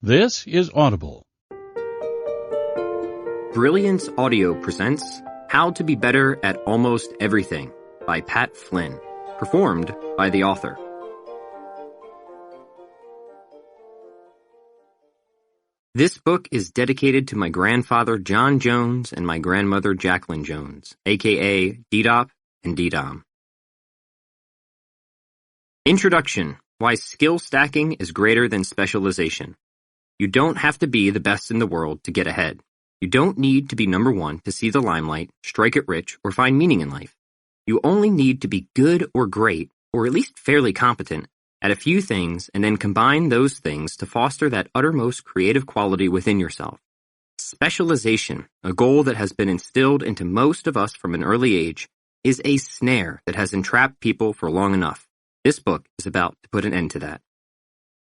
This is Audible. Brilliance Audio presents How to Be Better at Almost Everything by Pat Flynn, performed by the author. This book is dedicated to my grandfather John Jones and my grandmother Jacqueline Jones, aka DDOP and DDOM. Introduction: Why Skill Stacking is Greater Than Specialization. You don't have to be the best in the world to get ahead. You don't need to be number one to see the limelight, strike it rich, or find meaning in life. You only need to be good or great, or at least fairly competent, at a few things and then combine those things to foster that uttermost creative quality within yourself. Specialization, a goal that has been instilled into most of us from an early age, is a snare that has entrapped people for long enough. This book is about to put an end to that.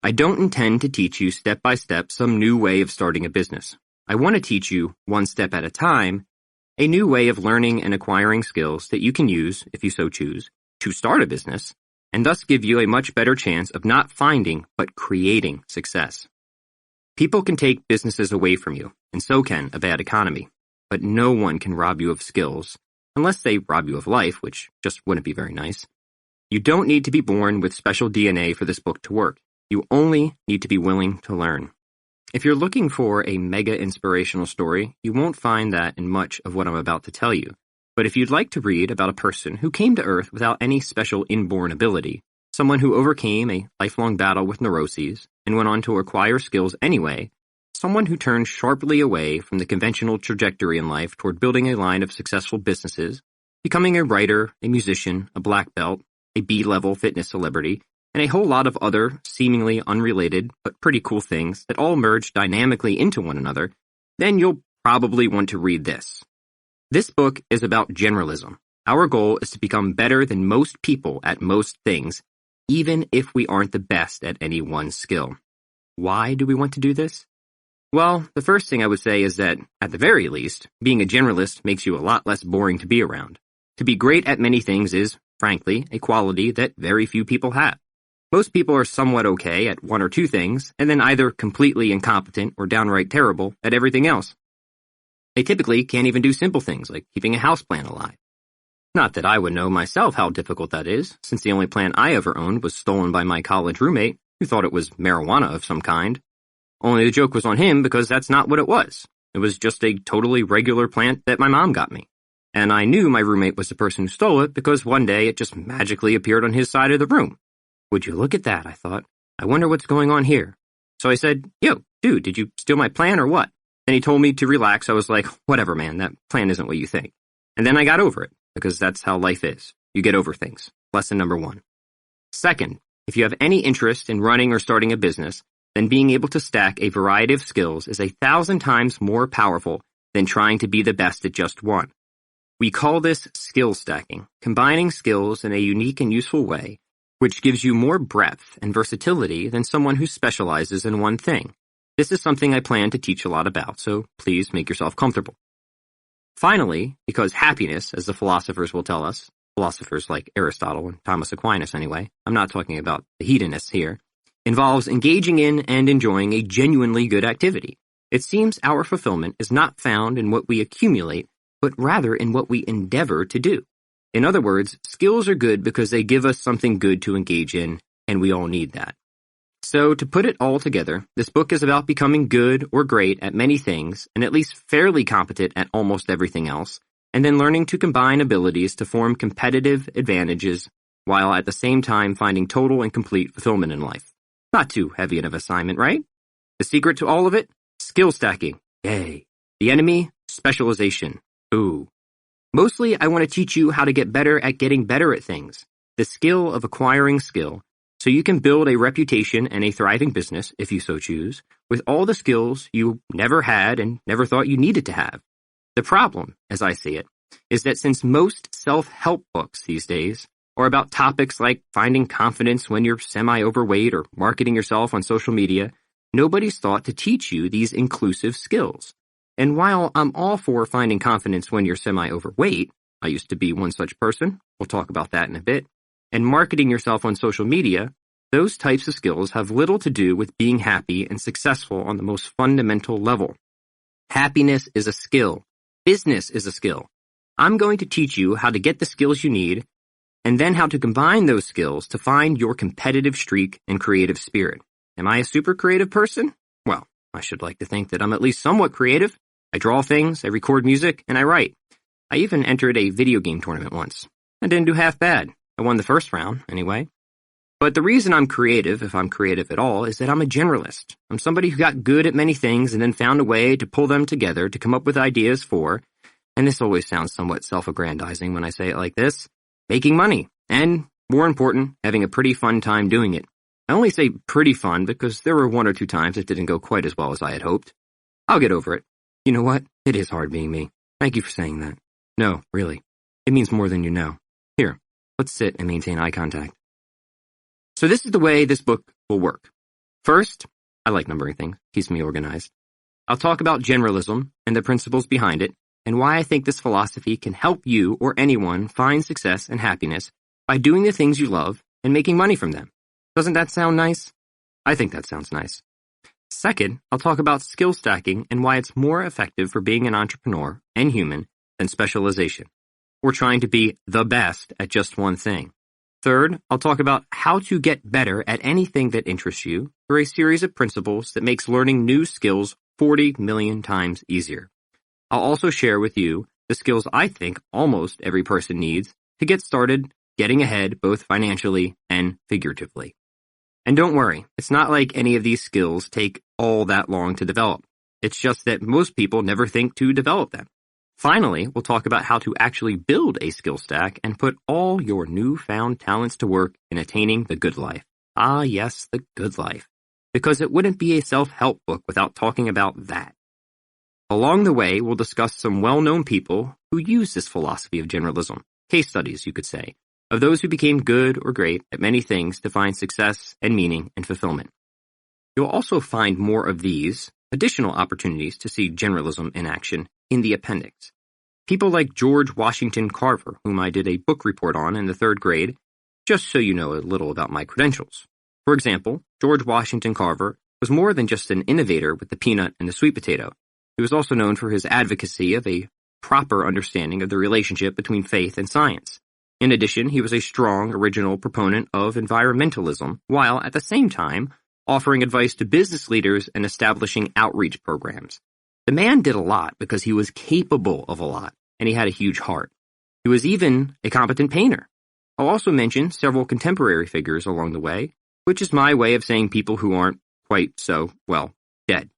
I don't intend to teach you step by step some new way of starting a business. I want to teach you, one step at a time, a new way of learning and acquiring skills that you can use, if you so choose, to start a business, and thus give you a much better chance of not finding, but creating success. People can take businesses away from you, and so can a bad economy, but no one can rob you of skills, unless they rob you of life, which just wouldn't be very nice. You don't need to be born with special DNA for this book to work. You only need to be willing to learn. If you're looking for a mega inspirational story, you won't find that in much of what I'm about to tell you. But if you'd like to read about a person who came to Earth without any special inborn ability, someone who overcame a lifelong battle with neuroses and went on to acquire skills anyway, someone who turned sharply away from the conventional trajectory in life toward building a line of successful businesses, becoming a writer, a musician, a black belt, a B-level fitness celebrity, and a whole lot of other seemingly unrelated but pretty cool things that all merge dynamically into one another, then you'll probably want to read this. This book is about generalism. Our goal is to become better than most people at most things, even if we aren't the best at any one skill. Why do we want to do this? Well, the first thing I would say is that, at the very least, being a generalist makes you a lot less boring to be around. To be great at many things is, frankly, a quality that very few people have. Most people are somewhat okay at one or two things, and then either completely incompetent or downright terrible at everything else. They typically can't even do simple things like keeping a houseplant alive. Not that I would know myself how difficult that is, since the only plant I ever owned was stolen by my college roommate, who thought it was marijuana of some kind. Only the joke was on him because that's not what it was. It was just a totally regular plant that my mom got me. And I knew my roommate was the person who stole it because one day it just magically appeared on his side of the room. Would you look at that, I thought. I wonder what's going on here. So I said, "Yo, dude, did you steal my plant or what?" And he told me to relax. I was like, "Whatever, man, that plant isn't what you think." And then I got over it, because that's how life is. You get over things. Lesson number 1. Second, if you have any interest in running or starting a business, then being able to stack a variety of skills is 1,000 times more powerful than trying to be the best at just one. We call this skill stacking, combining skills in a unique and useful way, which gives you more breadth and versatility than someone who specializes in one thing. This is something I plan to teach a lot about, so please make yourself comfortable. Finally, because happiness, as the philosophers will tell us, philosophers like Aristotle and Thomas Aquinas anyway, I'm not talking about the hedonists here, involves engaging in and enjoying a genuinely good activity. It seems our fulfillment is not found in what we accumulate, but rather in what we endeavor to do. In other words, skills are good because they give us something good to engage in, and we all need that. So, to put it all together, this book is about becoming good or great at many things, and at least fairly competent at almost everything else, and then learning to combine abilities to form competitive advantages, while at the same time finding total and complete fulfillment in life. Not too heavy of an assignment, right? The secret to all of it? Skill stacking. Yay. The enemy? Specialization. Ooh. Mostly, I want to teach you how to get better at getting better at things, the skill of acquiring skill, so you can build a reputation and a thriving business, if you so choose, with all the skills you never had and never thought you needed to have. The problem, as I see it, is that since most self-help books these days are about topics like finding confidence when you're semi-overweight or marketing yourself on social media, nobody's thought to teach you these inclusive skills. And while I'm all for finding confidence when you're semi-overweight, I used to be one such person, we'll talk about that in a bit, and marketing yourself on social media, Those types of skills have little to do with being happy and successful on the most fundamental level. Happiness is a skill. Business is a skill. I'm going to teach you how to get the skills you need and then how to combine those skills to find your competitive streak and creative spirit. Am I a super creative person? Well, I should like to think that I'm at least somewhat creative. I draw things, I record music, and I write. I even entered a video game tournament once. I didn't do half bad. I won the first round, anyway. But the reason I'm creative, if I'm creative at all, is that I'm a generalist. I'm somebody who got good at many things and then found a way to pull them together to come up with ideas for, and this always sounds somewhat self-aggrandizing when I say it like this, making money, and, more important, having a pretty fun time doing it. I only say pretty fun because there were one or two times it didn't go quite as well as I had hoped. I'll get over it. You know what? It is hard being me. Thank you for saying that. No, really. It means more than you know. Here, let's sit and maintain eye contact. So this is the way this book will work. First, I like numbering things, keeps me organized. I'll talk about generalism and the principles behind it, and why I think this philosophy can help you or anyone find success and happiness by doing the things you love and making money from them. Doesn't that sound nice? I think that sounds nice. Second, I'll talk about skill stacking and why it's more effective for being an entrepreneur and human than specialization, or trying to be the best at just one thing. Third, I'll talk about how to get better at anything that interests you through a series of principles that makes learning new skills 40 million times easier. I'll also share with you the skills I think almost every person needs to get started getting ahead both financially and figuratively. And don't worry, it's not like any of these skills take all that long to develop. It's just that most people never think to develop them. Finally, we'll talk about how to actually build a skill stack and put all your newfound talents to work in attaining the good life. Ah, yes, the good life. Because it wouldn't be a self-help book without talking about that. Along the way, we'll discuss some well-known people who use this philosophy of generalism, case studies, you could say, of those who became good or great at many things to find success and meaning and fulfillment. You'll also find more of these additional opportunities to see generalism in action in the appendix. People like George Washington Carver, whom I did a book report on in the 3rd grade, just so you know a little about my credentials. For example, George Washington Carver was more than just an innovator with the peanut and the sweet potato. He was also known for his advocacy of a proper understanding of the relationship between faith and science. In addition, he was a strong original proponent of environmentalism, while at the same time offering advice to business leaders and establishing outreach programs. The man did a lot because he was capable of a lot, and he had a huge heart. He was even a competent painter. I'll also mention several contemporary figures along the way, which is my way of saying people who aren't quite so, well, dead.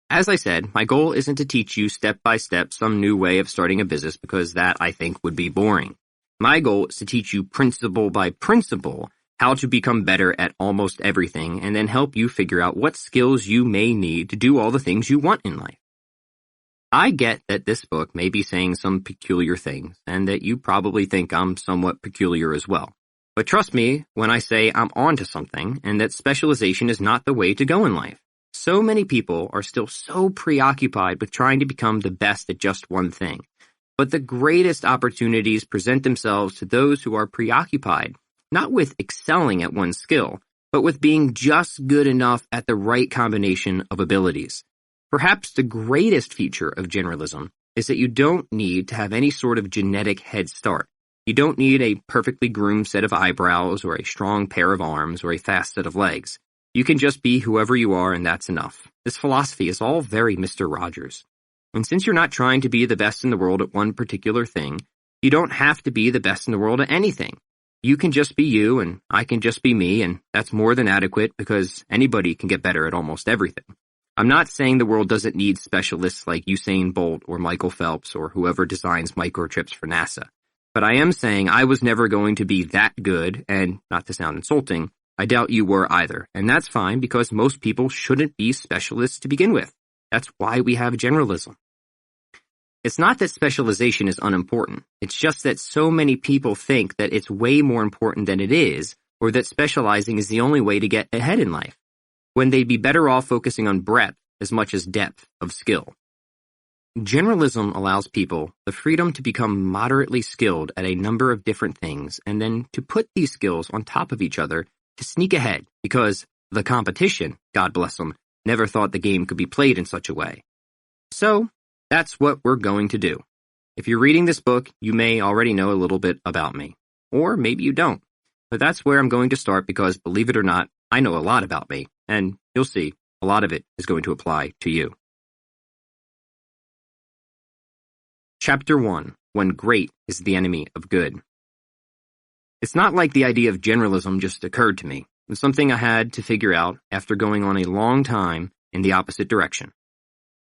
As I said, my goal isn't to teach you step by step some new way of starting a business because that, I think, would be boring. My goal is to teach you principle by principle how to become better at almost everything and then help you figure out what skills you may need to do all the things you want in life. I get that this book may be saying some peculiar things and that you probably think I'm somewhat peculiar as well. But trust me when I say I'm onto something and that specialization is not the way to go in life. So many people are still so preoccupied with trying to become the best at just one thing. But the greatest opportunities present themselves to those who are preoccupied, not with excelling at one skill, but with being just good enough at the right combination of abilities. Perhaps the greatest feature of generalism is that you don't need to have any sort of genetic head start. You don't need a perfectly groomed set of eyebrows or a strong pair of arms or a fast set of legs. You can just be whoever you are and that's enough. This philosophy is all very Mr. Rogers. And since you're not trying to be the best in the world at one particular thing, you don't have to be the best in the world at anything. You can just be you and I can just be me, and that's more than adequate because anybody can get better at almost everything. I'm not saying the world doesn't need specialists like Usain Bolt or Michael Phelps or whoever designs microchips for NASA. But I am saying I was never going to be that good, and not to sound insulting, I doubt you were either, and that's fine because most people shouldn't be specialists to begin with. That's why we have generalism. It's not that specialization is unimportant. It's just that so many people think that it's way more important than it is, or that specializing is the only way to get ahead in life, when they'd be better off focusing on breadth as much as depth of skill. Generalism allows people the freedom to become moderately skilled at a number of different things and then to put these skills on top of each other to sneak ahead because the competition, God bless them, never thought the game could be played in such a way. So, that's what we're going to do. If you're reading this book, you may already know a little bit about me. Or maybe you don't. But that's where I'm going to start because, believe it or not, I know a lot about me. And you'll see, a lot of it is going to apply to you. Chapter 1. When Great is the Enemy of Good. It's not like the idea of generalism just occurred to me. It's something I had to figure out after going on a long time in the opposite direction.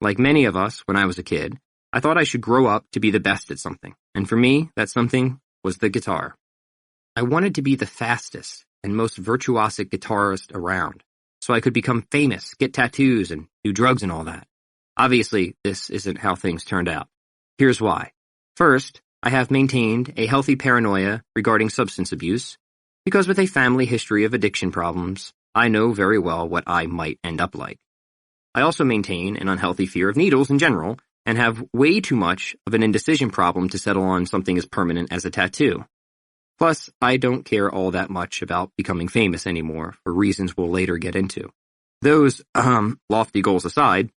Like many of us, when I was a kid, I thought I should grow up to be the best at something. And for me, that something was the guitar. I wanted to be the fastest and most virtuosic guitarist around, so I could become famous, get tattoos, and do drugs and all that. Obviously, this isn't how things turned out. Here's why. First, I have maintained a healthy paranoia regarding substance abuse, because with a family history of addiction problems, I know very well what I might end up like. I also maintain an unhealthy fear of needles in general, and have way too much of an indecision problem to settle on something as permanent as a tattoo. Plus, I don't care all that much about becoming famous anymore, for reasons we'll later get into. Those, lofty goals aside,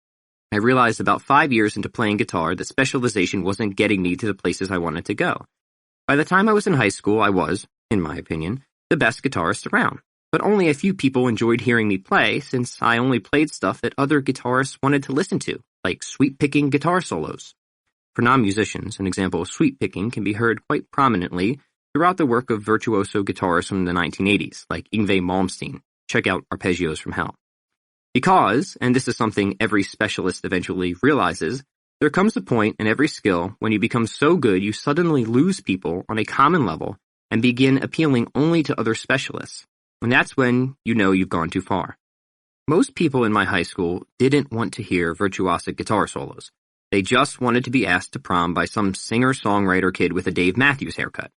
I realized about 5 years into playing guitar that specialization wasn't getting me to the places I wanted to go. By the time I was in high school, I was, in my opinion, the best guitarist around. But only a few people enjoyed hearing me play since I only played stuff that other guitarists wanted to listen to, like sweep-picking guitar solos. For non-musicians, an example of sweep-picking can be heard quite prominently throughout the work of virtuoso guitarists from the 1980s, like Yngwie Malmsteen. Check out Arpeggios from Hell. Because, and this is something every specialist eventually realizes, there comes a point in every skill when you become so good you suddenly lose people on a common level and begin appealing only to other specialists. And that's when you know you've gone too far. Most people in my high school didn't want to hear virtuosic guitar solos. They just wanted to be asked to prom by some singer-songwriter kid with a Dave Matthews haircut.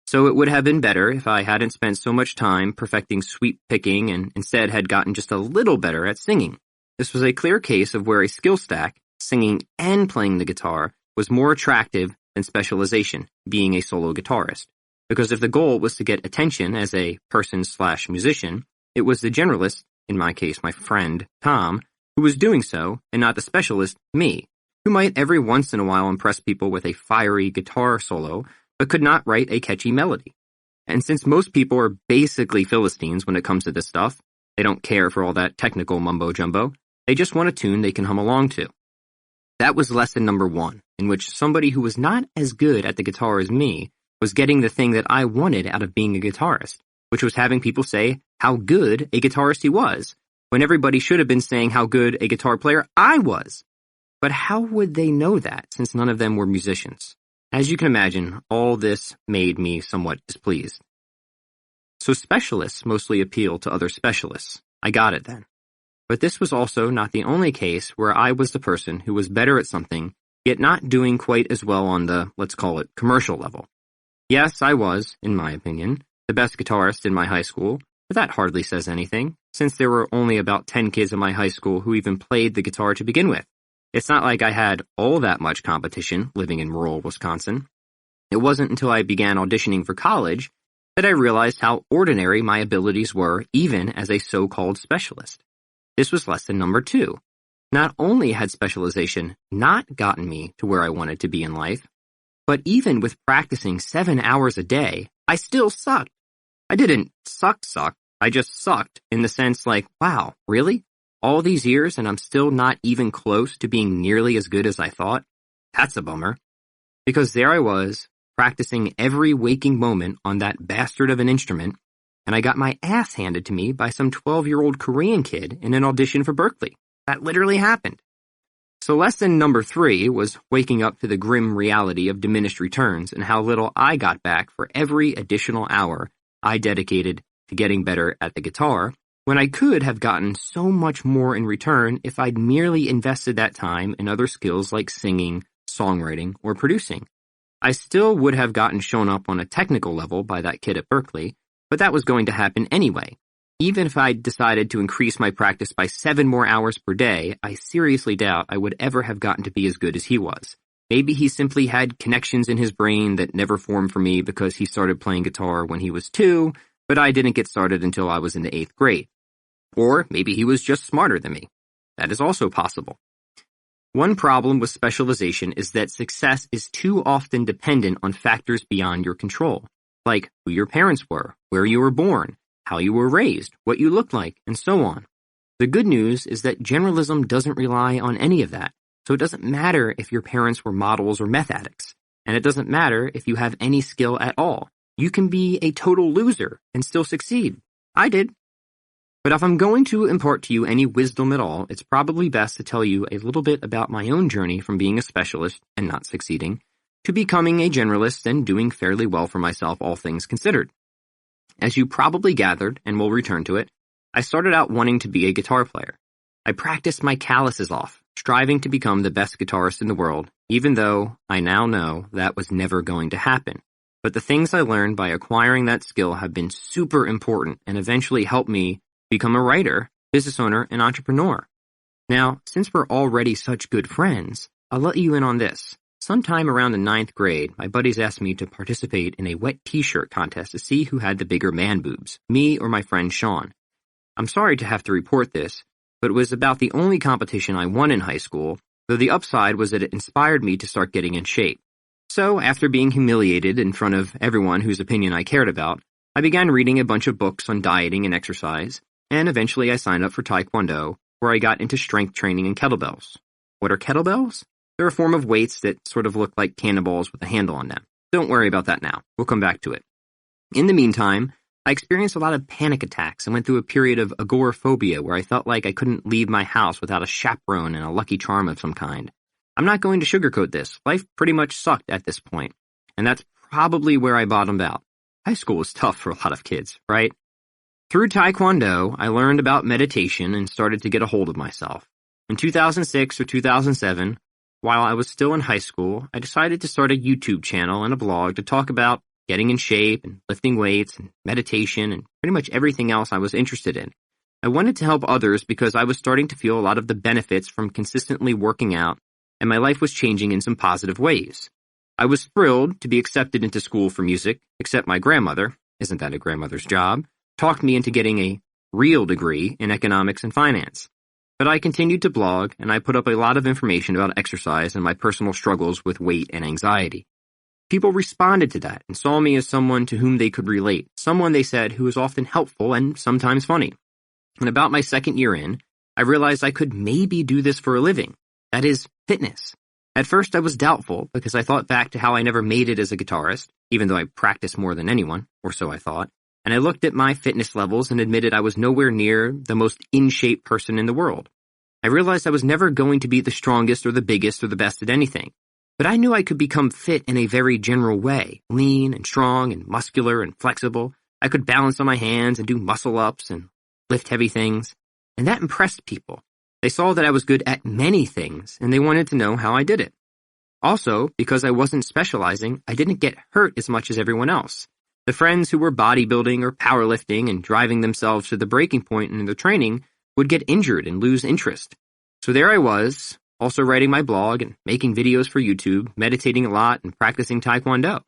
So it would have been better if I hadn't spent so much time perfecting sweep picking and instead had gotten just a little better at singing. This was a clear case of where a skill stack, singing and playing the guitar, was more attractive than specialization, being a solo guitarist. Because if the goal was to get attention as a person/musician, it was the generalist, in my case my friend, Tom, who was doing so, and not the specialist, me, who might every once in a while impress people with a fiery guitar solo, but could not write a catchy melody. And since most people are basically Philistines when it comes to this stuff, they don't care for all that technical mumbo-jumbo, they just want a tune they can hum along to. That was lesson number 1, in which somebody who was not as good at the guitar as me was getting the thing that I wanted out of being a guitarist, which was having people say how good a guitarist he was, when everybody should have been saying how good a guitar player I was. But how would they know that, since none of them were musicians? As you can imagine, all this made me somewhat displeased. So specialists mostly appeal to other specialists. I got it then. But this was also not the only case where I was the person who was better at something, yet not doing quite as well on the, let's call it, commercial level. Yes, I was, in my opinion, the best guitarist in my high school, but that hardly says anything, since there were only about 10 kids in my high school who even played the guitar to begin with. It's not like I had all that much competition living in rural Wisconsin. It wasn't until I began auditioning for college that I realized how ordinary my abilities were even as a so-called specialist. This was lesson number 2. Not only had specialization not gotten me to where I wanted to be in life, but even with practicing 7 hours a day, I still sucked. I didn't suck, I just sucked in the sense like, wow, really? All these years and I'm still not even close to being nearly as good as I thought? That's a bummer. Because there I was, practicing every waking moment on that bastard of an instrument, and I got my ass handed to me by some 12-year-old Korean kid in an audition for Berkeley. That literally happened. So lesson number 3 was waking up to the grim reality of diminished returns and how little I got back for every additional hour I dedicated to getting better at the guitar, when I could have gotten so much more in return if I'd merely invested that time in other skills like singing, songwriting, or producing. I still would have gotten shown up on a technical level by that kid at Berkeley, but that was going to happen anyway. Even if I'd decided to increase my practice by 7 more hours per day, I seriously doubt I would ever have gotten to be as good as he was. Maybe he simply had connections in his brain that never formed for me because he started playing guitar when he was 2, but I didn't get started until I was in the 8th grade. Or maybe he was just smarter than me. That is also possible. One problem with specialization is that success is too often dependent on factors beyond your control, like who your parents were, where you were born, how you were raised, what you looked like, and so on. The good news is that generalism doesn't rely on any of that, so it doesn't matter if your parents were models or meth addicts, and it doesn't matter if you have any skill at all. You can be a total loser and still succeed. I did. But if I'm going to impart to you any wisdom at all, it's probably best to tell you a little bit about my own journey from being a specialist and not succeeding to becoming a generalist and doing fairly well for myself, all things considered. As you probably gathered, and we'll return to it, I started out wanting to be a guitar player. I practiced my calluses off, striving to become the best guitarist in the world, even though I now know that was never going to happen. But the things I learned by acquiring that skill have been super important and eventually helped me become a writer, business owner, and entrepreneur. Now, since we're already such good friends, I'll let you in on this. Sometime around the 9th grade, my buddies asked me to participate in a wet t-shirt contest to see who had the bigger man boobs, me or my friend Sean. I'm sorry to have to report this, but it was about the only competition I won in high school, though the upside was that it inspired me to start getting in shape. So, after being humiliated in front of everyone whose opinion I cared about, I began reading a bunch of books on dieting and exercise, and eventually I signed up for Taekwondo, where I got into strength training and kettlebells. What are kettlebells? They're a form of weights that sort of look like cannonballs with a handle on them. Don't worry about that now. We'll come back to it. In the meantime, I experienced a lot of panic attacks and went through a period of agoraphobia where I felt like I couldn't leave my house without a chaperone and a lucky charm of some kind. I'm not going to sugarcoat this. Life pretty much sucked at this point, and that's probably where I bottomed out. High school was tough for a lot of kids, right? Through Taekwondo, I learned about meditation and started to get a hold of myself. In 2006 or 2007, while I was still in high school, I decided to start a YouTube channel and a blog to talk about getting in shape and lifting weights and meditation and pretty much everything else I was interested in. I wanted to help others because I was starting to feel a lot of the benefits from consistently working out, and my life was changing in some positive ways. I was thrilled to be accepted into school for music, except my grandmother, isn't that a grandmother's job, talked me into getting a real degree in economics and finance. But I continued to blog, and I put up a lot of information about exercise and my personal struggles with weight and anxiety. People responded to that and saw me as someone to whom they could relate, someone they said who was often helpful and sometimes funny. And about my second year in, I realized I could maybe do this for a living. That is, fitness. At first I was doubtful because I thought back to how I never made it as a guitarist, even though I practiced more than anyone, or so I thought. And I looked at my fitness levels and admitted I was nowhere near the most in-shape person in the world. I realized I was never going to be the strongest or the biggest or the best at anything, but I knew I could become fit in a very general way, lean and strong and muscular and flexible. I could balance on my hands and do muscle-ups and lift heavy things, and that impressed people. They saw that I was good at many things, and they wanted to know how I did it. Also, because I wasn't specializing, I didn't get hurt as much as everyone else. The friends who were bodybuilding or powerlifting and driving themselves to the breaking point in their training would get injured and lose interest. So there I was, also writing my blog and making videos for YouTube, meditating a lot and practicing Taekwondo.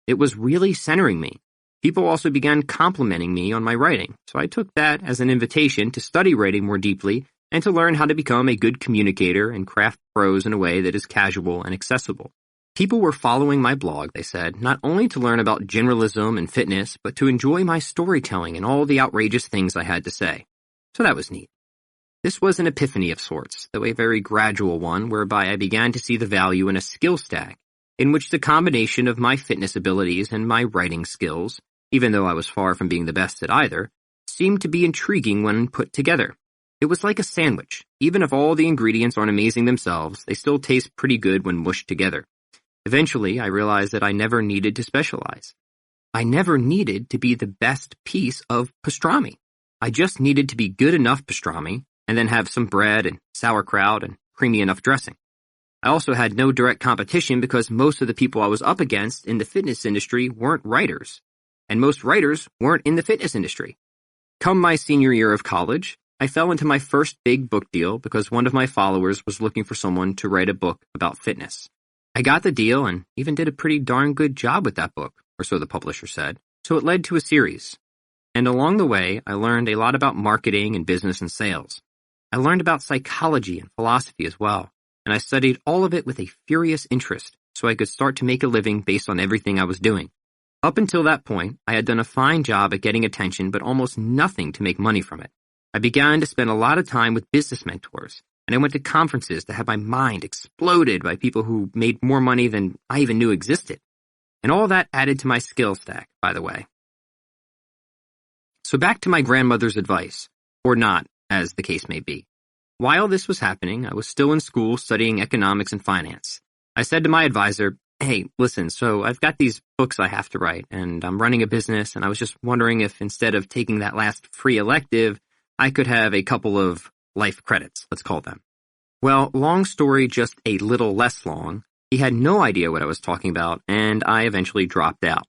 It was really centering me. People also began complimenting me on my writing, so I took that as an invitation to study writing more deeply and to learn how to become a good communicator and craft prose in a way that is casual and accessible. People were following my blog, they said, not only to learn about generalism and fitness, but to enjoy my storytelling and all the outrageous things I had to say. So that was neat. This was an epiphany of sorts, though a very gradual one, whereby I began to see the value in a skill stack, in which the combination of my fitness abilities and my writing skills, even though I was far from being the best at either, seemed to be intriguing when put together. It was like a sandwich. Even if all the ingredients aren't amazing themselves, they still taste pretty good when mushed together. Eventually, I realized that I never needed to specialize. I never needed to be the best piece of pastrami. I just needed to be good enough pastrami and then have some bread and sauerkraut and creamy enough dressing. I also had no direct competition because most of the people I was up against in the fitness industry weren't writers, and most writers weren't in the fitness industry. Come my senior year of college, I fell into my first big book deal because one of my followers was looking for someone to write a book about fitness. I got the deal and even did a pretty darn good job with that book, or so the publisher said, so it led to a series. And along the way, I learned a lot about marketing and business and sales. I learned about psychology and philosophy as well, and I studied all of it with a furious interest so I could start to make a living based on everything I was doing. Up until that point, I had done a fine job at getting attention, but almost nothing to make money from it. I began to spend a lot of time with business mentors, and I went to conferences to have my mind exploded by people who made more money than I even knew existed. And all that added to my skill stack, by the way. So back to my grandmother's advice, or not, as the case may be. While this was happening, I was still in school studying economics and finance. I said to my advisor, "Hey, listen, so I've got these books I have to write, and I'm running a business, and I was just wondering if instead of taking that last free elective, I could have a couple of life credits, let's call them." Well, long story, just a little less long, he had no idea what I was talking about, and I eventually dropped out.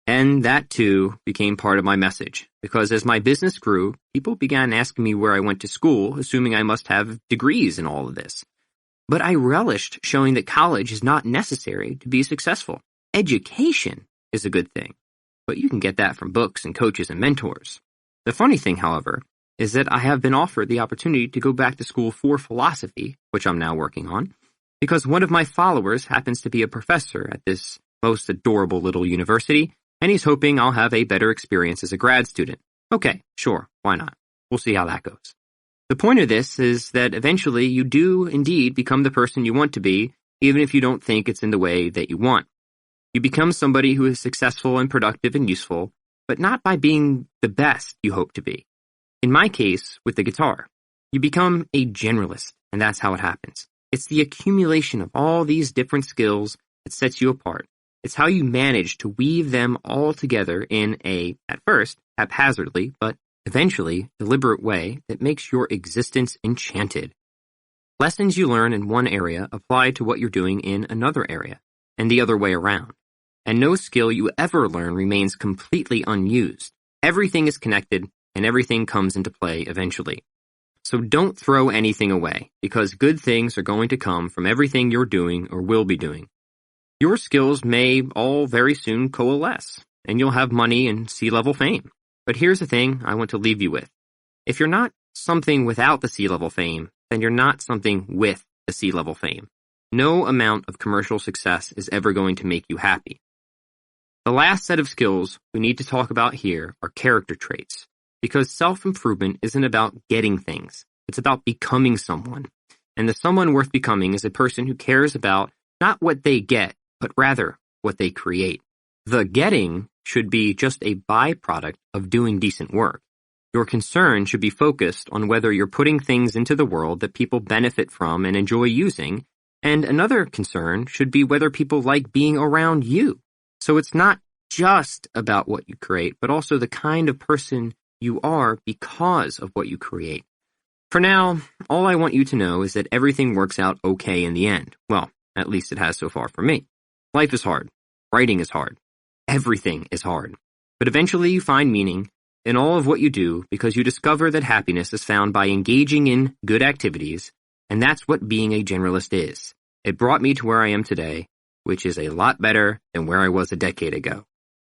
And that, too, became part of my message, because as my business grew, people began asking me where I went to school, assuming I must have degrees in all of this. But I relished showing that college is not necessary to be successful. Education is a good thing, but you can get that from books and coaches and mentors. The funny thing, however, is that I have been offered the opportunity to go back to school for philosophy, which I'm now working on, because one of my followers happens to be a professor at this most adorable little university, and he's hoping I'll have a better experience as a grad student. Okay, sure, why not? We'll see how that goes. The point of this is that eventually you do indeed become the person you want to be, even if you don't think it's in the way that you want. You become somebody who is successful and productive and useful, but not by being the best you hope to be. In my case, with the guitar, you become a generalist, and that's how it happens. It's the accumulation of all these different skills that sets you apart. It's how you manage to weave them all together in a, at first, haphazardly, but eventually deliberate way that makes your existence enchanted. Lessons you learn in one area apply to what you're doing in another area, and the other way around. And no skill you ever learn remains completely unused. Everything is connected, and everything comes into play eventually. So don't throw anything away, because good things are going to come from everything you're doing or will be doing. Your skills may all very soon coalesce, and you'll have money and sea-level fame. But here's the thing I want to leave you with. If you're not something without the sea-level fame, then you're not something with the sea-level fame. No amount of commercial success is ever going to make you happy. The last set of skills we need to talk about here are character traits, because self-improvement isn't about getting things. It's about becoming someone. And the someone worth becoming is a person who cares about not what they get, but rather what they create. The getting should be just a byproduct of doing decent work. Your concern should be focused on whether you're putting things into the world that people benefit from and enjoy using, and another concern should be whether people like being around you. So it's not just about what you create, but also the kind of person you are because of what you create. For now, all I want you to know is that everything works out okay in the end. Well, at least it has so far for me. Life is hard. Writing is hard. Everything is hard. But eventually you find meaning in all of what you do because you discover that happiness is found by engaging in good activities, and that's what being a generalist is. It brought me to where I am today, which is a lot better than where I was a decade ago.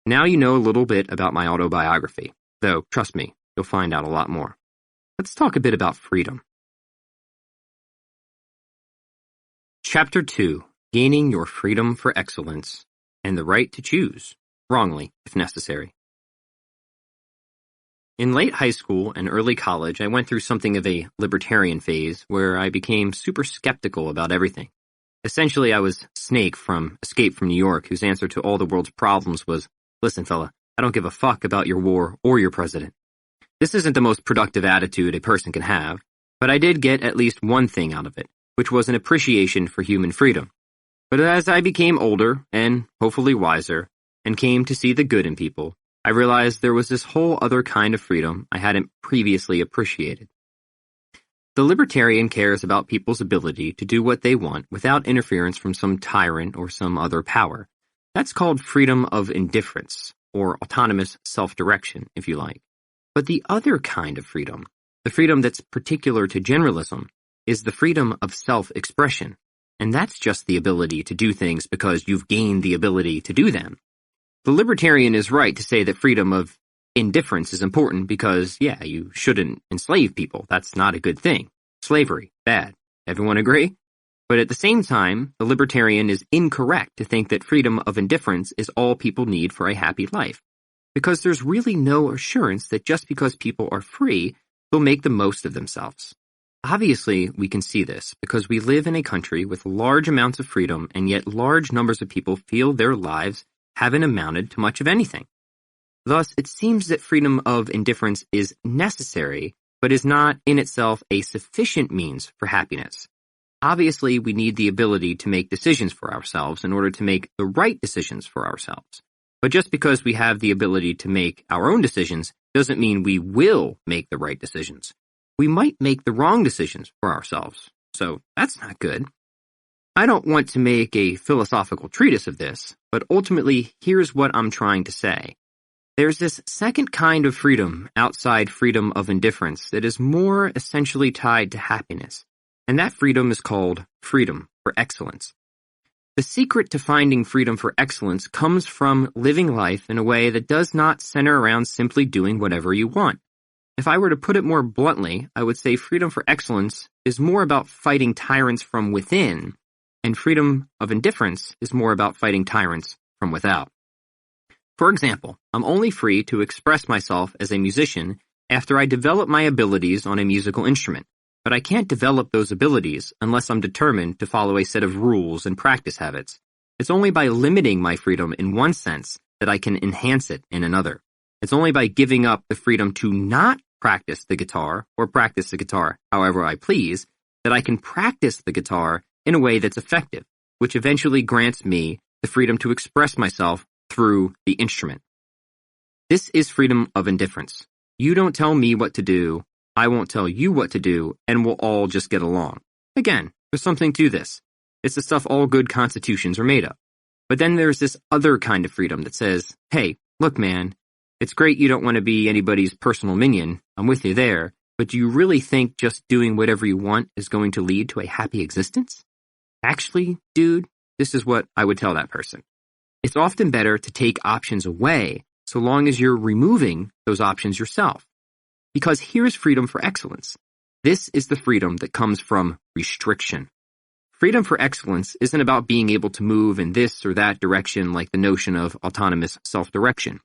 Now you know a little bit about my autobiography, though, trust me, you'll find out a lot more. Let's talk a bit about freedom. Chapter 2. Gaining your freedom for excellence and the right to choose, wrongly, if necessary. In late high school and early college, I went through something of a libertarian phase where I became super skeptical about everything. Essentially, I was Snake from Escape from New York, whose answer to all the world's problems was, "Listen, fella, I don't give a fuck about your war or your president." This isn't the most productive attitude a person can have, but I did get at least one thing out of it, which was an appreciation for human freedom. But as I became older and hopefully wiser and came to see the good in people, I realized there was this whole other kind of freedom I hadn't previously appreciated. The libertarian cares about people's ability to do what they want without interference from some tyrant or some other power. That's called freedom of indifference, or autonomous self-direction, if you like. But the other kind of freedom, the freedom that's particular to generalism, is the freedom of self-expression. And that's just the ability to do things because you've gained the ability to do them. The libertarian is right to say that freedom of indifference is important because, yeah, you shouldn't enslave people. That's not a good thing. Slavery, bad. Everyone agree? But at the same time, the libertarian is incorrect to think that freedom of indifference is all people need for a happy life, because there's really no assurance that just because people are free, they'll make the most of themselves. Obviously, we can see this because we live in a country with large amounts of freedom, and yet large numbers of people feel their lives haven't amounted to much of anything. Thus, it seems that freedom of indifference is necessary, but is not in itself a sufficient means for happiness. Obviously, we need the ability to make decisions for ourselves in order to make the right decisions for ourselves. But just because we have the ability to make our own decisions doesn't mean we will make the right decisions. We might make the wrong decisions for ourselves, so that's not good. I don't want to make a philosophical treatise of this, but ultimately, here's what I'm trying to say. There's this second kind of freedom outside freedom of indifference that is more essentially tied to happiness, and that freedom is called freedom for excellence. The secret to finding freedom for excellence comes from living life in a way that does not center around simply doing whatever you want. If I were to put it more bluntly, I would say freedom for excellence is more about fighting tyrants from within, and freedom of indifference is more about fighting tyrants from without. For example, I'm only free to express myself as a musician after I develop my abilities on a musical instrument, but I can't develop those abilities unless I'm determined to follow a set of rules and practice habits. It's only by limiting my freedom in one sense that I can enhance it in another. It's only by giving up the freedom to not practice the guitar, or practice the guitar however I please, that I can practice the guitar in a way that's effective, which eventually grants me the freedom to express myself through the instrument. This is freedom of indifference. You don't tell me what to do, I won't tell you what to do, and we'll all just get along. Again, there's something to this. It's the stuff all good constitutions are made of. But then there's this other kind of freedom that says, hey, look man, it's great you don't want to be anybody's personal minion, I'm with you there, but do you really think just doing whatever you want is going to lead to a happy existence? Actually, dude, this is what I would tell that person. It's often better to take options away so long as you're removing those options yourself. Because here's freedom for excellence. This is the freedom that comes from restriction. Freedom for excellence isn't about being able to move in this or that direction like the notion of autonomous self-direction.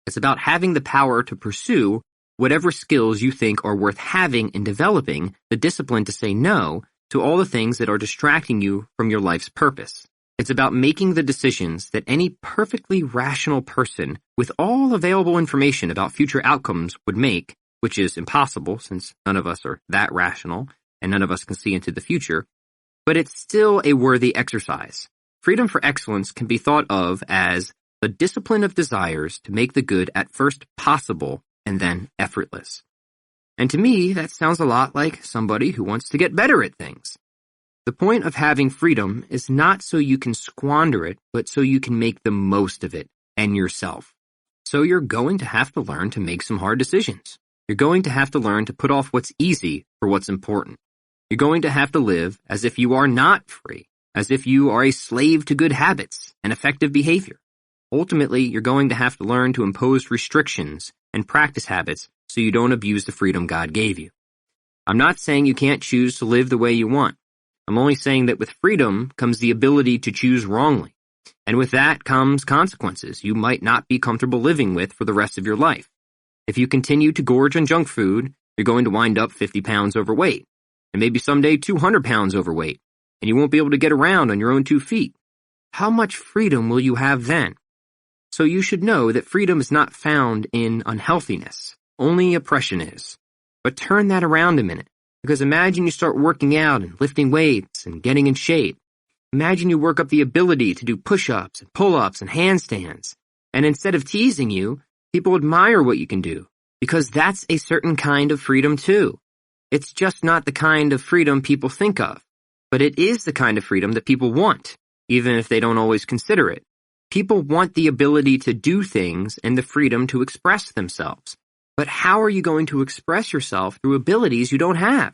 It's about having the power to pursue whatever skills you think are worth having and developing the discipline to say no to all the things that are distracting you from your life's purpose. It's about making the decisions that any perfectly rational person with all available information about future outcomes would make, which is impossible since none of us are that rational and none of us can see into the future, but it's still a worthy exercise. Freedom for excellence can be thought of as the discipline of desires to make the good at first possible and then effortless. And to me, that sounds a lot like somebody who wants to get better at things. The point of having freedom is not so you can squander it, but so you can make the most of it and yourself. So you're going to have to learn to make some hard decisions. You're going to have to learn to put off what's easy for what's important. You're going to have to live as if you are not free, as if you are a slave to good habits and effective behavior. Ultimately, you're going to have to learn to impose restrictions and practice habits so you don't abuse the freedom God gave you. I'm not saying you can't choose to live the way you want. I'm only saying that with freedom comes the ability to choose wrongly. And with that comes consequences you might not be comfortable living with for the rest of your life. If you continue to gorge on junk food, you're going to wind up 50 pounds overweight, and maybe someday 200 pounds overweight, and you won't be able to get around on your own 2 feet. How much freedom will you have then? So you should know that freedom is not found in unhealthiness. Only oppression is. But turn that around a minute, because imagine you start working out and lifting weights and getting in shape. Imagine you work up the ability to do push-ups and pull-ups and handstands. And instead of teasing you, people admire what you can do, because that's a certain kind of freedom too. It's just not the kind of freedom people think of, but it is the kind of freedom that people want, even if they don't always consider it. People want the ability to do things and the freedom to express themselves. But how are you going to express yourself through abilities you don't have?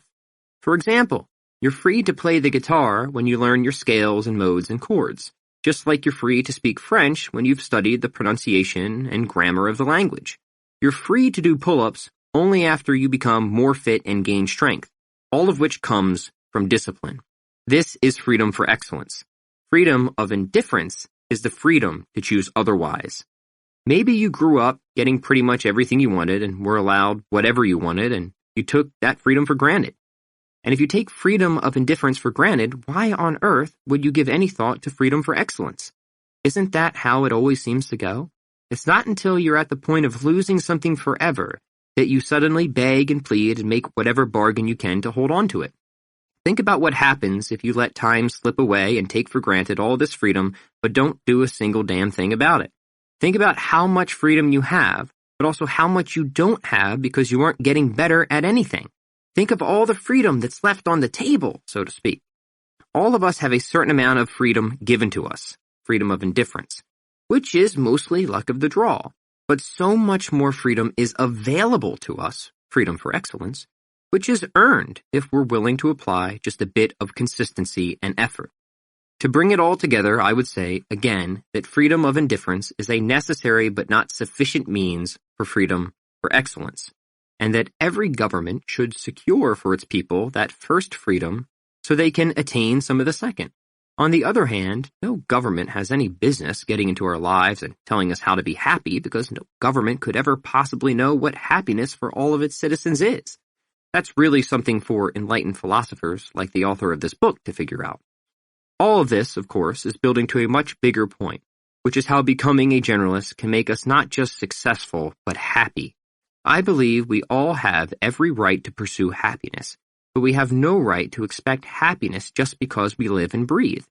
For example, you're free to play the guitar when you learn your scales and modes and chords, just like you're free to speak French when you've studied the pronunciation and grammar of the language. You're free to do pull-ups only after you become more fit and gain strength, all of which comes from discipline. This is freedom for excellence. Freedom of indifference is the freedom to choose otherwise. Maybe you grew up getting pretty much everything you wanted and were allowed whatever you wanted, and you took that freedom for granted. And if you take freedom of indifference for granted, why on earth would you give any thought to freedom for excellence? Isn't that how it always seems to go? It's not until you're at the point of losing something forever that you suddenly beg and plead and make whatever bargain you can to hold on to it. Think about what happens if you let time slip away and take for granted all this freedom, but don't do a single damn thing about it. Think about how much freedom you have, but also how much you don't have because you aren't getting better at anything. Think of all the freedom that's left on the table, so to speak. All of us have a certain amount of freedom given to us, freedom of indifference, which is mostly luck of the draw. But so much more freedom is available to us, freedom for excellence, which is earned if we're willing to apply just a bit of consistency and effort. To bring it all together, I would say, again, that freedom of indifference is a necessary but not sufficient means for freedom for excellence, and that every government should secure for its people that first freedom so they can attain some of the second. On the other hand, no government has any business getting into our lives and telling us how to be happy because no government could ever possibly know what happiness for all of its citizens is. That's really something for enlightened philosophers like the author of this book to figure out. All of this, of course, is building to a much bigger point, which is how becoming a generalist can make us not just successful, but happy. I believe we all have every right to pursue happiness, but we have no right to expect happiness just because we live and breathe.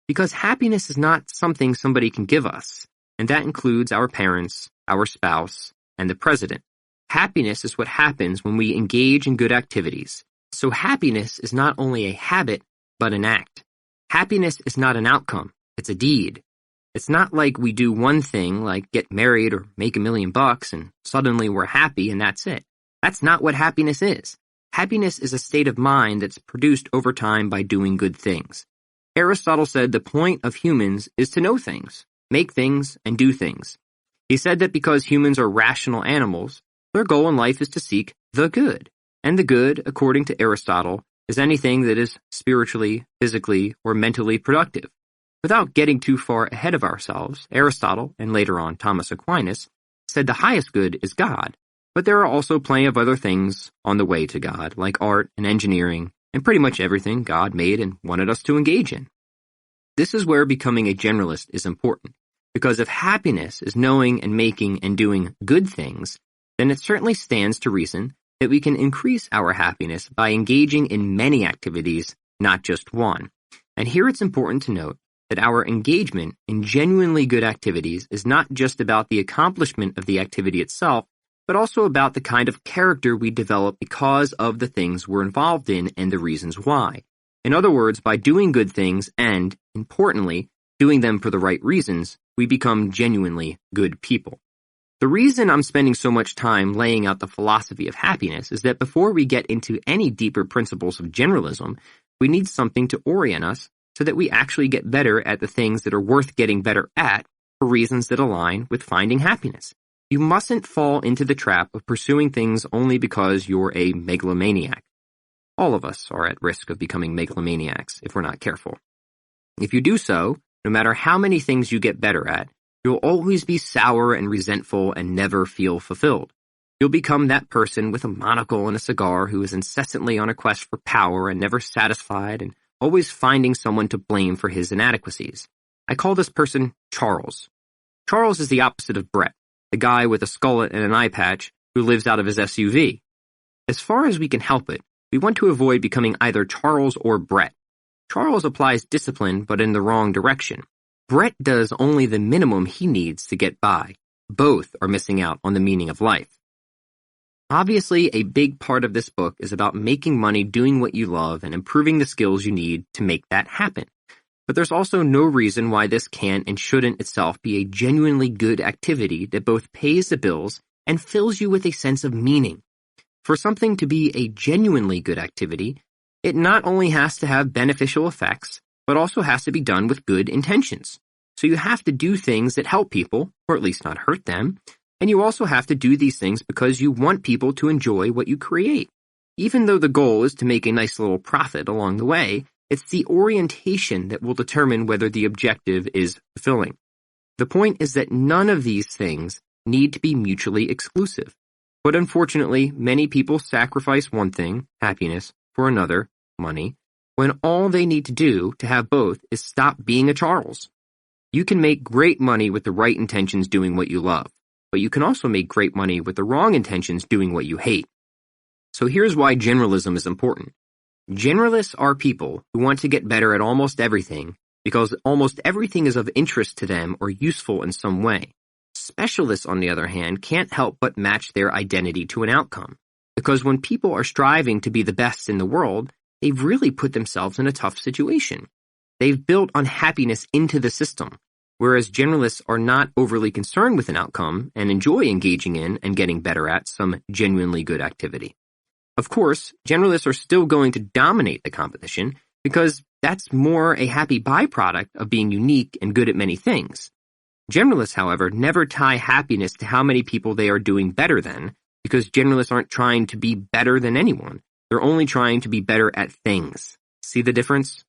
Because happiness is not something somebody can give us, and that includes our parents, our spouse, and the president. Happiness is what happens when we engage in good activities. So happiness is not only a habit, but an act. Happiness is not an outcome, it's a deed. It's not like we do one thing, like get married or make $1 million and suddenly we're happy and that's it. That's not what happiness is. Happiness is a state of mind that's produced over time by doing good things. Aristotle said the point of humans is to know things, make things, and do things. He said that because humans are rational animals, their goal in life is to seek the good. And the good, according to Aristotle, is anything that is spiritually, physically, or mentally productive. Without getting too far ahead of ourselves, Aristotle, and later on Thomas Aquinas, said the highest good is God, but there are also plenty of other things on the way to God, like art and engineering, and pretty much everything God made and wanted us to engage in. This is where becoming a generalist is important, because if happiness is knowing and making and doing good things, then it certainly stands to reason that we can increase our happiness by engaging in many activities, not just one. And here it's important to note that our engagement in genuinely good activities is not just about the accomplishment of the activity itself, but also about the kind of character we develop because of the things we're involved in and the reasons why. In other words, by doing good things and, importantly, doing them for the right reasons, we become genuinely good people. The reason I'm spending so much time laying out the philosophy of happiness is that before we get into any deeper principles of generalism, we need something to orient us so that we actually get better at the things that are worth getting better at for reasons that align with finding happiness. You mustn't fall into the trap of pursuing things only because you're a megalomaniac. All of us are at risk of becoming megalomaniacs if we're not careful. If you do so, no matter how many things you get better at, you'll always be sour and resentful and never feel fulfilled. You'll become that person with a monocle and a cigar who is incessantly on a quest for power and never satisfied and always finding someone to blame for his inadequacies. I call this person Charles. Charles is the opposite of Brett, the guy with a skullet and an eye patch who lives out of his SUV. As far as we can help it, we want to avoid becoming either Charles or Brett. Charles applies discipline but in the wrong direction. Brett does only the minimum he needs to get by. Both are missing out on the meaning of life. Obviously, a big part of this book is about making money doing what you love and improving the skills you need to make that happen. But there's also no reason why this can't and shouldn't itself be a genuinely good activity that both pays the bills and fills you with a sense of meaning. For something to be a genuinely good activity, it not only has to have beneficial effects, but also has to be done with good intentions. So you have to do things that help people, or at least not hurt them, And you also have to do these things because you want people to enjoy what you create. Even though the goal is to make a nice little profit along the way, it's the orientation that will determine whether the objective is fulfilling. The point is that none of these things need to be mutually exclusive. But unfortunately, many people sacrifice one thing, happiness, for another, money, when all they need to do to have both is stop being a Charles. You can make great money with the right intentions doing what you love, but you can also make great money with the wrong intentions doing what you hate. So here's why generalism is important. Generalists are people who want to get better at almost everything because almost everything is of interest to them or useful in some way. Specialists, on the other hand, can't help but match their identity to an outcome, because when people are striving to be the best in the world, they've really put themselves in a tough situation. They've built unhappiness into the system, whereas generalists are not overly concerned with an outcome and enjoy engaging in and getting better at some genuinely good activity. Of course, generalists are still going to dominate the competition because that's more a happy byproduct of being unique and good at many things. Generalists, however, never tie happiness to how many people they are doing better than, because generalists aren't trying to be better than anyone. They're only trying to be better at things. See the difference?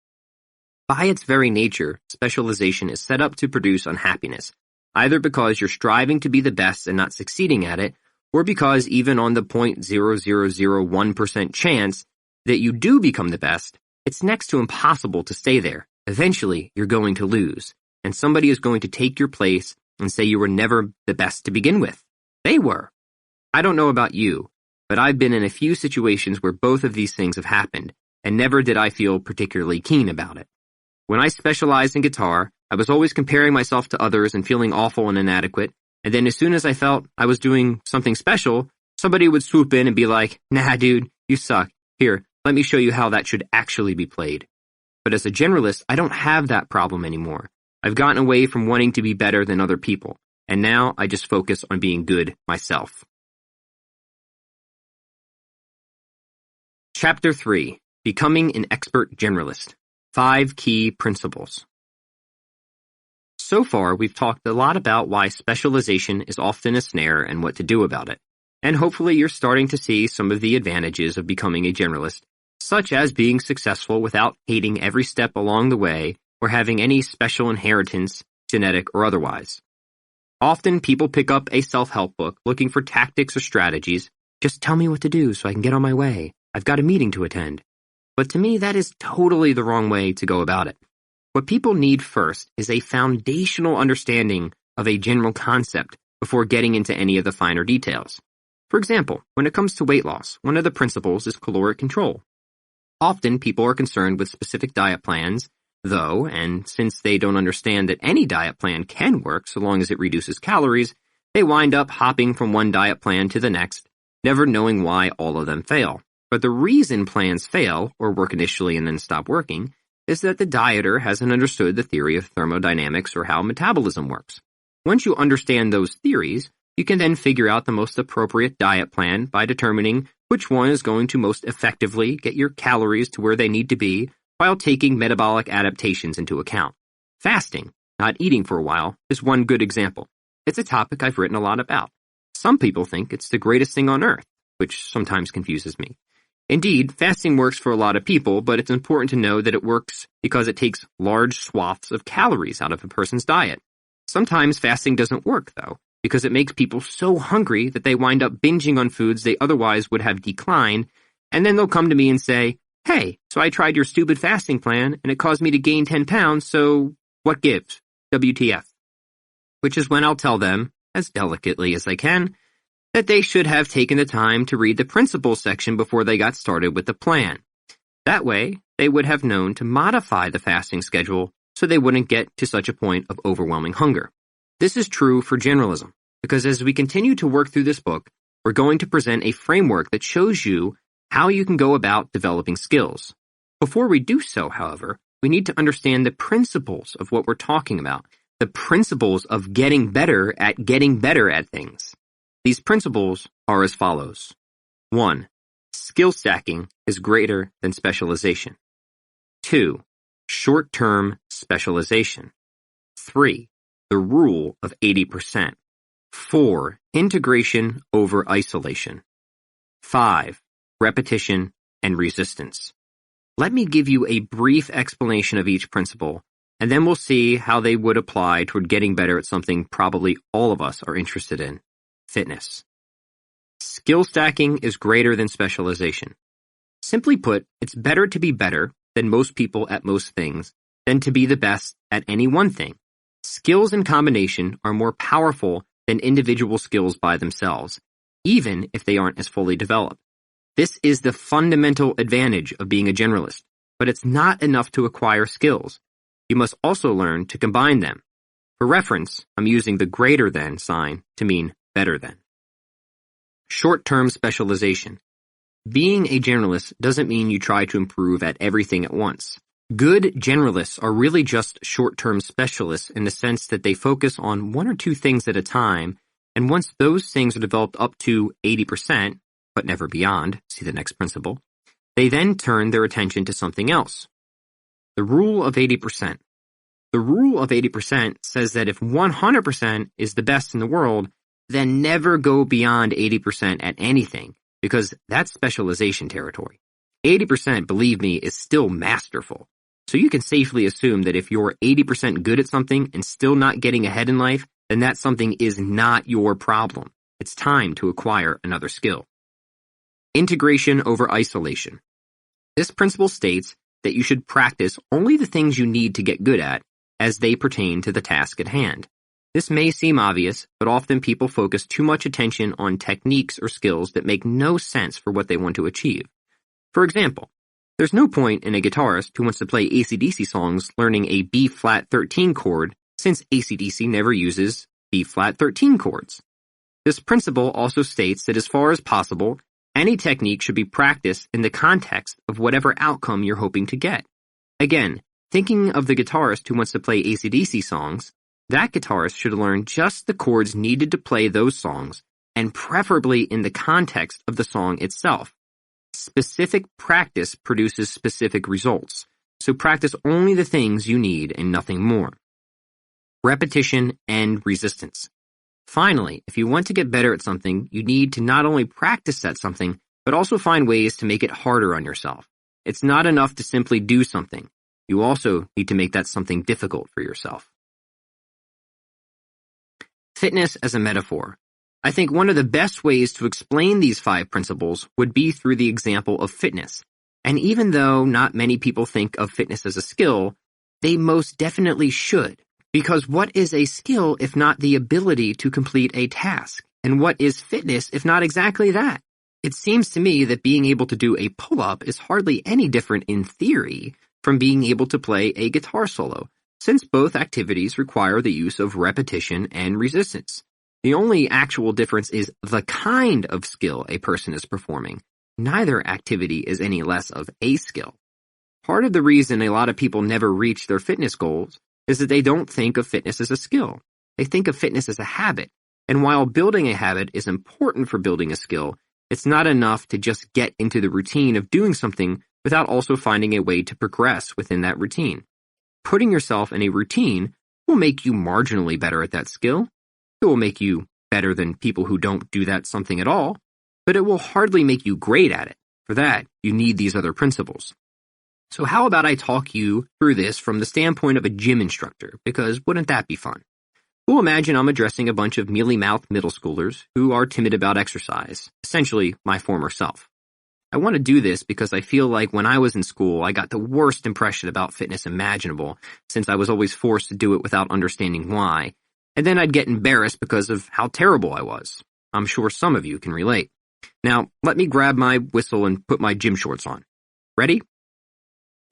By its very nature, specialization is set up to produce unhappiness, either because you're striving to be the best and not succeeding at it, or because even on the 0.0001% chance that you do become the best, it's next to impossible to stay there. Eventually, you're going to lose, and somebody is going to take your place and say you were never the best to begin with. They were. I don't know about you, but I've been in a few situations where both of these things have happened, and never did I feel particularly keen about it. When I specialized in guitar, I was always comparing myself to others and feeling awful and inadequate, and then as soon as I felt I was doing something special, somebody would swoop in and be like, "Nah, dude, you suck. Here, let me show you how that should actually be played." But as a generalist, I don't have that problem anymore. I've gotten away from wanting to be better than other people, and now I just focus on being good myself. Chapter 3. Becoming an Expert Generalist. 5 Key Principles. So far, we've talked a lot about why specialization is often a snare and what to do about it. And hopefully you're starting to see some of the advantages of becoming a generalist, such as being successful without hating every step along the way or having any special inheritance, genetic or otherwise. Often people pick up a self-help book looking for tactics or strategies. Just tell me what to do so I can get on my way. I've got a meeting to attend. But to me, that is totally the wrong way to go about it. What people need first is a foundational understanding of a general concept before getting into any of the finer details. For example, when it comes to weight loss, one of the principles is caloric control. Often people are concerned with specific diet plans, though, and since they don't understand that any diet plan can work so long as it reduces calories, they wind up hopping from one diet plan to the next, never knowing why all of them fail. But the reason plans fail, or work initially and then stop working, is that the dieter hasn't understood the theory of thermodynamics or how metabolism works. Once you understand those theories, you can then figure out the most appropriate diet plan by determining which one is going to most effectively get your calories to where they need to be while taking metabolic adaptations into account. Fasting, not eating for a while, is one good example. It's a topic I've written a lot about. Some people think it's the greatest thing on earth, which sometimes confuses me. Indeed, fasting works for a lot of people, but it's important to know that it works because it takes large swaths of calories out of a person's diet. Sometimes fasting doesn't work, though, because it makes people so hungry that they wind up binging on foods they otherwise would have declined, and then they'll come to me and say, "Hey, so I tried your stupid fasting plan, and it caused me to gain 10 pounds, so what gives? WTF?" Which is when I'll tell them, as delicately as I can, that they should have taken the time to read the principles section before they got started with the plan. That way, they would have known to modify the fasting schedule so they wouldn't get to such a point of overwhelming hunger. This is true for generalism, because as we continue to work through this book, we're going to present a framework that shows you how you can go about developing skills. Before we do so, however, we need to understand the principles of what we're talking about, the principles of getting better at things. These principles are as follows. 1. Skill stacking is greater than specialization. 2. Short-term specialization. 3. The rule of 80%. 4. Integration over isolation. 5. Repetition and resistance. Let me give you a brief explanation of each principle, and then we'll see how they would apply toward getting better at something probably all of us are interested in: fitness. Skill stacking is greater than specialization. Simply put, it's better to be better than most people at most things than to be the best at any one thing. Skills in combination are more powerful than individual skills by themselves, even if they aren't as fully developed. This is the fundamental advantage of being a generalist, but it's not enough to acquire skills. You must also learn to combine them. For reference, I'm using the greater than sign to mean better than. Short-term specialization. Being a generalist doesn't mean you try to improve at everything at once. Good generalists are really just short-term specialists in the sense that they focus on one or two things at a time, and once those things are developed up to 80%, but never beyond, see the next principle, they then turn their attention to something else. The rule of 80%. The rule of 80% says that if 100% is the best in the world, then never go beyond 80% at anything, because that's specialization territory. 80%, believe me, is still masterful. So you can safely assume that if you're 80% good at something and still not getting ahead in life, then that something is not your problem. It's time to acquire another skill. Integration over isolation. This principle states that you should practice only the things you need to get good at as they pertain to the task at hand. This may seem obvious, but often people focus too much attention on techniques or skills that make no sense for what they want to achieve. For example, there's no point in a guitarist who wants to play AC/DC songs learning a B-flat 13 chord, since AC/DC never uses B-flat 13 chords. This principle also states that as far as possible, any technique should be practiced in the context of whatever outcome you're hoping to get. Again, thinking of the guitarist who wants to play AC/DC songs, that guitarist should learn just the chords needed to play those songs, and preferably in the context of the song itself. Specific practice produces specific results, so practice only the things you need and nothing more. Repetition and resistance. Finally, if you want to get better at something, you need to not only practice at something, but also find ways to make it harder on yourself. It's not enough to simply do something. You also need to make that something difficult for yourself. Fitness as a metaphor. I think one of the best ways to explain these 5 principles would be through the example of fitness. And even though not many people think of fitness as a skill, they most definitely should. Because what is a skill if not the ability to complete a task? And what is fitness if not exactly that? It seems to me that being able to do a pull-up is hardly any different in theory from being able to play a guitar solo, since both activities require the use of repetition and resistance. The only actual difference is the kind of skill a person is performing. Neither activity is any less of a skill. Part of the reason a lot of people never reach their fitness goals is that they don't think of fitness as a skill. They think of fitness as a habit. And while building a habit is important for building a skill, it's not enough to just get into the routine of doing something without also finding a way to progress within that routine. Putting yourself in a routine will make you marginally better at that skill. It will make you better than people who don't do that something at all, but it will hardly make you great at it. For that, you need these other principles. So how about I talk you through this from the standpoint of a gym instructor, because wouldn't that be fun? We'll imagine I'm addressing a bunch of mealy-mouthed middle schoolers who are timid about exercise, essentially my former self. I want to do this because I feel like when I was in school, I got the worst impression about fitness imaginable, since I was always forced to do it without understanding why, and then I'd get embarrassed because of how terrible I was. I'm sure some of you can relate. Now, let me grab my whistle and put my gym shorts on. Ready?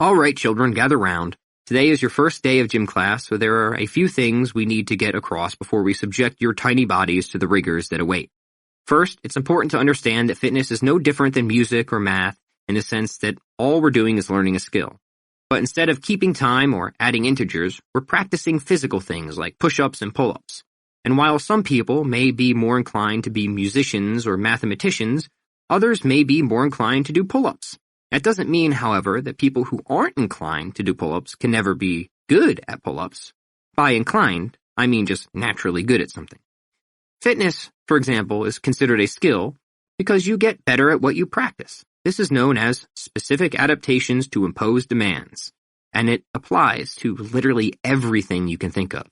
All right, children, gather round. Today is your first day of gym class, so there are a few things we need to get across before we subject your tiny bodies to the rigors that await. First, it's important to understand that fitness is no different than music or math in the sense that all we're doing is learning a skill. But instead of keeping time or adding integers, we're practicing physical things like push-ups and pull-ups. And while some people may be more inclined to be musicians or mathematicians, others may be more inclined to do pull-ups. That doesn't mean, however, that people who aren't inclined to do pull-ups can never be good at pull-ups. By inclined, I mean just naturally good at something. Fitness, for example, is considered a skill because you get better at what you practice. This is known as specific adaptations to imposed demands, and it applies to literally everything you can think of.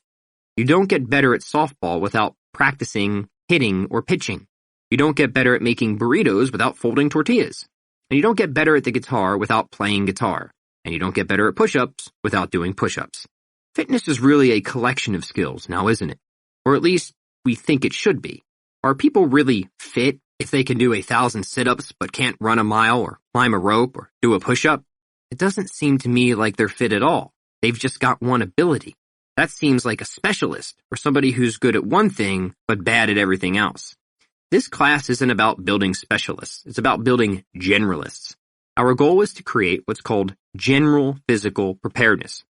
You don't get better at softball without practicing hitting or pitching. You don't get better at making burritos without folding tortillas. And you don't get better at the guitar without playing guitar. And you don't get better at push-ups without doing push-ups. Fitness is really a collection of skills now, isn't it? Or at least we think it should be. Are people really fit if they can do 1,000 sit-ups but can't run a mile or climb a rope or do a push-up? It doesn't seem to me like they're fit at all. They've just got one ability. That seems like a specialist or somebody who's good at one thing but bad at everything else. This class isn't about building specialists. It's about building generalists. Our goal is to create what's called general physical preparedness.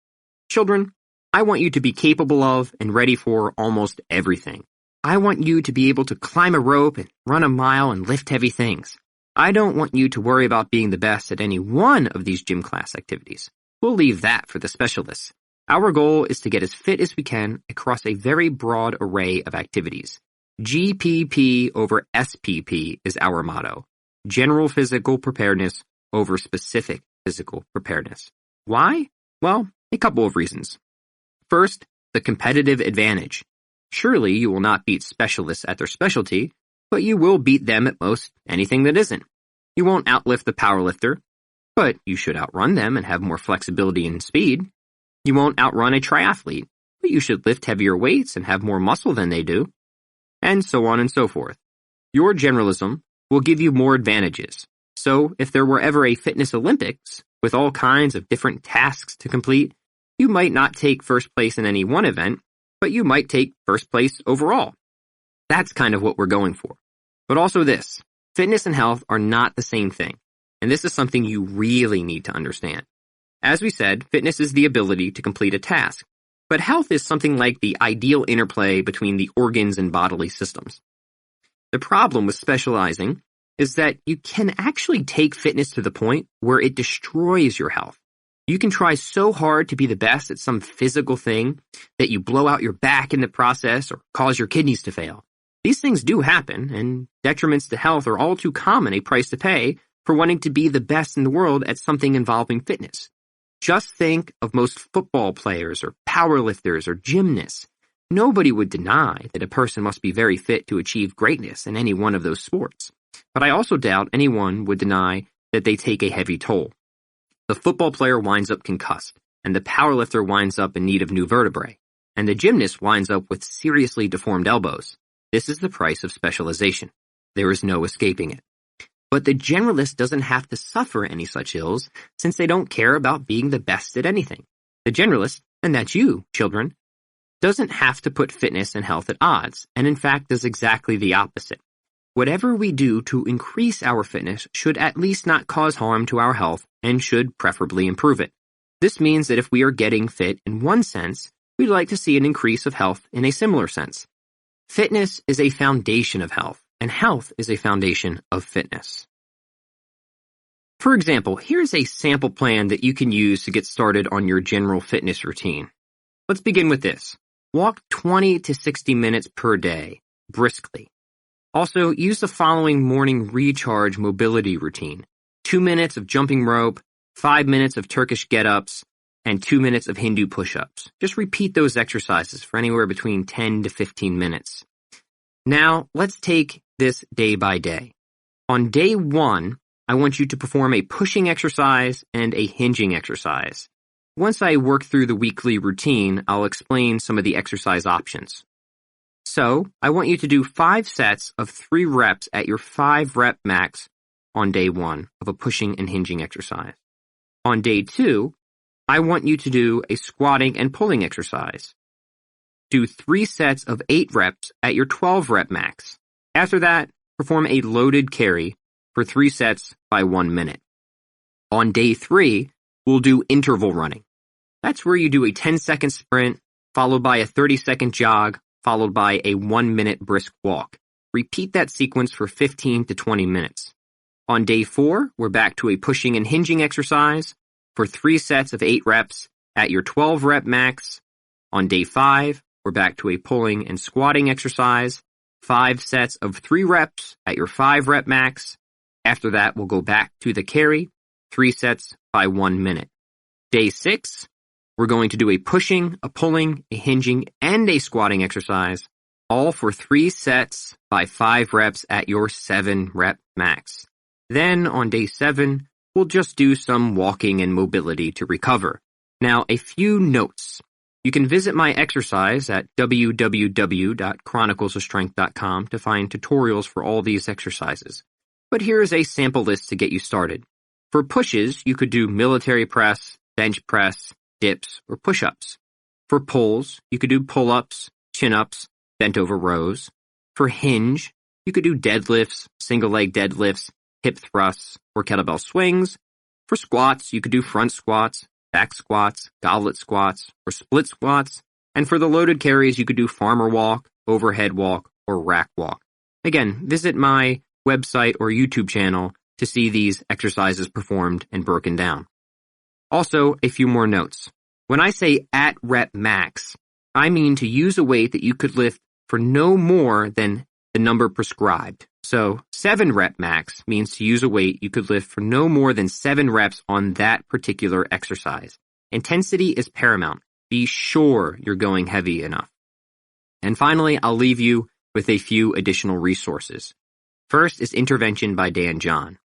Children, I want you to be capable of and ready for almost everything. I want you to be able to climb a rope and run a mile and lift heavy things. I don't want you to worry about being the best at any one of these gym class activities. We'll leave that for the specialists. Our goal is to get as fit as we can across a very broad array of activities. GPP over SPP is our motto. General physical preparedness over specific physical preparedness. Why? Well, a couple of reasons. First, the competitive advantage. Surely you will not beat specialists at their specialty, but you will beat them at most anything that isn't. You won't outlift the powerlifter, but you should outrun them and have more flexibility and speed. You won't outrun a triathlete, but you should lift heavier weights and have more muscle than they do. And so on and so forth. Your generalism will give you more advantages. So if there were ever a fitness Olympics with all kinds of different tasks to complete, you might not take first place in any one event, but you might take first place overall. That's kind of what we're going for. But also this, fitness and health are not the same thing. And this is something you really need to understand. As we said, fitness is the ability to complete a task. But health is something like the ideal interplay between the organs and bodily systems. The problem with specializing is that you can actually take fitness to the point where it destroys your health. You can try so hard to be the best at some physical thing that you blow out your back in the process or cause your kidneys to fail. These things do happen, and detriments to health are all too common a price to pay for wanting to be the best in the world at something involving fitness. Just think of most football players or powerlifters or gymnasts. Nobody would deny that a person must be very fit to achieve greatness in any one of those sports. But I also doubt anyone would deny that they take a heavy toll. The football player winds up concussed, and the powerlifter winds up in need of new vertebrae, and the gymnast winds up with seriously deformed elbows. This is the price of specialization. There is no escaping it. But the generalist doesn't have to suffer any such ills since they don't care about being the best at anything. The generalist, and that's you, children, doesn't have to put fitness and health at odds, and in fact does exactly the opposite. Whatever we do to increase our fitness should at least not cause harm to our health and should preferably improve it. This means that if we are getting fit in one sense, we'd like to see an increase of health in a similar sense. Fitness is a foundation of health, and health is a foundation of fitness. For example, here's a sample plan that you can use to get started on your general fitness routine. Let's begin with this. Walk 20 to 60 minutes per day, briskly. Also, use the following morning recharge mobility routine. 2 minutes of jumping rope, 5 minutes of Turkish get-ups, and 2 minutes of Hindu push-ups. Just repeat those exercises for anywhere between 10 to 15 minutes. Now, let's take this day by day. On day 1, I want you to perform a pushing exercise and a hinging exercise. Once I work through the weekly routine, I'll explain some of the exercise options. So, I want you to do 5 sets of 3 reps at your 5 rep max on day 1 of a pushing and hinging exercise. On day 2, I want you to do a squatting and pulling exercise. Do 3 sets of 8 reps at your 12 rep max. After that, perform a loaded carry for 3 sets by 1 minute. On day 3, we'll do interval running. That's where you do a 10-second sprint, followed by a 30-second jog, followed by a 1-minute brisk walk. Repeat that sequence for 15 to 20 minutes. On day 4, we're back to a pushing and hinging exercise for 3 sets of 8 reps at your 12 rep max. On day 5, we're back to a pulling and squatting exercise, 5 sets of 3 reps at your 5 rep max. After that, we'll go back to the carry, 3 sets by 1 minute. Day 6, we're going to do a pushing, a pulling, a hinging, and a squatting exercise, all for 3 sets by 5 reps at your 7 rep max. Then on day 7, we'll just do some walking and mobility to recover. Now, a few notes. You can visit my exercise at www.chroniclesofstrength.com to find tutorials for all these exercises. But here is a sample list to get you started. For pushes, you could do military press, bench press, dips, or push-ups. For pulls, you could do pull-ups, chin-ups, bent over rows. For hinge, you could do deadlifts, single leg deadlifts, hip thrusts, or kettlebell swings. For squats, you could do front squats, back squats, goblet squats, or split squats. And for the loaded carries, you could do farmer walk, overhead walk, or rack walk. Again, visit my website or YouTube channel to see these exercises performed and broken down. Also, a few more notes. When I say at rep max, I mean to use a weight that you could lift for no more than the number prescribed. So 7 rep max means to use a weight you could lift for no more than 7 reps on that particular exercise. Intensity is paramount. Be sure you're going heavy enough. And finally, I'll leave you with a few additional resources. First is Intervention by Dan John.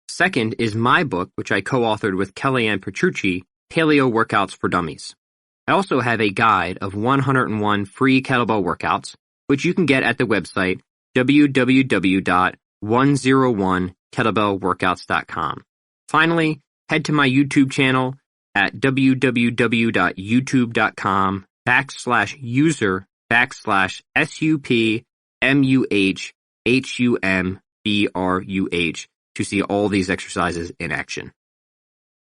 Second is my book, which I co-authored with Kellyanne Petrucci, Paleo Workouts for Dummies. I also have a guide of 101 free kettlebell workouts, which you can get at the website www.101kettlebellworkouts.com. Finally, head to my YouTube channel at www.youtube.com/user/SUPMUHHUMBRUH to see all these exercises in action.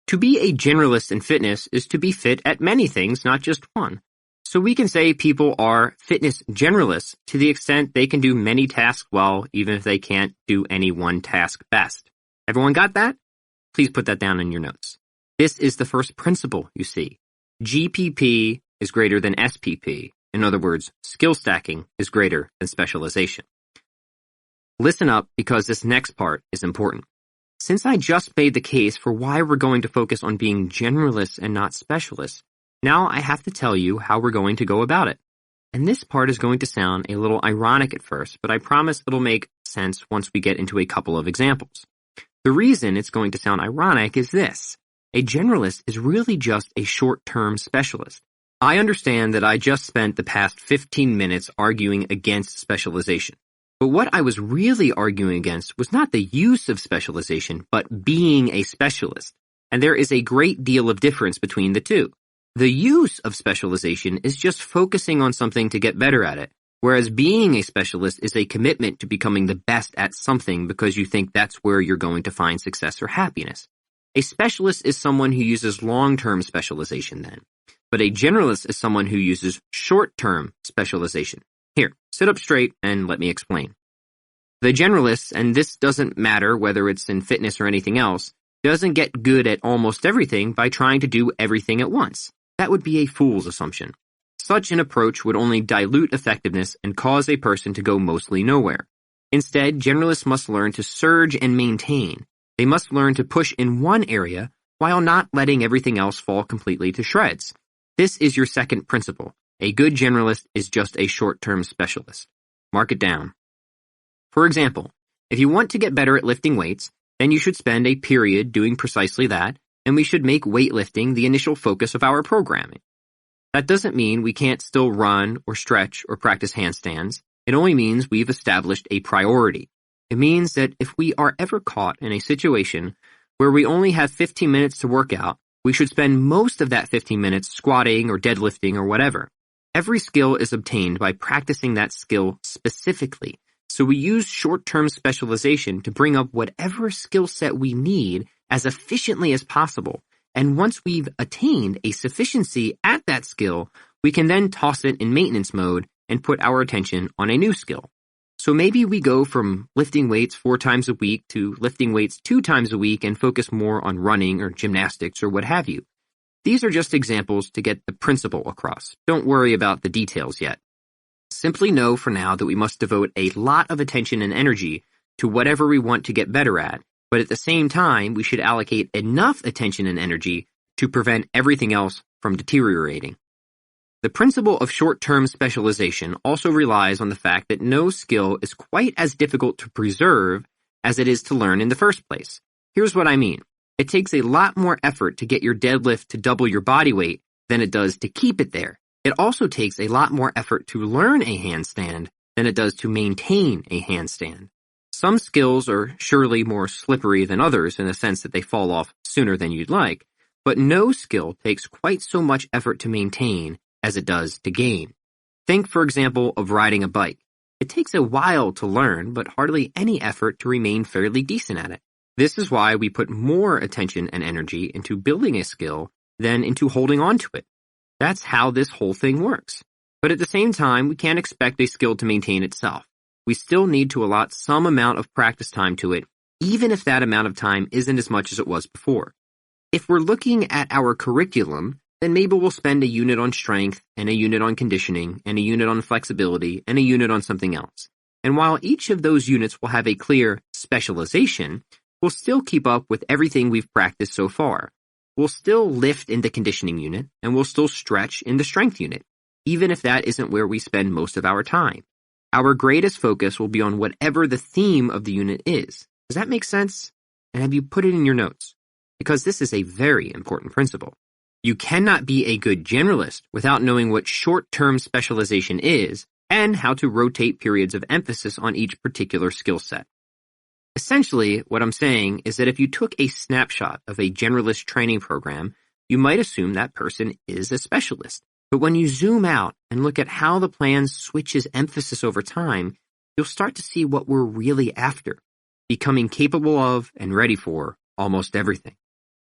To be a generalist in fitness is to be fit at many things, not just one. So we can say people are fitness generalists to the extent they can do many tasks well, even if they can't do any one task best. Everyone got that? Please put that down in your notes. This is the first principle, you see. GPP is greater than SPP. In other words, skill stacking is greater than specialization. Listen up, because this next part is important. Since I just made the case for why we're going to focus on being generalists and not specialists, now I have to tell you how we're going to go about it. And this part is going to sound a little ironic at first, but I promise it'll make sense once we get into a couple of examples. The reason it's going to sound ironic is this. A generalist is really just a short-term specialist. I understand that I just spent the past 15 minutes arguing against specialization. But what I was really arguing against was not the use of specialization, but being a specialist. And there is a great deal of difference between the two. The use of specialization is just focusing on something to get better at it, whereas being a specialist is a commitment to becoming the best at something because you think that's where you're going to find success or happiness. A specialist is someone who uses long-term specialization then, but a generalist is someone who uses short-term specialization. Here, sit up straight and let me explain. The generalist, and this doesn't matter whether it's in fitness or anything else, doesn't get good at almost everything by trying to do everything at once. That would be a fool's assumption. Such an approach would only dilute effectiveness and cause a person to go mostly nowhere. Instead, generalists must learn to surge and maintain. They must learn to push in one area while not letting everything else fall completely to shreds. This is your second principle. A good generalist is just a short-term specialist. Mark it down. For example, if you want to get better at lifting weights, then you should spend a period doing precisely that, and we should make weightlifting the initial focus of our programming. That doesn't mean we can't still run or stretch or practice handstands. It only means we've established a priority. It means that if we are ever caught in a situation where we only have 15 minutes to work out, we should spend most of that 15 minutes squatting or deadlifting or whatever. Every skill is obtained by practicing that skill specifically. So we use short-term specialization to bring up whatever skill set we need as efficiently as possible. And once we've attained a sufficiency at that skill, we can then toss it in maintenance mode and put our attention on a new skill. So maybe we go from lifting weights 4 times a week to lifting weights 2 times a week and focus more on running or gymnastics or what have you. These are just examples to get the principle across. Don't worry about the details yet. Simply know for now that we must devote a lot of attention and energy to whatever we want to get better at, but at the same time, we should allocate enough attention and energy to prevent everything else from deteriorating. The principle of short-term specialization also relies on the fact that no skill is quite as difficult to preserve as it is to learn in the first place. Here's what I mean. It takes a lot more effort to get your deadlift to double your body weight than it does to keep it there. It also takes a lot more effort to learn a handstand than it does to maintain a handstand. Some skills are surely more slippery than others in the sense that they fall off sooner than you'd like, but no skill takes quite so much effort to maintain as it does to gain. Think, for example, of riding a bike. It takes a while to learn, but hardly any effort to remain fairly decent at it. This is why we put more attention and energy into building a skill than into holding on to it. That's how this whole thing works. But at the same time, we can't expect a skill to maintain itself. We still need to allot some amount of practice time to it, even if that amount of time isn't as much as it was before. If we're looking at our curriculum, then maybe we'll spend a unit on strength, and a unit on conditioning, and a unit on flexibility, and a unit on something else. And while each of those units will have a clear specialization, we'll still keep up with everything we've practiced so far. We'll still lift in the conditioning unit, and we'll still stretch in the strength unit, even if that isn't where we spend most of our time. Our greatest focus will be on whatever the theme of the unit is. Does that make sense? And have you put it in your notes? Because this is a very important principle. You cannot be a good generalist without knowing what short-term specialization is and how to rotate periods of emphasis on each particular skill set. Essentially, what I'm saying is that if you took a snapshot of a generalist training program, you might assume that person is a specialist. But when you zoom out and look at how the plan switches emphasis over time, you'll start to see what we're really after, becoming capable of and ready for almost everything.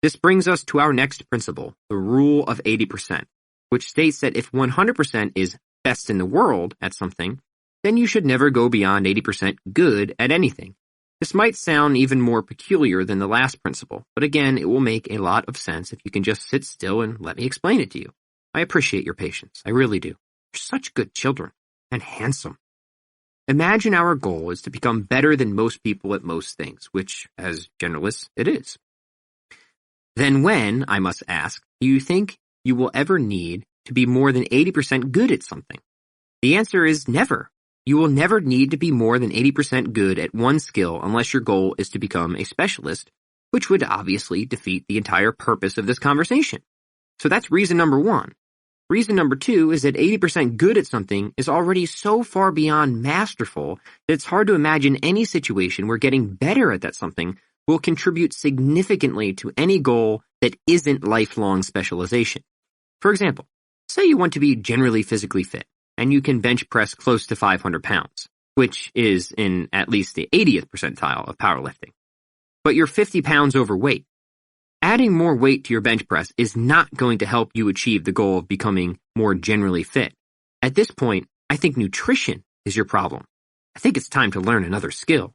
This brings us to our next principle, the rule of 80%, which states that if 100% is best in the world at something, then you should never go beyond 80% good at anything. This might sound even more peculiar than the last principle, but again, it will make a lot of sense if you can just sit still and let me explain it to you. I appreciate your patience. I really do. You're such good children and handsome. Imagine our goal is to become better than most people at most things, which, as generalists, it is. Then when, I must ask, do you think you will ever need to be more than 80% good at something? The answer is never. You will never need to be more than 80% good at one skill unless your goal is to become a specialist, which would obviously defeat the entire purpose of this conversation. So that's reason number one. Reason number two is that 80% good at something is already so far beyond masterful that it's hard to imagine any situation where getting better at that something will contribute significantly to any goal that isn't lifelong specialization. For example, say you want to be generally physically fit, and you can bench press close to 500 pounds, which is in at least the 80th percentile of powerlifting. But you're 50 pounds overweight. Adding more weight to your bench press is not going to help you achieve the goal of becoming more generally fit. At this point, I think nutrition is your problem. I think it's time to learn another skill.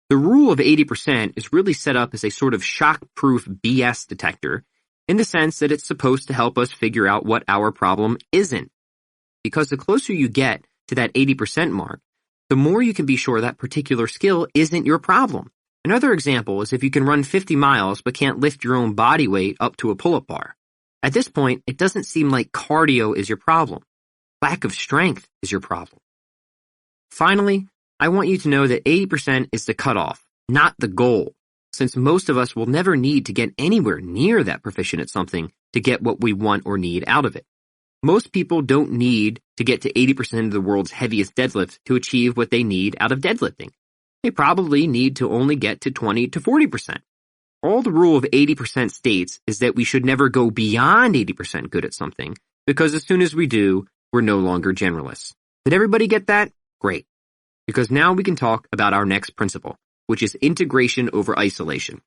The rule of 80% is really set up as a sort of shock-proof BS detector in the sense that it's supposed to help us figure out what our problem isn't. Because the closer you get to that 80% mark, the more you can be sure that particular skill isn't your problem. Another example is if you can run 50 miles but can't lift your own body weight up to a pull-up bar. At this point, it doesn't seem like cardio is your problem. Lack of strength is your problem. Finally, I want you to know that 80% is the cutoff, not the goal, since most of us will never need to get anywhere near that proficient at something to get what we want or need out of it. Most people don't need to get to 80% of the world's heaviest deadlift to achieve what they need out of deadlifting. They probably need to only get to 20 to 40%. All the rule of 80% states is that we should never go beyond 80% good at something, because as soon as we do, we're no longer generalists. Did everybody get that? Great. Because now we can talk about our next principle, which is integration over isolation.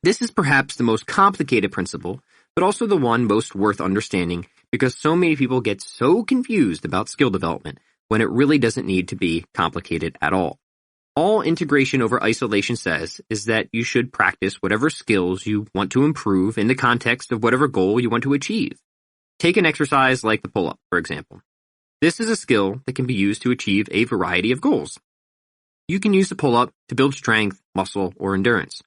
This is perhaps the most complicated principle, but also the one most worth understanding because so many people get so confused about skill development when it really doesn't need to be complicated at all. All integration over isolation says is that you should practice whatever skills you want to improve in the context of whatever goal you want to achieve. Take an exercise like the pull-up, for example. This is a skill that can be used to achieve a variety of goals. You can use the pull-up to build strength, muscle, or endurance.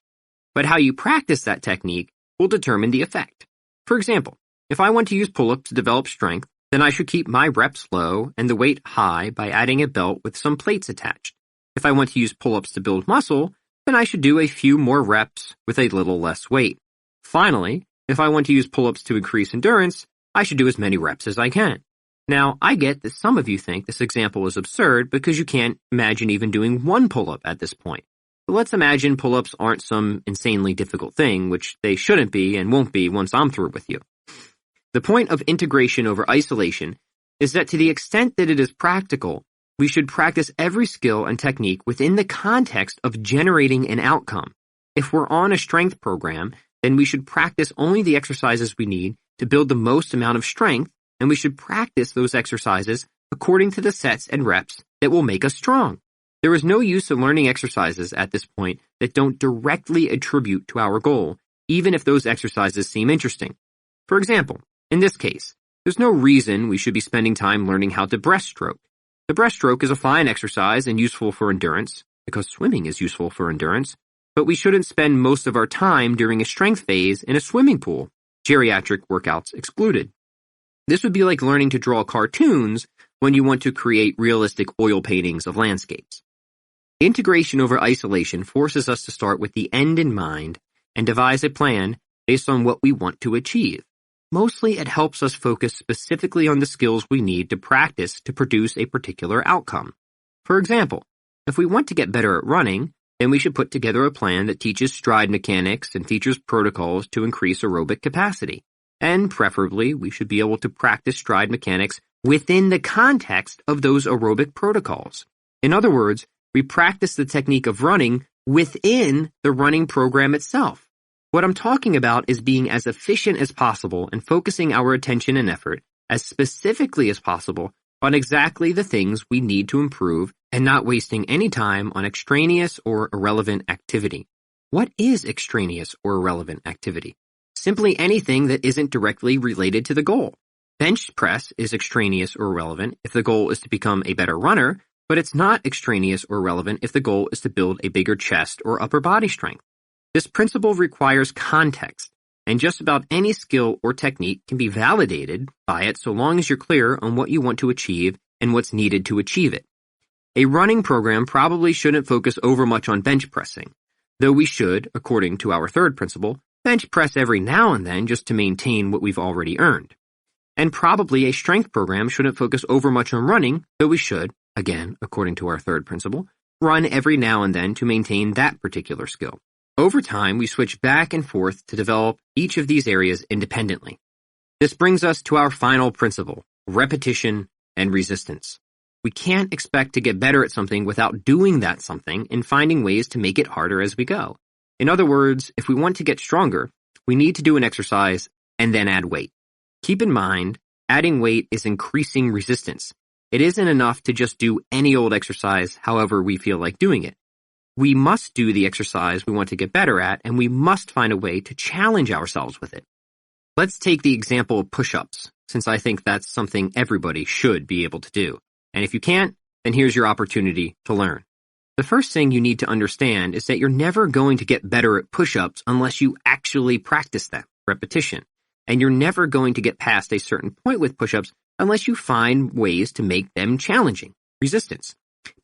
But how you practice that technique will determine the effect. For example, if I want to use pull-ups to develop strength, then I should keep my reps low and the weight high by adding a belt with some plates attached. If I want to use pull-ups to build muscle, then I should do a few more reps with a little less weight. Finally, if I want to use pull-ups to increase endurance, I should do as many reps as I can. Now, I get that some of you think this example is absurd because you can't imagine even doing one pull-up at this point. But let's imagine pull-ups aren't some insanely difficult thing, which they shouldn't be and won't be once I'm through with you. The point of integration over isolation is that to the extent that it is practical, we should practice every skill and technique within the context of generating an outcome. If we're on a strength program, then we should practice only the exercises we need to build the most amount of strength, and we should practice those exercises according to the sets and reps that will make us strong. There is no use in learning exercises at this point that don't directly attribute to our goal, even if those exercises seem interesting. For example, in this case, there's no reason we should be spending time learning how to breaststroke. The breaststroke is a fine exercise and useful for endurance, because swimming is useful for endurance, but we shouldn't spend most of our time during a strength phase in a swimming pool, geriatric workouts excluded. This would be like learning to draw cartoons when you want to create realistic oil paintings of landscapes. Integration over isolation forces us to start with the end in mind and devise a plan based on what we want to achieve. Mostly it helps us focus specifically on the skills we need to practice to produce a particular outcome. For example, if we want to get better at running, then we should put together a plan that teaches stride mechanics and features protocols to increase aerobic capacity. And preferably, we should be able to practice stride mechanics within the context of those aerobic protocols. In other words, we practice the technique of running within the running program itself. What I'm talking about is being as efficient as possible and focusing our attention and effort as specifically as possible on exactly the things we need to improve and not wasting any time on extraneous or irrelevant activity. What is extraneous or irrelevant activity? Simply anything that isn't directly related to the goal. Bench press is extraneous or irrelevant if the goal is to become a better runner, but it's not extraneous or irrelevant if the goal is to build a bigger chest or upper body strength. This principle requires context, and just about any skill or technique can be validated by it so long as you're clear on what you want to achieve and what's needed to achieve it. A running program probably shouldn't focus overmuch on bench pressing, though we should, according to our third principle, bench press every now and then just to maintain what we've already earned. And probably a strength program shouldn't focus overmuch on running, though we should, again, according to our third principle, run every now and then to maintain that particular skill. Over time, we switch back and forth to develop each of these areas independently. This brings us to our final principle, repetition and resistance. We can't expect to get better at something without doing that something and finding ways to make it harder as we go. In other words, if we want to get stronger, we need to do an exercise and then add weight. Keep in mind, adding weight is increasing resistance. It isn't enough to just do any old exercise however we feel like doing it. We must do the exercise we want to get better at, and we must find a way to challenge ourselves with it. Let's take the example of push-ups, since I think that's something everybody should be able to do. And if you can't, then here's your opportunity to learn. The first thing you need to understand is that you're never going to get better at push-ups unless you actually practice them, repetition. And you're never going to get past a certain point with push-ups unless you find ways to make them challenging, resistance.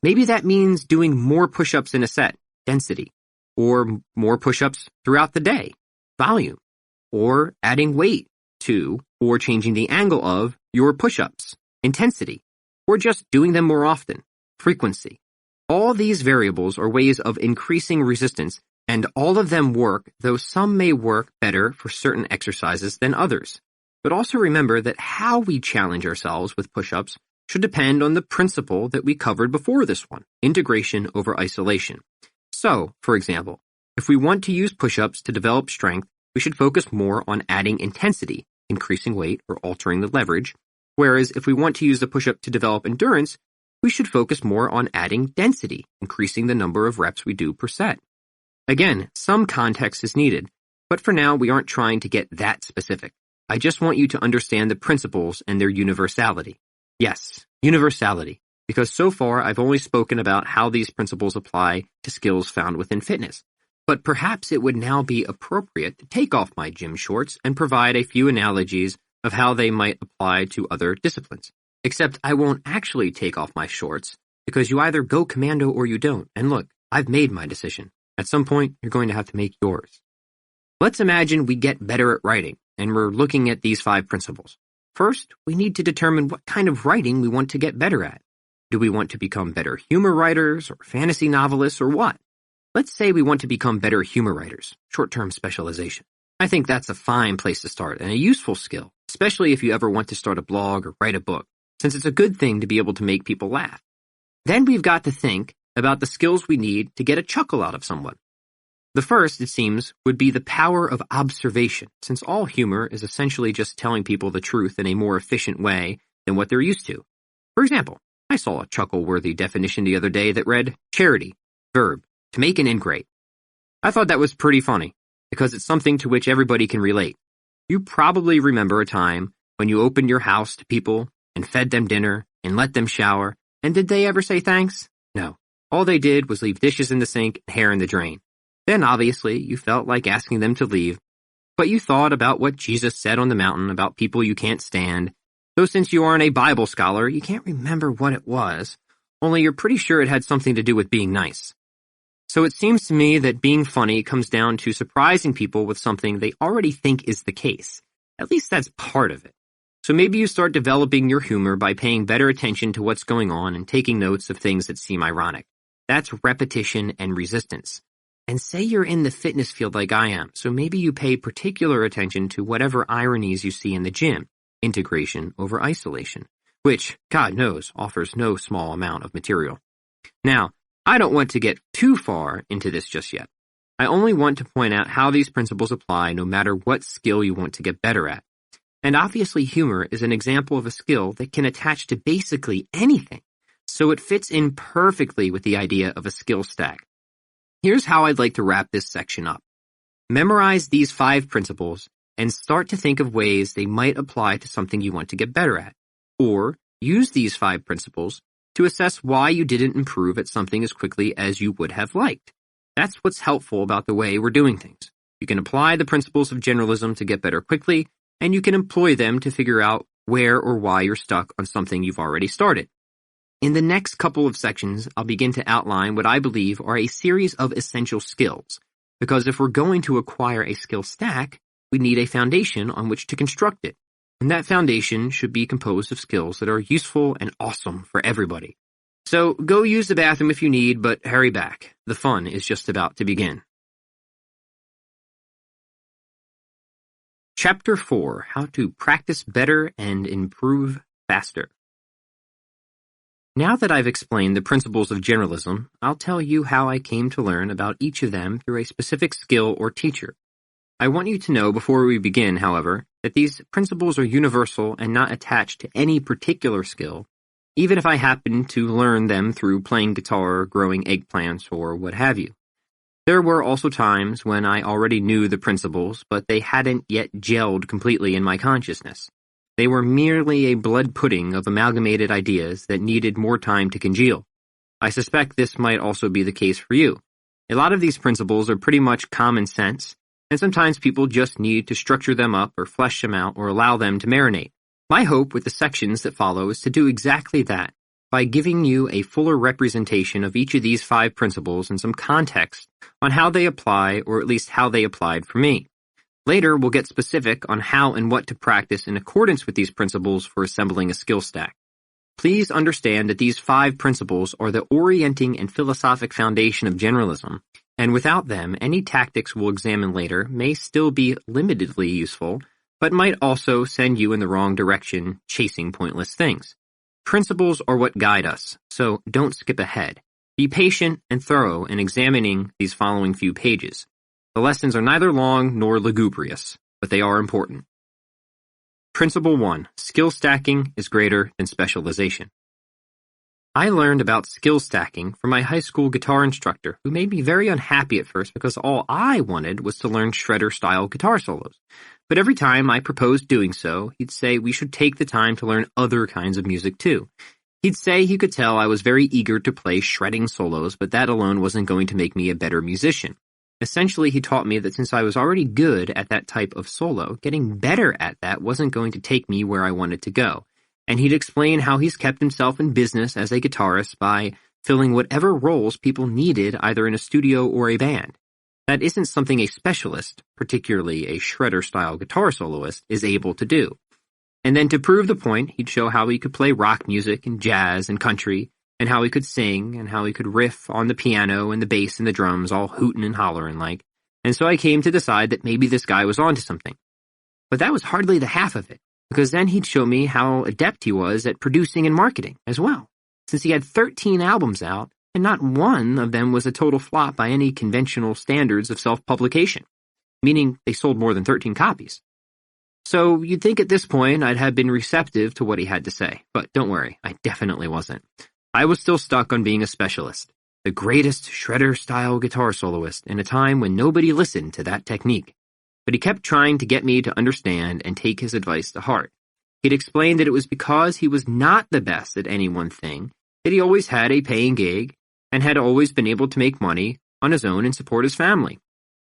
Maybe that means doing more push-ups in a set, density, or more push-ups throughout the day, volume, or adding weight to, or changing the angle of your push-ups, intensity, or just doing them more often, frequency. All these variables are ways of increasing resistance, and all of them work, though some may work better for certain exercises than others. But also remember that how we challenge ourselves with push-ups should depend on the principle that we covered before this one, integration over isolation. So, for example, if we want to use push-ups to develop strength, we should focus more on adding intensity, increasing weight, or altering the leverage, whereas if we want to use the push-up to develop endurance, we should focus more on adding density, increasing the number of reps we do per set. Again, some context is needed, but for now we aren't trying to get that specific. I just want you to understand the principles and their universality. Yes, universality, because so far I've only spoken about how these principles apply to skills found within fitness. But perhaps it would now be appropriate to take off my gym shorts and provide a few analogies of how they might apply to other disciplines. Except I won't actually take off my shorts, because you either go commando or you don't. And look, I've made my decision. At some point, you're going to have to make yours. Let's imagine we get better at writing, and we're looking at these 5 principles. First, we need to determine what kind of writing we want to get better at. Do we want to become better humor writers or fantasy novelists or what? Let's say we want to become better humor writers, short-term specialization. I think that's a fine place to start and a useful skill, especially if you ever want to start a blog or write a book, since it's a good thing to be able to make people laugh. Then we've got to think about the skills we need to get a chuckle out of someone. The first, it seems, would be the power of observation, since all humor is essentially just telling people the truth in a more efficient way than what they're used to. For example, I saw a chuckle-worthy definition the other day that read, charity, verb, to make an ingrate. I thought that was pretty funny, because it's something to which everybody can relate. You probably remember a time when you opened your house to people and fed them dinner and let them shower, and did they ever say thanks? No. All they did was leave dishes in the sink and hair in the drain. Then, obviously, you felt like asking them to leave, but you thought about what Jesus said on the mountain about people you can't stand, though since you aren't a Bible scholar, you can't remember what it was, only you're pretty sure it had something to do with being nice. So it seems to me that being funny comes down to surprising people with something they already think is the case. At least that's part of it. So maybe you start developing your humor by paying better attention to what's going on and taking notes of things that seem ironic. That's repetition and resistance. And say you're in the fitness field like I am, so maybe you pay particular attention to whatever ironies you see in the gym, integration over isolation, which, God knows, offers no small amount of material. Now, I don't want to get too far into this just yet. I only want to point out how these principles apply no matter what skill you want to get better at. And obviously humor is an example of a skill that can attach to basically anything, so it fits in perfectly with the idea of a skill stack. Here's how I'd like to wrap this section up. Memorize these 5 principles and start to think of ways they might apply to something you want to get better at. Or use these 5 principles to assess why you didn't improve at something as quickly as you would have liked. That's what's helpful about the way we're doing things. You can apply the principles of generalism to get better quickly, and you can employ them to figure out where or why you're stuck on something you've already started. In the next couple of sections, I'll begin to outline what I believe are a series of essential skills, because if we're going to acquire a skill stack, we need a foundation on which to construct it, and that foundation should be composed of skills that are useful and awesome for everybody. So go use the bathroom if you need, but hurry back. The fun is just about to begin. Chapter 4, How to Practice Better and Improve Faster. Now that I've explained the principles of generalism, I'll tell you how I came to learn about each of them through a specific skill or teacher. I want you to know before we begin, however, that these principles are universal and not attached to any particular skill, even if I happen to learn them through playing guitar, growing eggplants, or what have you. There were also times when I already knew the principles, but they hadn't yet gelled completely in my consciousness. They were merely a blood pudding of amalgamated ideas that needed more time to congeal. I suspect this might also be the case for you. A lot of these principles are pretty much common sense, and sometimes people just need to structure them up or flesh them out or allow them to marinate. My hope with the sections that follow is to do exactly that, by giving you a fuller representation of each of these 5 principles and some context on how they apply, or at least how they applied for me. Later, we'll get specific on how and what to practice in accordance with these principles for assembling a skill stack. Please understand that these 5 principles are the orienting and philosophic foundation of generalism, and without them, any tactics we'll examine later may still be limitedly useful, but might also send you in the wrong direction, chasing pointless things. Principles are what guide us, so don't skip ahead. Be patient and thorough in examining these following few pages. The lessons are neither long nor lugubrious, but they are important. Principle 1. Skill stacking is greater than specialization. I learned about skill stacking from my high school guitar instructor, who made me very unhappy at first because all I wanted was to learn shredder-style guitar solos. But every time I proposed doing so, he'd say we should take the time to learn other kinds of music too. He'd say he could tell I was very eager to play shredding solos, but that alone wasn't going to make me a better musician. Essentially, he taught me that since I was already good at that type of solo, getting better at that wasn't going to take me where I wanted to go. And he'd explain how he's kept himself in business as a guitarist by filling whatever roles people needed either in a studio or a band. That isn't something a specialist, particularly a shredder-style guitar soloist, is able to do. And then to prove the point, he'd show how he could play rock music and jazz and country, and how he could sing, and how he could riff on the piano and the bass and the drums all hootin' and hollerin' like. And so I came to decide that maybe this guy was onto something. But that was hardly the half of it, because then he'd show me how adept he was at producing and marketing as well, since he had 13 albums out, and not one of them was a total flop by any conventional standards of self-publication, meaning they sold more than 13 copies. So you'd think at this point I'd have been receptive to what he had to say, but don't worry, I definitely wasn't. I was still stuck on being a specialist, the greatest shredder-style guitar soloist in a time when nobody listened to that technique. But he kept trying to get me to understand and take his advice to heart. He'd explained that it was because he was not the best at any one thing, that he always had a paying gig, and had always been able to make money on his own and support his family.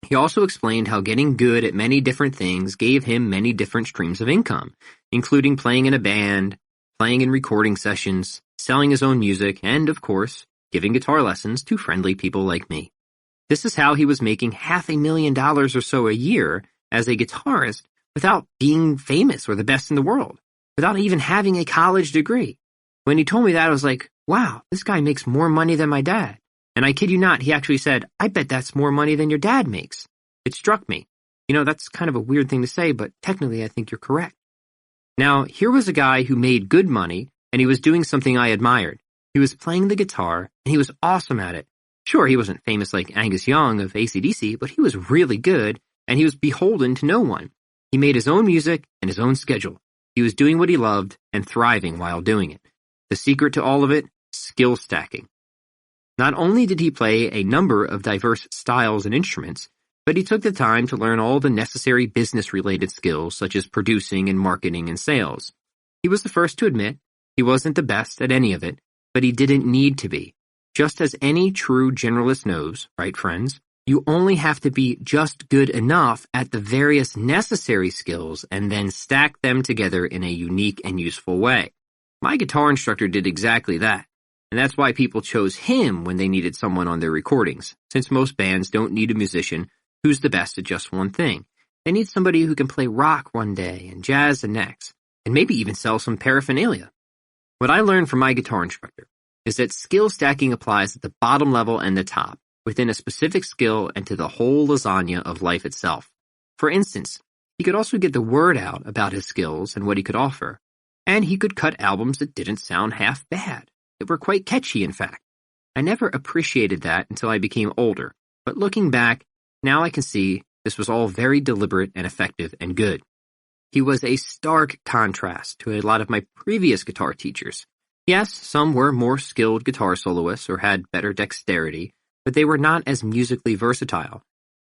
He also explained how getting good at many different things gave him many different streams of income, including playing in a band, playing in recording sessions, selling his own music, and, of course, giving guitar lessons to friendly people like me. This is how he was making $500,000 or so a year as a guitarist without being famous or the best in the world, without even having a college degree. When he told me that, I was like, wow, this guy makes more money than my dad. And I kid you not, he actually said, I bet that's more money than your dad makes. It struck me. You know, that's kind of a weird thing to say, but technically I think you're correct. Now, here was a guy who made good money, and he was doing something I admired. He was playing the guitar, and he was awesome at it. Sure, he wasn't famous like Angus Young of AC/DC, but he was really good, and he was beholden to no one. He made his own music and his own schedule. He was doing what he loved and thriving while doing it. The secret to all of it? Skill stacking. Not only did he play a number of diverse styles and instruments, but he took the time to learn all the necessary business-related skills such as producing and marketing and sales. He was the first to admit he wasn't the best at any of it, but he didn't need to be. Just as any true generalist knows, right friends, you only have to be just good enough at the various necessary skills and then stack them together in a unique and useful way. My guitar instructor did exactly that, and that's why people chose him when they needed someone on their recordings, since most bands don't need a musician who's the best at just one thing. They need somebody who can play rock one day and jazz the next, and maybe even sell some paraphernalia. What I learned from my guitar instructor is that skill stacking applies at the bottom level and the top, within a specific skill and to the whole lasagna of life itself. For instance, he could also get the word out about his skills and what he could offer, and he could cut albums that didn't sound half bad, that were quite catchy in fact. I never appreciated that until I became older, but looking back, now I can see this was all very deliberate and effective and good. He was a stark contrast to a lot of my previous guitar teachers. Yes, some were more skilled guitar soloists or had better dexterity, but they were not as musically versatile.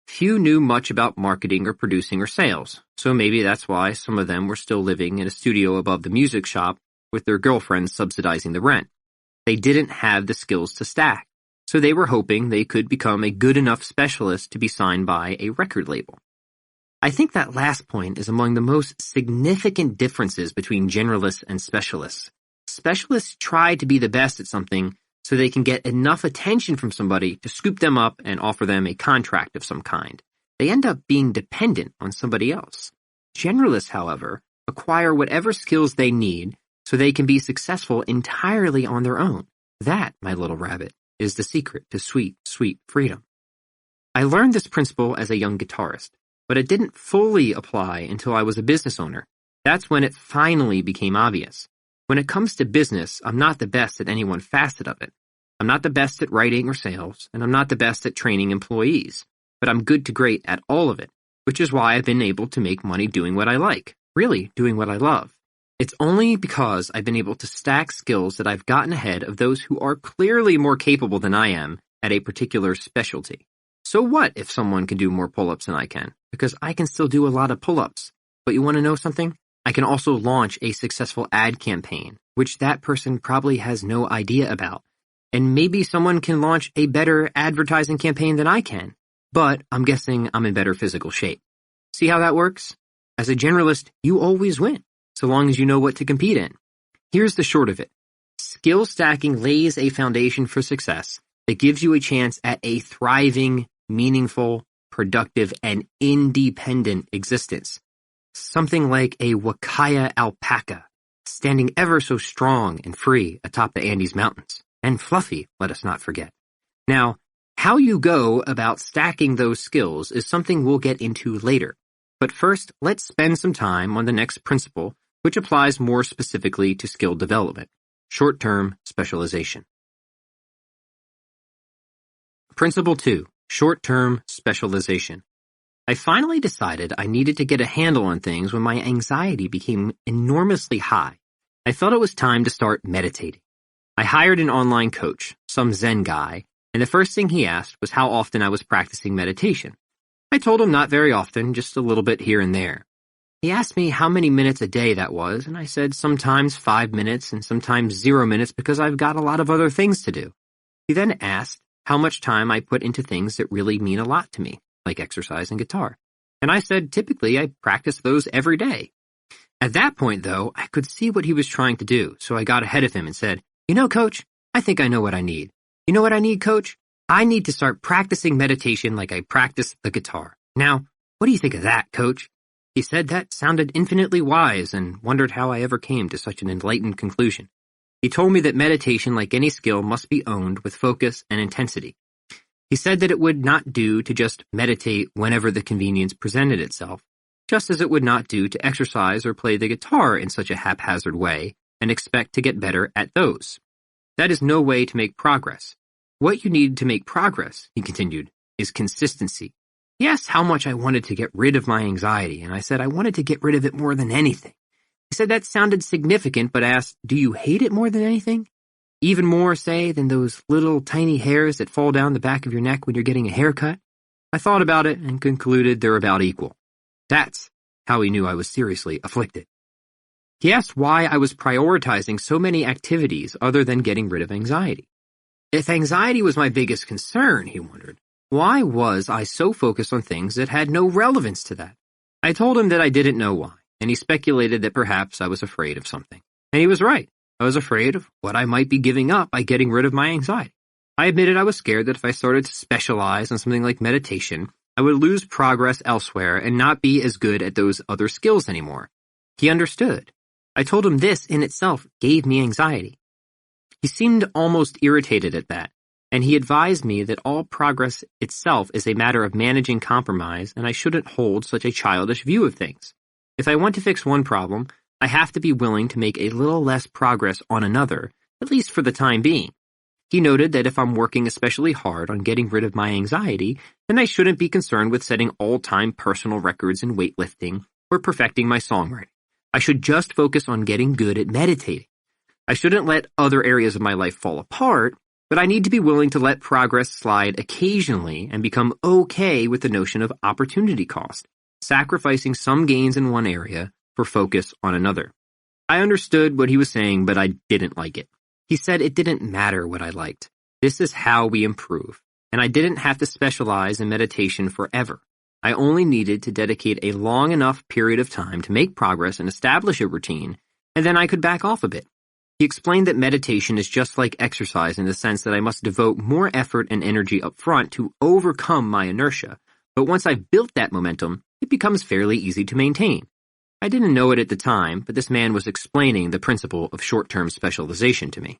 Few knew much about marketing or producing or sales, so maybe that's why some of them were still living in a studio above the music shop with their girlfriends subsidizing the rent. They didn't have the skills to stack, so they were hoping they could become a good enough specialist to be signed by a record label. I think that last point is among the most significant differences between generalists and specialists. Specialists try to be the best at something so they can get enough attention from somebody to scoop them up and offer them a contract of some kind. They end up being dependent on somebody else. Generalists, however, acquire whatever skills they need so they can be successful entirely on their own. That, my little rabbit, is the secret to sweet, sweet freedom. I learned this principle as a young guitarist, but it didn't fully apply until I was a business owner. That's when it finally became obvious. When it comes to business, I'm not the best at any one facet of it. I'm not the best at writing or sales, and I'm not the best at training employees, but I'm good to great at all of it, which is why I've been able to make money doing what I like, really doing what I love. It's only because I've been able to stack skills that I've gotten ahead of those who are clearly more capable than I am at a particular specialty. So what if someone can do more pull-ups than I can? Because I can still do a lot of pull-ups. But you want to know something? I can also launch a successful ad campaign, which that person probably has no idea about. And maybe someone can launch a better advertising campaign than I can. But I'm guessing I'm in better physical shape. See how that works? As a generalist, you always win, so long as you know what to compete in. Here's the short of it. Skill stacking lays a foundation for success that gives you a chance at a thriving, meaningful, productive, and independent existence. Something like a Wakaya alpaca, standing ever so strong and free atop the Andes Mountains. And fluffy, let us not forget. Now, how you go about stacking those skills is something we'll get into later. But first, let's spend some time on the next principle, which applies more specifically to skill development: short-term specialization. Principle 2. Short-term specialization. I finally decided I needed to get a handle on things when my anxiety became enormously high. I felt it was time to start meditating. I hired an online coach, some Zen guy, and the first thing he asked was how often I was practicing meditation. I told him not very often, just a little bit here and there. He asked me how many minutes a day that was, and I said sometimes 5 minutes and sometimes 0 minutes because I've got a lot of other things to do. He then asked how much time I put into things that really mean a lot to me, like exercise and guitar. And I said typically I practice those every day. At that point, though, I could see what he was trying to do, so I got ahead of him and said, "You know, Coach, I think I know what I need. You know what I need, Coach? I need to start practicing meditation like I practice the guitar. Now, what do you think of that, Coach?" He said that sounded infinitely wise and wondered how I ever came to such an enlightened conclusion. He told me that meditation, like any skill, must be owned with focus and intensity. He said that it would not do to just meditate whenever the convenience presented itself, just as it would not do to exercise or play the guitar in such a haphazard way and expect to get better at those. That is no way to make progress. What you need to make progress, he continued, is consistency. He asked how much I wanted to get rid of my anxiety, and I said I wanted to get rid of it more than anything. He said that sounded significant, but asked, "Do you hate it more than anything? Even more, say, than those little tiny hairs that fall down the back of your neck when you're getting a haircut?" I thought about it and concluded they're about equal. That's how he knew I was seriously afflicted. He asked why I was prioritizing so many activities other than getting rid of anxiety. If anxiety was my biggest concern, he wondered, why was I so focused on things that had no relevance to that? I told him that I didn't know why, and he speculated that perhaps I was afraid of something. And he was right. I was afraid of what I might be giving up by getting rid of my anxiety. I admitted I was scared that if I started to specialize on something like meditation, I would lose progress elsewhere and not be as good at those other skills anymore. He understood. I told him this in itself gave me anxiety. He seemed almost irritated at that, and he advised me that all progress itself is a matter of managing compromise, and I shouldn't hold such a childish view of things. If I want to fix one problem, I have to be willing to make a little less progress on another, at least for the time being. He noted that if I'm working especially hard on getting rid of my anxiety, then I shouldn't be concerned with setting all-time personal records in weightlifting or perfecting my songwriting. I should just focus on getting good at meditating. I shouldn't let other areas of my life fall apart, but I need to be willing to let progress slide occasionally and become okay with the notion of opportunity cost, sacrificing some gains in one area for focus on another. I understood what he was saying, but I didn't like it. He said it didn't matter what I liked. This is how we improve, and I didn't have to specialize in meditation forever. I only needed to dedicate a long enough period of time to make progress and establish a routine, and then I could back off a bit. He explained that meditation is just like exercise in the sense that I must devote more effort and energy up front to overcome my inertia, but once I've built that momentum, it becomes fairly easy to maintain. I didn't know it at the time, but this man was explaining the principle of short-term specialization to me.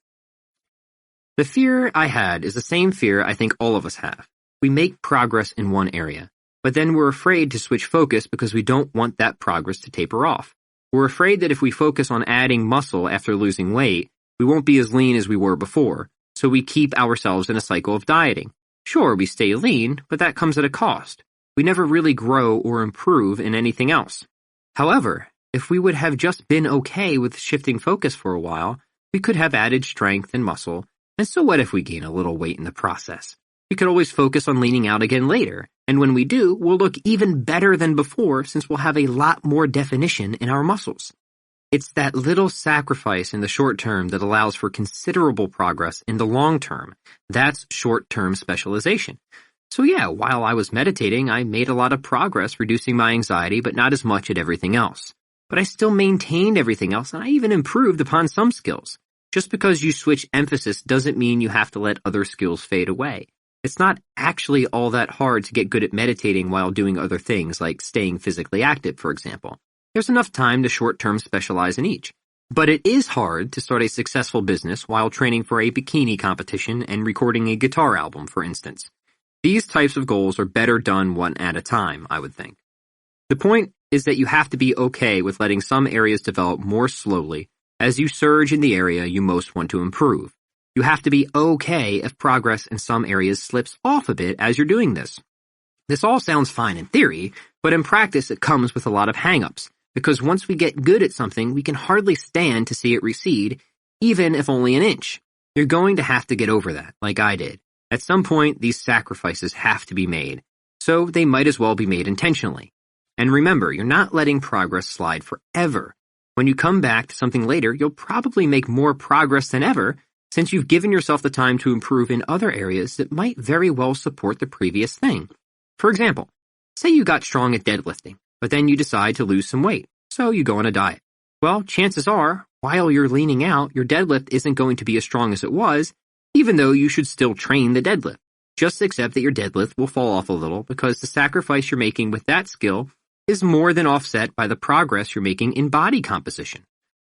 The fear I had is the same fear I think all of us have. We make progress in one area, but then we're afraid to switch focus because we don't want that progress to taper off. We're afraid that if we focus on adding muscle after losing weight, we won't be as lean as we were before, so we keep ourselves in a cycle of dieting. Sure, we stay lean, but that comes at a cost. We never really grow or improve in anything else. However, If we would have just been okay with shifting focus for a while, we could have added strength and muscle, and so what if we gain a little weight in the process? We could always focus on leaning out again later, and when we do, we'll look even better than before since we'll have a lot more definition in our muscles. It's that little sacrifice in the short term that allows for considerable progress in the long term. That's short-term specialization. So yeah, while I was meditating, I made a lot of progress reducing my anxiety, but not as much at everything else. But I still maintained everything else, and I even improved upon some skills. Just because you switch emphasis doesn't mean you have to let other skills fade away. It's not actually all that hard to get good at meditating while doing other things, like staying physically active, for example. There's enough time to short-term specialize in each. But it is hard to start a successful business while training for a bikini competition and recording a guitar album, for instance. These types of goals are better done one at a time, I would think. The point is that you have to be okay with letting some areas develop more slowly as you surge in the area you most want to improve. You have to be okay if progress in some areas slips off a bit as you're doing this. This all sounds fine in theory, but in practice it comes with a lot of hang-ups, because once we get good at something, we can hardly stand to see it recede, even if only an inch. You're going to have to get over that, like I did. At some point, these sacrifices have to be made, so they might as well be made intentionally. And remember, you're not letting progress slide forever. When you come back to something later, you'll probably make more progress than ever, since you've given yourself the time to improve in other areas that might very well support the previous thing. For example, say you got strong at deadlifting, but then you decide to lose some weight, so you go on a diet. Well, chances are, while you're leaning out, your deadlift isn't going to be as strong as it was, even though you should still train the deadlift. Just accept that your deadlift will fall off a little because the sacrifice you're making with that skill is more than offset by the progress you're making in body composition.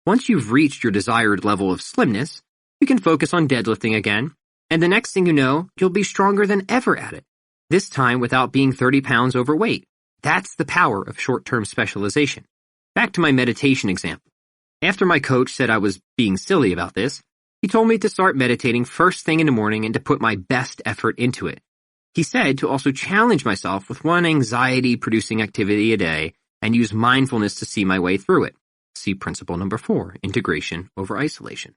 Once you've reached your desired level of slimness, you can focus on deadlifting again, and the next thing you know, you'll be stronger than ever at it, this time without being 30 pounds overweight. That's the power of short-term specialization. Back to my meditation example. After my coach said I was being silly about this, he told me to start meditating first thing in the morning and to put my best effort into it. He said to also challenge myself with one anxiety-producing activity a day and use mindfulness to see my way through it. See principle number 4, integration over isolation.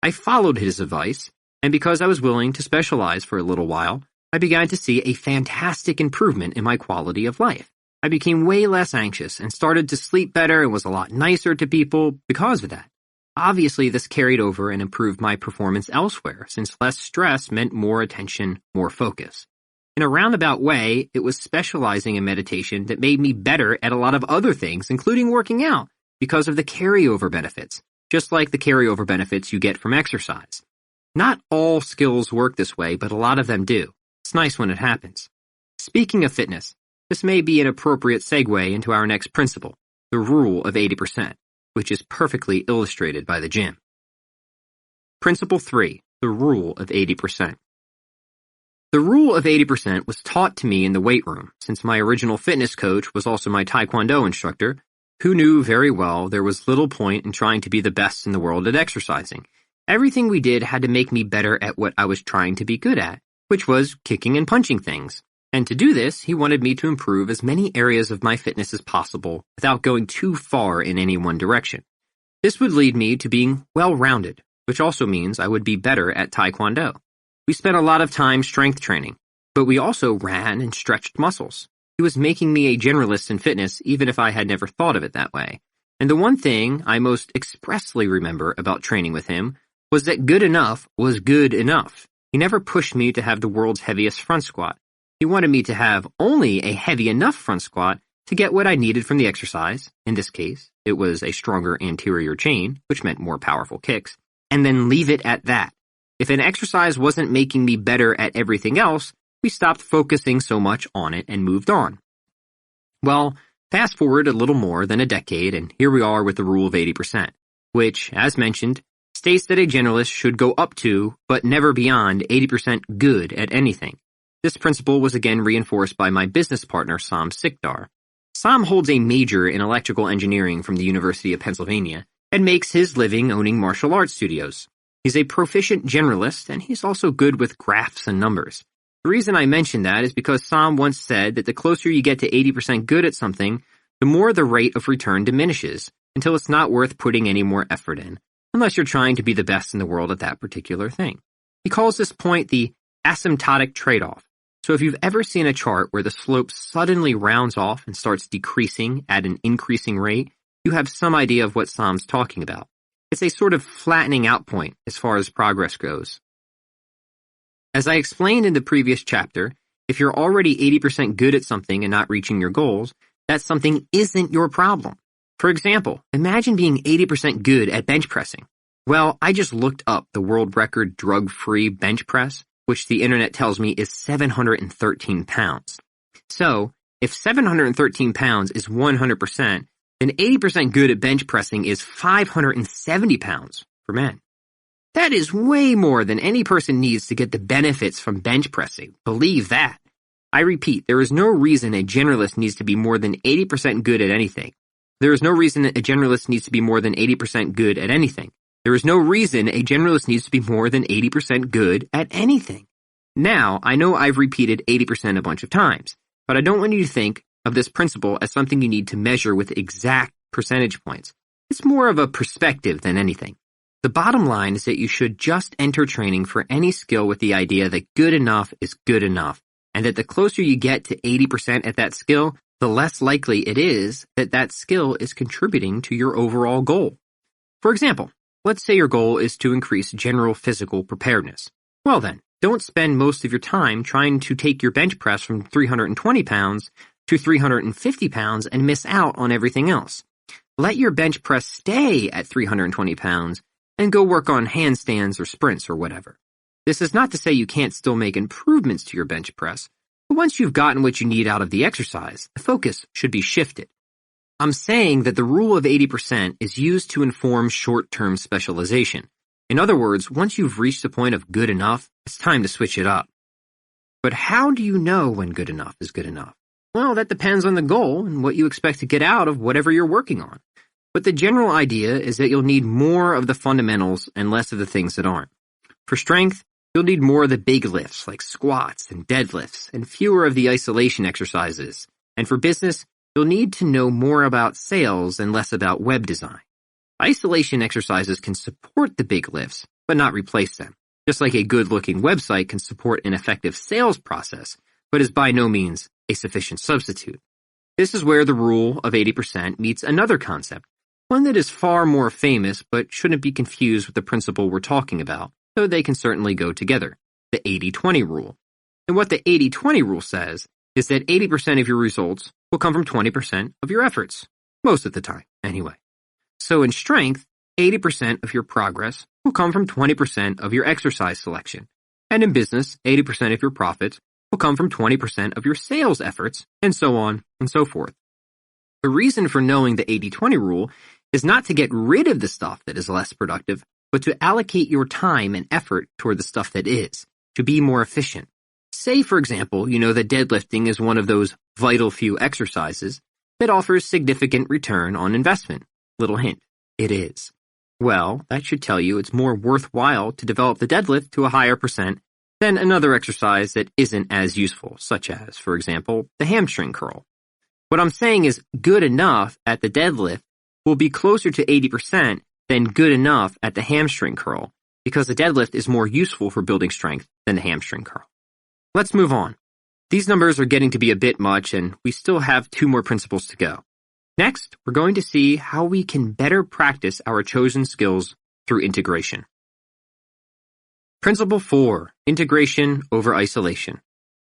I followed his advice, and because I was willing to specialize for a little while, I began to see a fantastic improvement in my quality of life. I became way less anxious and started to sleep better and was a lot nicer to people because of that. Obviously, this carried over and improved my performance elsewhere, since less stress meant more attention, more focus. In a roundabout way, it was specializing in meditation that made me better at a lot of other things, including working out, because of the carryover benefits, just like the carryover benefits you get from exercise. Not all skills work this way, but a lot of them do. It's nice when it happens. Speaking of fitness, this may be an appropriate segue into our next principle, the rule of 80%, which is perfectly illustrated by the gym. Principle 3, the rule of 80%. The rule of 80% was taught to me in the weight room, since my original fitness coach was also my Taekwondo instructor, who knew very well there was little point in trying to be the best in the world at exercising. Everything we did had to make me better at what I was trying to be good at, which was kicking and punching things. And to do this, he wanted me to improve as many areas of my fitness as possible without going too far in any one direction. This would lead me to being well-rounded, which also means I would be better at Taekwondo. We spent a lot of time strength training, but we also ran and stretched muscles. He was making me a generalist in fitness even if I had never thought of it that way. And the one thing I most expressly remember about training with him was that good enough was good enough. He never pushed me to have the world's heaviest front squat. He wanted me to have only a heavy enough front squat to get what I needed from the exercise. In this case, it was a stronger anterior chain, which meant more powerful kicks, and then leave it at that. If an exercise wasn't making me better at everything else, we stopped focusing so much on it and moved on. Well, fast forward a little more than a decade, and here we are with the rule of 80%, which, as mentioned, states that a generalist should go up to, but never beyond, 80% good at anything. This principle was again reinforced by my business partner, Sam Sikdar. Sam holds a major in electrical engineering from the University of Pennsylvania and makes his living owning martial arts studios. He's a proficient generalist, and he's also good with graphs and numbers. The reason I mention that is because Sam once said that the closer you get to 80% good at something, the more the rate of return diminishes until it's not worth putting any more effort in, unless you're trying to be the best in the world at that particular thing. He calls this point the asymptotic trade-off. So if you've ever seen a chart where the slope suddenly rounds off and starts decreasing at an increasing rate, you have some idea of what Sam's talking about. It's a sort of flattening out point as far as progress goes. As I explained in the previous chapter, if you're already 80% good at something and not reaching your goals, that something isn't your problem. For example, imagine being 80% good at bench pressing. Well, I just looked up the world record drug-free bench press, which the internet tells me is 713 pounds. So, if 713 pounds is 100%, then 80% good at bench pressing is 570 pounds for men. That is way more than any person needs to get the benefits from bench pressing. Believe that. I repeat, there is no reason a generalist needs to be more than 80% good at anything. There is no reason a generalist needs to be more than 80% good at anything. There is no reason a generalist needs to be more than 80% good at anything. Now, I know I've repeated 80% a bunch of times, but I don't want you to think of this principle as something you need to measure with exact percentage points. It's more of a perspective than anything. The bottom line is that you should just enter training for any skill with the idea that good enough is good enough, and that the closer you get to 80% at that skill, the less likely it is that that skill is contributing to your overall goal. For example, let's say your goal is to increase general physical preparedness. Well then, don't spend most of your time trying to take your bench press from 320 pounds to 350 pounds and miss out on everything else. Let your bench press stay at 320 pounds and go work on handstands or sprints or whatever. This is not to say you can't still make improvements to your bench press, but once you've gotten what you need out of the exercise, the focus should be shifted. I'm saying that the rule of 80% is used to inform short-term specialization. In other words, once you've reached the point of good enough, it's time to switch it up. But how do you know when good enough is good enough? Well, that depends on the goal and what you expect to get out of whatever you're working on. But the general idea is that you'll need more of the fundamentals and less of the things that aren't. For strength, you'll need more of the big lifts like squats and deadlifts and fewer of the isolation exercises. And for business, you'll need to know more about sales and less about web design. Isolation exercises can support the big lifts, but not replace them. Just like a good-looking website can support an effective sales process, but is by no means a sufficient substitute. This is where the rule of 80% meets another concept, one that is far more famous but shouldn't be confused with the principle we're talking about, though they can certainly go together, the 80-20 rule. And what the 80-20 rule says is that 80% of your results will come from 20% of your efforts, most of the time, anyway. So in strength, 80% of your progress will come from 20% of your exercise selection. And in business, 80% of your profits will come from 20% of your sales efforts, and so on and so forth. The reason for knowing the 80-20 rule is not to get rid of the stuff that is less productive, but to allocate your time and effort toward the stuff that is, to be more efficient. Say, for example, you know that deadlifting is one of those vital few exercises that offers significant return on investment. Little hint, it is. Well, that should tell you it's more worthwhile to develop the deadlift to a higher percent than another exercise that isn't as useful, such as, for example, the hamstring curl. What I'm saying is good enough at the deadlift will be closer to 80% than good enough at the hamstring curl, because the deadlift is more useful for building strength than the hamstring curl. Let's move on. These numbers are getting to be a bit much, and we still have 2 more principles to go. Next, we're going to see how we can better practice our chosen skills through integration. Principle 4, integration over isolation.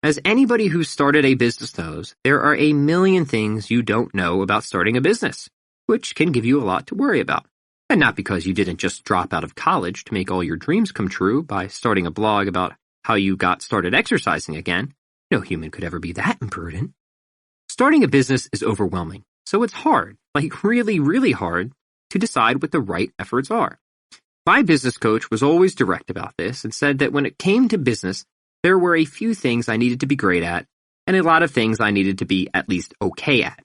As anybody who's started a business knows, there are a million things you don't know about starting a business, which can give you a lot to worry about. And not because you didn't just drop out of college to make all your dreams come true by starting a blog about how you got started exercising again. No human could ever be that imprudent. Starting a business is overwhelming, so it's hard, like really, really hard, to decide what the right efforts are. My business coach was always direct about this and said that when it came to business, there were a few things I needed to be great at and a lot of things I needed to be at least okay at.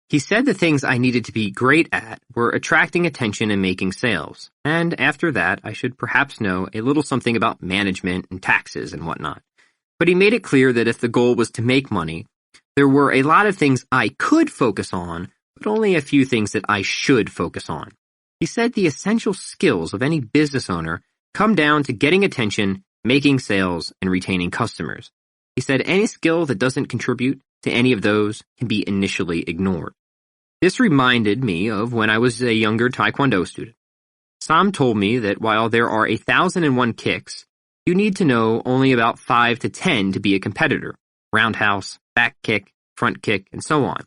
He said the things I needed to be great at were attracting attention and making sales, and after that I should perhaps know a little something about management and taxes and whatnot. But he made it clear that if the goal was to make money, there were a lot of things I could focus on, but only a few things that I should focus on. He said the essential skills of any business owner come down to getting attention, making sales, and retaining customers. He said any skill that doesn't contribute to any of those can be initially ignored. This reminded me of when I was a younger Taekwondo student. Sam told me that while there are 1,001 kicks, you need to know only about 5 to 10 to be a competitor. Roundhouse, back kick, front kick, and so on.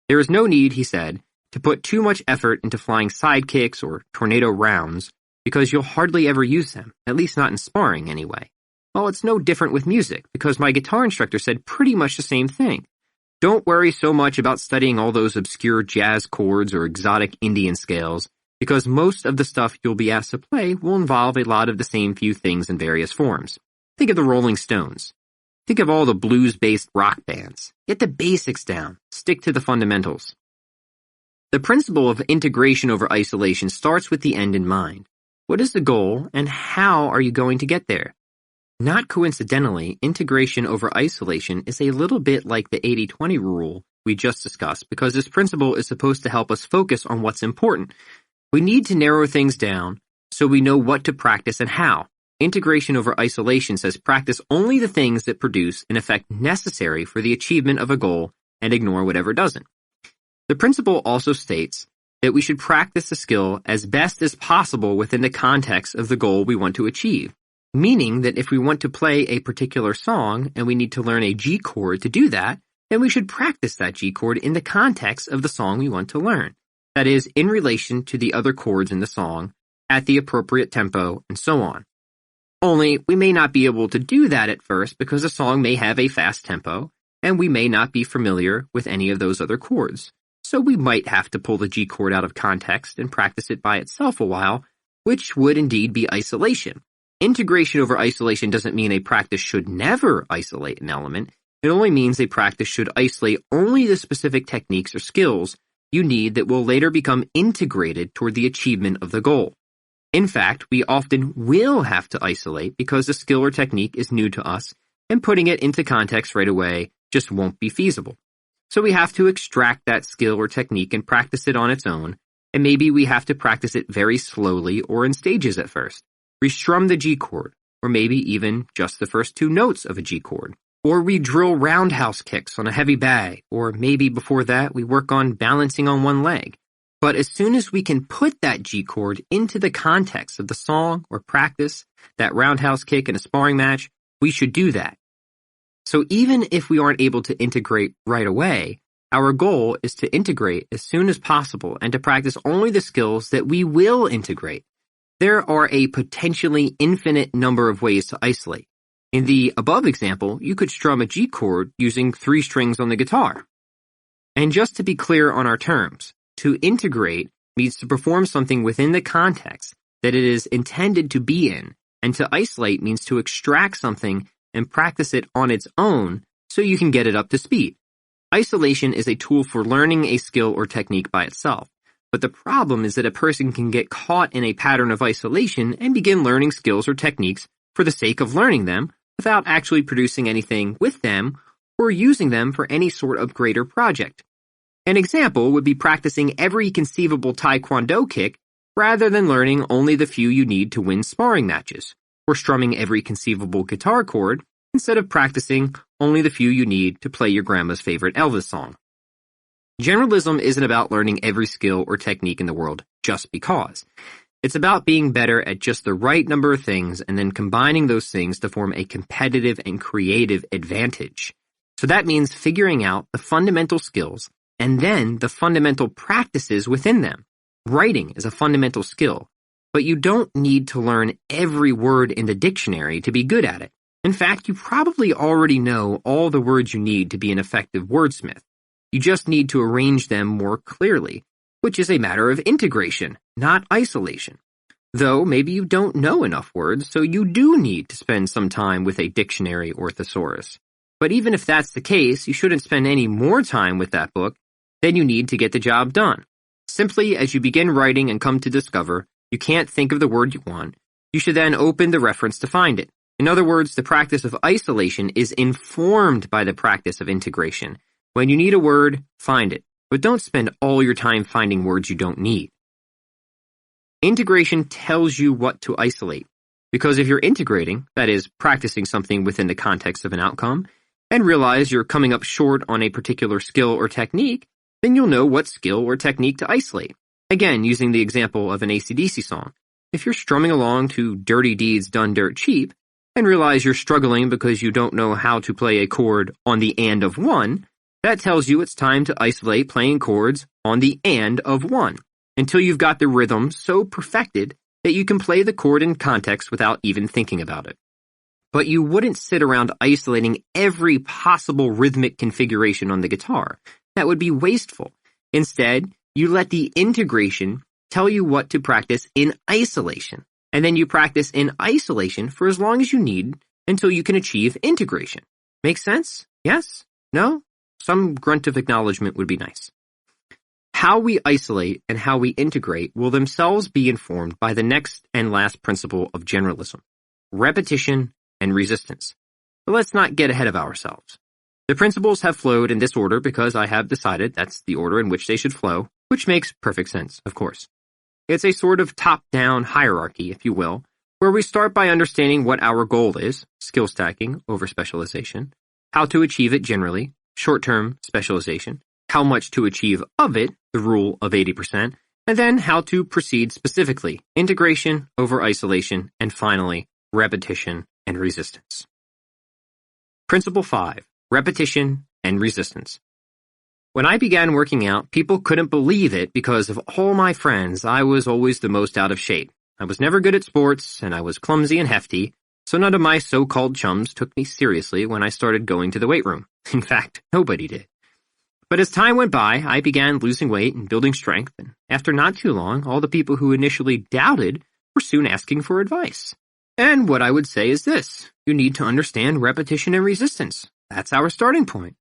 There is no need, he said, to put too much effort into flying side kicks or tornado rounds because you'll hardly ever use them, at least not in sparring anyway. Well, it's no different with music because my guitar instructor said pretty much the same thing. Don't worry so much about studying all those obscure jazz chords or exotic Indian scales because most of the stuff you'll be asked to play will involve a lot of the same few things in various forms. Think of the Rolling Stones. Think of all the blues-based rock bands. Get the basics down. Stick to the fundamentals. The principle of integration over isolation starts with the end in mind. What is the goal and how are you going to get there? Not coincidentally, integration over isolation is a little bit like the 80-20 rule we just discussed because this principle is supposed to help us focus on what's important. We need to narrow things down so we know what to practice and how. Integration over isolation says practice only the things that produce an effect necessary for the achievement of a goal and ignore whatever doesn't. The principle also states that we should practice the skill as best as possible within the context of the goal we want to achieve, meaning that if we want to play a particular song and we need to learn a G chord to do that, then we should practice that G chord in the context of the song we want to learn. That is, in relation to the other chords in the song, at the appropriate tempo, and so on. Only, we may not be able to do that at first because the song may have a fast tempo, and we may not be familiar with any of those other chords. So we might have to pull the G chord out of context and practice it by itself a while, which would indeed be isolation. Integration over isolation doesn't mean a practice should never isolate an element. It only means a practice should isolate only the specific techniques or skills you need that will later become integrated toward the achievement of the goal. In fact, we often will have to isolate because the skill or technique is new to us, and putting it into context right away just won't be feasible. So we have to extract that skill or technique and practice it on its own, and maybe we have to practice it very slowly or in stages at first. Restrum the G chord, or maybe even just the first 2 notes of a G chord. Or we drill roundhouse kicks on a heavy bag, or maybe before that we work on balancing on one leg. But as soon as we can put that G chord into the context of the song or practice, that roundhouse kick in a sparring match, we should do that. So even if we aren't able to integrate right away, our goal is to integrate as soon as possible and to practice only the skills that we will integrate. There are a potentially infinite number of ways to isolate. In the above example, you could strum a G chord using 3 strings on the guitar. And just to be clear on our terms, to integrate means to perform something within the context that it is intended to be in, and to isolate means to extract something and practice it on its own so you can get it up to speed. Isolation is a tool for learning a skill or technique by itself, but the problem is that a person can get caught in a pattern of isolation and begin learning skills or techniques for the sake of learning them without actually producing anything with them or using them for any sort of greater project. An example would be practicing every conceivable Taekwondo kick rather than learning only the few you need to win sparring matches, or strumming every conceivable guitar chord instead of practicing only the few you need to play your grandma's favorite Elvis song. Generalism isn't about learning every skill or technique in the world just because. It's about being better at just the right number of things and then combining those things to form a competitive and creative advantage. So that means figuring out the fundamental skills and then the fundamental practices within them. Writing is a fundamental skill, but you don't need to learn every word in the dictionary to be good at it. In fact, you probably already know all the words you need to be an effective wordsmith. You just need to arrange them more clearly, which is a matter of integration, not isolation. Though maybe you don't know enough words, so you do need to spend some time with a dictionary or thesaurus. But even if that's the case, you shouldn't spend any more time with that book than you need to get the job done. Simply as you begin writing and come to discover you can't think of the word you want, you should then open the reference to find it. In other words, the practice of isolation is informed by the practice of integration. When you need a word, find it. but don't spend all your time finding words you don't need. Integration tells you what to isolate, because if you're integrating, that is, practicing something within the context of an outcome, and realize you're coming up short on a particular skill or technique, then you'll know what skill or technique to isolate. Again, using the example of an AC/DC song. If you're strumming along to Dirty Deeds Done Dirt Cheap, and realize you're struggling because you don't know how to play a chord on the and of one, that tells you it's time to isolate playing chords on the and of one, until you've got the rhythm so perfected that you can play the chord in context without even thinking about it. But you wouldn't sit around isolating every possible rhythmic configuration on the guitar. That would be wasteful. Instead, you let the integration tell you what to practice in isolation, and then you practice in isolation for as long as you need until you can achieve integration. Make sense? Yes? No? Some grunt of acknowledgement would be nice. How we isolate and how we integrate will themselves be informed by the next and last principle of generalism, repetition and resistance. But let's not get ahead of ourselves. The principles have flowed in this order because I have decided that's the order in which they should flow, which makes perfect sense, of course. It's a sort of top-down hierarchy, if you will, where we start by understanding what our goal is, skill stacking over specialization, how to achieve it generally, short-term specialization, how much to achieve of it, the rule of 80%, and then how to proceed specifically, integration over isolation, and finally, repetition and resistance. Principle 5, repetition and resistance. When I began working out, people couldn't believe it because of all my friends, I was always the most out of shape. I was never good at sports, and I was clumsy and hefty, so none of my so-called chums took me seriously when I started going to the weight room. In fact, nobody did. But as time went by, I began losing weight and building strength, and after not too long, all the people who initially doubted were soon asking for advice. And what I would say is this: you need to understand repetition and resistance. That's our starting point.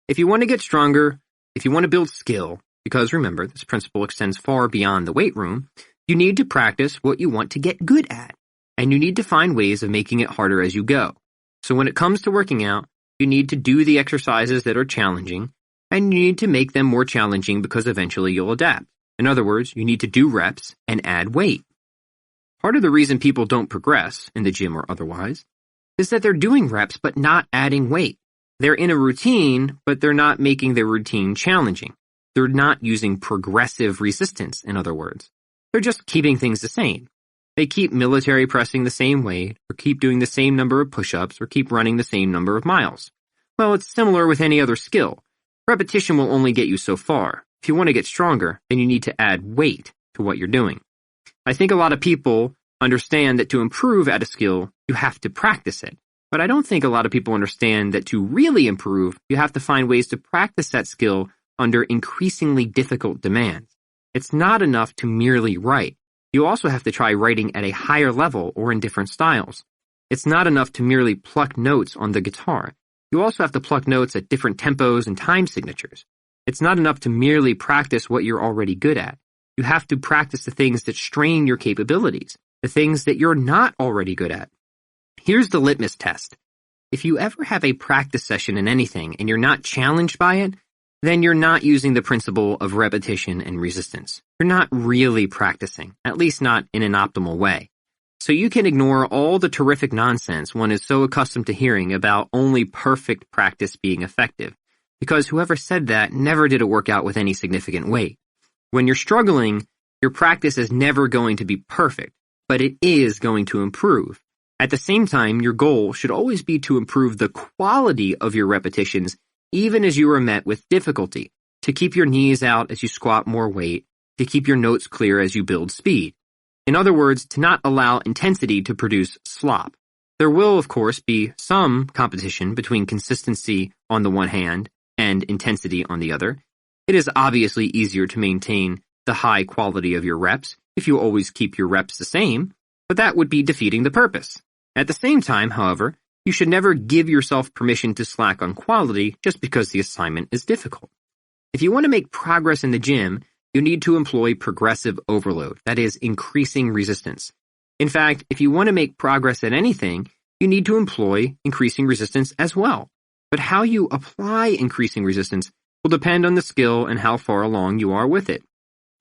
If you want to get stronger, if you want to build skill, because remember, this principle extends far beyond the weight room, you need to practice what you want to get good at, and you need to find ways of making it harder as you go. So when it comes to working out, you need to do the exercises that are challenging, and you need to make them more challenging because eventually you'll adapt. In other words, you need to do reps and add weight. Part of the reason people don't progress, in the gym or otherwise, is that they're doing reps but not adding weight. They're in a routine, but they're not making their routine challenging. They're not using progressive resistance, in other words. They're just keeping things the same. They keep military pressing the same weight, or keep doing the same number of push-ups, or keep running the same number of miles. Well, it's similar with any other skill. Repetition will only get you so far. If you want to get stronger, then you need to add weight to what you're doing. I think a lot of people understand that to improve at a skill, you have to practice it. But I don't think a lot of people understand that to really improve, you have to find ways to practice that skill under increasingly difficult demands. It's not enough to merely write. You also have to try writing at a higher level or in different styles. It's not enough to merely pluck notes on the guitar. You also have to pluck notes at different tempos and time signatures. It's not enough to merely practice what you're already good at. You have to practice the things that strain your capabilities, the things that you're not already good at. Here's the litmus test. If you ever have a practice session in anything and you're not challenged by it, then you're not using the principle of repetition and resistance. You're not really practicing, at least not in an optimal way. So you can ignore all the terrific nonsense one is so accustomed to hearing about only perfect practice being effective, because whoever said that never did a workout with any significant weight. When you're struggling, your practice is never going to be perfect, but it is going to improve. At the same time, your goal should always be to improve the quality of your repetitions even as you are met with difficulty, to keep your knees out as you squat more weight, to keep your notes clear as you build speed. In other words, to not allow intensity to produce slop. There will, of course, be some competition between consistency on the one hand and intensity on the other. It is obviously easier to maintain the high quality of your reps if you always keep your reps the same, but that would be defeating the purpose. At the same time, however, you should never give yourself permission to slack on quality just because the assignment is difficult. If you want to make progress in the gym, you need to employ progressive overload, that is, increasing resistance. In fact, if you want to make progress at anything, you need to employ increasing resistance as well. But how you apply increasing resistance will depend on the skill and how far along you are with it.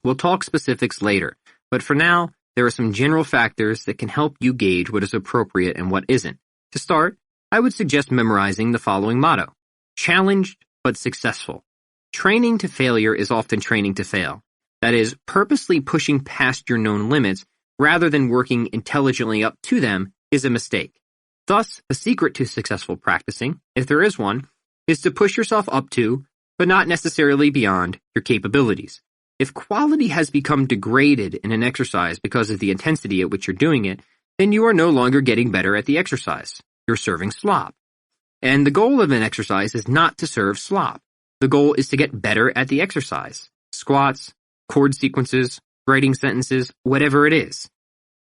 We'll talk specifics later, but for now, there are some general factors that can help you gauge what is appropriate and what isn't. To start, I would suggest memorizing the following motto: challenged but successful. Training to failure is often training to fail. That is, purposely pushing past your known limits rather than working intelligently up to them is a mistake. Thus, the secret to successful practicing, if there is one, is to push yourself up to, but not necessarily beyond, your capabilities. If quality has become degraded in an exercise because of the intensity at which you're doing it, then you are no longer getting better at the exercise. You're serving slop. And the goal of an exercise is not to serve slop. The goal is to get better at the exercise. Squats, chord sequences, writing sentences, whatever it is.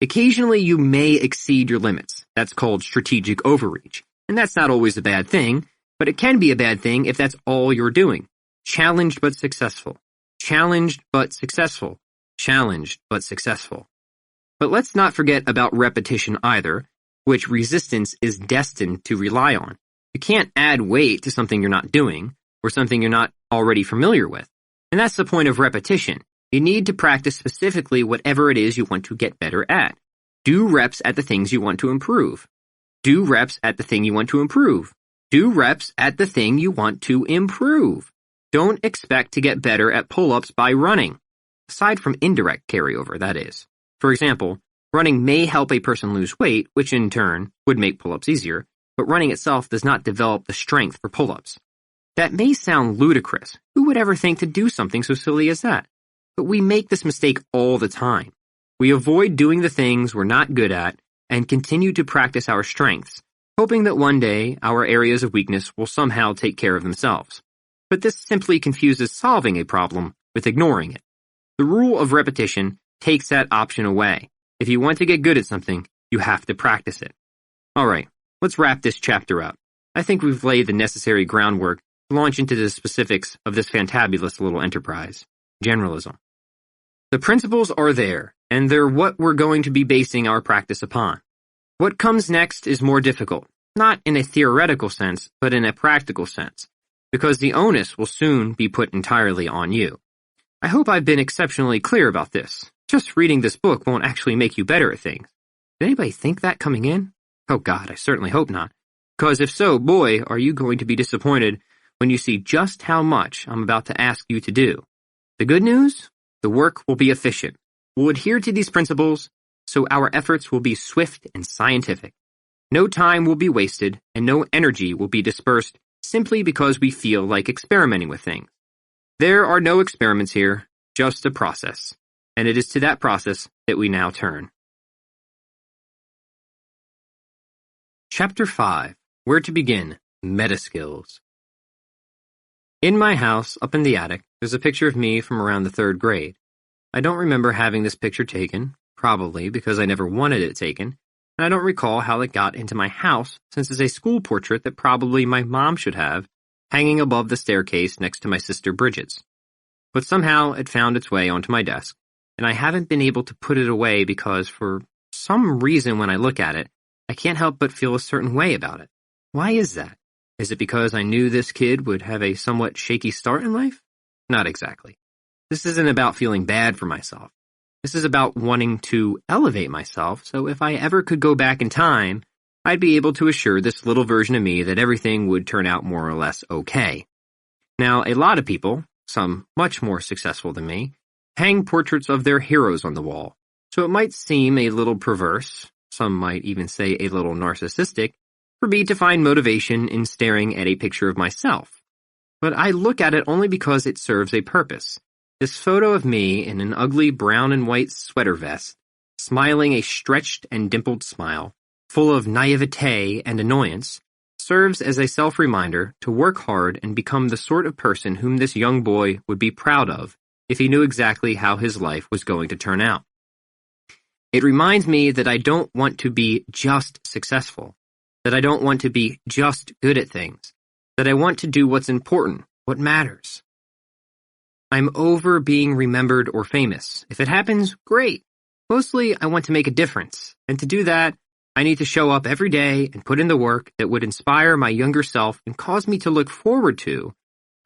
Occasionally you may exceed your limits. That's called strategic overreach. And that's not always a bad thing, but it can be a bad thing if that's all you're doing. Challenged but successful. Challenged but successful. Challenged but successful. But let's not forget about repetition either, which resistance is destined to rely on. You can't add weight to something you're not doing, or something you're not already familiar with. And that's the point of repetition. You need to practice specifically whatever it is you want to get better at. Do reps at the things you want to improve. Do reps at the thing you want to improve. Do reps at the thing you want to improve. Don't expect to get better at pull-ups by running. Aside from indirect carryover, that is. For example, running may help a person lose weight, which in turn would make pull-ups easier, but running itself does not develop the strength for pull-ups. That may sound ludicrous. Who would ever think to do something so silly as that? But we make this mistake all the time. We avoid doing the things we're not good at and continue to practice our strengths, hoping that one day our areas of weakness will somehow take care of themselves. But this simply confuses solving a problem with ignoring it. The rule of repetition takes that option away. If you want to get good at something, you have to practice it. Alright, let's wrap this chapter up. I think we've laid the necessary groundwork to launch into the specifics of this fantabulous little enterprise. Generalism. The principles are there, and they're what we're going to be basing our practice upon. What comes next is more difficult, not in a theoretical sense, but in a practical sense, because the onus will soon be put entirely on you. I hope I've been exceptionally clear about this. Just reading this book won't actually make you better at things. Did anybody think that coming in? Oh God, I certainly hope not. Because if so, boy, are you going to be disappointed when you see just how much I'm about to ask you to do. The good news? The work will be efficient. We'll adhere to these principles, so our efforts will be swift and scientific. No time will be wasted, and no energy will be dispersed simply because we feel like experimenting with things. There are no experiments here, just a process. And it is to that process that we now turn. Chapter 5. Where to begin? Meta skills. In my house, up in the attic, there's a picture of me from around the 3rd grade. I don't remember having this picture taken, probably because I never wanted it taken, and I don't recall how it got into my house since it's a school portrait that probably my mom should have, hanging above the staircase next to my sister Bridget's. But somehow it found its way onto my desk, and I haven't been able to put it away because for some reason when I look at it, I can't help but feel a certain way about it. Why is that? Is it because I knew this kid would have a somewhat shaky start in life? Not exactly. This isn't about feeling bad for myself. This is about wanting to elevate myself, so if I ever could go back in time, I'd be able to assure this little version of me that everything would turn out more or less okay. Now, a lot of people, some much more successful than me, hang portraits of their heroes on the wall, so it might seem a little perverse, some might even say a little narcissistic, for me to find motivation in staring at a picture of myself. But I look at it only because it serves a purpose. This photo of me in an ugly brown and white sweater vest, smiling a stretched and dimpled smile, full of naivete and annoyance, serves as a self-reminder to work hard and become the sort of person whom this young boy would be proud of if he knew exactly how his life was going to turn out. It reminds me that I don't want to be just successful, that I don't want to be just good at things, that I want to do what's important, what matters. I'm over being remembered or famous. If it happens, great. Mostly, I want to make a difference, and to do that, I need to show up every day and put in the work that would inspire my younger self and cause me to look forward to,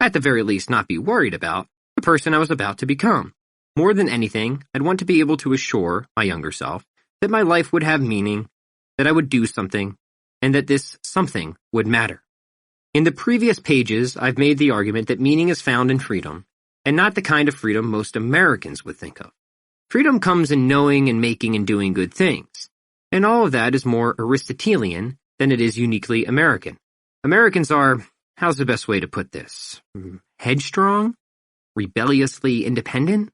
at the very least not be worried about, the person I was about to become. More than anything, I'd want to be able to assure my younger self that my life would have meaning, that I would do something, and that this something would matter. In the previous pages, I've made the argument that meaning is found in freedom, and not the kind of freedom most Americans would think of. Freedom comes in knowing and making and doing good things, and all of that is more Aristotelian than it is uniquely American. Americans are, how's the best way to put this? Headstrong? Rebelliously independent?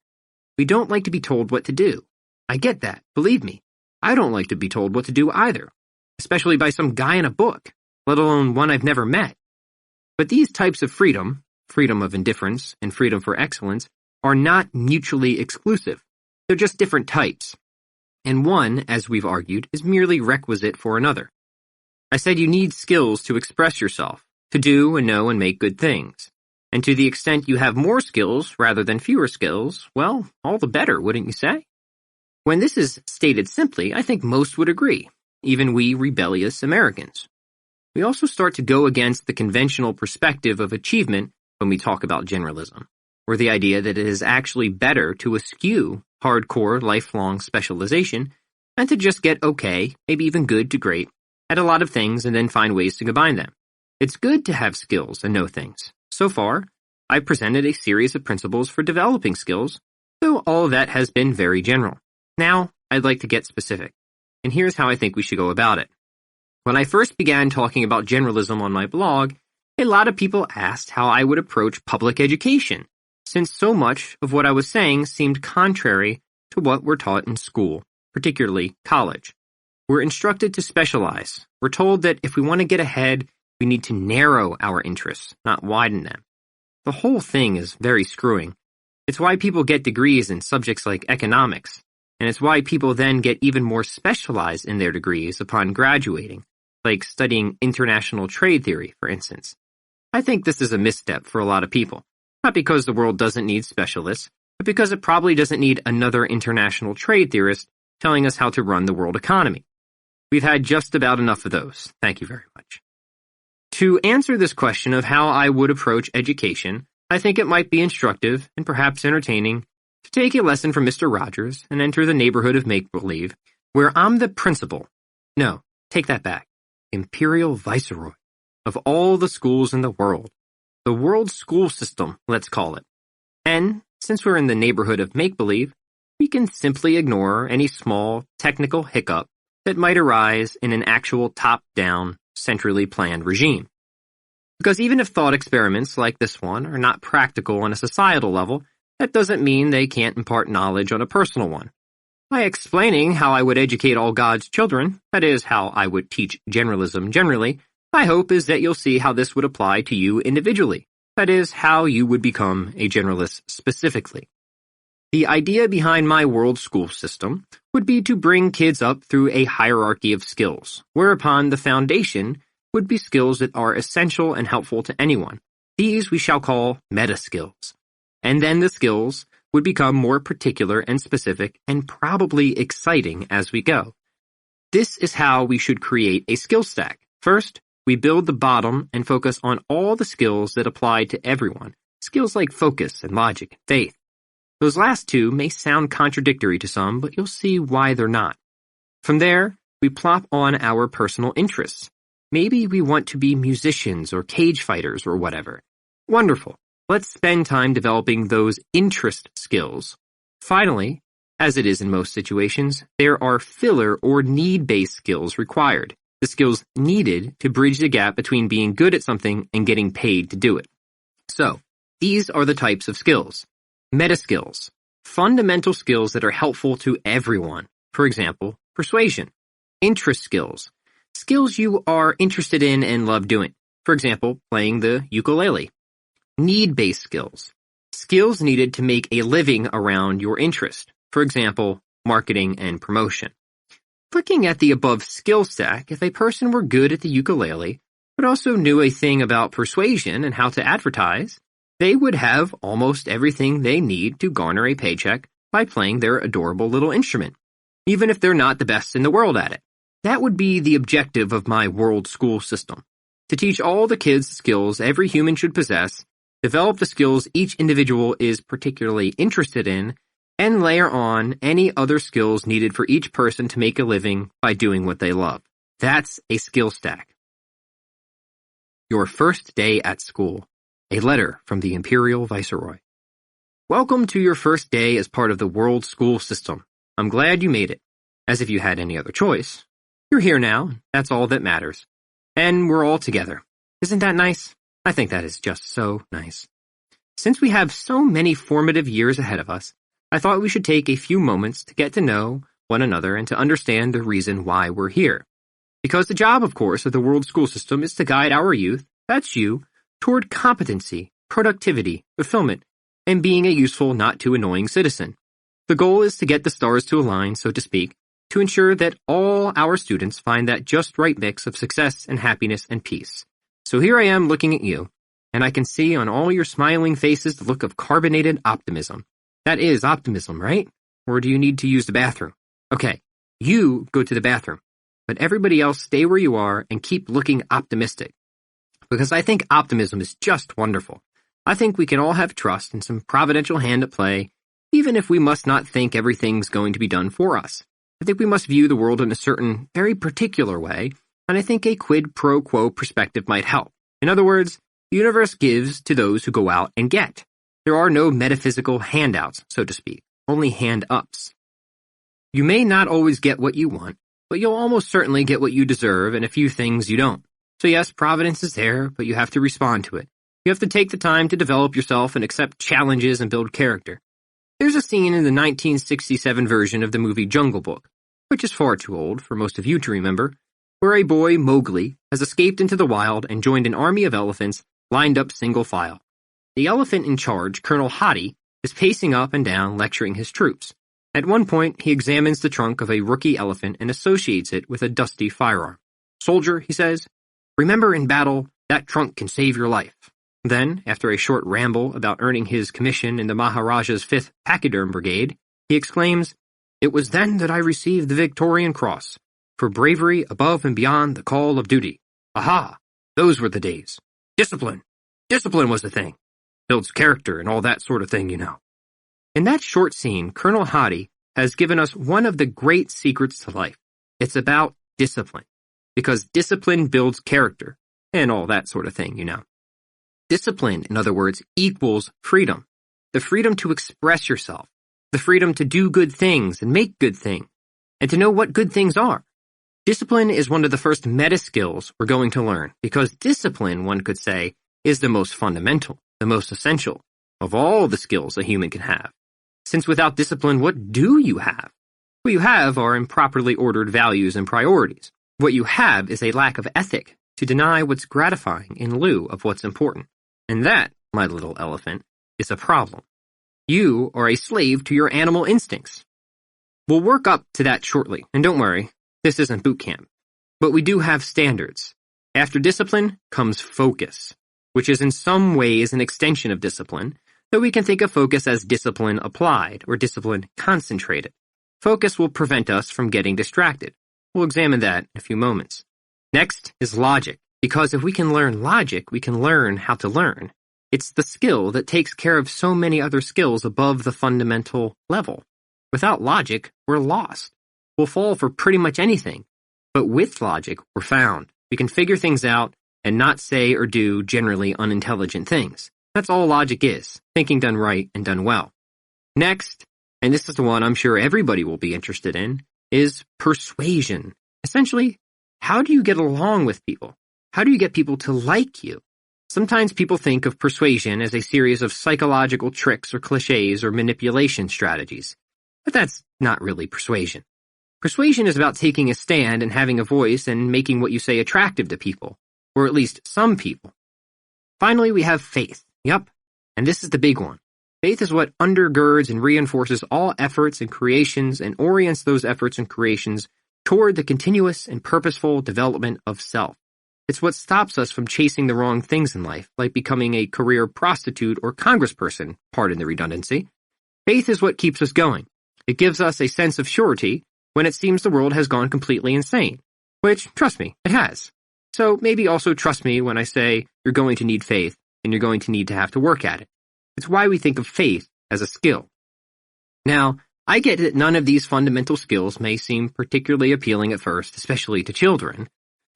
We don't like to be told what to do. I get that, believe me. I don't like to be told what to do either, especially by some guy in a book, let alone one I've never met. But these types of freedom, freedom of indifference and freedom for excellence, are not mutually exclusive. They're just different types. And one, as we've argued, is merely requisite for another. I said you need skills to express yourself, to do and know and make good things. And to the extent you have more skills rather than fewer skills, well, all the better, wouldn't you say? When this is stated simply, I think most would agree, even we rebellious Americans. We also start to go against the conventional perspective of achievement when we talk about generalism, or the idea that it is actually better to eschew hardcore, lifelong specialization and to just get okay, maybe even good to great, at a lot of things and then find ways to combine them. It's good to have skills and know things. So far, I've presented a series of principles for developing skills, though all of that has been very general. Now, I'd like to get specific, and here's how I think we should go about it. When I first began talking about generalism on my blog, a lot of people asked how I would approach public education, since so much of what I was saying seemed contrary to what we're taught in school, particularly college. We're instructed to specialize. We're told that if we want to get ahead, we need to narrow our interests, not widen them. The whole thing is very screwing. It's why people get degrees in subjects like economics, and it's why people then get even more specialized in their degrees upon graduating, like studying international trade theory, for instance. I think this is a misstep for a lot of people, not because the world doesn't need specialists, but because it probably doesn't need another international trade theorist telling us how to run the world economy. We've had just about enough of those. Thank you very much. To answer this question of how I would approach education, I think it might be instructive and perhaps entertaining to take a lesson from Mr. Rogers and enter the neighborhood of make-believe, where I'm the principal. No, take that back. Imperial Viceroy of all the schools in the world. The world school system, let's call it. And since we're in the neighborhood of make-believe, we can simply ignore any small technical hiccup that might arise in an actual top-down, centrally planned regime. Because even if thought experiments like this one are not practical on a societal level, that doesn't mean they can't impart knowledge on a personal one. By explaining how I would educate all God's children, that is, how I would teach generalism generally, my hope is that you'll see how this would apply to you individually, that is, how you would become a generalist specifically. The idea behind my world school system would be to bring kids up through a hierarchy of skills, whereupon the foundation would be skills that are essential and helpful to anyone. These we shall call meta skills. And then the skills would become more particular and specific and probably exciting as we go. This is how we should create a skill stack. First, we build the bottom and focus on all the skills that apply to everyone, skills like focus and logic and faith. Those last two may sound contradictory to some, but you'll see why they're not. From there, we plop on our personal interests. Maybe we want to be musicians or cage fighters or whatever. Wonderful. Let's spend time developing those interest skills. Finally, as it is in most situations, there are filler or need-based skills required, the skills needed to bridge the gap between being good at something and getting paid to do it. So, these are the types of skills. Meta skills, fundamental skills that are helpful to everyone. For example, persuasion. Interest skills, skills you are interested in and love doing. For example, playing the ukulele. Need-based skills, skills needed to make a living around your interest. For example, marketing and promotion. Looking at the above skill stack, if a person were good at the ukulele, but also knew a thing about persuasion and how to advertise, they would have almost everything they need to garner a paycheck by playing their adorable little instrument, even if they're not the best in the world at it. That would be the objective of my world school system, to teach all the kids the skills every human should possess develop the skills each individual is particularly interested in, and layer on any other skills needed for each person to make a living by doing what they love. That's a skill stack. Your first day at school. A letter from the Imperial Viceroy. Welcome to your first day as part of the world school system. I'm glad you made it. As if you had any other choice. You're here now, that's all that matters. And we're all together. Isn't that nice? I think that is just so nice. Since we have so many formative years ahead of us, I thought we should take a few moments to get to know one another and to understand the reason why we're here. Because the job, of course, of the world school system is to guide our youth, that's you, toward competency, productivity, fulfillment, and being a useful, not too annoying citizen. The goal is to get the stars to align, so to speak, to ensure that all our students find that just right mix of success and happiness and peace. So here I am looking at you, and I can see on all your smiling faces the look of carbonated optimism. That is optimism, right? Or do you need to use the bathroom? Okay, you go to the bathroom, but everybody else stay where you are and keep looking optimistic. Because I think optimism is just wonderful. I think we can all have trust and some providential hand at play, even if we must not think everything's going to be done for us. I think we must view the world in a certain, very particular way, and I think a quid pro quo perspective might help. In other words, the universe gives to those who go out and get. There are no metaphysical handouts, so to speak, only hand-ups. You may not always get what you want, but you'll almost certainly get what you deserve and a few things you don't. So yes, providence is there, but you have to respond to it. You have to take the time to develop yourself and accept challenges and build character. There's a scene in the 1967 version of the movie Jungle Book, which is far too old for most of you to remember, where a boy, Mowgli, has escaped into the wild and joined an army of elephants lined up single file. The elephant in charge, Colonel Hadi, is pacing up and down lecturing his troops. At one point, he examines the trunk of a rookie elephant and associates it with a dusty firearm. "Soldier," he says, "remember in battle, that trunk can save your life." Then, after a short ramble about earning his commission in the Maharaja's 5th Pachyderm Brigade, he exclaims, "It was then that I received the Victorian Cross, for bravery above and beyond the call of duty. Aha! Those were the days. Discipline! Discipline was the thing. Builds character and all that sort of thing, you know." In that short scene, Colonel Hadi has given us one of the great secrets to life. It's about discipline. Because discipline builds character, and all that sort of thing, you know. Discipline, in other words, equals freedom. The freedom to express yourself. The freedom to do good things and make good things. And to know what good things are. Discipline is one of the first meta skills we're going to learn, because discipline, one could say, is the most fundamental, the most essential, of all the skills a human can have. Since without discipline, what do you have? What you have are improperly ordered values and priorities. What you have is a lack of ethic to deny what's gratifying in lieu of what's important. And that, my little elephant, is a problem. You are a slave to your animal instincts. We'll work up to that shortly, and don't worry, this isn't boot camp. But we do have standards. After discipline comes focus, which is in some ways an extension of discipline, though we can think of focus as discipline applied or discipline concentrated. Focus will prevent us from getting distracted. We'll examine that in a few moments. Next is logic, because if we can learn logic, we can learn how to learn. It's the skill that takes care of so many other skills above the fundamental level. Without logic, we're lost. We'll fall for pretty much anything. But with logic, we're found. We can figure things out and not say or do generally unintelligent things. That's all logic is, thinking done right and done well. Next, and this is the one I'm sure everybody will be interested in, is persuasion. Essentially, how do you get along with people? How do you get people to like you? Sometimes people think of persuasion as a series of psychological tricks or cliches or manipulation strategies. But that's not really persuasion. Persuasion is about taking a stand and having a voice and making what you say attractive to people, or at least some people. Finally, we have faith. Yep, and this is the big one. Faith is what undergirds and reinforces all efforts and creations and orients those efforts and creations toward the continuous and purposeful development of self. It's what stops us from chasing the wrong things in life, like becoming a career prostitute or congressperson, pardon the redundancy. Faith is what keeps us going. It gives us a sense of surety when it seems the world has gone completely insane, which, trust me, it has. So maybe also trust me when I say you're going to need faith and you're going to have to work at it. It's why we think of faith as a skill. Now, I get that none of these fundamental skills may seem particularly appealing at first, especially to children.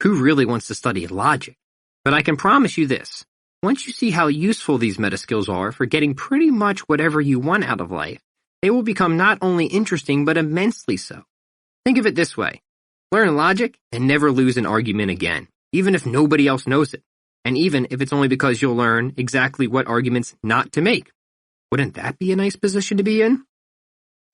Who really wants to study logic? But I can promise you this. Once you see how useful these meta skills are for getting pretty much whatever you want out of life, they will become not only interesting but immensely so. Think of it this way. Learn logic and never lose an argument again, even if nobody else knows it, and even if it's only because you'll learn exactly what arguments not to make. Wouldn't that be a nice position to be in?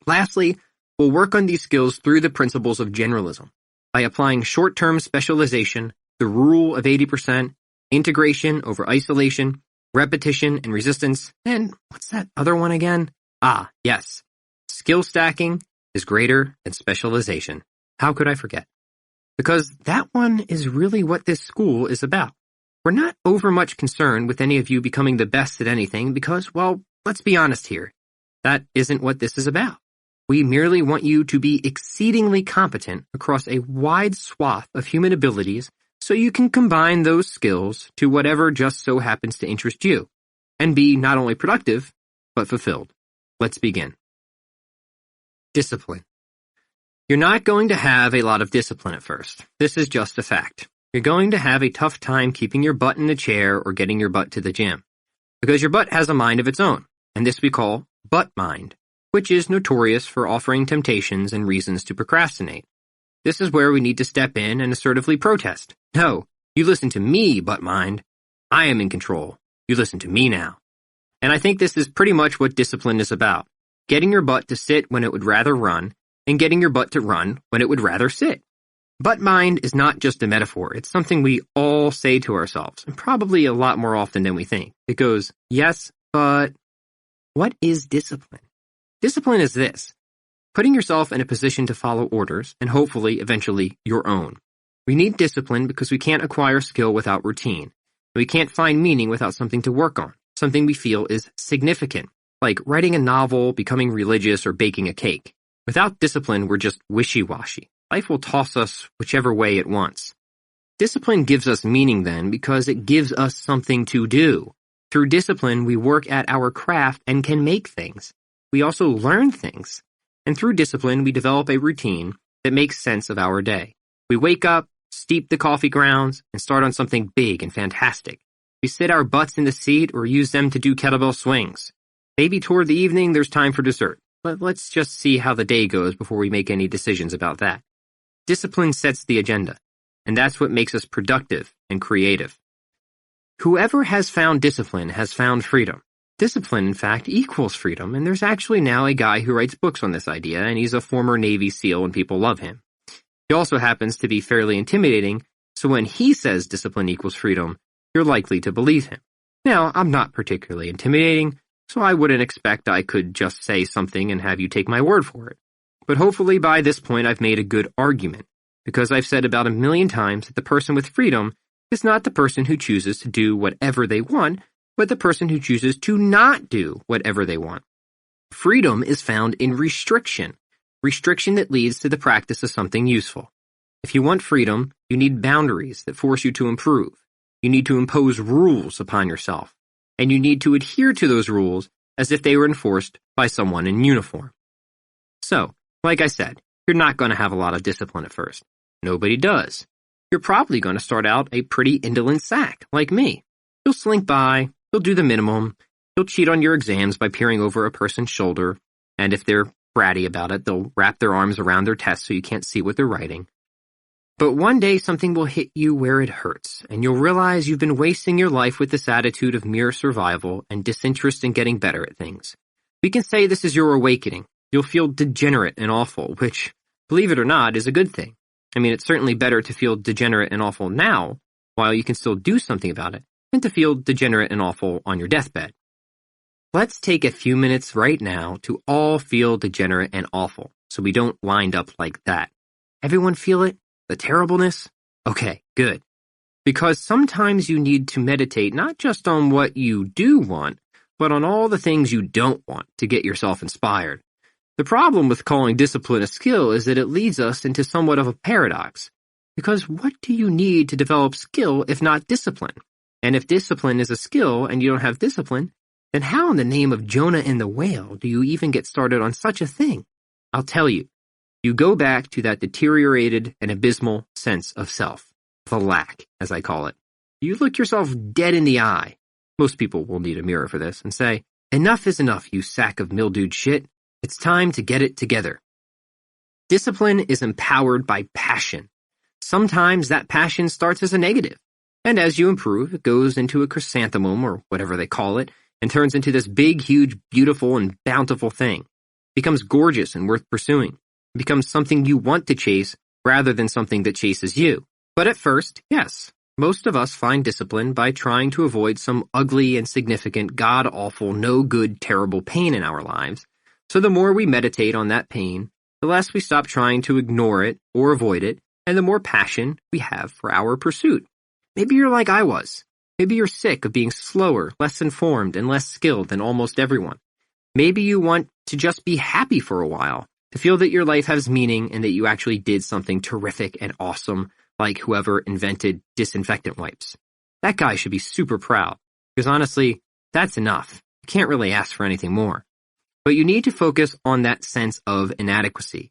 Lastly, we'll work on these skills through the principles of generalism, by applying short-term specialization, the rule of 80%, integration over isolation, repetition and resistance, and what's that other one again? Ah, yes. Skill stacking is greater than specialization. How could I forget? Because that one is really what this school is about. We're not over much concerned with any of you becoming the best at anything because, well, let's be honest here. That isn't what this is about. We merely want you to be exceedingly competent across a wide swath of human abilities so you can combine those skills to whatever just so happens to interest you, and be not only productive, but fulfilled. Let's begin. Discipline. You're not going to have a lot of discipline at first. This is just a fact. You're going to have a tough time keeping your butt in the chair or getting your butt to the gym. Because your butt has a mind of its own, and this we call butt mind, which is notorious for offering temptations and reasons to procrastinate. This is where we need to step in and assertively protest. No, you listen to me, butt mind. I am in control. You listen to me now. And I think this is pretty much what discipline is about. Getting your butt to sit when it would rather run, and getting your butt to run when it would rather sit. Butt mind is not just a metaphor. It's something we all say to ourselves, and probably a lot more often than we think. It goes, yes, but what is discipline? Discipline is this. Putting yourself in a position to follow orders, and hopefully, eventually, your own. We need discipline because we can't acquire skill without routine. We can't find meaning without something to work on, something we feel is significant, like writing a novel, becoming religious, or baking a cake. Without discipline, we're just wishy-washy. Life will toss us whichever way it wants. Discipline gives us meaning then because it gives us something to do. Through discipline, we work at our craft and can make things. We also learn things. And through discipline, we develop a routine that makes sense of our day. We wake up, steep the coffee grounds, and start on something big and fantastic. We sit our butts in the seat or use them to do kettlebell swings. Maybe toward the evening, there's time for dessert. But let's just see how the day goes before we make any decisions about that. Discipline sets the agenda, and that's what makes us productive and creative. Whoever has found discipline has found freedom. Discipline, in fact, equals freedom, and there's actually now a guy who writes books on this idea, and he's a former Navy SEAL and people love him. He also happens to be fairly intimidating, so when he says discipline equals freedom, you're likely to believe him. Now, I'm not particularly intimidating, so I wouldn't expect I could just say something and have you take my word for it. But hopefully by this point I've made a good argument, because I've said about 1 million times that the person with freedom is not the person who chooses to do whatever they want, but the person who chooses to not do whatever they want. Freedom is found in restriction that leads to the practice of something useful. If you want freedom, you need boundaries that force you to improve. You need to impose rules upon yourself, and you need to adhere to those rules as if they were enforced by someone in uniform. So, like I said, you're not going to have a lot of discipline at first. Nobody does. You're probably going to start out a pretty indolent sack, like me. You'll slink by, you'll do the minimum, you'll cheat on your exams by peering over a person's shoulder, and if they're bratty about it, they'll wrap their arms around their test so you can't see what they're writing. But one day something will hit you where it hurts, and you'll realize you've been wasting your life with this attitude of mere survival and disinterest in getting better at things. We can say this is your awakening. You'll feel degenerate and awful, which, believe it or not, is a good thing. I mean, it's certainly better to feel degenerate and awful now, while you can still do something about it, than to feel degenerate and awful on your deathbed. Let's take a few minutes right now to all feel degenerate and awful, so we don't wind up like that. Everyone feel it? The terribleness? Okay, good. Because sometimes you need to meditate not just on what you do want, but on all the things you don't want to get yourself inspired. The problem with calling discipline a skill is that it leads us into somewhat of a paradox. Because what do you need to develop skill if not discipline? And if discipline is a skill and you don't have discipline, then how in the name of Jonah and the whale do you even get started on such a thing? I'll tell you. You go back to that deteriorated and abysmal sense of self. The lack, as I call it. You look yourself dead in the eye. Most people will need a mirror for this and say, enough is enough, you sack of mildewed shit. It's time to get it together. Discipline is empowered by passion. Sometimes that passion starts as a negative. And as you improve, it goes into a chrysanthemum or whatever they call it and turns into this big, huge, beautiful, and bountiful thing. It becomes gorgeous and worth pursuing. It becomes something you want to chase rather than something that chases you. But at first, yes, most of us find discipline by trying to avoid some ugly, insignificant, god-awful, no-good, terrible pain in our lives. So the more we meditate on that pain, the less we stop trying to ignore it or avoid it, and the more passion we have for our pursuit. Maybe you're like I was. Maybe you're sick of being slower, less informed, and less skilled than almost everyone. Maybe you want to just be happy for a while, to feel that your life has meaning and that you actually did something terrific and awesome, like whoever invented disinfectant wipes. That guy should be super proud, because honestly, that's enough. You can't really ask for anything more. But you need to focus on that sense of inadequacy.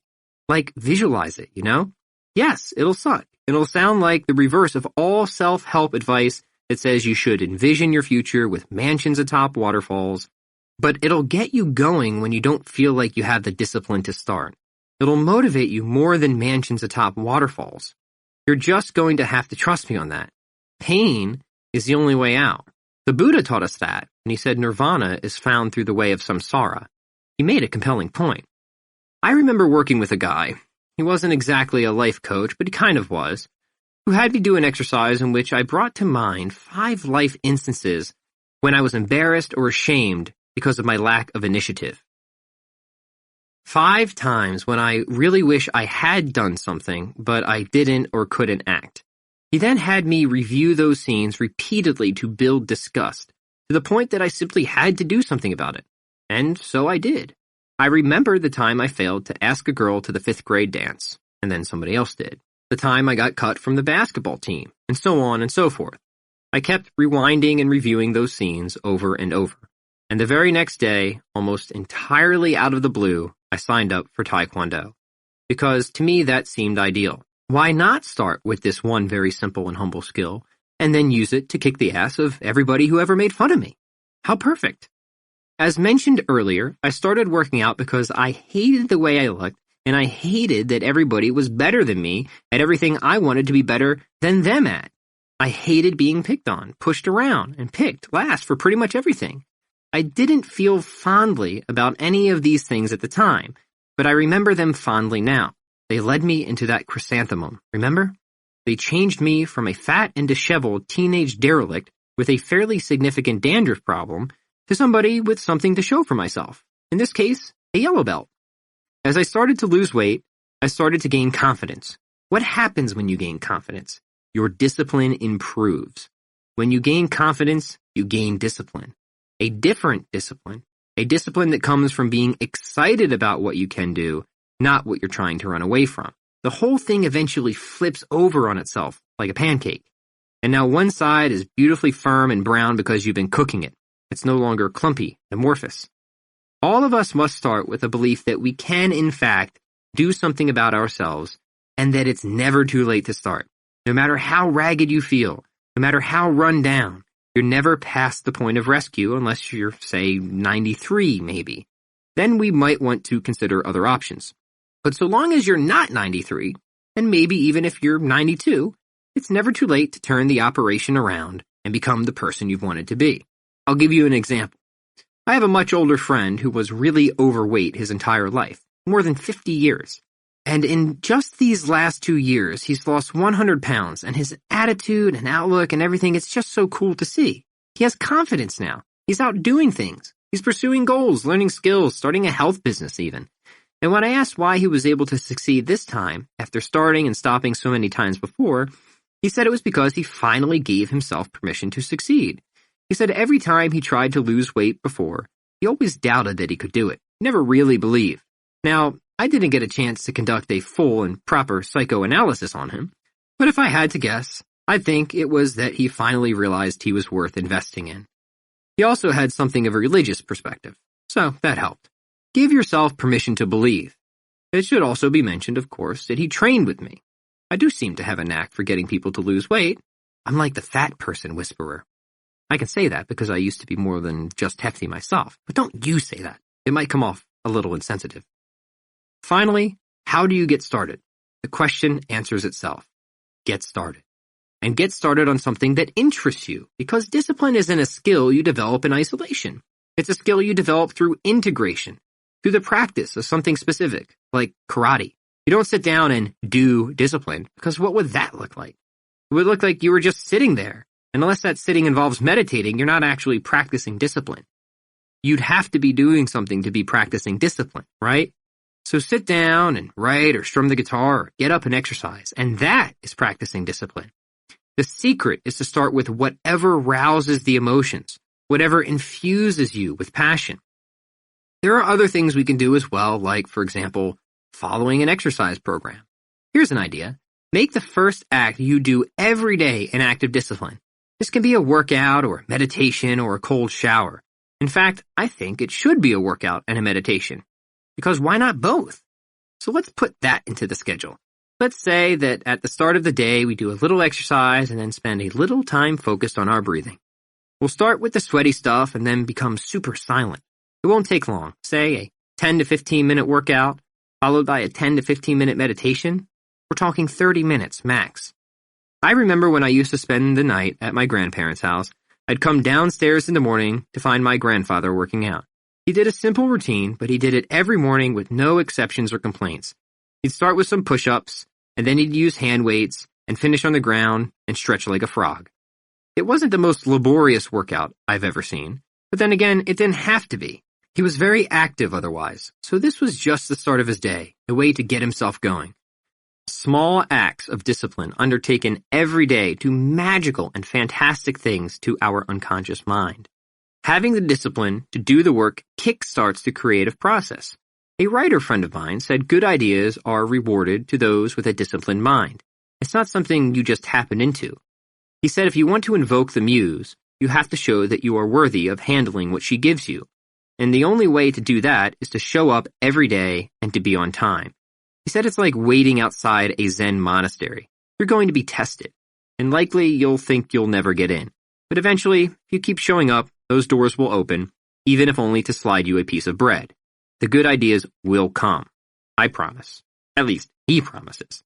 Like, visualize it, you know? Yes, it'll suck. It'll sound like the reverse of all self-help advice that says you should envision your future with mansions atop waterfalls, but it'll get you going when you don't feel like you have the discipline to start. It'll motivate you more than mansions atop waterfalls. You're just going to have to trust me on that. Pain is the only way out. The Buddha taught us that, and he said nirvana is found through the way of samsara. He made a compelling point. I remember working with a guy. He wasn't exactly a life coach, but he kind of was, who had me do an exercise in which I brought to mind 5 life instances when I was embarrassed or ashamed because of my lack of initiative. 5 times when I really wish I had done something, but I didn't or couldn't act. He then had me review those scenes repeatedly to build disgust, to the point that I simply had to do something about it. And so I did. I remembered the time I failed to ask a girl to the 5th grade dance, and then somebody else did. The time I got cut from the basketball team, and so on and so forth. I kept rewinding and reviewing those scenes over and over. And the very next day, almost entirely out of the blue, I signed up for Taekwondo. Because to me that seemed ideal. Why not start with this one very simple and humble skill, and then use it to kick the ass of everybody who ever made fun of me? How perfect. As mentioned earlier, I started working out because I hated the way I looked, and I hated that everybody was better than me at everything I wanted to be better than them at. I hated being picked on, pushed around, and picked last for pretty much everything. I didn't feel fondly about any of these things at the time, but I remember them fondly now. They led me into that chrysanthemum, remember? They changed me from a fat and disheveled teenage derelict with a fairly significant dandruff problem to somebody with something to show for myself. In this case, a yellow belt. As I started to lose weight, I started to gain confidence. What happens when you gain confidence? Your discipline improves. When you gain confidence, you gain discipline. A different discipline. A discipline that comes from being excited about what you can do, not what you're trying to run away from. The whole thing eventually flips over on itself, like a pancake. And now one side is beautifully firm and brown because you've been cooking it. It's no longer clumpy, amorphous. All of us must start with a belief that we can, in fact, do something about ourselves, and that it's never too late to start. No matter how ragged you feel, no matter how run down, you're never past the point of rescue unless you're, say, 93, maybe. Then we might want to consider other options. But so long as you're not 93, and maybe even if you're 92, it's never too late to turn the operation around and become the person you've wanted to be. I'll give you an example. I have a much older friend who was really overweight his entire life, more than 50 years. And in just these last 2 years, he's lost 100 pounds, and his attitude and outlook and everything, it's just so cool to see. He has confidence now. He's out doing things. He's pursuing goals, learning skills, starting a health business even. And when I asked why he was able to succeed this time, after starting and stopping so many times before, he said it was because he finally gave himself permission to succeed. He said every time he tried to lose weight before, he always doubted that he could do it. He never really believed. Now, I didn't get a chance to conduct a full and proper psychoanalysis on him, but if I had to guess, I think it was that he finally realized he was worth investing in. He also had something of a religious perspective, so that helped. Give yourself permission to believe. It should also be mentioned, of course, that he trained with me. I do seem to have a knack for getting people to lose weight. I'm like the fat person whisperer. I can say that because I used to be more than just hefty myself, but don't you say that. It might come off a little insensitive. Finally, how do you get started? The question answers itself. Get started. And get started on something that interests you, because discipline isn't a skill you develop in isolation. It's a skill you develop through integration, through the practice of something specific, like karate. You don't sit down and do discipline, because what would that look like? It would look like you were just sitting there. And unless that sitting involves meditating, you're not actually practicing discipline. You'd have to be doing something to be practicing discipline, right? So sit down and write or strum the guitar or get up and exercise, and that is practicing discipline. The secret is to start with whatever rouses the emotions, whatever infuses you with passion. There are other things we can do as well, like, for example, following an exercise program. Here's an idea. Make the first act you do every day an act of discipline. This can be a workout or meditation or a cold shower. In fact, I think it should be a workout and a meditation. Because why not both? So let's put that into the schedule. Let's say that at the start of the day we do a little exercise and then spend a little time focused on our breathing. We'll start with the sweaty stuff and then become super silent. It won't take long, say a 10 to 15 minute workout, followed by a 10 to 15 minute meditation. We're talking 30 minutes max. I remember when I used to spend the night at my grandparents' house, I'd come downstairs in the morning to find my grandfather working out. He did a simple routine, but he did it every morning with no exceptions or complaints. He'd start with some push-ups, and then he'd use hand weights and finish on the ground and stretch like a frog. It wasn't the most laborious workout I've ever seen, but then again, it didn't have to be. He was very active otherwise, so this was just the start of his day, a way to get himself going. Small acts of discipline undertaken every day do magical and fantastic things to our unconscious mind. Having the discipline to do the work kickstarts the creative process. A writer friend of mine said good ideas are rewarded to those with a disciplined mind. It's not something you just happen into. He said if you want to invoke the muse, you have to show that you are worthy of handling what she gives you. And the only way to do that is to show up every day and to be on time. He said it's like waiting outside a Zen monastery. You're going to be tested, and likely you'll think you'll never get in. But eventually, if you keep showing up, those doors will open, even if only to slide you a piece of bread. The good ideas will come. I promise. At least, he promises.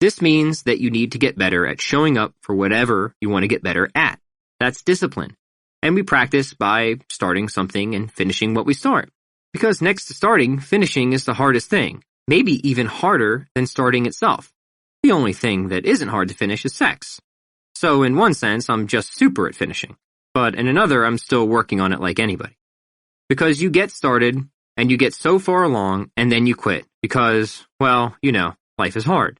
This means that you need to get better at showing up for whatever you want to get better at. That's discipline. And we practice by starting something and finishing what we start. Because next to starting, finishing is the hardest thing. Maybe even harder than starting itself. The only thing that isn't hard to finish is sex. So in one sense, I'm just super at finishing. But in another, I'm still working on it like anybody. Because you get started, and you get so far along, and then you quit. Because, well, life is hard.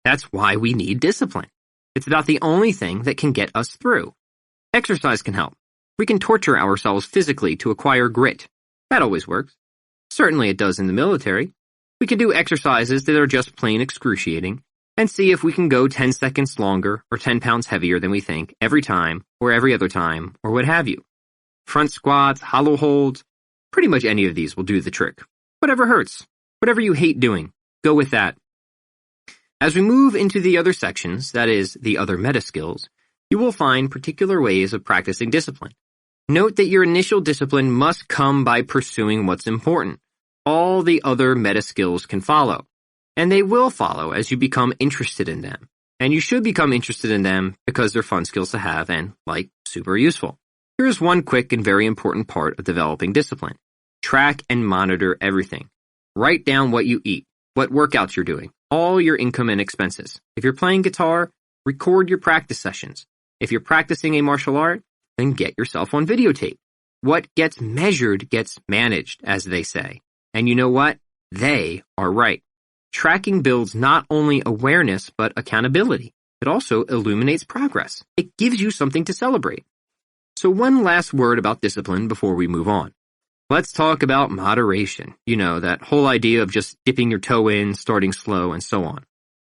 That's why we need discipline. It's about the only thing that can get us through. Exercise can help. We can torture ourselves physically to acquire grit. That always works. Certainly it does in the military. We can do exercises that are just plain excruciating and see if we can go 10 seconds longer or 10 pounds heavier than we think every time or every other time or what have you. Front squats, hollow holds, pretty much any of these will do the trick. Whatever hurts, whatever you hate doing, go with that. As we move into the other sections, that is, the other meta skills, you will find particular ways of practicing discipline. Note that your initial discipline must come by pursuing what's important. All the other meta skills can follow, and they will follow as you become interested in them. And you should become interested in them because they're fun skills to have and, super useful. Here's one quick and very important part of developing discipline. Track and monitor everything. Write down what you eat, what workouts you're doing, all your income and expenses. If you're playing guitar, record your practice sessions. If you're practicing a martial art, then get yourself on videotape. What gets measured gets managed, as they say. And you know what? They are right. Tracking builds not only awareness, but accountability. It also illuminates progress. It gives you something to celebrate. So one last word about discipline before we move on. Let's talk about moderation. That whole idea of just dipping your toe in, starting slow, and so on.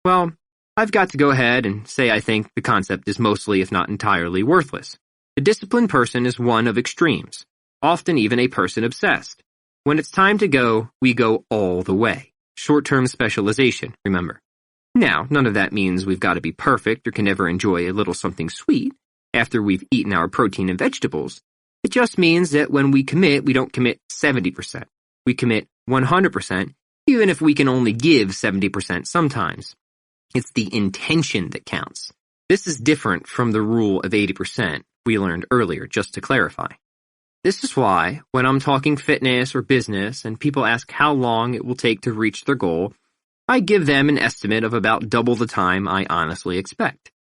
Well, I've got to go ahead and say I think the concept is mostly, if not entirely, worthless. The disciplined person is one of extremes, often even a person obsessed. When it's time to go, we go all the way. Short-term specialization, remember. Now, none of that means we've got to be perfect or can never enjoy a little something sweet after we've eaten our protein and vegetables. It just means that when we commit, we don't commit 70%. We commit 100%, even if we can only give 70% sometimes. It's the intention that counts. This is different from the rule of 80% we learned earlier, just to clarify. This is why, when I'm talking fitness or business and people ask how long it will take to reach their goal, I give them an estimate of about double the time I honestly expect.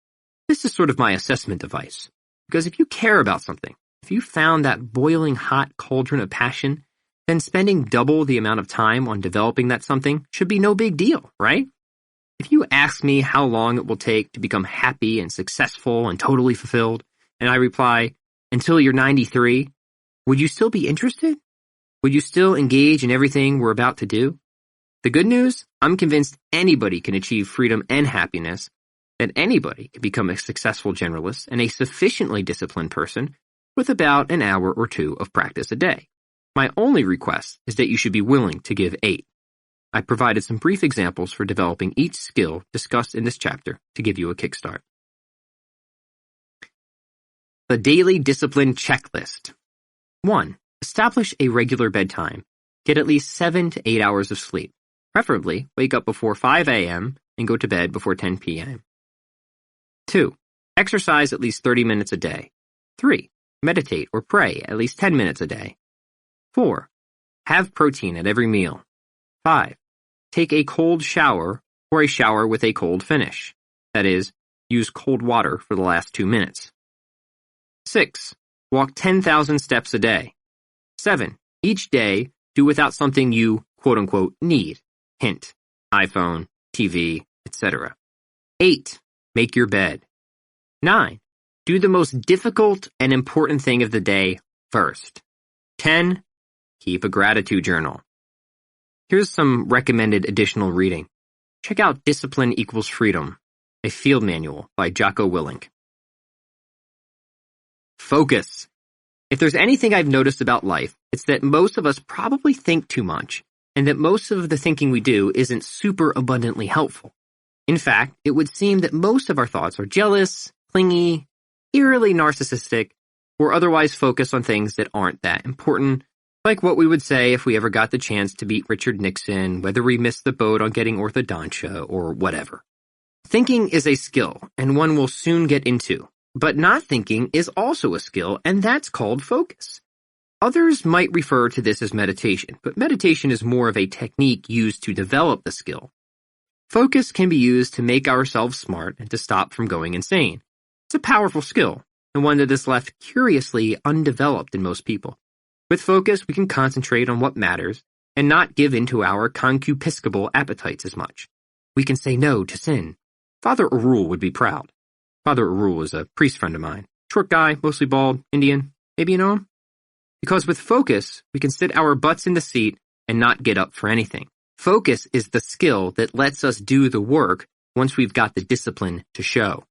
This is sort of my assessment device. Because if you care about something, if you found that boiling hot cauldron of passion, then spending double the amount of time on developing that something should be no big deal, right? If you ask me how long it will take to become happy and successful and totally fulfilled, and I reply, until you're 93, would you still be interested? Would you still engage in everything we're about to do? The good news, I'm convinced anybody can achieve freedom and happiness, that anybody can become a successful generalist and a sufficiently disciplined person with about an hour or two of practice a day. My only request is that you should be willing to give 8. I provided some brief examples for developing each skill discussed in this chapter to give you a kickstart. The Daily Discipline Checklist. 1. Establish a regular bedtime. Get at least 7 to 8 hours of sleep. Preferably, wake up before 5 a.m. and go to bed before 10 p.m. 2. Exercise at least 30 minutes a day. 3. Meditate or pray at least 10 minutes a day. 4. Have protein at every meal. 5. Take a cold shower or a shower with a cold finish. That is, use cold water for the last 2 minutes. 6. Walk 10,000 steps a day. 7. Each day, do without something you, quote-unquote, need. Hint, iPhone, TV, etc. 8. Make your bed. 9. Do the most difficult and important thing of the day first. 10. Keep a gratitude journal. Here's some recommended additional reading. Check out Discipline Equals Freedom, a field manual by Jocko Willink. Focus. If there's anything I've noticed about life, it's that most of us probably think too much, and that most of the thinking we do isn't super abundantly helpful. In fact, it would seem that most of our thoughts are jealous, clingy, eerily narcissistic, or otherwise focus on things that aren't that important, like what we would say if we ever got the chance to beat Richard Nixon, whether we missed the boat on getting orthodontia, or whatever. Thinking is a skill, and one we'll soon get into. But not thinking is also a skill, and that's called focus. Others might refer to this as meditation, but meditation is more of a technique used to develop the skill. Focus can be used to make ourselves smart and to stop from going insane. It's a powerful skill, and one that is left curiously undeveloped in most people. With focus, we can concentrate on what matters and not give in to our concupiscible appetites as much. We can say no to sin. Father Arul would be proud. Father Arul is a priest friend of mine. Short guy, mostly bald, Indian. Maybe you know him? Because with focus, we can sit our butts in the seat and not get up for anything. Focus is the skill that lets us do the work once we've got the discipline to show.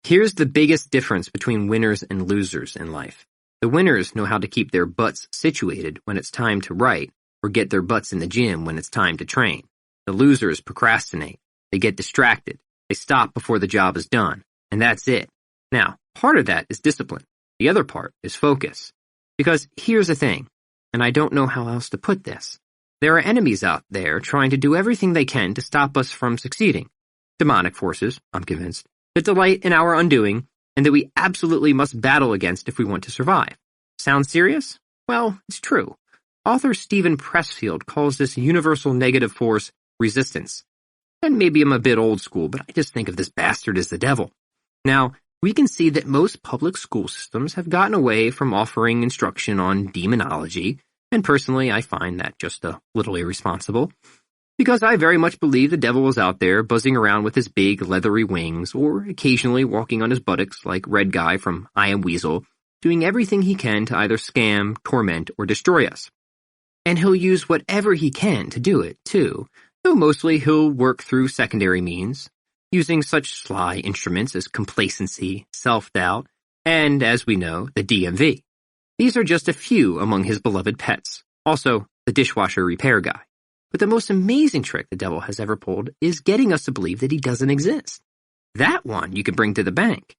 Here's the biggest difference between winners and losers in life. The winners know how to keep their butts situated when it's time to write, or get their butts in the gym when it's time to train. The losers procrastinate. They get distracted. They stop before the job is done. And that's it. Now, part of that is discipline. The other part is focus. Because here's the thing, and I don't know how else to put this. There are enemies out there trying to do everything they can to stop us from succeeding. Demonic forces, I'm convinced, that delight in our undoing, and that we absolutely must battle against if we want to survive. Sound serious? Well, it's true. Author Stephen Pressfield calls this universal negative force resistance. And maybe I'm a bit old school, but I just think of this bastard as the devil. Now, we can see that most public school systems have gotten away from offering instruction on demonology, and personally I find that just a little irresponsible, because I very much believe the devil is out there buzzing around with his big leathery wings, or occasionally walking on his buttocks like Red Guy from I Am Weasel, doing everything he can to either scam, torment, or destroy us. And he'll use whatever he can to do it, too, though mostly he'll work through secondary means. using such sly instruments as complacency, self-doubt, and, as we know, the DMV. These are just a few among his beloved pets. Also, the dishwasher repair guy. But the most amazing trick the devil has ever pulled is getting us to believe that he doesn't exist. That one you can bring to the bank.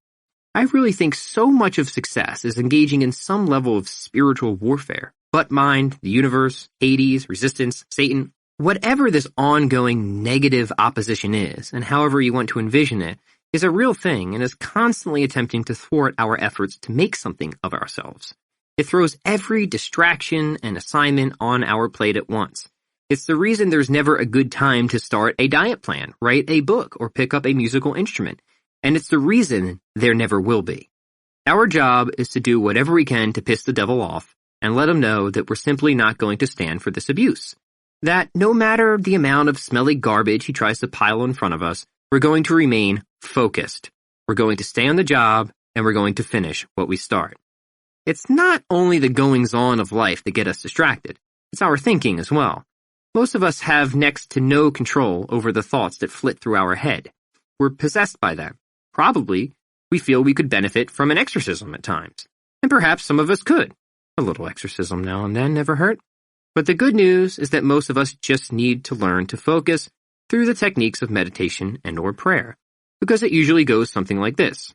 I really think so much of success is engaging in some level of spiritual warfare. Butt mind, the universe, Hades, resistance, Satan, whatever this ongoing negative opposition is, and however you want to envision it, is a real thing and is constantly attempting to thwart our efforts to make something of ourselves. It throws every distraction and assignment on our plate at once. It's the reason there's never a good time to start a diet plan, write a book, or pick up a musical instrument. And it's the reason there never will be. Our job is to do whatever we can to piss the devil off and let him know that we're simply not going to stand for this abuse. That no matter the amount of smelly garbage he tries to pile in front of us, we're going to remain focused. We're going to stay on the job, and we're going to finish what we start. It's not only the goings-on of life that get us distracted. It's our thinking as well. Most of us have next to no control over the thoughts that flit through our head. We're possessed by them. Probably, we feel we could benefit from an exorcism at times. And perhaps some of us could. A little exorcism now and then never hurt. But the good news is that most of us just need to learn to focus through the techniques of meditation and or prayer. Because it usually goes something like this.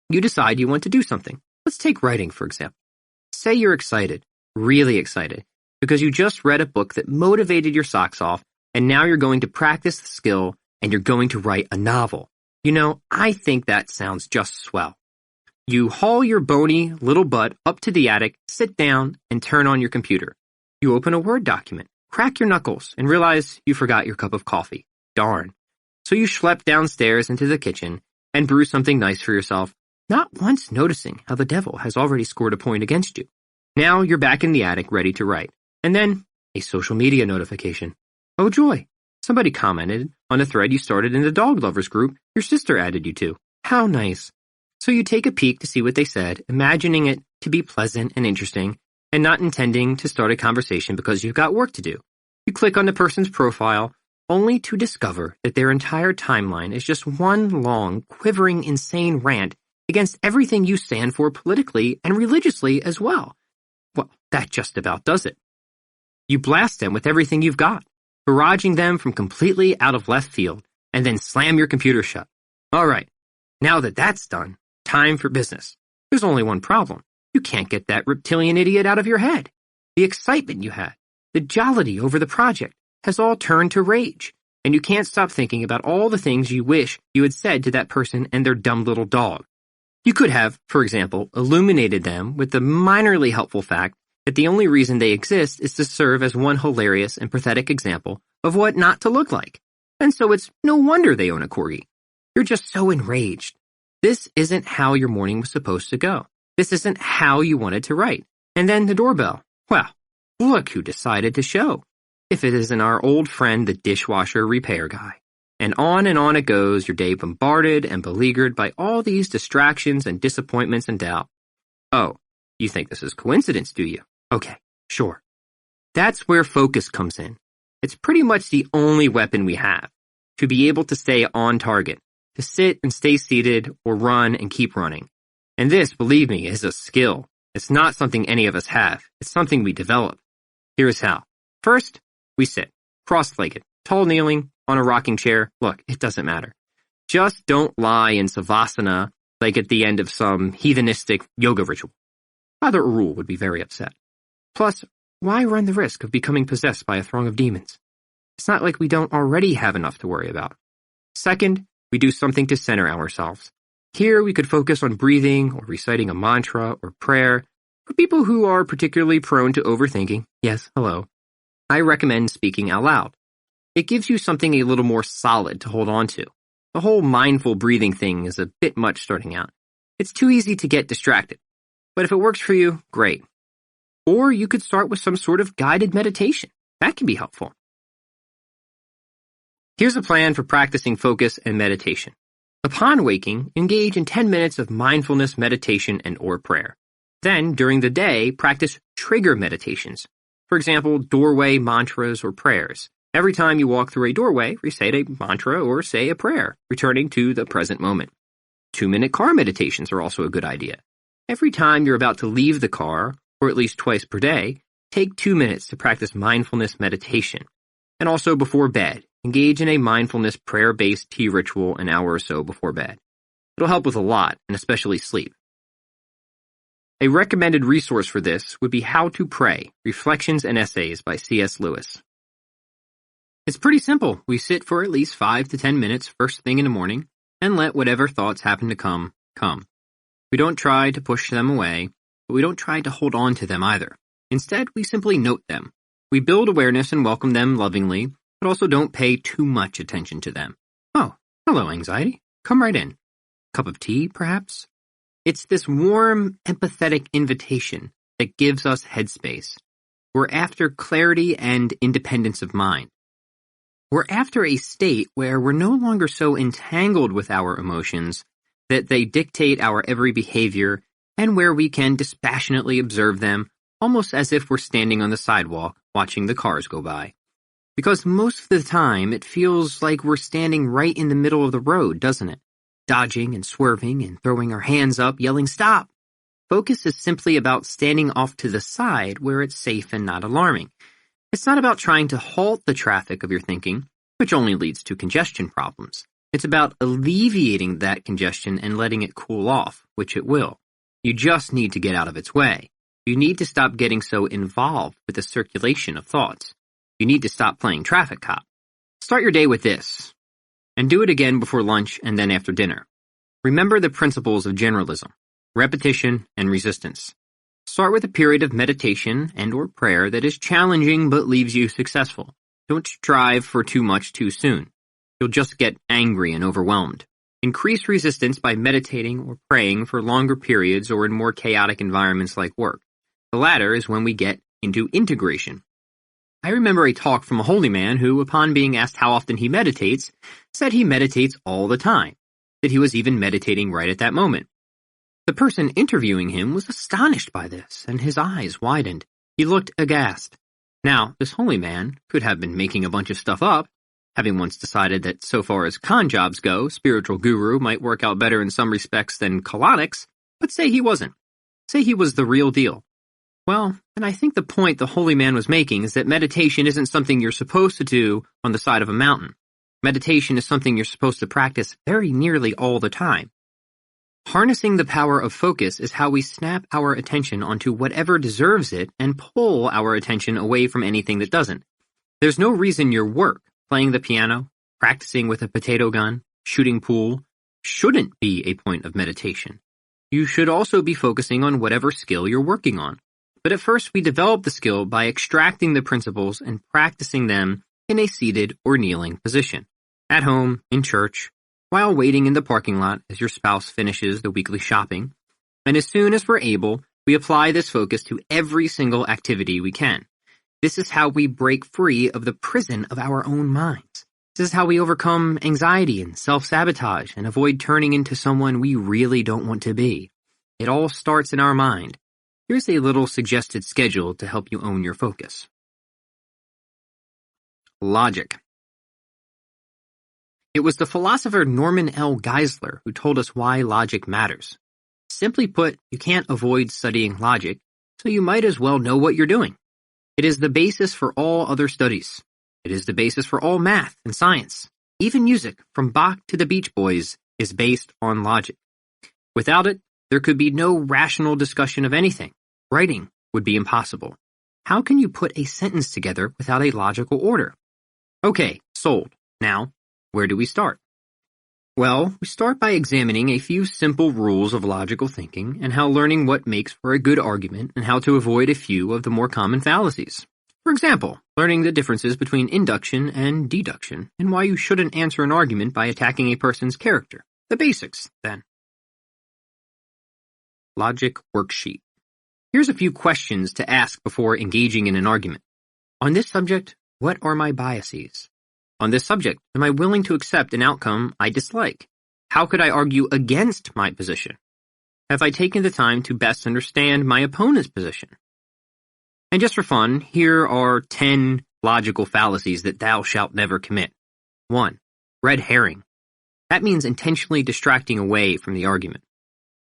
You decide you want to do something. Let's take writing, for example. Say you're excited, really excited, because you just read a book that motivated your socks off, and now you're going to practice the skill, and you're going to write a novel. You know, I think that sounds just swell. You haul your bony little butt up to the attic, sit down, and turn on your computer. You open a Word document, crack your knuckles, and realize you forgot your cup of coffee. Darn. So you schlep downstairs into the kitchen and brew something nice for yourself, not once noticing how the devil has already scored a point against you. Now you're back in the attic ready to write. And then, a social media notification. Oh joy, somebody commented on a thread you started in the dog lovers group your sister added you to. How nice. So you take a peek to see what they said, imagining it to be pleasant and interesting, and not intending to start a conversation because you've got work to do. You click on the person's profile, only to discover that their entire timeline is just one long, quivering, insane rant against everything you stand for politically and religiously as well. Well, that just about does it. You blast them with everything you've got, barraging them from completely out of left field, and then slam your computer shut. All right, now that that's done, time for business. There's only one problem. You can't get that reptilian idiot out of your head. The excitement you had, the jollity over the project, has all turned to rage, and you can't stop thinking about all the things you wish you had said to that person and their dumb little dog. You could have, for example, illuminated them with the minorly helpful fact that the only reason they exist is to serve as one hilarious and pathetic example of what not to look like. And so it's no wonder they own a corgi. You're just so enraged. This isn't how your morning was supposed to go. This isn't how you wanted to write. And then the doorbell. Well, look who decided to show. If it isn't our old friend, the dishwasher repair guy. And on it goes, your day bombarded and beleaguered by all these distractions and disappointments and doubt. Oh, you think this is coincidence, do you? Okay, sure. That's where focus comes in. It's pretty much the only weapon we have. To be able to stay on target. To sit and stay seated or run and keep running. And this, believe me, is a skill. It's not something any of us have. It's something we develop. Here's how. First, we sit, cross-legged, tall kneeling, on a rocking chair. Look, it doesn't matter. Just don't lie in savasana like at the end of some heathenistic yoga ritual. Father Arul would be very upset. Plus, why run the risk of becoming possessed by a throng of demons? It's not like we don't already have enough to worry about. Second, we do something to center ourselves. Here we could focus on breathing or reciting a mantra or prayer. For people who are particularly prone to overthinking, yes, hello, I recommend speaking out loud. It gives you something a little more solid to hold on to. The whole mindful breathing thing is a bit much starting out. It's too easy to get distracted. But if it works for you, great. Or you could start with some sort of guided meditation. That can be helpful. Here's a plan for practicing focus and meditation. Upon waking, engage in 10 minutes of mindfulness meditation and or prayer. Then, during the day, practice trigger meditations. For example, doorway mantras or prayers. Every time you walk through a doorway, recite a mantra or say a prayer, returning to the present moment. 2-minute car meditations are also a good idea. Every time you're about to leave the car, or at least twice per day, take 2 minutes to practice mindfulness meditation. And also before bed, engage in a mindfulness prayer-based tea ritual an hour or so before bed. It'll help with a lot, and especially sleep. A recommended resource for this would be How to Pray, Reflections and Essays by C.S. Lewis. It's pretty simple. We sit for at least 5 to 10 minutes first thing in the morning and let whatever thoughts happen to come. We don't try to push them away, but we don't try to hold on to them either. Instead, we simply note them. We build awareness and welcome them lovingly, but also don't pay too much attention to them. Oh, hello, anxiety. Come right in. Cup of tea, perhaps? It's this warm, empathetic invitation that gives us headspace. We're after clarity and independence of mind. We're after a state where we're no longer so entangled with our emotions that they dictate our every behavior and where we can dispassionately observe them almost as if we're standing on the sidewalk watching the cars go by. Because most of the time it feels like we're standing right in the middle of the road, doesn't it? Dodging and swerving and throwing our hands up, yelling, "Stop!" Focus is simply about standing off to the side where it's safe and not alarming. It's not about trying to halt the traffic of your thinking, which only leads to congestion problems. It's about alleviating that congestion and letting it cool off, which it will. You just need to get out of its way. You need to stop getting so involved with the circulation of thoughts. You need to stop playing traffic cop. Start your day with this, and do it again before lunch and then after dinner. Remember the principles of generalism, repetition, and resistance. Start with a period of meditation and/or prayer that is challenging but leaves you successful. Don't strive for too much too soon. You'll just get angry and overwhelmed. Increase resistance by meditating or praying for longer periods or in more chaotic environments like work. The latter is when we get into integration. I remember a talk from a holy man who, upon being asked how often he meditates, said he meditates all the time, that he was even meditating right at that moment. The person interviewing him was astonished by this, and his eyes widened. He looked aghast. Now, this holy man could have been making a bunch of stuff up, having once decided that so far as con jobs go, spiritual guru might work out better in some respects than colonics, but say he wasn't. Say he was the real deal. Well, and I think the point the holy man was making is that meditation isn't something you're supposed to do on the side of a mountain. Meditation is something you're supposed to practice very nearly all the time. Harnessing the power of focus is how we snap our attention onto whatever deserves it and pull our attention away from anything that doesn't. There's no reason your work, playing the piano, practicing with a potato gun, shooting pool, shouldn't be a point of meditation. You should also be focusing on whatever skill you're working on. But at first we develop the skill by extracting the principles and practicing them in a seated or kneeling position. At home, in church, while waiting in the parking lot as your spouse finishes the weekly shopping. And as soon as we're able, we apply this focus to every single activity we can. This is how we break free of the prison of our own minds. This is how we overcome anxiety and self-sabotage and avoid turning into someone we really don't want to be. It all starts in our mind. Here's a little suggested schedule to help you own your focus. Logic. It was the philosopher Norman L. Geisler who told us why logic matters. Simply put, you can't avoid studying logic, so you might as well know what you're doing. It is the basis for all other studies. It is the basis for all math and science. Even music, from Bach to the Beach Boys, is based on logic. Without it, there could be no rational discussion of anything. Writing would be impossible. How can you put a sentence together without a logical order? Okay, sold. Now, where do we start? Well, we start by examining a few simple rules of logical thinking and how learning what makes for a good argument and how to avoid a few of the more common fallacies. For example, learning the differences between induction and deduction and why you shouldn't answer an argument by attacking a person's character. The basics, then. Logic worksheet. Here's a few questions to ask before engaging in an argument. On this subject, what are my biases? On this subject, am I willing to accept an outcome I dislike? How could I argue against my position? Have I taken the time to best understand my opponent's position? And just for fun, here are 10 logical fallacies that thou shalt never commit. 1. Red herring. That means intentionally distracting away from the argument.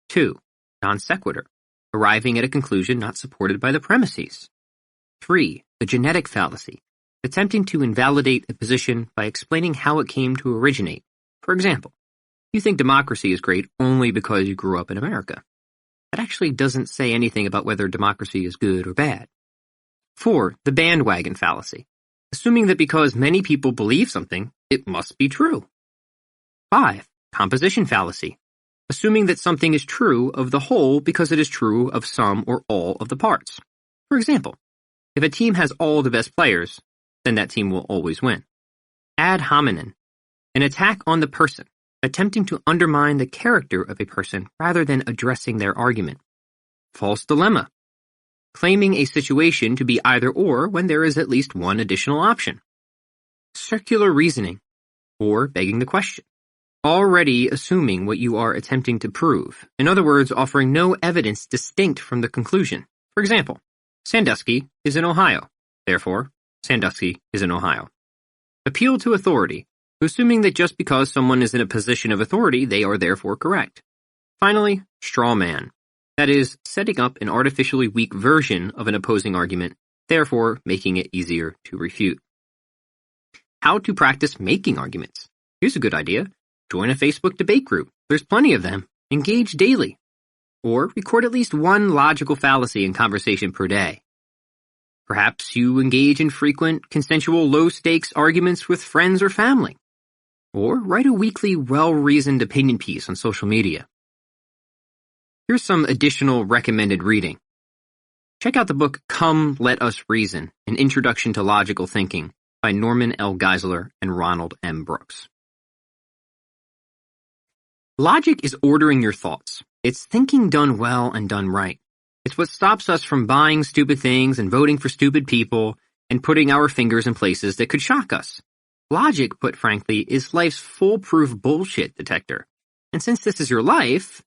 2. Non sequitur. Arriving at a conclusion not supported by the premises. 3. The genetic fallacy. Attempting to invalidate a position by explaining how it came to originate. For example, you think democracy is great only because you grew up in America. That actually doesn't say anything about whether democracy is good or bad. 4. The bandwagon fallacy. Assuming that because many people believe something, it must be true. 5. Composition fallacy. Assuming that something is true of the whole because it is true of some or all of the parts. For example, if a team has all the best players, then that team will always win. Ad hominem. An attack on the person, attempting to undermine the character of a person rather than addressing their argument. False dilemma. Claiming a situation to be either or when there is at least one additional option. Circular reasoning, or begging the question. Already assuming what you are attempting to prove. In other words, offering no evidence distinct from the conclusion. For example, Sandusky is in Ohio. Therefore, Sandusky is in Ohio. Appeal to authority, assuming that just because someone is in a position of authority, they are therefore correct. Finally, straw man. That is, setting up an artificially weak version of an opposing argument, therefore making it easier to refute. How to practice making arguments. Here's a good idea. Join a Facebook debate group. There's plenty of them. Engage daily. Or record at least one logical fallacy in conversation per day. Perhaps you engage in frequent, consensual, low-stakes arguments with friends or family. Or write a weekly, well-reasoned opinion piece on social media. Here's some additional recommended reading. Check out the book Come, Let Us Reason, An Introduction to Logical Thinking by Norman L. Geisler and Ronald M. Brooks. Logic is ordering your thoughts. It's thinking done well and done right. It's what stops us from buying stupid things and voting for stupid people and putting our fingers in places that could shock us. Logic, put frankly, is life's foolproof bullshit detector. And since this is your life,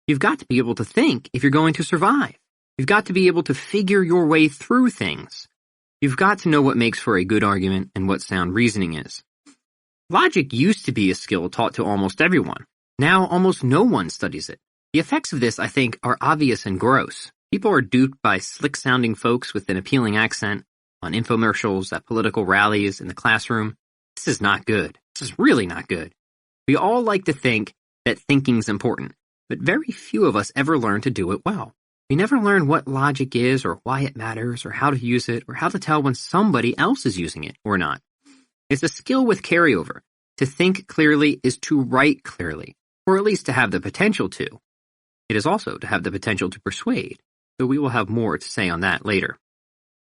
you've got to be able to think if you're going to survive. You've got to be able to figure your way through things. You've got to know what makes for a good argument and what sound reasoning is. Logic used to be a skill taught to almost everyone. Now almost no one studies it. The effects of this, I think, are obvious and gross. People are duped by slick-sounding folks with an appealing accent, on infomercials, at political rallies, in the classroom. This is not good. This is really not good. We all like to think that thinking's important, but very few of us ever learn to do it well. We never learn what logic is or why it matters or how to use it or how to tell when somebody else is using it or not. It's a skill with carryover. To think clearly is to write clearly, or at least to have the potential to. It is also to have the potential to persuade, though we will have more to say on that later.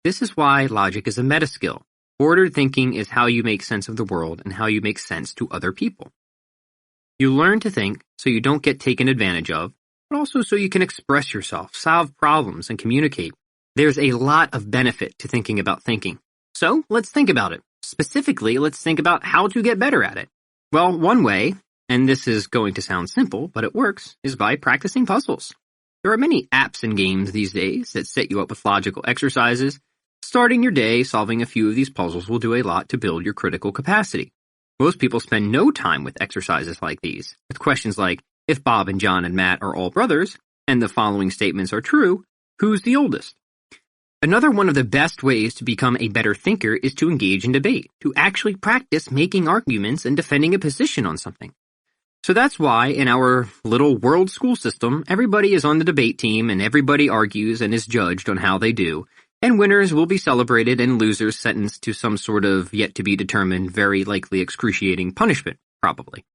This is why logic is a meta skill. Ordered thinking is how you make sense of the world and how you make sense to other people. You learn to think so you don't get taken advantage of, but also so you can express yourself, solve problems, and communicate. There's a lot of benefit to thinking about thinking. So let's think about it. Specifically, let's think about how to get better at it. Well, one way, and this is going to sound simple, but it works, is by practicing puzzles. There are many apps and games these days that set you up with logical exercises. Starting your day solving a few of these puzzles will do a lot to build your critical capacity. Most people spend no time with exercises like these, with questions like, if Bob and John and Matt are all brothers, and the following statements are true, who's the oldest? Another one of the best ways to become a better thinker is to engage in debate, to actually practice making arguments and defending a position on something. So that's why in our little world school system, everybody is on the debate team and everybody argues and is judged on how they do, and winners will be celebrated and losers sentenced to some sort of yet-to-be-determined, very likely excruciating punishment, probably.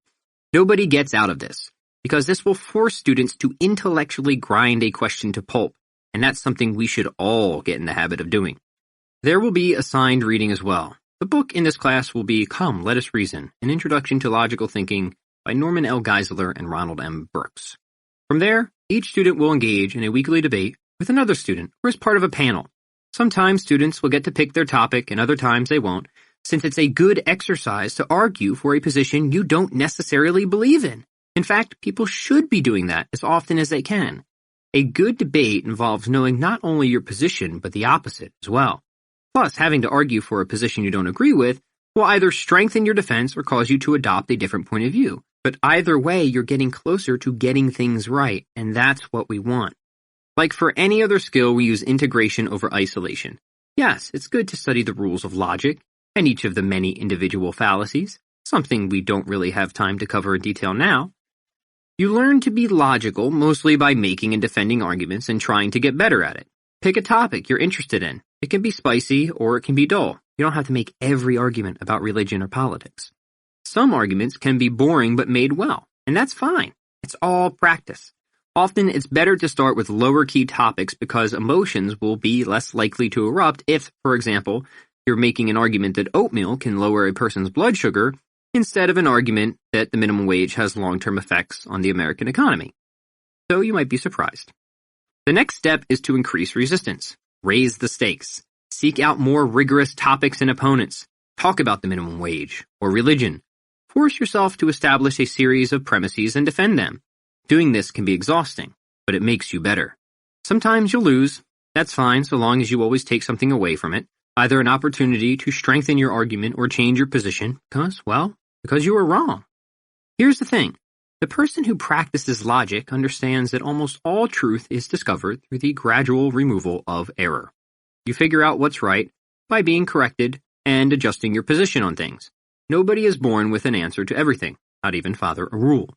Nobody gets out of this, because this will force students to intellectually grind a question to pulp, and that's something we should all get in the habit of doing. There will be assigned reading as well. The book in this class will be Come, Let Us Reason, An Introduction to Logical Thinking by Norman L. Geisler and Ronald M. Brooks. From there, each student will engage in a weekly debate with another student or as part of a panel. Sometimes students will get to pick their topic and other times they won't, since it's a good exercise to argue for a position you don't necessarily believe in. In fact, people should be doing that as often as they can. A good debate involves knowing not only your position, but the opposite as well. Plus, having to argue for a position you don't agree with will either strengthen your defense or cause you to adopt a different point of view. But either way, you're getting closer to getting things right, and that's what we want. Like for any other skill, we use integration over isolation. Yes, it's good to study the rules of logic and each of the many individual fallacies, something we don't really have time to cover in detail now. You learn to be logical mostly by making and defending arguments and trying to get better at it. Pick a topic you're interested in. It can be spicy or it can be dull. You don't have to make every argument about religion or politics. Some arguments can be boring but made well, and that's fine. It's all practice. Often it's better to start with lower key topics because emotions will be less likely to erupt if, for example, you're making an argument that oatmeal can lower a person's blood sugar instead of an argument that the minimum wage has long-term effects on the American economy. So you might be surprised. The next step is to increase resistance. Raise the stakes. Seek out more rigorous topics and opponents. Talk about the minimum wage or religion. Force yourself to establish a series of premises and defend them. Doing this can be exhausting, but it makes you better. Sometimes you'll lose. That's fine so long as you always take something away from it, either an opportunity to strengthen your argument or change your position because you were wrong. Here's the thing. The person who practices logic understands that almost all truth is discovered through the gradual removal of error. You figure out what's right by being corrected and adjusting your position on things. Nobody is born with an answer to everything, not even Father Rule.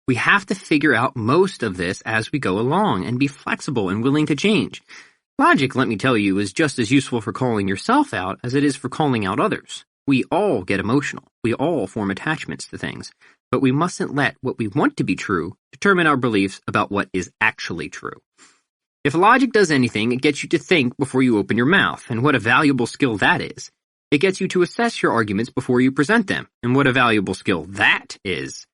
We have to figure out most of this as we go along and be flexible and willing to change. Logic, let me tell you, is just as useful for calling yourself out as it is for calling out others. We all get emotional. We all form attachments to things. But we mustn't let what we want to be true determine our beliefs about what is actually true. If logic does anything, it gets you to think before you open your mouth, and what a valuable skill that is. It gets you to assess your arguments before you present them, and what a valuable skill that is.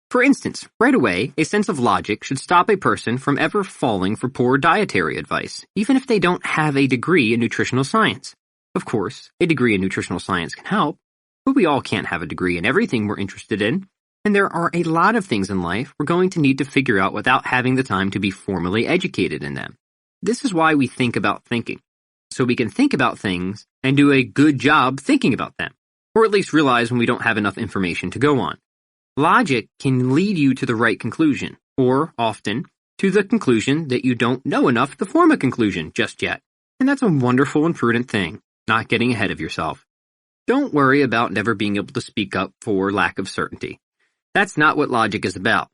For instance, right away, a sense of logic should stop a person from ever falling for poor dietary advice, even if they don't have a degree in nutritional science. Of course, a degree in nutritional science can help, but we all can't have a degree in everything we're interested in, and there are a lot of things in life we're going to need to figure out without having the time to be formally educated in them. This is why we think about thinking, so we can think about things and do a good job thinking about them, or at least realize when we don't have enough information to go on. Logic can lead you to the right conclusion, or, often, to the conclusion that you don't know enough to form a conclusion just yet. And that's a wonderful and prudent thing, not getting ahead of yourself. Don't worry about never being able to speak up for lack of certainty. That's not what logic is about.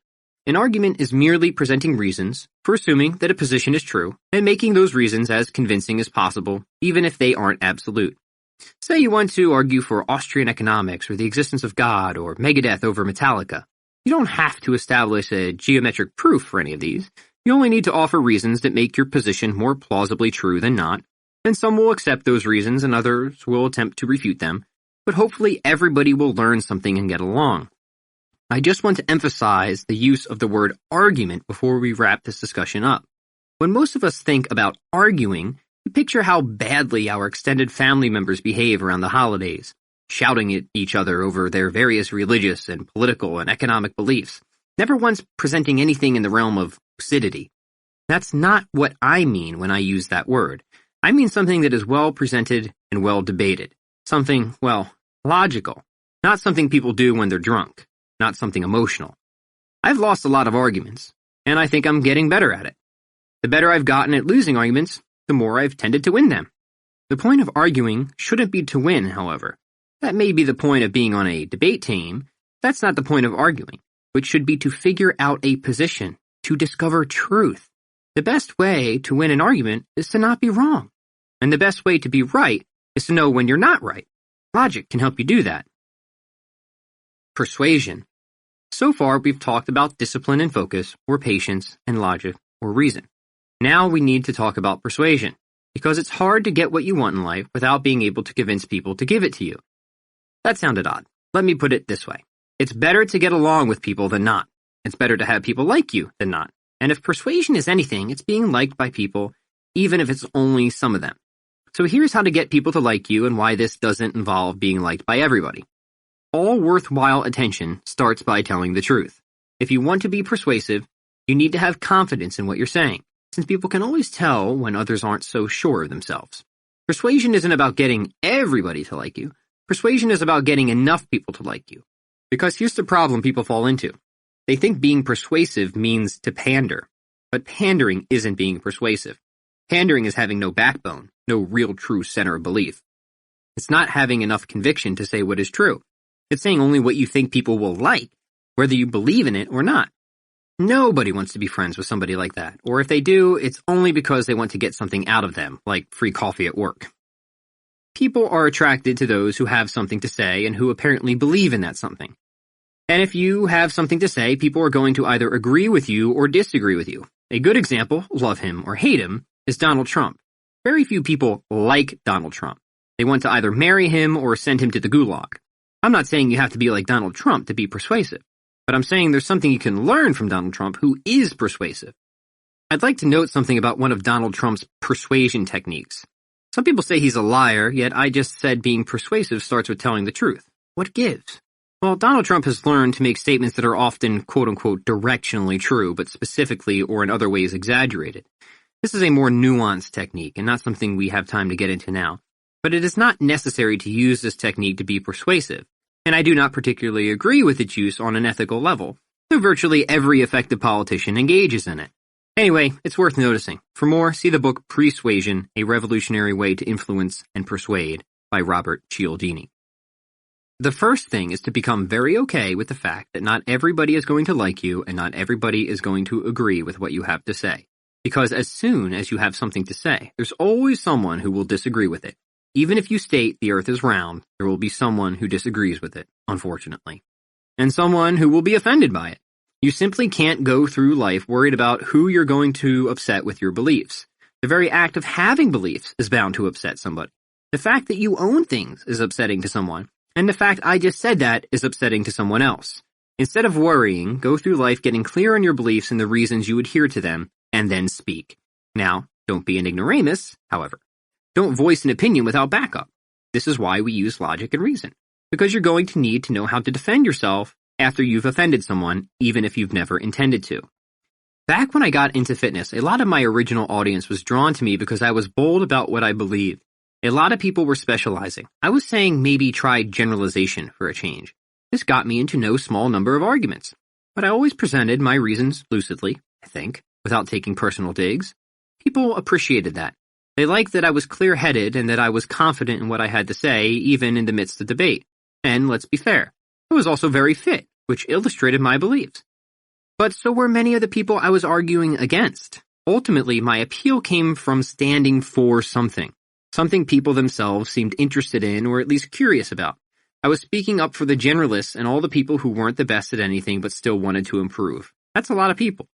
An argument is merely presenting reasons for assuming that a position is true and making those reasons as convincing as possible, even if they aren't absolute. Say you want to argue for Austrian economics or the existence of God or Megadeth over Metallica. You don't have to establish a geometric proof for any of these. You only need to offer reasons that make your position more plausibly true than not, and some will accept those reasons and others will attempt to refute them, but hopefully everybody will learn something and get along. I just want to emphasize the use of the word argument before we wrap this discussion up. When most of us think about arguing, we picture how badly our extended family members behave around the holidays, shouting at each other over their various religious and political and economic beliefs, never once presenting anything in the realm of lucidity. That's not what I mean when I use that word. I mean something that is well presented and well debated. Something, logical. Not something people do when they're drunk. Not something emotional. I've lost a lot of arguments, and I think I'm getting better at it. The better I've gotten at losing arguments, the more I've tended to win them. The point of arguing shouldn't be to win, however. That may be the point of being on a debate team. That's not the point of arguing, which should be to figure out a position, to discover truth. The best way to win an argument is to not be wrong. And the best way to be right is to know when you're not right. Logic can help you do that. Persuasion. So far, we've talked about discipline and focus, or patience and logic, or reason. Now we need to talk about persuasion, because it's hard to get what you want in life without being able to convince people to give it to you. That sounded odd. Let me put it this way. It's better to get along with people than not. It's better to have people like you than not. And if persuasion is anything, it's being liked by people, even if it's only some of them. So here's how to get people to like you and why this doesn't involve being liked by everybody. All worthwhile attention starts by telling the truth. If you want to be persuasive, you need to have confidence in what you're saying, since people can always tell when others aren't so sure of themselves. Persuasion isn't about getting everybody to like you. Persuasion is about getting enough people to like you. Because here's the problem people fall into. They think being persuasive means to pander. But pandering isn't being persuasive. Pandering is having no backbone, no real true center of belief. It's not having enough conviction to say what is true. It's saying only what you think people will like, whether you believe in it or not. Nobody wants to be friends with somebody like that, or if they do, it's only because they want to get something out of them, like free coffee at work. People are attracted to those who have something to say and who apparently believe in that something. And if you have something to say, people are going to either agree with you or disagree with you. A good example, love him or hate him, is Donald Trump. Very few people like Donald Trump. They want to either marry him or send him to the gulag. I'm not saying you have to be like Donald Trump to be persuasive, but I'm saying there's something you can learn from Donald Trump who is persuasive. I'd like to note something about one of Donald Trump's persuasion techniques. Some people say he's a liar, yet I just said being persuasive starts with telling the truth. What gives? Well, Donald Trump has learned to make statements that are often quote-unquote directionally true, but specifically or in other ways exaggerated. This is a more nuanced technique and not something we have time to get into now. But it is not necessary to use this technique to be persuasive, and I do not particularly agree with its use on an ethical level, though virtually every effective politician engages in it. Anyway, it's worth noticing. For more, see the book Persuasion, A Revolutionary Way to Influence and Persuade by Robert Cialdini. The first thing is to become very okay with the fact that not everybody is going to like you and not everybody is going to agree with what you have to say. Because as soon as you have something to say, there's always someone who will disagree with it. Even if you state the earth is round, there will be someone who disagrees with it, unfortunately. And someone who will be offended by it. You simply can't go through life worried about who you're going to upset with your beliefs. The very act of having beliefs is bound to upset somebody. The fact that you own things is upsetting to someone. And the fact I just said that is upsetting to someone else. Instead of worrying, go through life getting clear on your beliefs and the reasons you adhere to them, and then speak. Now, don't be an ignoramus, however. Don't voice an opinion without backup. This is why we use logic and reason. Because you're going to need to know how to defend yourself after you've offended someone, even if you've never intended to. Back when I got into fitness, a lot of my original audience was drawn to me because I was bold about what I believed. A lot of people were specializing. I was saying maybe try generalization for a change. This got me into no small number of arguments. But I always presented my reasons lucidly, I think, without taking personal digs. People appreciated that. They liked that I was clear-headed and that I was confident in what I had to say, even in the midst of debate. And let's be fair, I was also very fit, which illustrated my beliefs. But so were many of the people I was arguing against. Ultimately, my appeal came from standing for something. Something people themselves seemed interested in or at least curious about. I was speaking up for the generalists and all the people who weren't the best at anything but still wanted to improve. That's a lot of people.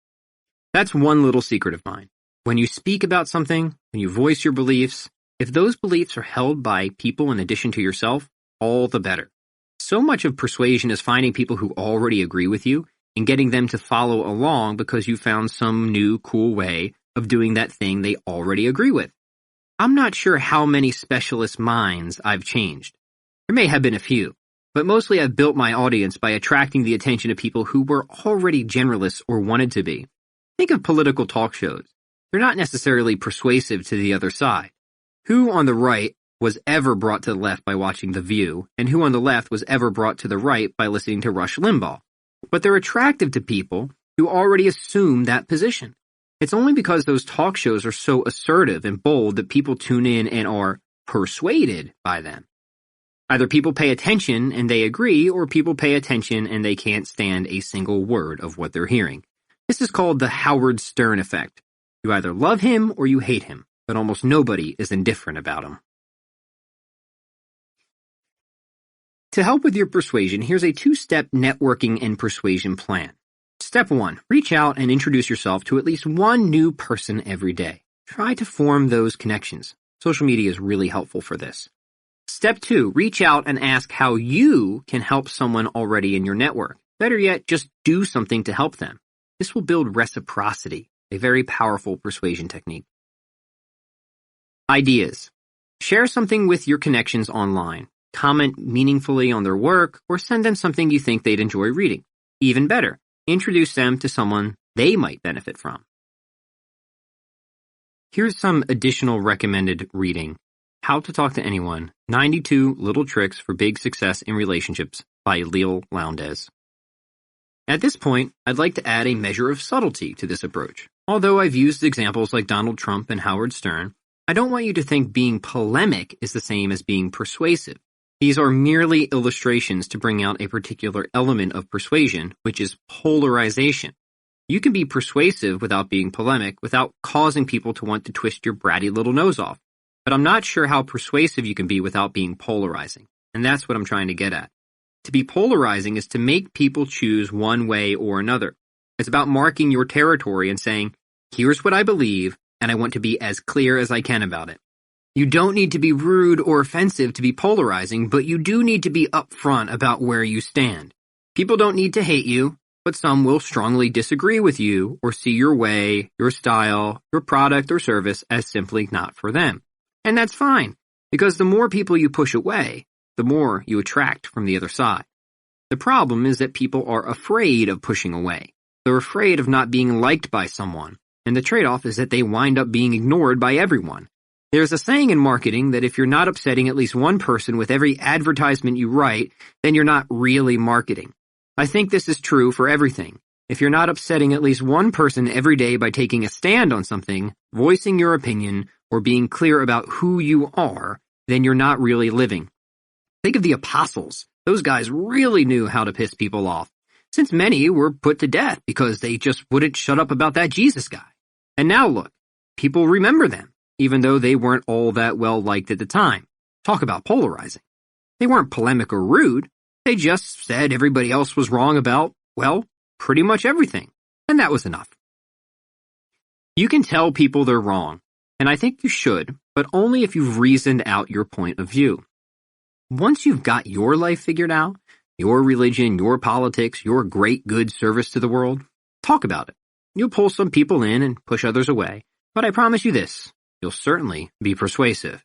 That's one little secret of mine. When you speak about something, when you voice your beliefs, if those beliefs are held by people in addition to yourself, all the better. So much of persuasion is finding people who already agree with you and getting them to follow along because you found some new cool way of doing that thing they already agree with. I'm not sure how many specialist minds I've changed. There may have been a few, but mostly I've built my audience by attracting the attention of people who were already generalists or wanted to be. Think of political talk shows. They're not necessarily persuasive to the other side. Who on the right was ever brought to the left by watching The View, and who on the left was ever brought to the right by listening to Rush Limbaugh? But they're attractive to people who already assume that position. It's only because those talk shows are so assertive and bold that people tune in and are persuaded by them. Either people pay attention and they agree, or people pay attention and they can't stand a single word of what they're hearing. This is called the Howard Stern effect. You either love him or you hate him, but almost nobody is indifferent about him. To help with your persuasion, here's a 2-step networking and persuasion plan. Step 1. Reach out and introduce yourself to at least one new person every day. Try to form those connections. Social media is really helpful for this. Step 2. Reach out and ask how you can help someone already in your network. Better yet, just do something to help them. This will build reciprocity, a very powerful persuasion technique. Ideas. Share something with your connections online. Comment meaningfully on their work, or send them something you think they'd enjoy reading. Even better, introduce them to someone they might benefit from. Here's some additional recommended reading. How to Talk to Anyone, 92 Little Tricks for Big Success in Relationships by Lil Lowndes. At this point, I'd like to add a measure of subtlety to this approach. Although I've used examples like Donald Trump and Howard Stern, I don't want you to think being polemic is the same as being persuasive. These are merely illustrations to bring out a particular element of persuasion, which is polarization. You can be persuasive without being polemic, without causing people to want to twist your bratty little nose off. But I'm not sure how persuasive you can be without being polarizing. And that's what I'm trying to get at. To be polarizing is to make people choose one way or another. It's about marking your territory and saying, here's what I believe, and I want to be as clear as I can about it. You don't need to be rude or offensive to be polarizing, but you do need to be upfront about where you stand. People don't need to hate you, but some will strongly disagree with you or see your way, your style, your product or service as simply not for them. And that's fine, because the more people you push away, the more you attract from the other side. The problem is that people are afraid of pushing away. They're afraid of not being liked by someone, and the trade-off is that they wind up being ignored by everyone. There's a saying in marketing that if you're not upsetting at least one person with every advertisement you write, then you're not really marketing. I think this is true for everything. If you're not upsetting at least one person every day by taking a stand on something, voicing your opinion, or being clear about who you are, then you're not really living. Think of the apostles. Those guys really knew how to piss people off, since many were put to death because they just wouldn't shut up about that Jesus guy. And now look, people remember them, even though they weren't all that well liked at the time. Talk about polarizing. They weren't polemic or rude. They just said everybody else was wrong about, well, pretty much everything. And that was enough. You can tell people they're wrong, and I think you should, but only if you've reasoned out your point of view. Once you've got your life figured out, your religion, your politics, your great good service to the world, talk about it. You'll pull some people in and push others away, but I promise you this, you'll certainly be persuasive.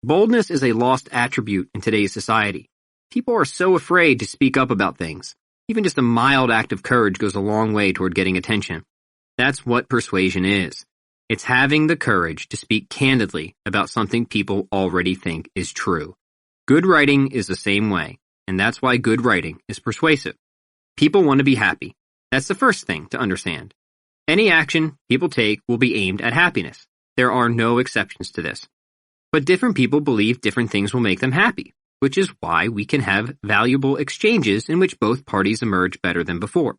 Boldness is a lost attribute in today's society. People are so afraid to speak up about things. Even just a mild act of courage goes a long way toward getting attention. That's what persuasion is. It's having the courage to speak candidly about something people already think is true. Good writing is the same way, and that's why good writing is persuasive. People want to be happy. That's the first thing to understand. Any action people take will be aimed at happiness. There are no exceptions to this. But different people believe different things will make them happy, which is why we can have valuable exchanges in which both parties emerge better than before.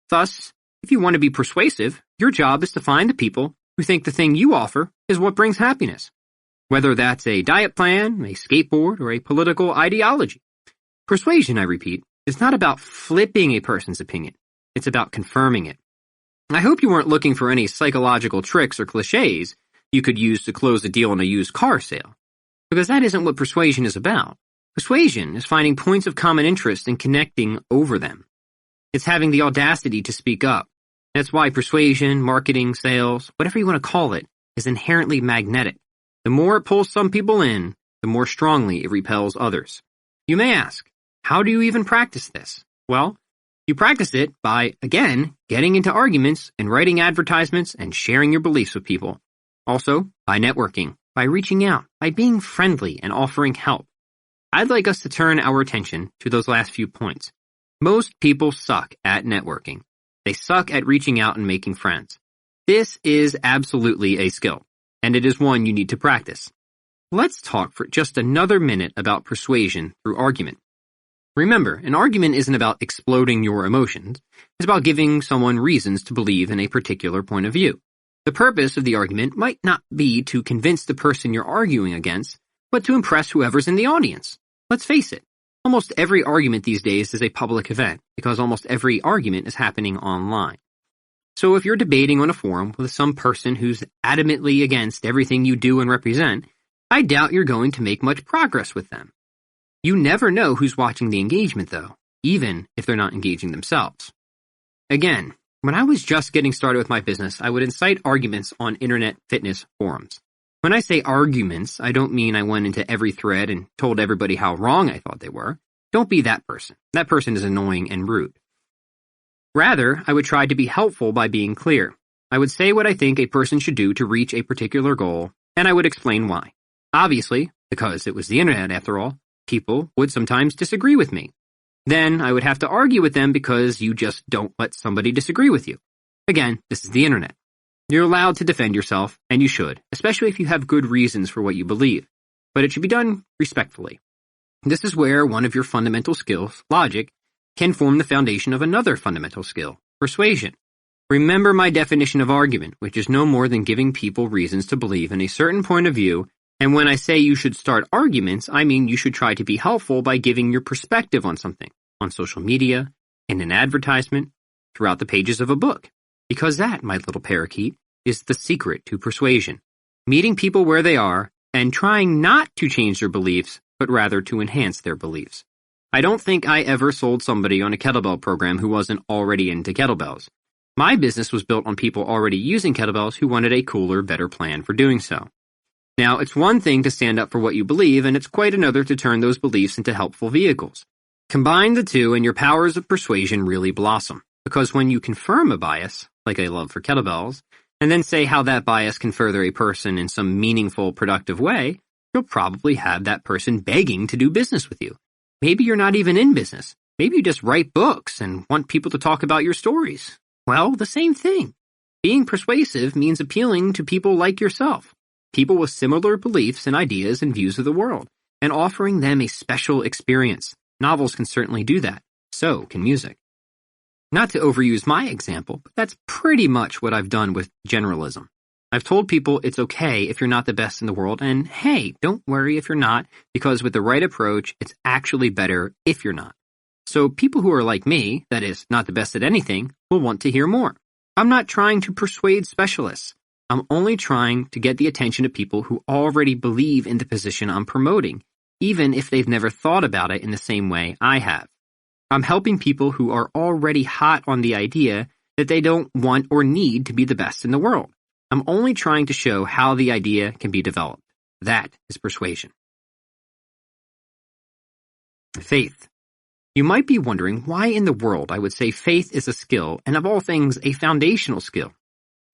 Thus, if you want to be persuasive, your job is to find the people who think the thing you offer is what brings happiness. Whether that's a diet plan, a skateboard, or a political ideology. Persuasion, I repeat, is not about flipping a person's opinion. It's about confirming it. I hope you weren't looking for any psychological tricks or cliches you could use to close a deal on a used car sale, because that isn't what persuasion is about. Persuasion is finding points of common interest and connecting over them. It's having the audacity to speak up. That's why persuasion, marketing, sales, whatever you want to call it, is inherently magnetic. The more it pulls some people in, the more strongly it repels others. You may ask, how do you even practice this? Well, you practice it by, again, getting into arguments and writing advertisements and sharing your beliefs with people. Also, by networking, by reaching out, by being friendly and offering help. I'd like us to turn our attention to those last few points. Most people suck at networking. They suck at reaching out and making friends. This is absolutely a skill, and it is one you need to practice. Let's talk for just another minute about persuasion through argument. Remember, an argument isn't about exploding your emotions. It's about giving someone reasons to believe in a particular point of view. The purpose of the argument might not be to convince the person you're arguing against, but to impress whoever's in the audience. Let's face it, almost every argument these days is a public event, because almost every argument is happening online. So if you're debating on a forum with some person who's adamantly against everything you do and represent, I doubt you're going to make much progress with them. You never know who's watching the engagement, though, even if they're not engaging themselves. Again, when I was just getting started with my business, I would incite arguments on internet fitness forums. When I say arguments, I don't mean I went into every thread and told everybody how wrong I thought they were. Don't be that person. That person is annoying and rude. Rather, I would try to be helpful by being clear. I would say what I think a person should do to reach a particular goal, and I would explain why. Obviously, Because it was the internet, after all, people would sometimes disagree with me. Then I would have to argue with them because you just don't let somebody disagree with you. Again, this is the internet. You're allowed to defend yourself, and you should, especially if you have good reasons for what you believe. But it should be done respectfully. This is where one of your fundamental skills, logic, can form the foundation of another fundamental skill, persuasion. Remember my definition of argument, which is no more than giving people reasons to believe in a certain point of view, and when I say you should start arguments, I mean you should try to be helpful by giving your perspective on something, on social media, in an advertisement, throughout the pages of a book. Because that, my little parakeet, is the secret to persuasion. Meeting people where they are, and trying not to change their beliefs, but rather to enhance their beliefs. I don't think I ever sold somebody on a kettlebell program who wasn't already into kettlebells. My business was built on people already using kettlebells who wanted a cooler, better plan for doing so. Now, it's one thing to stand up for what you believe, and it's quite another to turn those beliefs into helpful vehicles. Combine the two, and your powers of persuasion really blossom. Because when you confirm a bias, like a love for kettlebells, and then say how that bias can further a person in some meaningful, productive way, you'll probably have that person begging to do business with you. Maybe you're not even in business. Maybe you just write books and want people to talk about your stories. Well, the same thing. Being persuasive means appealing to people like yourself, people with similar beliefs and ideas and views of the world, and offering them a special experience. Novels can certainly do that. So can music. Not to overuse my example, but that's pretty much what I've done with generalism. I've told people it's okay if you're not the best in the world, and hey, don't worry if you're not, because with the right approach, it's actually better if you're not. So people who are like me, that is, not the best at anything, will want to hear more. I'm not trying to persuade specialists. I'm only trying to get the attention of people who already believe in the position I'm promoting, even if they've never thought about it in the same way I have. I'm helping people who are already hot on the idea that they don't want or need to be the best in the world. I'm only trying to show how the idea can be developed. That is persuasion. Faith. You might be wondering why in the world I would say faith is a skill and of all things a foundational skill.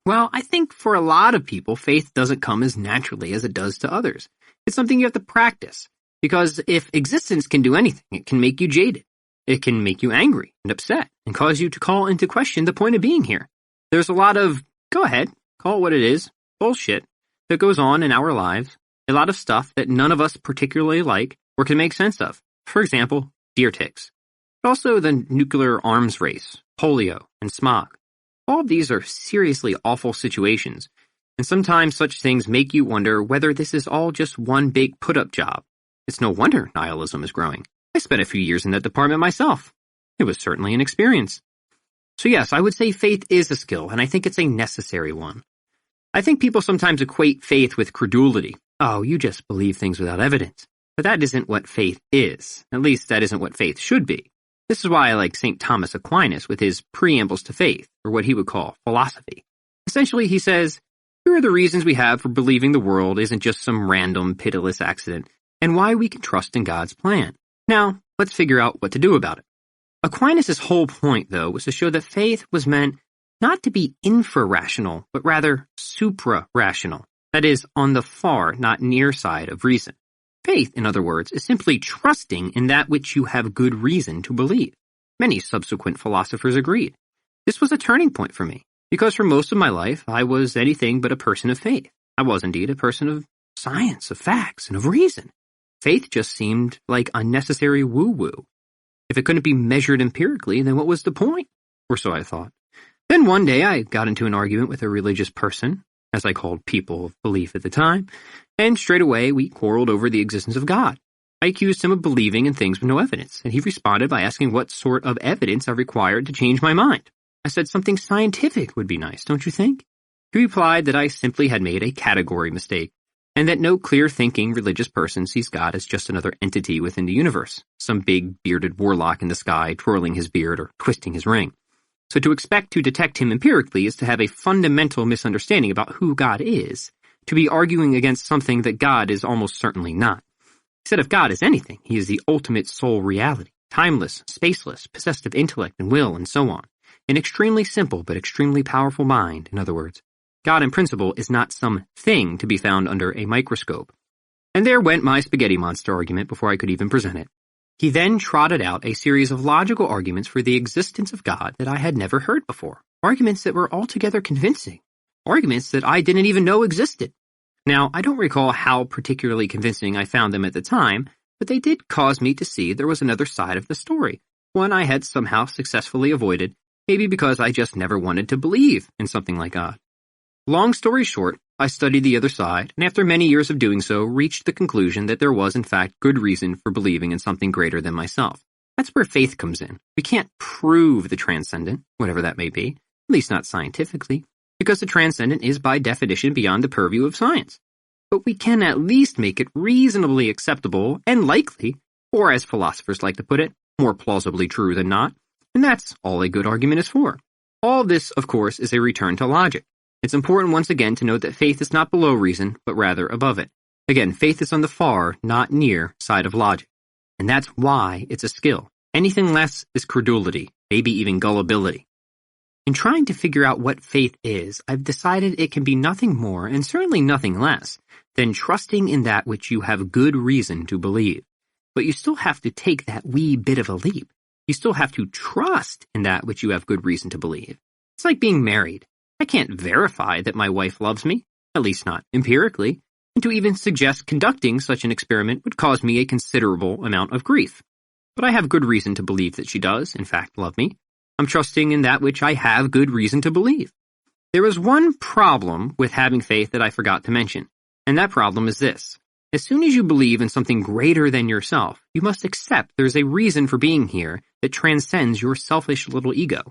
Well, I think for a lot of people, faith doesn't come as naturally as it does to others. It's something you have to practice, because if existence can do anything, it can make you jaded. It can make you angry and upset and cause you to call into question the point of being here. There's a lot of, go ahead, call it what it is, bullshit that goes on in our lives, a lot of stuff that none of us particularly like or can make sense of. For example, deer ticks, but also the nuclear arms race, polio, and smog. All of these are seriously awful situations, and sometimes such things make you wonder whether this is all just one big put-up job. It's no wonder nihilism is growing. I spent a few years in that department myself. It was certainly an experience. So yes, I would say faith is a skill, and I think it's a necessary one. I think people sometimes equate faith with credulity. Oh, you just believe things without evidence. But that isn't what faith is. At least that isn't what faith should be. This is why I like St. Thomas Aquinas with his preambles to faith, or what he would call philosophy. Essentially, he says, here are the reasons we have for believing the world isn't just some random, pitiless accident, and why we can trust in God's plan. Now, let's figure out what to do about it. Aquinas' whole point, though, was to show that faith was meant not to be infra-rational, but rather supra-rational. That is, on the far, not near side of reason. Faith, in other words, is simply trusting in that which you have good reason to believe. Many subsequent philosophers agreed. This was a turning point for me, because for most of my life, I was anything but a person of faith. I was indeed a person of science, of facts, and of reason. Faith just seemed like unnecessary woo-woo. If it couldn't be measured empirically, then what was the point? Or so I thought. Then one day I got into an argument with a religious person, as I called people of belief at the time, and straight away we quarreled over the existence of God. I accused him of believing in things with no evidence, and he responded by asking what sort of evidence I required to change my mind. I said something scientific would be nice, don't you think? He replied that I simply had made a category mistake, and that no clear-thinking religious person sees God as just another entity within the universe, some big bearded warlock in the sky twirling his beard or twisting his ring. So to expect to detect him empirically is to have a fundamental misunderstanding about who God is, to be arguing against something that God is almost certainly not. He said if God is anything, he is the ultimate sole reality, timeless, spaceless, possessed of intellect and will and so on. An extremely simple but extremely powerful mind, in other words. God in principle is not some thing to be found under a microscope. And there went my spaghetti monster argument before I could even present it. He then trotted out a series of logical arguments for the existence of God that I had never heard before. Arguments that were altogether convincing. Arguments that I didn't even know existed. Now, I don't recall how particularly convincing I found them at the time, but they did cause me to see there was another side of the story, one I had somehow successfully avoided, maybe because I just never wanted to believe in something like God. Long story short, I studied the other side, and after many years of doing so, reached the conclusion that there was in fact good reason for believing in something greater than myself. That's where faith comes in. We can't prove the transcendent, whatever that may be, at least not scientifically, because the transcendent is by definition beyond the purview of science. But we can at least make it reasonably acceptable and likely, or as philosophers like to put it, more plausibly true than not, and that's all a good argument is for. All this, of course, is a return to logic. It's important once again to note that faith is not below reason, but rather above it. Again, faith is on the far, not near, side of logic. And that's why it's a skill. Anything less is credulity, maybe even gullibility. In trying to figure out what faith is, I've decided it can be nothing more, and certainly nothing less, than trusting in that which you have good reason to believe. But you still have to take that wee bit of a leap. You still have to trust in that which you have good reason to believe. It's like being married. I can't verify that my wife loves me, at least not empirically, and to even suggest conducting such an experiment would cause me a considerable amount of grief. But I have good reason to believe that she does, in fact, love me. I'm trusting in that which I have good reason to believe. There is one problem with having faith that I forgot to mention, and that problem is this. As soon as you believe in something greater than yourself, you must accept there's a reason for being here that transcends your selfish little ego.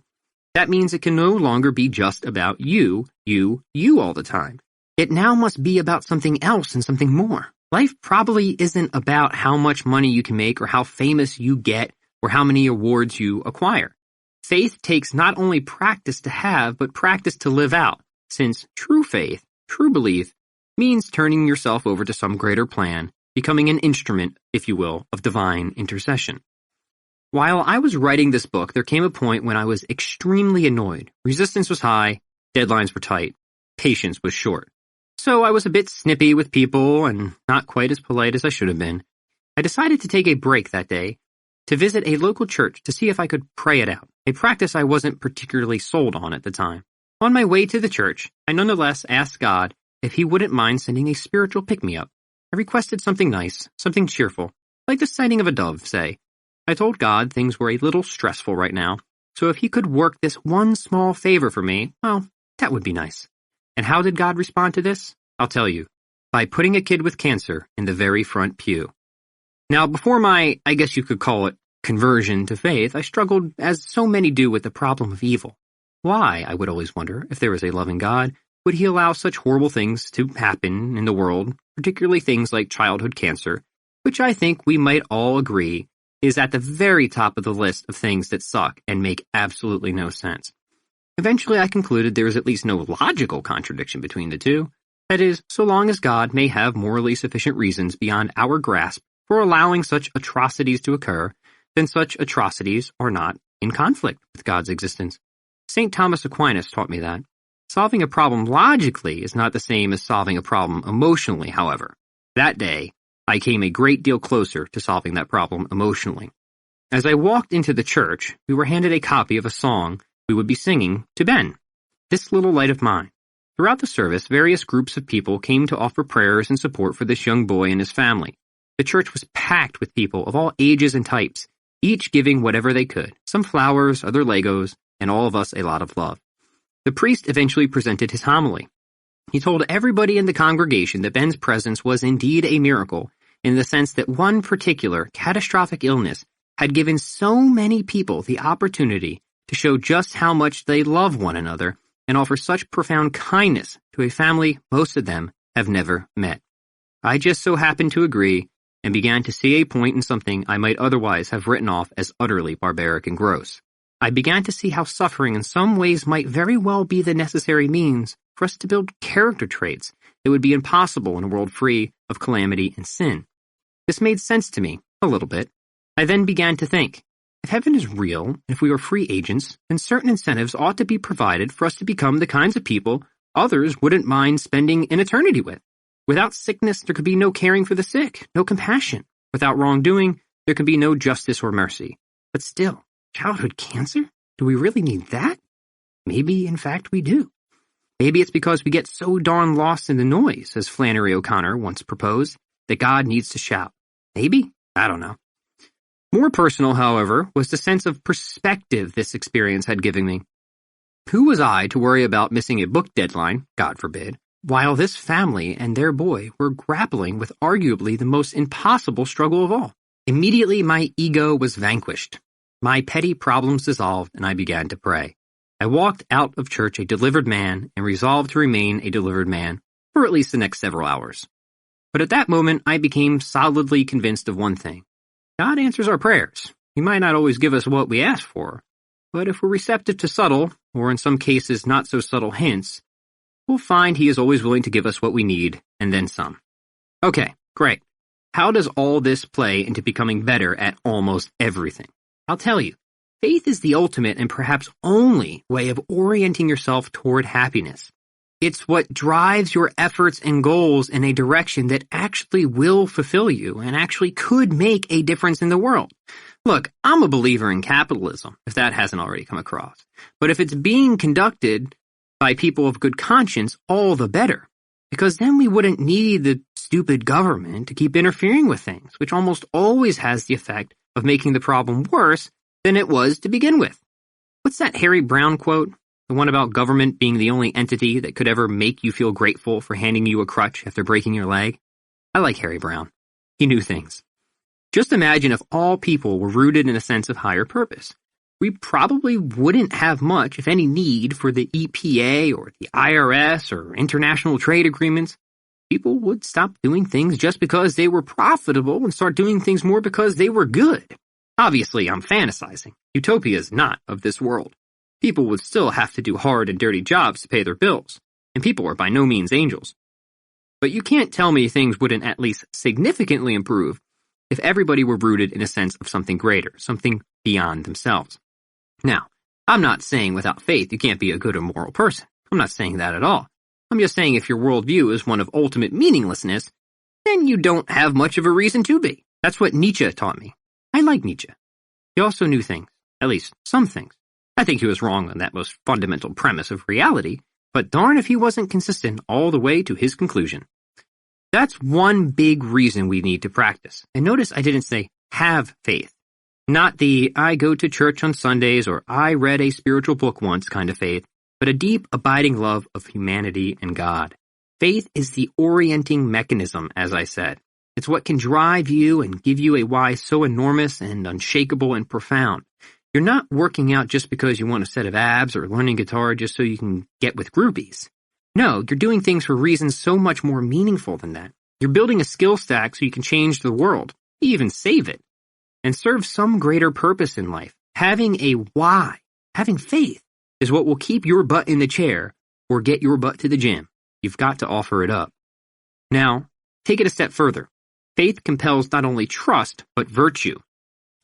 That means it can no longer be just about you all the time. It now must be about something else and something more. Life probably isn't about how much money you can make or how famous you get or how many awards you acquire. Faith takes not only practice to have, but practice to live out, since true faith, true belief, means turning yourself over to some greater plan, becoming an instrument, if you will, of divine intercession. While I was writing this book, there came a point when I was extremely annoyed. Resistance was high, deadlines were tight, patience was short. So I was a bit snippy with people and not quite as polite as I should have been. I decided to take a break that day to visit a local church to see if I could pray it out, a practice I wasn't particularly sold on at the time. On my way to the church, I nonetheless asked God if he wouldn't mind sending a spiritual pick-me-up. I requested something nice, something cheerful, like the sighting of a dove, say. I told God things were a little stressful right now, so if he could work this one small favor for me, well, that would be nice. And how did God respond to this? I'll tell you. By putting a kid with cancer in the very front pew. Now, before my, I guess you could call it, conversion to faith, I struggled, as so many do, with the problem of evil. Why, I would always wonder, if there is a loving God, would he allow such horrible things to happen in the world, particularly things like childhood cancer, which I think we might all agree is at the very top of the list of things that suck and make absolutely no sense. Eventually I concluded there is at least no logical contradiction between the two. That is, so long as God may have morally sufficient reasons beyond our grasp for allowing such atrocities to occur, then such atrocities are not in conflict with God's existence. St. Thomas Aquinas taught me that. Solving a problem logically is not the same as solving a problem emotionally, however. That day, I came a great deal closer to solving that problem emotionally. As I walked into the church, we were handed a copy of a song we would be singing to Ben, This Little Light of Mine. Throughout the service, various groups of people came to offer prayers and support for this young boy and his family. The church was packed with people of all ages and types, each giving whatever they could, some flowers, other Legos, and all of us a lot of love. The priest eventually presented his homily. He told everybody in the congregation that Ben's presence was indeed a miracle, in the sense that one particular catastrophic illness had given so many people the opportunity to show just how much they love one another and offer such profound kindness to a family most of them have never met. I just so happened to agree and began to see a point in something I might otherwise have written off as utterly barbaric and gross. I began to see how suffering in some ways might very well be the necessary means for us to build character traits that would be impossible in a world free of calamity and sin. This made sense to me, a little bit. I then began to think, if heaven is real, and if we are free agents, then certain incentives ought to be provided for us to become the kinds of people others wouldn't mind spending an eternity with. Without sickness, there could be no caring for the sick, no compassion. Without wrongdoing, there can be no justice or mercy. But still, childhood cancer? Do we really need that? Maybe, in fact, we do. Maybe it's because we get so darn lost in the noise, as Flannery O'Connor once proposed, that God needs to shout. Maybe? I don't know. More personal, however, was the sense of perspective this experience had given me. Who was I to worry about missing a book deadline, God forbid, while this family and their boy were grappling with arguably the most impossible struggle of all? Immediately my ego was vanquished. My petty problems dissolved, and I began to pray. I walked out of church a delivered man and resolved to remain a delivered man for at least the next several hours. But at that moment, I became solidly convinced of one thing. God answers our prayers. He might not always give us what we ask for, but if we're receptive to subtle, or in some cases not so subtle hints, we'll find He is always willing to give us what we need, and then some. Okay, great. How does all this play into becoming better at almost everything? I'll tell you. Faith is the ultimate and perhaps only way of orienting yourself toward happiness. It's what drives your efforts and goals in a direction that actually will fulfill you and actually could make a difference in the world. Look, I'm a believer in capitalism, if that hasn't already come across. But if it's being conducted by people of good conscience, all the better. Because then we wouldn't need the stupid government to keep interfering with things, which almost always has the effect of making the problem worse than it was to begin with. What's that Harry Brown quote? The one about government being the only entity that could ever make you feel grateful for handing you a crutch after breaking your leg? I like Harry Brown. He knew things. Just imagine if all people were rooted in a sense of higher purpose. We probably wouldn't have much, if any, need for the EPA or the IRS or international trade agreements. People would stop doing things just because they were profitable and start doing things more because they were good. Obviously, I'm fantasizing. Utopia is not of this world. People would still have to do hard and dirty jobs to pay their bills, and people are by no means angels. But you can't tell me things wouldn't at least significantly improve if everybody were rooted in a sense of something greater, something beyond themselves. Now, I'm not saying without faith you can't be a good or moral person. I'm not saying that at all. I'm just saying if your worldview is one of ultimate meaninglessness, then you don't have much of a reason to be. That's what Nietzsche taught me. I like Nietzsche. He also knew things, at least some things. I think he was wrong on that most fundamental premise of reality, but darn if he wasn't consistent all the way to his conclusion. That's one big reason we need to practice. And notice I didn't say have faith. Not the I go to church on Sundays or I read a spiritual book once kind of faith, but a deep, abiding love of humanity and God. Faith is the orienting mechanism, as I said. It's what can drive you and give you a why so enormous and unshakable and profound. You're not working out just because you want a set of abs or learning guitar just so you can get with groupies. No, you're doing things for reasons so much more meaningful than that. You're building a skill stack so you can change the world, even save it, and serve some greater purpose in life. Having a why, having faith, is what will keep your butt in the chair or get your butt to the gym. You've got to offer it up. Now, take it a step further. Faith compels not only trust, but virtue.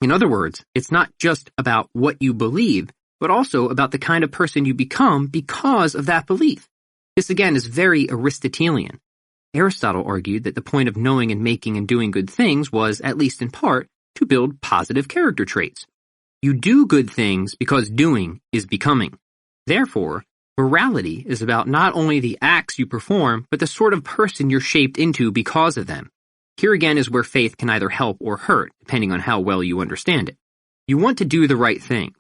In other words, it's not just about what you believe, but also about the kind of person you become because of that belief. This again is very Aristotelian. Aristotle argued that the point of knowing and making and doing good things was, at least in part, to build positive character traits. You do good things because doing is becoming. Therefore, morality is about not only the acts you perform, but the sort of person you're shaped into because of them. Here again is where faith can either help or hurt, depending on how well you understand it. You want to do the right things,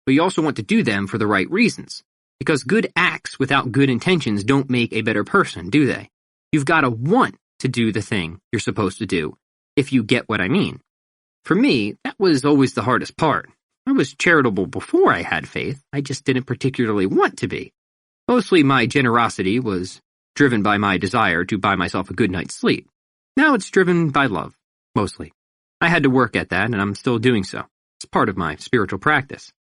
but you also want to do them for the right reasons. Because good acts without good intentions don't make a better person, do they? You've got to want to do the thing you're supposed to do, if you get what I mean. For me, that was always the hardest part. I was charitable before I had faith, I just didn't particularly want to be. Mostly my generosity was driven by my desire to buy myself a good night's sleep. Now it's driven by love, mostly. I had to work at that, and I'm still doing so. It's part of my spiritual practice.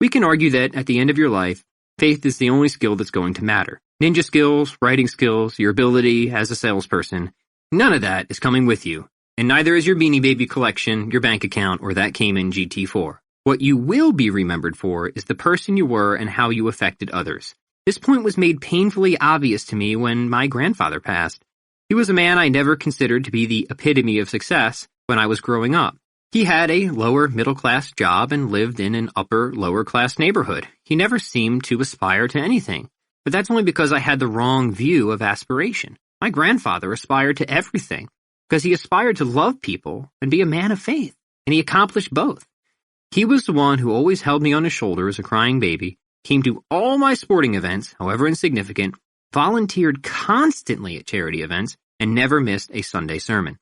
We can argue that at the end of your life, faith is the only skill that's going to matter. Ninja skills, writing skills, your ability as a salesperson, none of that is coming with you. And neither is your Beanie Baby collection, your bank account, or that Cayman GT4. What you will be remembered for is the person you were and how you affected others. This point was made painfully obvious to me when my grandfather passed. He He was a man I never considered to be the epitome of success when I was growing up. He had a lower middle-class job and lived in an upper lower-class neighborhood. He never seemed to aspire to anything, but that's only because I had the wrong view of aspiration. My grandfather aspired to everything because he aspired to love people and be a man of faith, and he accomplished both. He was the one who always held me on his shoulder as a crying baby, came to all my sporting events, however insignificant, volunteered constantly at charity events, and never missed a Sunday sermon.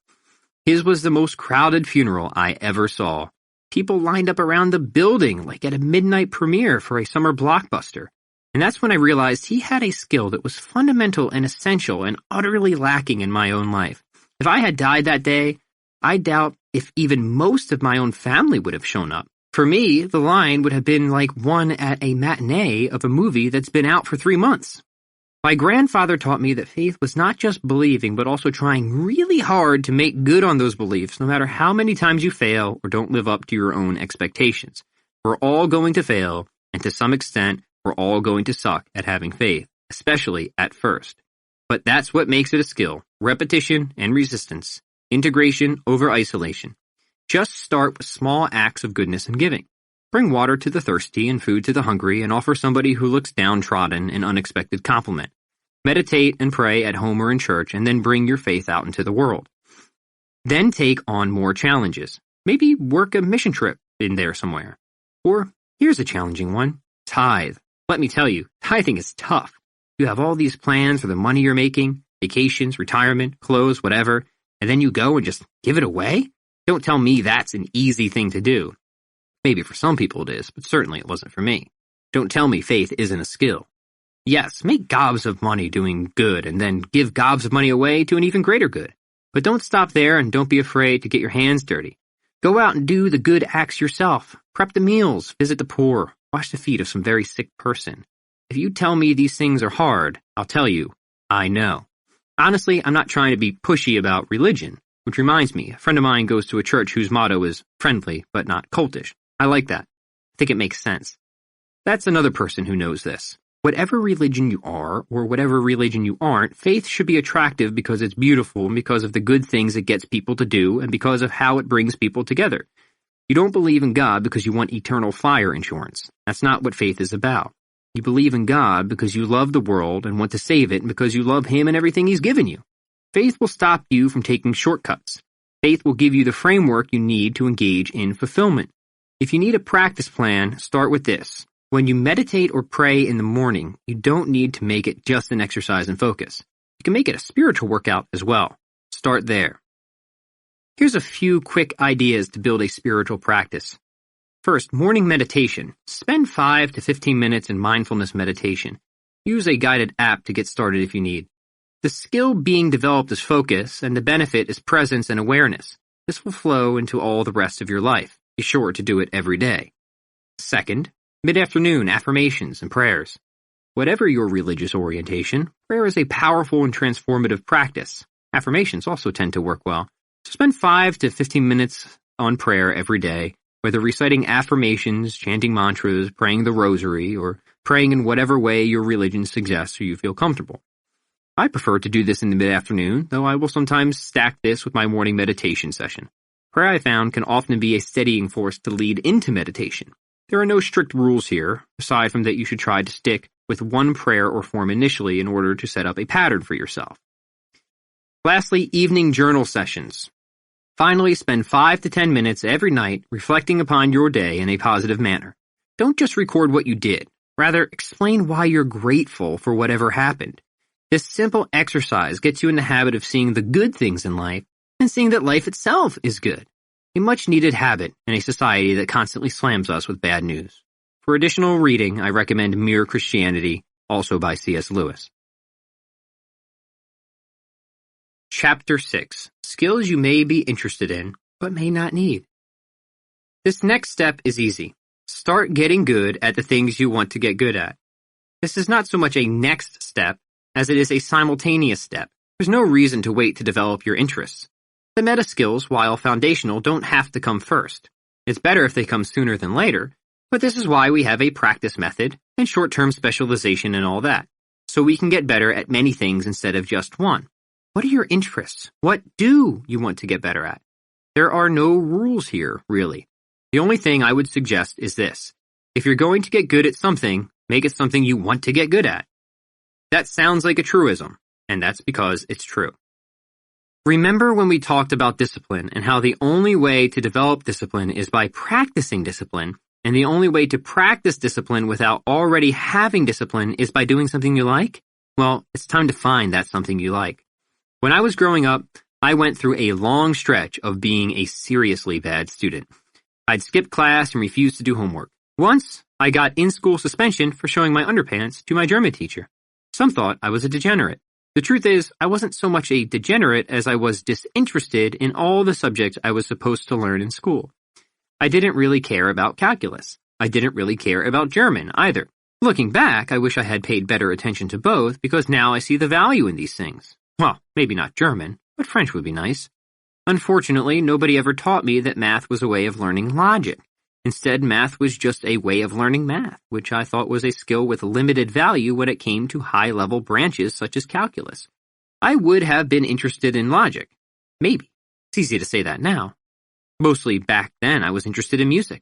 His was the most crowded funeral I ever saw. People lined up around the building like at a midnight premiere for a summer blockbuster. And that's when I realized he had a skill that was fundamental and essential and utterly lacking in my own life. If I had died that day, I doubt if even most of my own family would have shown up. For me, the line would have been like one at a matinee of a movie that's been out for 3 months. My grandfather taught me that faith was not just believing, but also trying really hard to make good on those beliefs, no matter how many times you fail or don't live up to your own expectations. We're all going to fail, and to some extent, we're all going to suck at having faith, especially at first. But that's what makes it a skill: repetition and resistance, integration over isolation. Just start with small acts of goodness and giving. Bring water to the thirsty and food to the hungry, and offer somebody who looks downtrodden an unexpected compliment. Meditate and pray at home or in church, and then bring your faith out into the world. Then take on more challenges. Maybe work a mission trip in there somewhere. Or, here's a challenging one: tithe. Let me tell you, tithing is tough. You have all these plans for the money you're making, vacations, retirement, clothes, whatever, and then you go and just give it away? Don't tell me that's an easy thing to do. Maybe for some people it is, but certainly it wasn't for me. Don't tell me faith isn't a skill. Yes, make gobs of money doing good and then give gobs of money away to an even greater good. But don't stop there and don't be afraid to get your hands dirty. Go out and do the good acts yourself. Prep the meals, visit the poor, wash the feet of some very sick person. If you tell me these things are hard, I'll tell you, I know. Honestly, I'm not trying to be pushy about religion, which reminds me, a friend of mine goes to a church whose motto is friendly but not cultish. I like that. I think it makes sense. That's another person who knows this. Whatever religion you are, or whatever religion you aren't, faith should be attractive because it's beautiful and because of the good things it gets people to do and because of how it brings people together. You don't believe in God because you want eternal fire insurance. That's not what faith is about. You believe in God because you love the world and want to save it and because you love Him and everything He's given you. Faith will stop you from taking shortcuts. Faith will give you the framework you need to engage in fulfillment. If you need a practice plan, start with this. When you meditate or pray in the morning, you don't need to make it just an exercise and focus. You can make it a spiritual workout as well. Start there. Here's a few quick ideas to build a spiritual practice. First, morning meditation. Spend 5 to 15 minutes in mindfulness meditation. Use a guided app to get started if you need. The skill being developed is focus, and the benefit is presence and awareness. This will flow into all the rest of your life. Be sure to do it every day. Second, mid-afternoon affirmations and prayers. Whatever your religious orientation, prayer is a powerful and transformative practice. Affirmations also tend to work well. So spend 5 to 15 minutes on prayer every day, whether reciting affirmations, chanting mantras, praying the rosary, or praying in whatever way your religion suggests or you feel comfortable. I prefer to do this in the mid-afternoon, though I will sometimes stack this with my morning meditation session. Prayer, I found, can often be a steadying force to lead into meditation. There are no strict rules here, aside from that you should try to stick with one prayer or form initially in order to set up a pattern for yourself. Lastly, evening journal sessions. Finally, spend 5 to 10 minutes every night reflecting upon your day in a positive manner. Don't just record what you did. Rather, explain why you're grateful for whatever happened. This simple exercise gets you in the habit of seeing the good things in life and seeing that life itself is good. A much-needed habit in a society that constantly slams us with bad news. For additional reading, I recommend Mere Christianity, also by C.S. Lewis. Chapter 6. Skills you may be interested in, but may not need. This next step is easy. Start getting good at the things you want to get good at. This is not so much a next step as it is a simultaneous step. There's no reason to wait to develop your interests. The meta skills, while foundational, don't have to come first. It's better if they come sooner than later, but this is why we have a practice method and short-term specialization and all that, so we can get better at many things instead of just one. What are your interests? What do you want to get better at? There are no rules here, really. The only thing I would suggest is this. If you're going to get good at something, make it something you want to get good at. That sounds like a truism, and that's because it's true. Remember when we talked about discipline and how the only way to develop discipline is by practicing discipline, and the only way to practice discipline without already having discipline is by doing something you like? Well, it's time to find that something you like. When I was growing up, I went through a long stretch of being a seriously bad student. I'd skip class and refuse to do homework. Once, I got in-school suspension for showing my underpants to my German teacher. Some thought I was a degenerate. The truth is, I wasn't so much a degenerate as I was disinterested in all the subjects I was supposed to learn in school. I didn't really care about calculus. I didn't really care about German either. Looking back, I wish I had paid better attention to both because now I see the value in these things. Well, maybe not German, but French would be nice. Unfortunately, nobody ever taught me that math was a way of learning logic. Instead, math was just a way of learning math, which I thought was a skill with limited value when it came to high-level branches such as calculus. I would have been interested in logic. Maybe. It's easy to say that now. Mostly back then I was interested in music.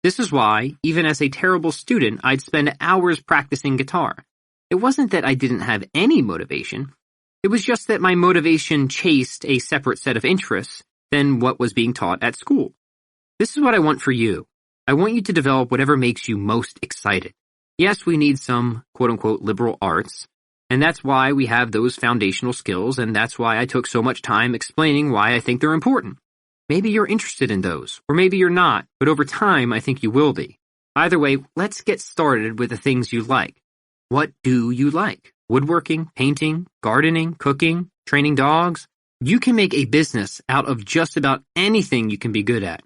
This is why, even as a terrible student, I'd spend hours practicing guitar. It wasn't that I didn't have any motivation. It was just that my motivation chased a separate set of interests than what was being taught at school. This is what I want for you. I want you to develop whatever makes you most excited. Yes, we need some quote-unquote liberal arts, and that's why we have those foundational skills, and that's why I took so much time explaining why I think they're important. Maybe you're interested in those, or maybe you're not, but over time I think you will be. Either way, let's get started with the things you like. What do you like? Woodworking, painting, gardening, cooking, training dogs? You can make a business out of just about anything you can be good at.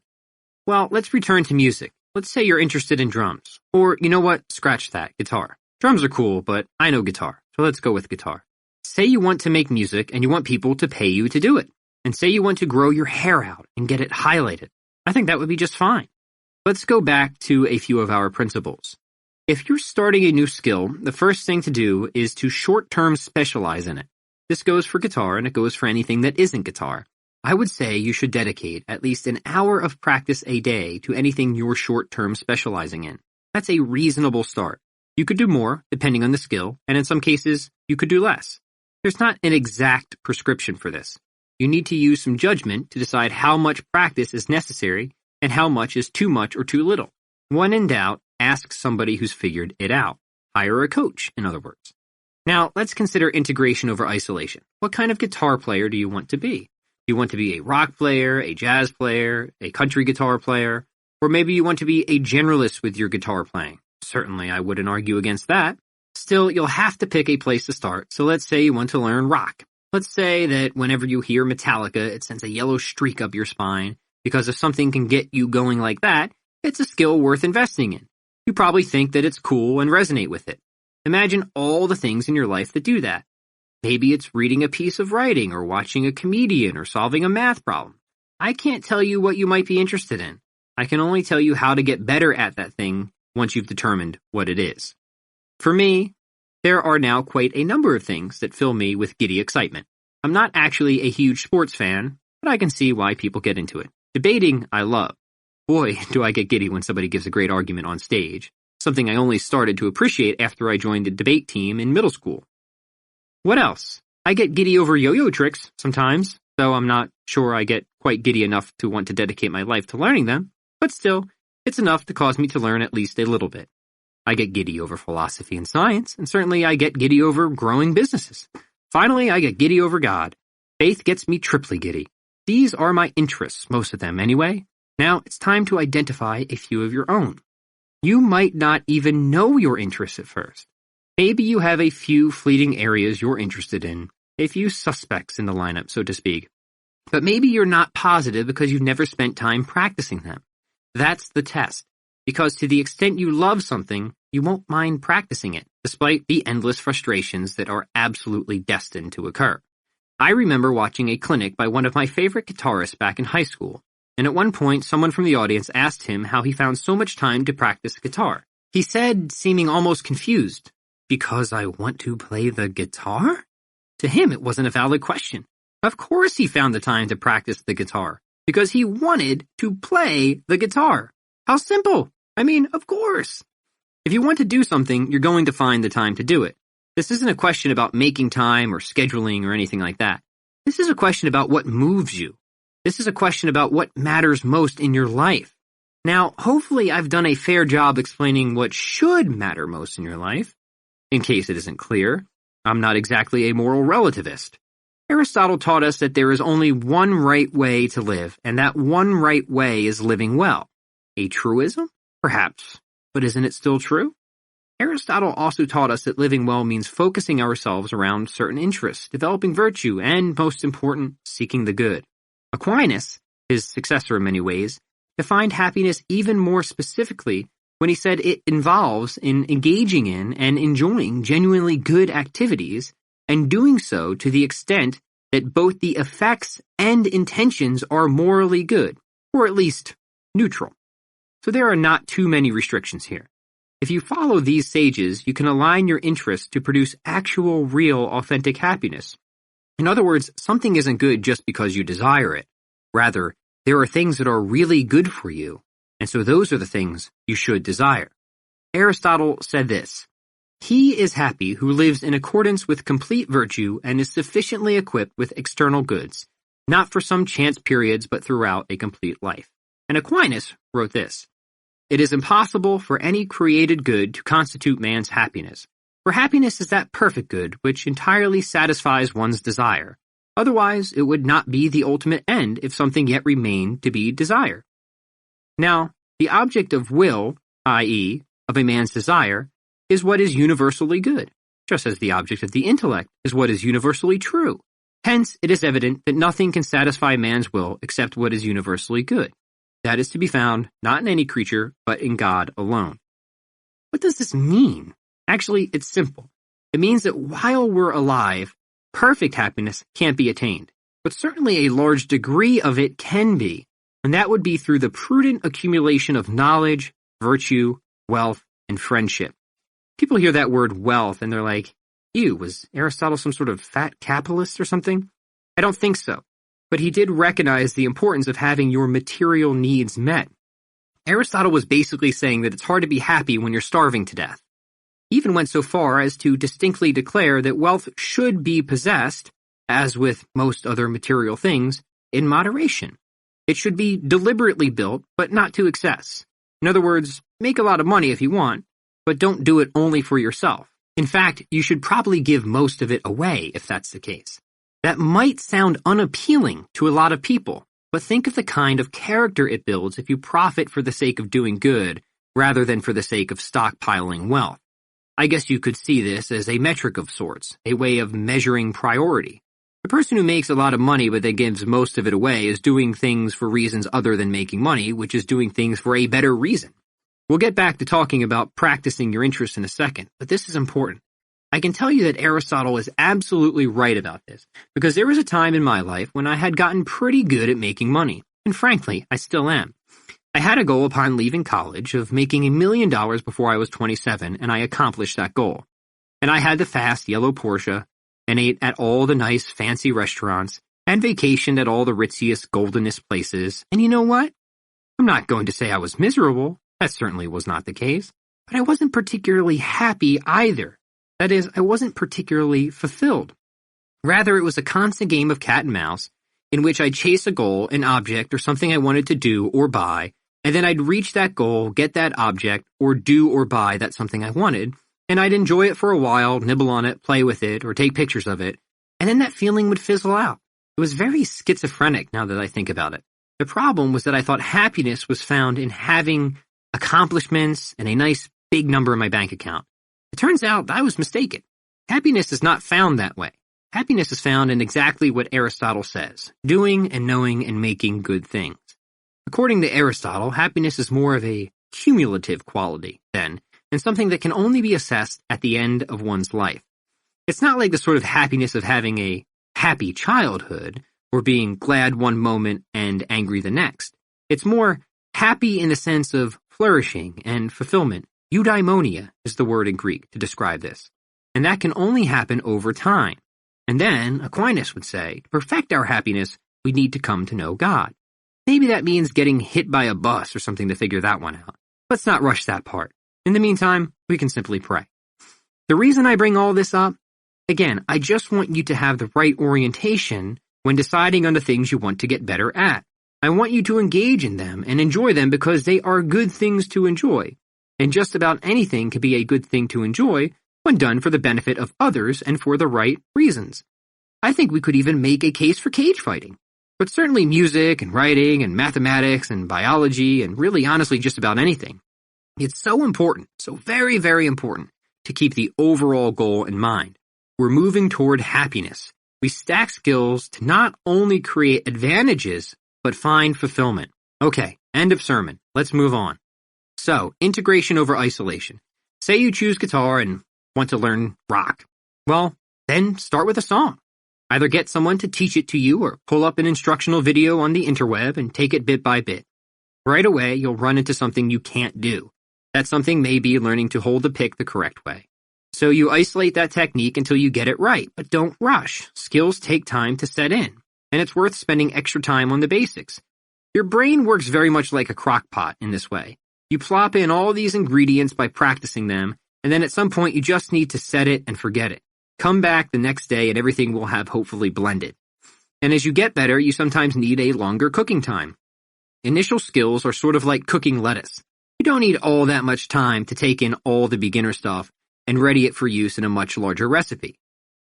Well, let's return to music. Let's say you're interested in drums. Or, you know what? Scratch that, guitar. Drums are cool, but I know guitar, so let's go with guitar. Say you want to make music and you want people to pay you to do it. And say you want to grow your hair out and get it highlighted. I think that would be just fine. Let's go back to a few of our principles. If you're starting a new skill, the first thing to do is to short-term specialize in it. This goes for guitar and it goes for anything that isn't guitar. I would say you should dedicate at least an hour of practice a day to anything you're short-term specializing in. That's a reasonable start. You could do more, depending on the skill, and in some cases, you could do less. There's not an exact prescription for this. You need to use some judgment to decide how much practice is necessary and how much is too much or too little. When in doubt, ask somebody who's figured it out. Hire a coach, in other words. Now, let's consider integration over isolation. What kind of guitar player do you want to be? Do you want to be a rock player, a jazz player, a country guitar player, or maybe you want to be a generalist with your guitar playing? Certainly, I wouldn't argue against that. Still, you'll have to pick a place to start, so let's say you want to learn rock. Let's say that whenever you hear Metallica, it sends a yellow streak up your spine, because if something can get you going like that, it's a skill worth investing in. You probably think that it's cool and resonate with it. Imagine all the things in your life that do that. Maybe it's reading a piece of writing or watching a comedian or solving a math problem. I can't tell you what you might be interested in. I can only tell you how to get better at that thing once you've determined what it is. For me, there are now quite a number of things that fill me with giddy excitement. I'm not actually a huge sports fan, but I can see why people get into it. Debating, I love. Boy, do I get giddy when somebody gives a great argument on stage, something I only started to appreciate after I joined the debate team in middle school. What else? I get giddy over yo-yo tricks sometimes, though I'm not sure I get quite giddy enough to want to dedicate my life to learning them, but still, it's enough to cause me to learn at least a little bit. I get giddy over philosophy and science, and certainly I get giddy over growing businesses. Finally, I get giddy over God. Faith gets me triply giddy. These are my interests, most of them anyway. Now, it's time to identify a few of your own. You might not even know your interests at first. Maybe you have a few fleeting areas you're interested in, a few suspects in the lineup, so to speak. But maybe you're not positive because you've never spent time practicing them. That's the test, because to the extent you love something, you won't mind practicing it, despite the endless frustrations that are absolutely destined to occur. I remember watching a clinic by one of my favorite guitarists back in high school, and at one point someone from the audience asked him how he found so much time to practice guitar. He said, seeming almost confused, "Because I want to play the guitar?" To him, it wasn't a valid question. Of course he found the time to practice the guitar, because he wanted to play the guitar. How simple! I mean, of course. If you want to do something, you're going to find the time to do it. This isn't a question about making time or scheduling or anything like that. This is a question about what moves you. This is a question about what matters most in your life. Now, hopefully I've done a fair job explaining what should matter most in your life. In case it isn't clear, I'm not exactly a moral relativist. Aristotle taught us that there is only one right way to live, and that one right way is living well. A truism? Perhaps. But isn't it still true? Aristotle also taught us that living well means focusing ourselves around certain interests, developing virtue, and, most important, seeking the good. Aquinas, his successor in many ways, defined happiness even more specifically when he said it involves in engaging in and enjoying genuinely good activities, and doing so to the extent that both the effects and intentions are morally good, or at least neutral. So there are not too many restrictions here. If you follow these sages, you can align your interests to produce actual, real, authentic happiness. In other words, something isn't good just because you desire it. Rather, there are things that are really good for you, and so those are the things you should desire. Aristotle said this: "He is happy who lives in accordance with complete virtue and is sufficiently equipped with external goods, not for some chance periods but throughout a complete life." And Aquinas wrote this: "It is impossible for any created good to constitute man's happiness, for happiness is that perfect good which entirely satisfies one's desire. Otherwise, it would not be the ultimate end if something yet remained to be desired." Now, the object of will, i.e., of a man's desire, is what is universally good, just as the object of the intellect is what is universally true. Hence, it is evident that nothing can satisfy man's will except what is universally good. That is to be found not in any creature, but in God alone. What does this mean? Actually, it's simple. It means that while we're alive, perfect happiness can't be attained, but certainly a large degree of it can be, and that would be through the prudent accumulation of knowledge, virtue, wealth, and friendship. People hear that word wealth and they're like, ew, was Aristotle some sort of fat capitalist or something? I don't think so. But he did recognize the importance of having your material needs met. Aristotle was basically saying that it's hard to be happy when you're starving to death. He even went so far as to distinctly declare that wealth should be possessed, as with most other material things, in moderation. It should be deliberately built, but not to excess. In other words, make a lot of money if you want, but don't do it only for yourself. In fact, you should probably give most of it away if that's the case. That might sound unappealing to a lot of people, but think of the kind of character it builds if you profit for the sake of doing good, rather than for the sake of stockpiling wealth. I guess you could see this as a metric of sorts, a way of measuring priority. The person who makes a lot of money but then gives most of it away is doing things for reasons other than making money, which is doing things for a better reason. We'll get back to talking about practicing your interests in a second, but this is important. I can tell you that Aristotle is absolutely right about this, because there was a time in my life when I had gotten pretty good at making money, and frankly, I still am. I had a goal upon leaving college of making $1 million before I was 27, and I accomplished that goal. And I had the fast yellow Porsche, and ate at all the nice fancy restaurants, and vacationed at all the ritziest, goldenest places, and you know what? I'm not going to say I was miserable, that certainly was not the case, but I wasn't particularly happy either. That is, I wasn't particularly fulfilled. Rather, it was a constant game of cat and mouse, in which I'd chase a goal, an object, or something I wanted to do or buy, and then I'd reach that goal, get that object, or do or buy that something I wanted, and I'd enjoy it for a while, nibble on it, play with it, or take pictures of it, and then that feeling would fizzle out. It was very schizophrenic now that I think about it. The problem was that I thought happiness was found in having accomplishments and a nice big number in my bank account. It turns out I was mistaken. Happiness is not found that way. Happiness is found in exactly what Aristotle says, doing and knowing and making good things. According to Aristotle, happiness is more of a cumulative quality, then, and something that can only be assessed at the end of one's life. It's not like the sort of happiness of having a happy childhood, or being glad one moment and angry the next. It's more happy in the sense of flourishing and fulfillment. Eudaimonia is the word in Greek to describe this, and that can only happen over time. And then, Aquinas would say, to perfect our happiness, we need to come to know God. Maybe that means getting hit by a bus or something to figure that one out. Let's not rush that part. In the meantime, we can simply pray. The reason I bring all this up, again, I just want you to have the right orientation when deciding on the things you want to get better at. I want you to engage in them and enjoy them because they are good things to enjoy. And just about anything can be a good thing to enjoy when done for the benefit of others and for the right reasons. I think we could even make a case for cage fighting. But certainly music and writing and mathematics and biology and really honestly just about anything. It's so important, so very, very important to keep the overall goal in mind. We're moving toward happiness. We stack skills to not only create advantages, but find fulfillment. Okay, end of sermon. Let's move on. So, integration over isolation. Say you choose guitar and want to learn rock. Well, then start with a song. Either get someone to teach it to you or pull up an instructional video on the interweb and take it bit by bit. Right away, you'll run into something you can't do. That something may be learning to hold the pick the correct way. So you isolate that technique until you get it right, but don't rush. Skills take time to set in, and it's worth spending extra time on the basics. Your brain works very much like a crock pot in this way. You plop in all these ingredients by practicing them, and then at some point you just need to set it and forget it. Come back the next day and everything will have hopefully blended. And as you get better, you sometimes need a longer cooking time. Initial skills are sort of like cooking lettuce. You don't need all that much time to take in all the beginner stuff and ready it for use in a much larger recipe.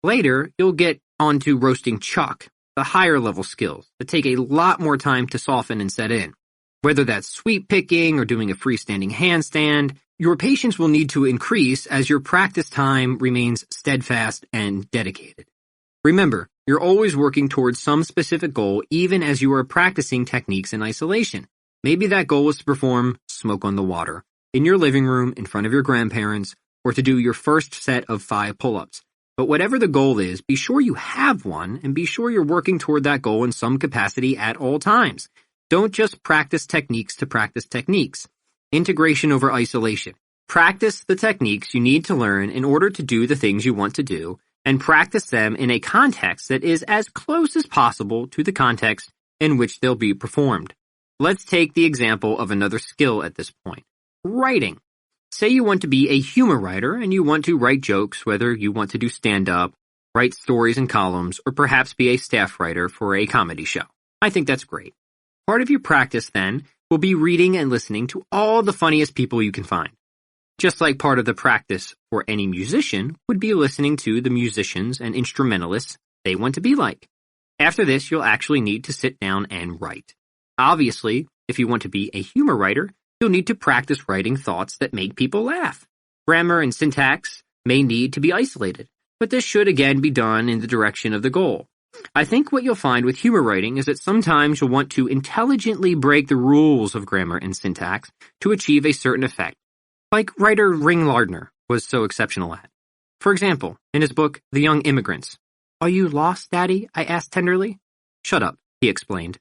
Later, you'll get onto roasting chuck, the higher level skills that take a lot more time to soften and set in. Whether that's sweep picking or doing a freestanding handstand, your patience will need to increase as your practice time remains steadfast and dedicated. Remember, you're always working towards some specific goal even as you are practicing techniques in isolation. Maybe that goal is to perform Smoke on the Water in your living room in front of your grandparents or to do your first set of 5 pull-ups. But whatever the goal is, be sure you have one and be sure you're working toward that goal in some capacity at all times. Don't just practice techniques to practice techniques. Integration over isolation. Practice the techniques you need to learn in order to do the things you want to do, and practice them in a context that is as close as possible to the context in which they'll be performed. Let's take the example of another skill at this point. Writing. Say you want to be a humor writer and you want to write jokes, whether you want to do stand-up, write stories and columns, or perhaps be a staff writer for a comedy show. I think that's great. Part of your practice, then, will be reading and listening to all the funniest people you can find. Just like part of the practice for any musician would be listening to the musicians and instrumentalists they want to be like. After this, you'll actually need to sit down and write. Obviously, if you want to be a humor writer, you'll need to practice writing thoughts that make people laugh. Grammar and syntax may need to be isolated, but this should again be done in the direction of the goal. I think what you'll find with humor writing is that sometimes you'll want to intelligently break the rules of grammar and syntax to achieve a certain effect, like writer Ring Lardner was so exceptional at. For example, in his book, The Young Immigrants, "Are you lost, Daddy?" I asked tenderly. "Shut up," he explained.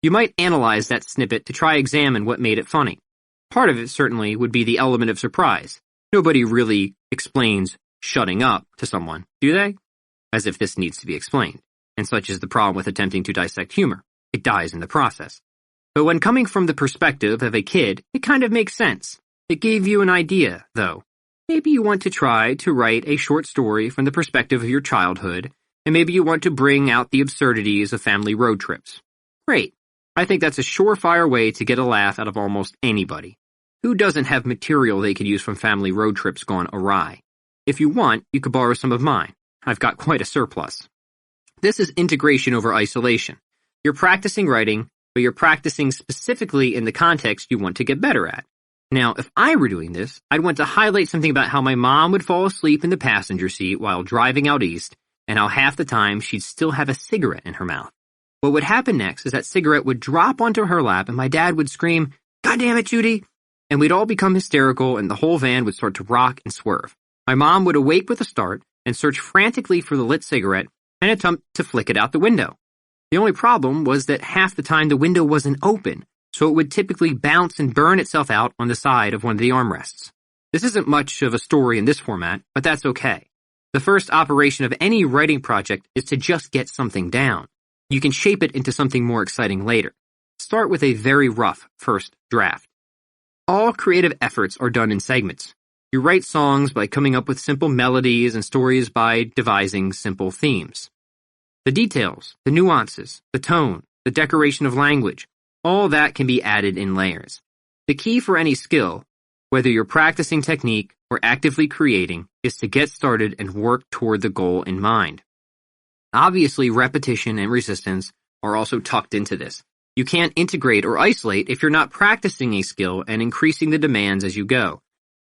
You might analyze that snippet to try examine what made it funny. Part of it certainly would be the element of surprise. Nobody really explains shutting up to someone, do they? As if this needs to be explained. And such is the problem with attempting to dissect humor. It dies in the process. But when coming from the perspective of a kid, it kind of makes sense. It gave you an idea, though. Maybe you want to try to write a short story from the perspective of your childhood, and maybe you want to bring out the absurdities of family road trips. Great. I think that's a surefire way to get a laugh out of almost anybody. Who doesn't have material they could use from family road trips gone awry? If you want, you could borrow some of mine. I've got quite a surplus. This is integration over isolation. You're practicing writing, but you're practicing specifically in the context you want to get better at. Now, if I were doing this, I'd want to highlight something about how my mom would fall asleep in the passenger seat while driving out east, and how half the time she'd still have a cigarette in her mouth. What would happen next is that cigarette would drop onto her lap, and my dad would scream, "God damn it, Judy!" And we'd all become hysterical, and the whole van would start to rock and swerve. My mom would awake with a start and search frantically for the lit cigarette and attempt to flick it out the window. The only problem was that half the time the window wasn't open, so it would typically bounce and burn itself out on the side of one of the armrests. This isn't much of a story in this format, but that's okay. The first operation of any writing project is to just get something down. You can shape it into something more exciting later. Start with a very rough first draft. All creative efforts are done in segments. You write songs by coming up with simple melodies and stories by devising simple themes. The details, the nuances, the tone, the decoration of language, all that can be added in layers. The key for any skill, whether you're practicing technique or actively creating, is to get started and work toward the goal in mind. Obviously, repetition and resistance are also tucked into this. You can't integrate or isolate if you're not practicing a skill and increasing the demands as you go.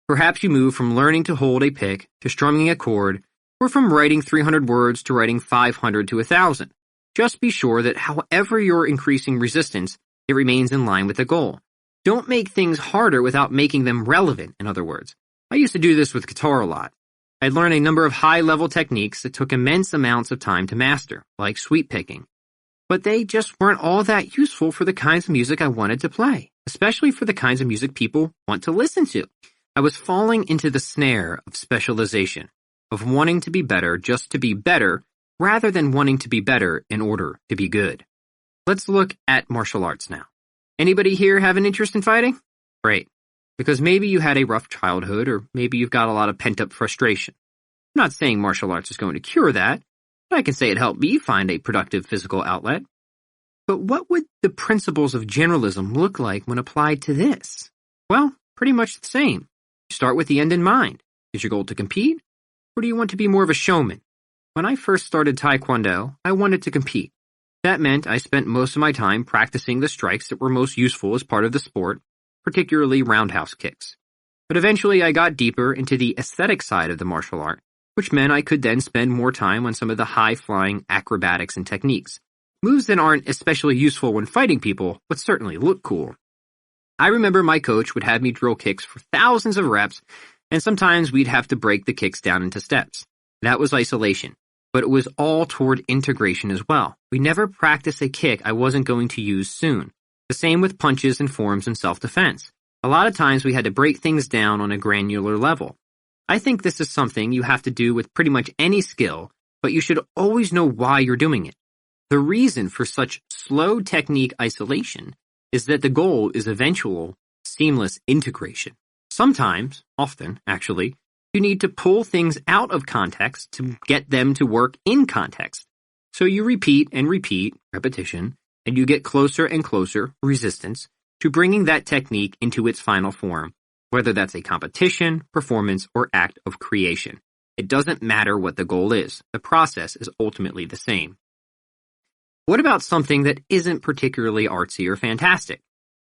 Perhaps you move from learning to hold a pick to strumming a chord, or from writing 300 words to writing 500 to 1,000. Just be sure that however you're increasing resistance, it remains in line with the goal. Don't make things harder without making them relevant, in other words. I used to do this with guitar a lot. I'd learn a number of high-level techniques that took immense amounts of time to master, like sweep picking. But they just weren't all that useful for the kinds of music I wanted to play, especially for the kinds of music people want to listen to. I was falling into the snare of specialization, of wanting to be better just to be better, rather than wanting to be better in order to be good. Let's look at martial arts now. Anybody here have an interest in fighting? Great. Because maybe you had a rough childhood, or maybe you've got a lot of pent-up frustration. I'm not saying martial arts is going to cure that, but I can say it helped me find a productive physical outlet. But what would the principles of generalism look like when applied to this? Well, pretty much the same. You start with the end in mind. Is your goal to compete, or do you want to be more of a showman? When I first started Taekwondo, I wanted to compete. That meant I spent most of my time practicing the strikes that were most useful as part of the sport, particularly roundhouse kicks. But eventually I got deeper into the aesthetic side of the martial art, which meant I could then spend more time on some of the high-flying acrobatics and techniques. Moves that aren't especially useful when fighting people, but certainly look cool. I remember my coach would have me drill kicks for thousands of reps, and sometimes we'd have to break the kicks down into steps. That was isolation, but it was all toward integration as well. We never practiced a kick I wasn't going to use soon. The same with punches and forms in self-defense. A lot of times we had to break things down on a granular level. I think this is something you have to do with pretty much any skill, but you should always know why you're doing it. The reason for such slow technique isolation is that the goal is eventual, seamless integration. Sometimes, often actually, you need to pull things out of context to get them to work in context. So you repeat and repeat, repetition, and you get closer and closer, resistance, to bringing that technique into its final form, whether that's a competition, performance, or act of creation. It doesn't matter what the goal is. The process is ultimately the same. What about something that isn't particularly artsy or fantastic?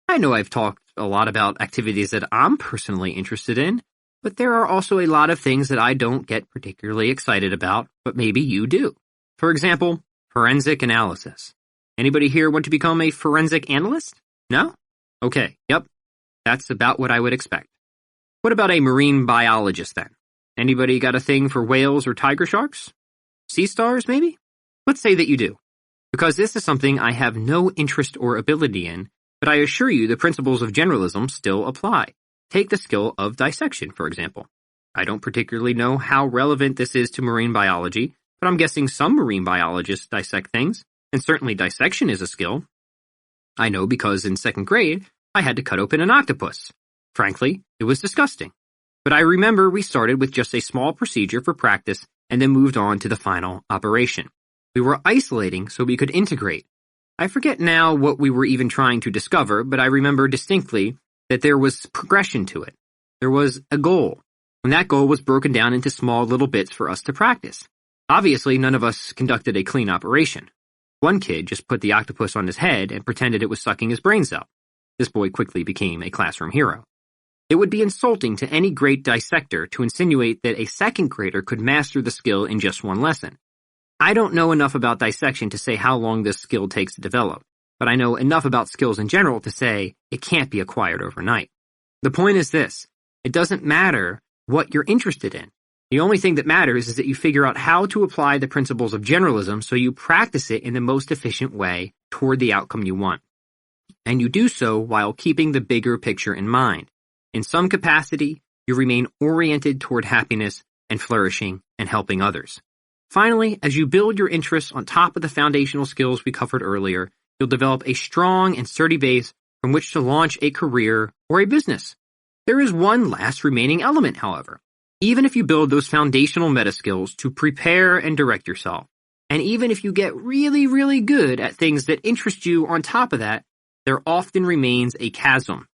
I know I've talked a lot about activities that I'm personally interested in, but there are also a lot of things that I don't get particularly excited about, but maybe you do. For example, forensic analysis. Anybody here want to become a forensic analyst? No? Okay, yep. That's about what I would expect. What about a marine biologist then? Anybody got a thing for whales or tiger sharks? Sea stars, maybe? Let's say that you do. Because this is something I have no interest or ability in, but I assure you the principles of generalism still apply. Take the skill of dissection, for example. I don't particularly know how relevant this is to marine biology, but I'm guessing some marine biologists dissect things, and certainly dissection is a skill. I know because in second grade, I had to cut open an octopus. Frankly, it was disgusting. But I remember we started with just a small procedure for practice and then moved on to the final operation. We were isolating so we could integrate. I forget now what we were even trying to discover, but I remember distinctly that there was progression to it. There was a goal, and that goal was broken down into small little bits for us to practice. Obviously, none of us conducted a clean operation. One kid just put the octopus on his head and pretended it was sucking his brains out. This boy quickly became a classroom hero. It would be insulting to any great dissector to insinuate that a second grader could master the skill in just one lesson. I don't know enough about dissection to say how long this skill takes to develop, but I know enough about skills in general to say it can't be acquired overnight. The point is this: it doesn't matter what you're interested in. The only thing that matters is that you figure out how to apply the principles of generalism so you practice it in the most efficient way toward the outcome you want. And you do so while keeping the bigger picture in mind. In some capacity, you remain oriented toward happiness, and flourishing and helping others. Finally, as you build your interests on top of the foundational skills we covered earlier, you'll develop a strong and sturdy base from which to launch a career or a business. There is one last remaining element, however. Even if you build those foundational meta skills to prepare and direct yourself, and even if you get really, really good at things that interest you on top of that, there often remains a chasm.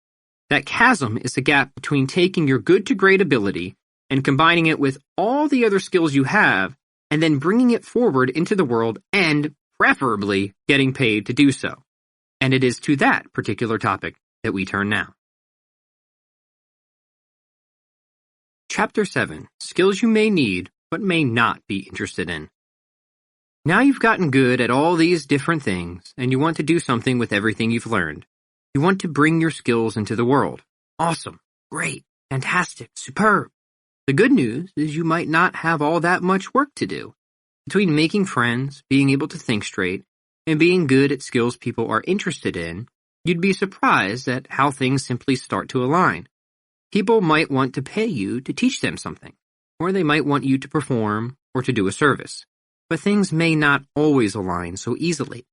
That chasm is the gap between taking your good to great ability and combining it with all the other skills you have, and then bringing it forward into the world and, preferably, getting paid to do so. And it is to that particular topic that we turn now. Chapter 7. Skills you may need, but may not be interested in. Now you've gotten good at all these different things, and you want to do something with everything you've learned. You want to bring your skills into the world. Awesome, great, fantastic, superb. The good news is you might not have all that much work to do. Between making friends, being able to think straight, and being good at skills people are interested in, you'd be surprised at how things simply start to align. People might want to pay you to teach them something, or they might want you to perform or to do a service. But things may not always align so easily.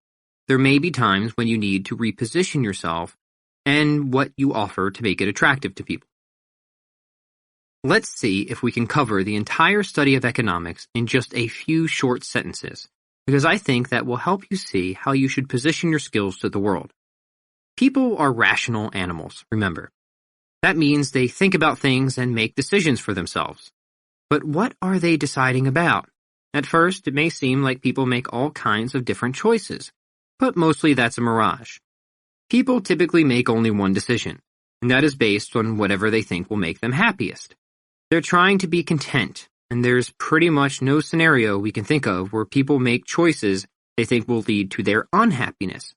There may be times when you need to reposition yourself and what you offer to make it attractive to people. Let's see if we can cover the entire study of economics in just a few short sentences, because I think that will help you see how you should position your skills to the world. People are rational animals, remember. That means they think about things and make decisions for themselves. But what are they deciding about? At first, it may seem like people make all kinds of different choices, but mostly that's a mirage. People typically make only one decision, and that is based on whatever they think will make them happiest. They're trying to be content, and there's pretty much no scenario we can think of where people make choices they think will lead to their unhappiness.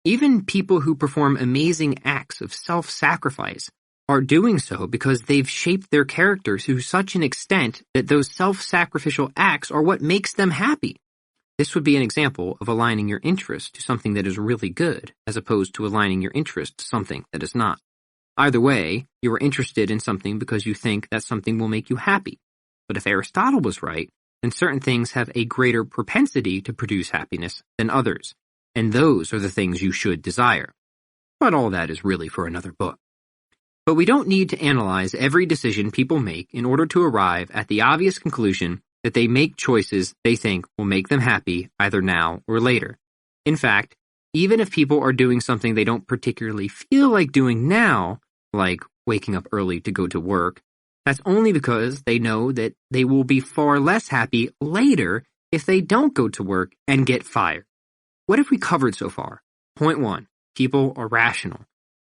Even people who perform amazing acts of self-sacrifice are doing so because they've shaped their characters to such an extent that those self-sacrificial acts are what makes them happy. This would be an example of aligning your interest to something that is really good, as opposed to aligning your interest to something that is not. Either way, you are interested in something because you think that something will make you happy. But if Aristotle was right, then certain things have a greater propensity to produce happiness than others, and those are the things you should desire. But all that is really for another book. But we don't need to analyze every decision people make in order to arrive at the obvious conclusion that they make choices they think will make them happy either now or later. In fact, even if people are doing something they don't particularly feel like doing now, like waking up early to go to work, that's only because they know that they will be far less happy later if they don't go to work and get fired. What have we covered so far? Point 1, people are rational.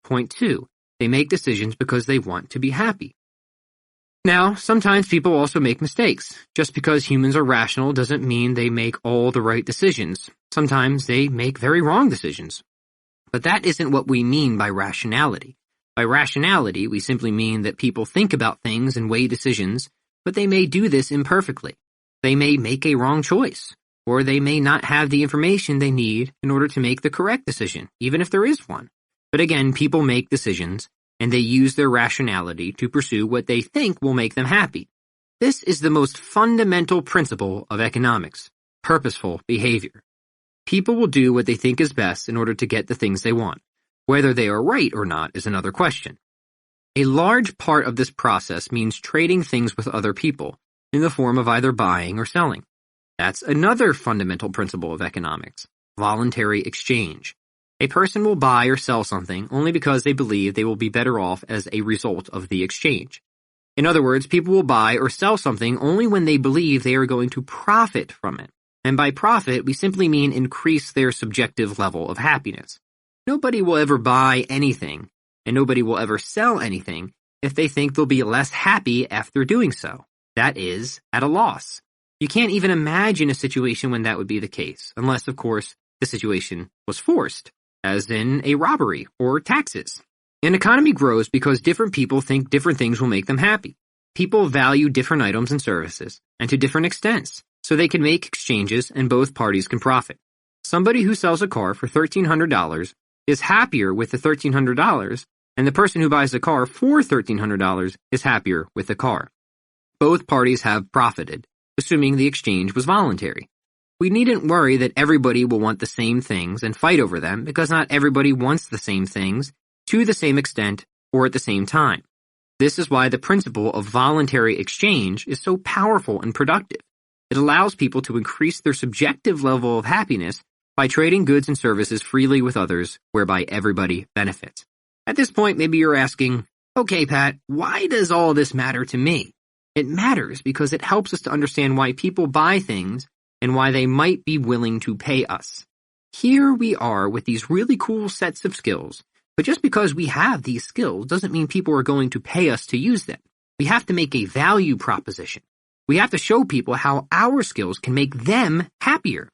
Point 2, they make decisions because they want to be happy. Now, sometimes people also make mistakes. Just because humans are rational doesn't mean they make all the right decisions. Sometimes they make very wrong decisions. But that isn't what we mean by rationality. By rationality, we simply mean that people think about things and weigh decisions, but they may do this imperfectly. They may make a wrong choice, or they may not have the information they need in order to make the correct decision, even if there is one. But again, people make decisions, and they use their rationality to pursue what they think will make them happy. This is the most fundamental principle of economics, purposeful behavior. People will do what they think is best in order to get the things they want. Whether they are right or not is another question. A large part of this process means trading things with other people, in the form of either buying or selling. That's another fundamental principle of economics, voluntary exchange. A person will buy or sell something only because they believe they will be better off as a result of the exchange. In other words, people will buy or sell something only when they believe they are going to profit from it. And by profit, we simply mean increase their subjective level of happiness. Nobody will ever buy anything, and nobody will ever sell anything if they think they'll be less happy after doing so. That is, at a loss. You can't even imagine a situation when that would be the case, unless, of course, the situation was forced, as in a robbery or taxes. An economy grows because different people think different things will make them happy. People value different items and services, and to different extents, so they can make exchanges and both parties can profit. Somebody who sells a car for $1,300 is happier with the $1,300, and the person who buys the car for $1,300 is happier with the car. Both parties have profited, assuming the exchange was voluntary. We needn't worry that everybody will want the same things and fight over them because not everybody wants the same things to the same extent or at the same time. This is why the principle of voluntary exchange is so powerful and productive. It allows people to increase their subjective level of happiness by trading goods and services freely with others, whereby everybody benefits. At this point, maybe you're asking, okay, Pat, why does all this matter to me? It matters because it helps us to understand why people buy things and why they might be willing to pay us. Here we are with these really cool sets of skills, but just because we have these skills doesn't mean people are going to pay us to use them. We have to make a value proposition. We have to show people how our skills can make them happier.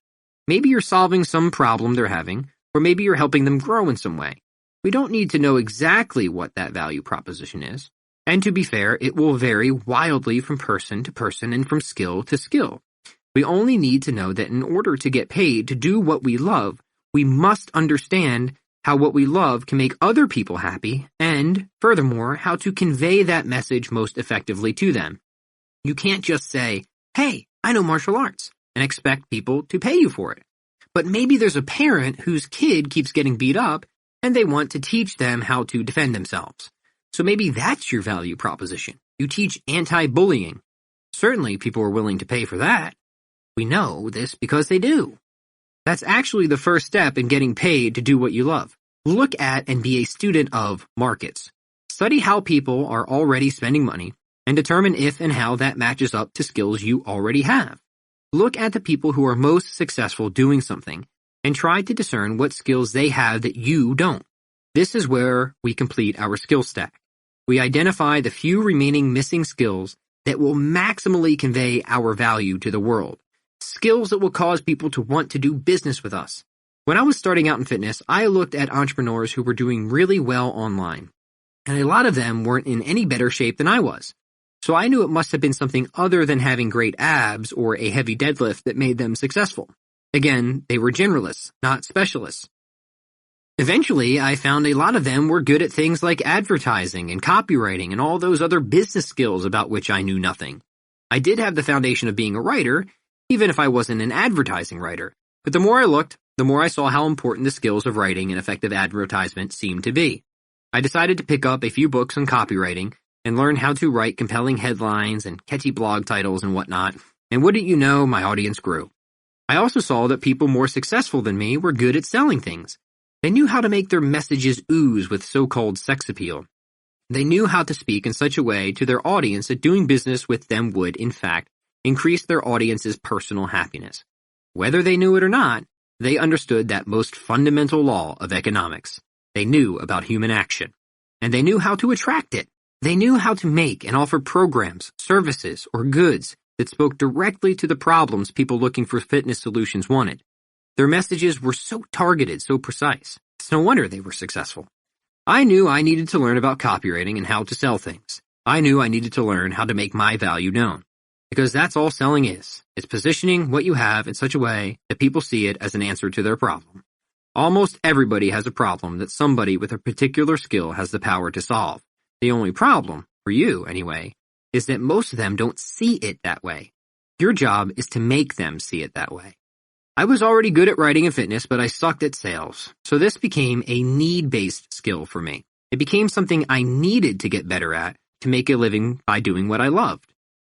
Maybe you're solving some problem they're having, or maybe you're helping them grow in some way. We don't need to know exactly what that value proposition is. And to be fair, it will vary wildly from person to person and from skill to skill. We only need to know that in order to get paid to do what we love, we must understand how what we love can make other people happy, and, furthermore, how to convey that message most effectively to them. You can't just say, hey, I know martial arts, and expect people to pay you for it. But maybe there's a parent whose kid keeps getting beat up, and they want to teach them how to defend themselves. So maybe that's your value proposition. You teach anti-bullying. Certainly people are willing to pay for that. We know this because they do. That's actually the first step in getting paid to do what you love. Look at and be a student of markets. Study how people are already spending money and determine if and how that matches up to skills you already have. Look at the people who are most successful doing something and try to discern what skills they have that you don't. This is where we complete our skill stack. We identify the few remaining missing skills that will maximally convey our value to the world. Skills that will cause people to want to do business with us. When I was starting out in fitness, I looked at entrepreneurs who were doing really well online, and a lot of them weren't in any better shape than I was. So I knew it must have been something other than having great abs or a heavy deadlift that made them successful. Again, they were generalists, not specialists. Eventually, I found a lot of them were good at things like advertising and copywriting and all those other business skills about which I knew nothing. I did have the foundation of being a writer, even if I wasn't an advertising writer. But the more I looked, the more I saw how important the skills of writing and effective advertisement seemed to be. I decided to pick up a few books on copywriting and learn how to write compelling headlines and catchy blog titles and whatnot, and wouldn't you know, my audience grew. I also saw that people more successful than me were good at selling things. They knew how to make their messages ooze with so-called sex appeal. They knew how to speak in such a way to their audience that doing business with them would, in fact, increase their audience's personal happiness. Whether they knew it or not, they understood that most fundamental law of economics. They knew about human action, and they knew how to attract it. They knew how to make and offer programs, services, or goods that spoke directly to the problems people looking for fitness solutions wanted. Their messages were so targeted, so precise. It's no wonder they were successful. I knew I needed to learn about copywriting and how to sell things. I knew I needed to learn how to make my value known. Because that's all selling is. It's positioning what you have in such a way that people see it as an answer to their problem. Almost everybody has a problem that somebody with a particular skill has the power to solve. The only problem, for you anyway, is that most of them don't see it that way. Your job is to make them see it that way. I was already good at writing and fitness, but I sucked at sales. So this became a need-based skill for me. It became something I needed to get better at to make a living by doing what I loved.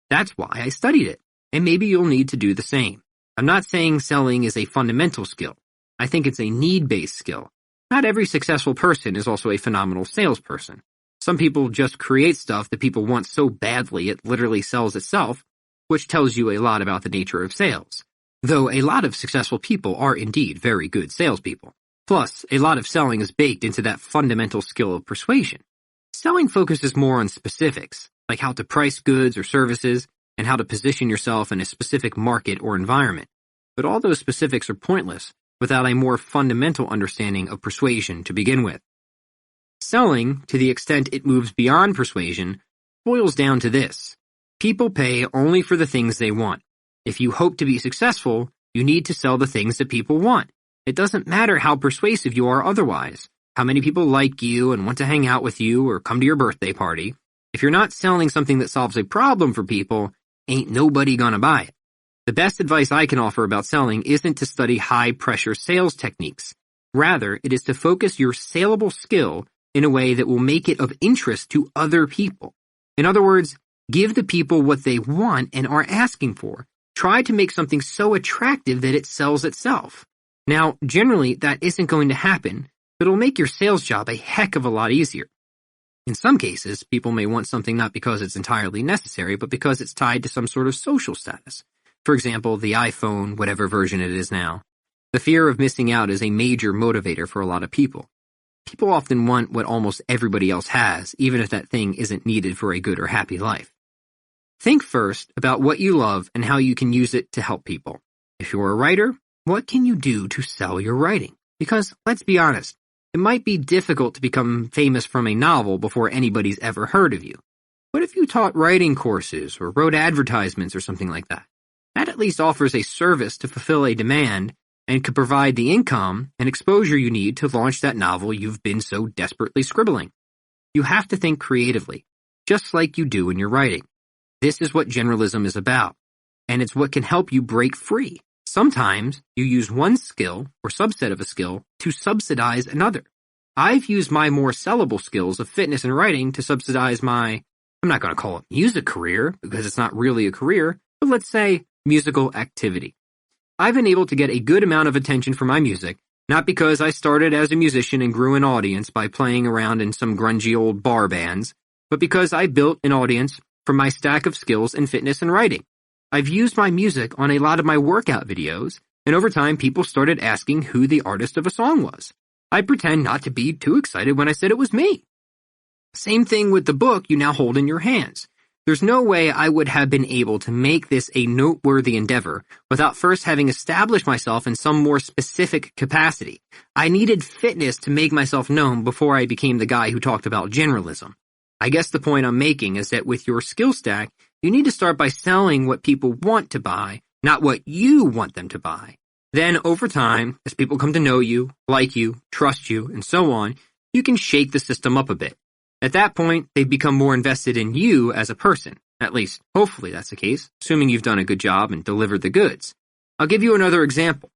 That's why I studied it, and maybe you'll need to do the same. I'm not saying selling is a fundamental skill. I think it's a need-based skill. Not every successful person is also a phenomenal salesperson. Some people just create stuff that people want so badly it literally sells itself, which tells you a lot about the nature of sales. Though a lot of successful people are indeed very good salespeople. Plus, a lot of selling is baked into that fundamental skill of persuasion. Selling focuses more on specifics, like how to price goods or services, and how to position yourself in a specific market or environment. But all those specifics are pointless without a more fundamental understanding of persuasion to begin with. Selling, to the extent it moves beyond persuasion, boils down to this. People pay only for the things they want. If you hope to be successful, you need to sell the things that people want. It doesn't matter how persuasive you are otherwise, how many people like you and want to hang out with you or come to your birthday party. If you're not selling something that solves a problem for people, ain't nobody gonna buy it. The best advice I can offer about selling isn't to study high-pressure sales techniques. Rather, it is to focus your saleable skill in a way that will make it of interest to other people. In other words, give the people what they want and are asking for. Try to make something so attractive that it sells itself. Now, generally, that isn't going to happen, but it'll make your sales job a heck of a lot easier. In some cases, people may want something not because it's entirely necessary, but because it's tied to some sort of social status. For example, the iPhone, whatever version it is now. The fear of missing out is a major motivator for a lot of people. People often want what almost everybody else has, even if that thing isn't needed for a good or happy life. Think first about what you love and how you can use it to help people. If you're a writer, what can you do to sell your writing? Because, let's be honest, it might be difficult to become famous from a novel before anybody's ever heard of you. What if you taught writing courses or wrote advertisements or something like that? That at least offers a service to fulfill a demand and could provide the income and exposure you need to launch that novel you've been so desperately scribbling. You have to think creatively, just like you do in your writing. This is what generalism is about, and it's what can help you break free. Sometimes you use one skill or subset of a skill to subsidize another. I've used my more sellable skills of fitness and writing to subsidize my, I'm not going to call it music career because it's not really a career, but let's say musical activity. I've been able to get a good amount of attention for my music, not because I started as a musician and grew an audience by playing around in some grungy old bar bands, but because I built an audience from my stack of skills in fitness and writing. I've used my music on a lot of my workout videos, and over time people started asking who the artist of a song was. I pretend not to be too excited when I said it was me. Same thing with the book you now hold in your hands. There's no way I would have been able to make this a noteworthy endeavor without first having established myself in some more specific capacity. I needed fitness to make myself known before I became the guy who talked about generalism. I guess the point I'm making is that with your skill stack, you need to start by selling what people want to buy, not what you want them to buy. Then, over time, as people come to know you, like you, trust you, and so on, you can shake the system up a bit. At that point, they become more invested in you as a person. At least, hopefully that's the case, assuming you've done a good job and delivered the goods. I'll give you another example.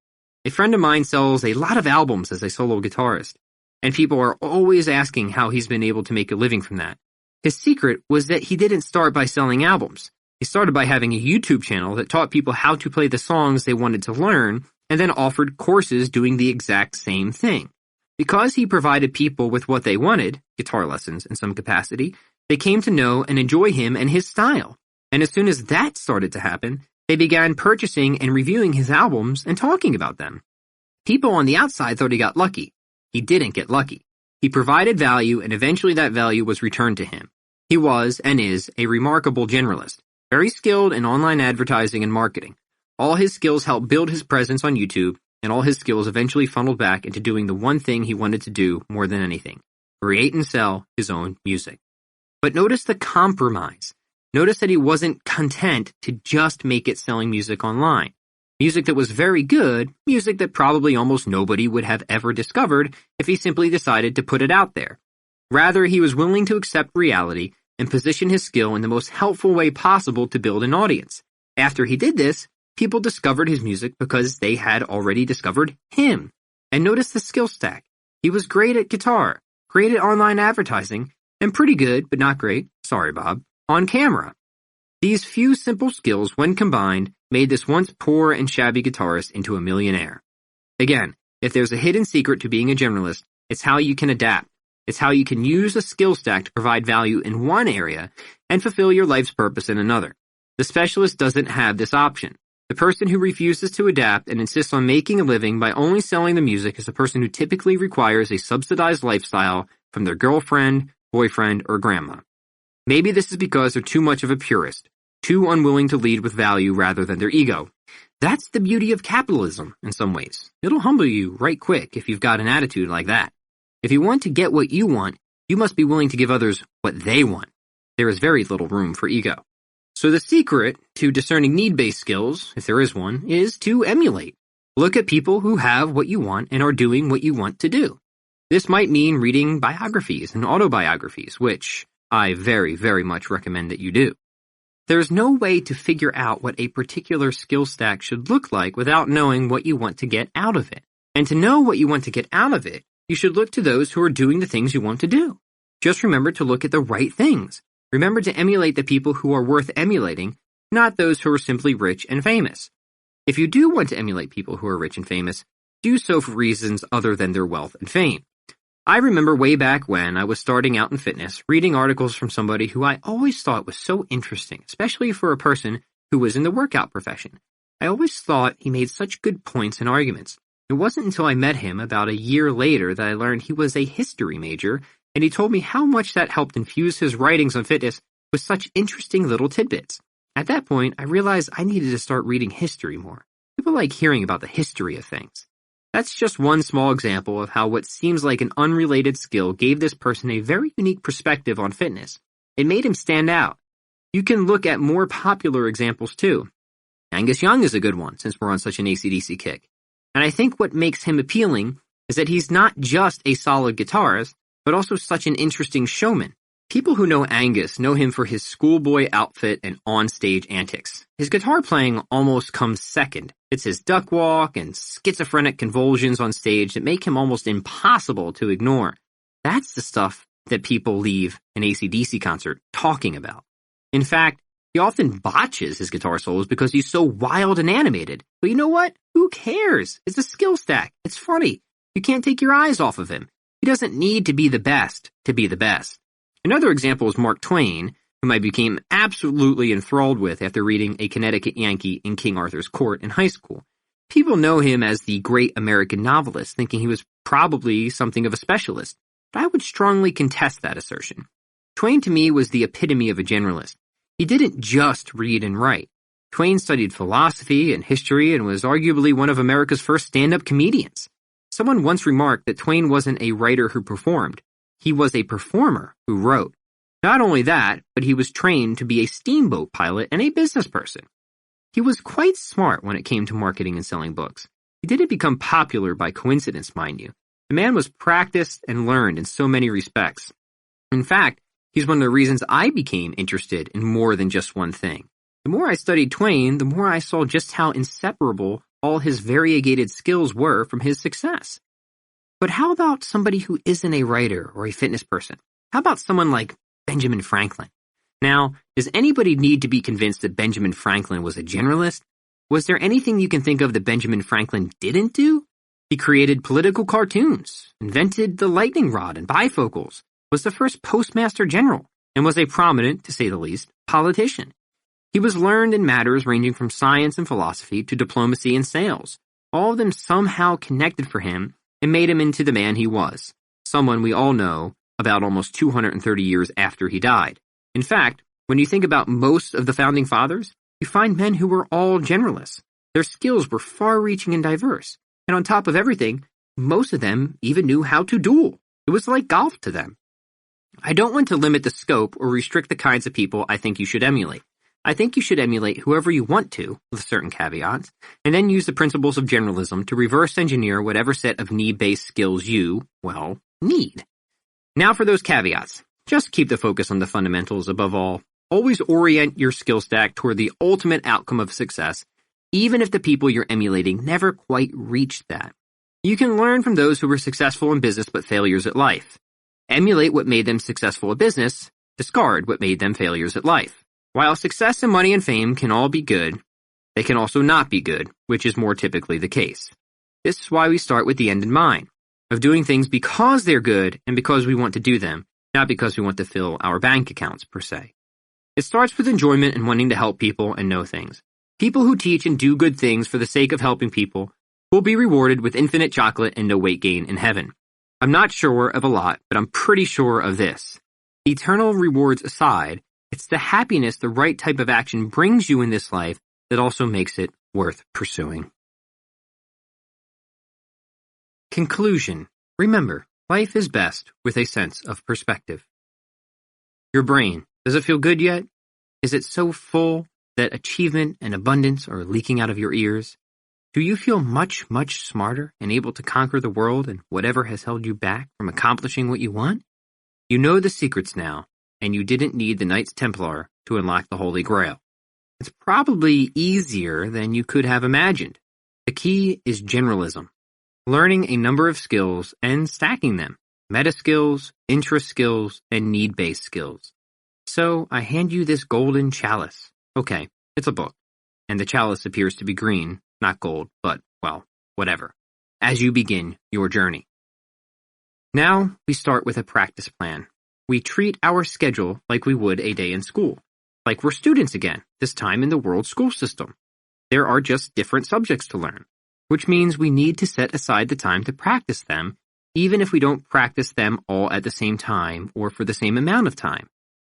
A friend of mine sells a lot of albums as a solo guitarist, and people are always asking how he's been able to make a living from that. His secret was that he didn't start by selling albums. He started by having a YouTube channel that taught people how to play the songs they wanted to learn, and then offered courses doing the exact same thing. Because he provided people with what they wanted, guitar lessons in some capacity, they came to know and enjoy him and his style. And as soon as that started to happen, they began purchasing and reviewing his albums and talking about them. People on the outside thought he got lucky. He didn't get lucky. He provided value, and eventually that value was returned to him. He was, and is, a remarkable generalist, very skilled in online advertising and marketing. All his skills helped build his presence on YouTube, and all his skills eventually funneled back into doing the one thing he wanted to do more than anything, create and sell his own music. But notice the compromise. Notice that he wasn't content to just make it selling music online. Music that was very good, music that probably almost nobody would have ever discovered if he simply decided to put it out there. Rather, he was willing to accept reality and position his skill in the most helpful way possible to build an audience. After he did this, people discovered his music because they had already discovered him. And notice the skill stack. He was great at guitar, great at online advertising, and pretty good, but not great, sorry Bob, on camera. These few simple skills, when combined, made this once poor and shabby guitarist into a millionaire. Again, if there's a hidden secret to being a generalist, it's how you can adapt. It's how you can use a skill stack to provide value in one area and fulfill your life's purpose in another. The specialist doesn't have this option. The person who refuses to adapt and insists on making a living by only selling the music is a person who typically requires a subsidized lifestyle from their girlfriend, boyfriend, or grandma. Maybe this is because they're too much of a purist, too unwilling to lead with value rather than their ego. That's the beauty of capitalism in some ways. It'll humble you right quick if you've got an attitude like that. If you want to get what you want, you must be willing to give others what they want. There is very little room for ego. So the secret to discerning need-based skills, if there is one, is to emulate. Look at people who have what you want and are doing what you want to do. This might mean reading biographies and autobiographies, which, I very, very much recommend that you do. There's no way to figure out what a particular skill stack should look like without knowing what you want to get out of it. And to know what you want to get out of it, you should look to those who are doing the things you want to do. Just remember to look at the right things. Remember to emulate the people who are worth emulating, not those who are simply rich and famous. If you do want to emulate people who are rich and famous, do so for reasons other than their wealth and fame. I remember way back when I was starting out in fitness, reading articles from somebody who I always thought was so interesting, especially for a person who was in the workout profession. I always thought he made such good points and arguments. It wasn't until I met him about a year later that I learned he was a history major, and he told me how much that helped infuse his writings on fitness with such interesting little tidbits. At that point, I realized I needed to start reading history more. People like hearing about the history of things. That's just one small example of how what seems like an unrelated skill gave this person a very unique perspective on fitness. It made him stand out. You can look at more popular examples too. Angus Young is a good one since we're on such an AC/DC kick. And I think what makes him appealing is that he's not just a solid guitarist, but also such an interesting showman. People who know Angus know him for his schoolboy outfit and on-stage antics. His guitar playing almost comes second. It's his duck walk and schizophrenic convulsions on stage that make him almost impossible to ignore. That's the stuff that people leave an AC/DC concert talking about. In fact, he often botches his guitar solos because he's so wild and animated. But you know what? Who cares? It's a skill stack. It's funny. You can't take your eyes off of him. He doesn't need to be the best to be the best. Another example is Mark Twain, whom I became absolutely enthralled with after reading A Connecticut Yankee in King Arthur's Court in high school. People know him as the great American novelist, thinking he was probably something of a specialist, but I would strongly contest that assertion. Twain to me was the epitome of a generalist. He didn't just read and write. Twain studied philosophy and history and was arguably one of America's first stand-up comedians. Someone once remarked that Twain wasn't a writer who performed. He was a performer who wrote. Not only that, but he was trained to be a steamboat pilot and a business person. He was quite smart when it came to marketing and selling books. He didn't become popular by coincidence, mind you. The man was practiced and learned in so many respects. In fact, he's one of the reasons I became interested in more than just one thing. The more I studied Twain, the more I saw just how inseparable all his variegated skills were from his success. But how about somebody who isn't a writer or a fitness person? How about someone like Benjamin Franklin? Now, does anybody need to be convinced that Benjamin Franklin was a generalist? Was there anything you can think of that Benjamin Franklin didn't do? He created political cartoons, invented the lightning rod and bifocals, was the first postmaster general, and was a prominent, to say the least, politician. He was learned in matters ranging from science and philosophy to diplomacy and sales. All of them somehow connected for him and made him into the man he was, someone we all know about almost 230 years after he died. In fact, when you think about most of the founding fathers, you find men who were all generalists. Their skills were far-reaching and diverse, and on top of everything, most of them even knew how to duel. It was like golf to them. I don't want to limit the scope or restrict the kinds of people I think you should emulate. I think you should emulate whoever you want to, with certain caveats, and then use the principles of generalism to reverse engineer whatever set of need-based skills you, well, need. Now for those caveats. Just keep the focus on the fundamentals above all. Always orient your skill stack toward the ultimate outcome of success, even if the people you're emulating never quite reached that. You can learn from those who were successful in business but failures at life. Emulate what made them successful at business, discard what made them failures at life. While success and money and fame can all be good, they can also not be good, which is more typically the case. This is why we start with the end in mind, of doing things because they're good and because we want to do them, not because we want to fill our bank accounts, per se. It starts with enjoyment and wanting to help people and know things. People who teach and do good things for the sake of helping people will be rewarded with infinite chocolate and no weight gain in heaven. I'm not sure of a lot, but I'm pretty sure of this. Eternal rewards aside, it's the happiness the right type of action brings you in this life that also makes it worth pursuing. Conclusion. Remember, life is best with a sense of perspective. Your brain, does it feel good yet? Is it so full that achievement and abundance are leaking out of your ears? Do you feel much, much smarter and able to conquer the world and whatever has held you back from accomplishing what you want? You know the secrets now. and you didn't need the Knights Templar to unlock the Holy Grail. It's probably easier than you could have imagined. The key is generalism, learning a number of skills and stacking them, meta skills, interest skills, and need-based skills. So I hand you this golden chalice. Okay, it's a book, and the chalice appears to be green, not gold, but, well, whatever, as you begin your journey. Now we start with a practice plan. We treat our schedule like we would a day in school, like we're students again, this time in the world school system. There are just different subjects to learn, which means we need to set aside the time to practice them, even if we don't practice them all at the same time or for the same amount of time.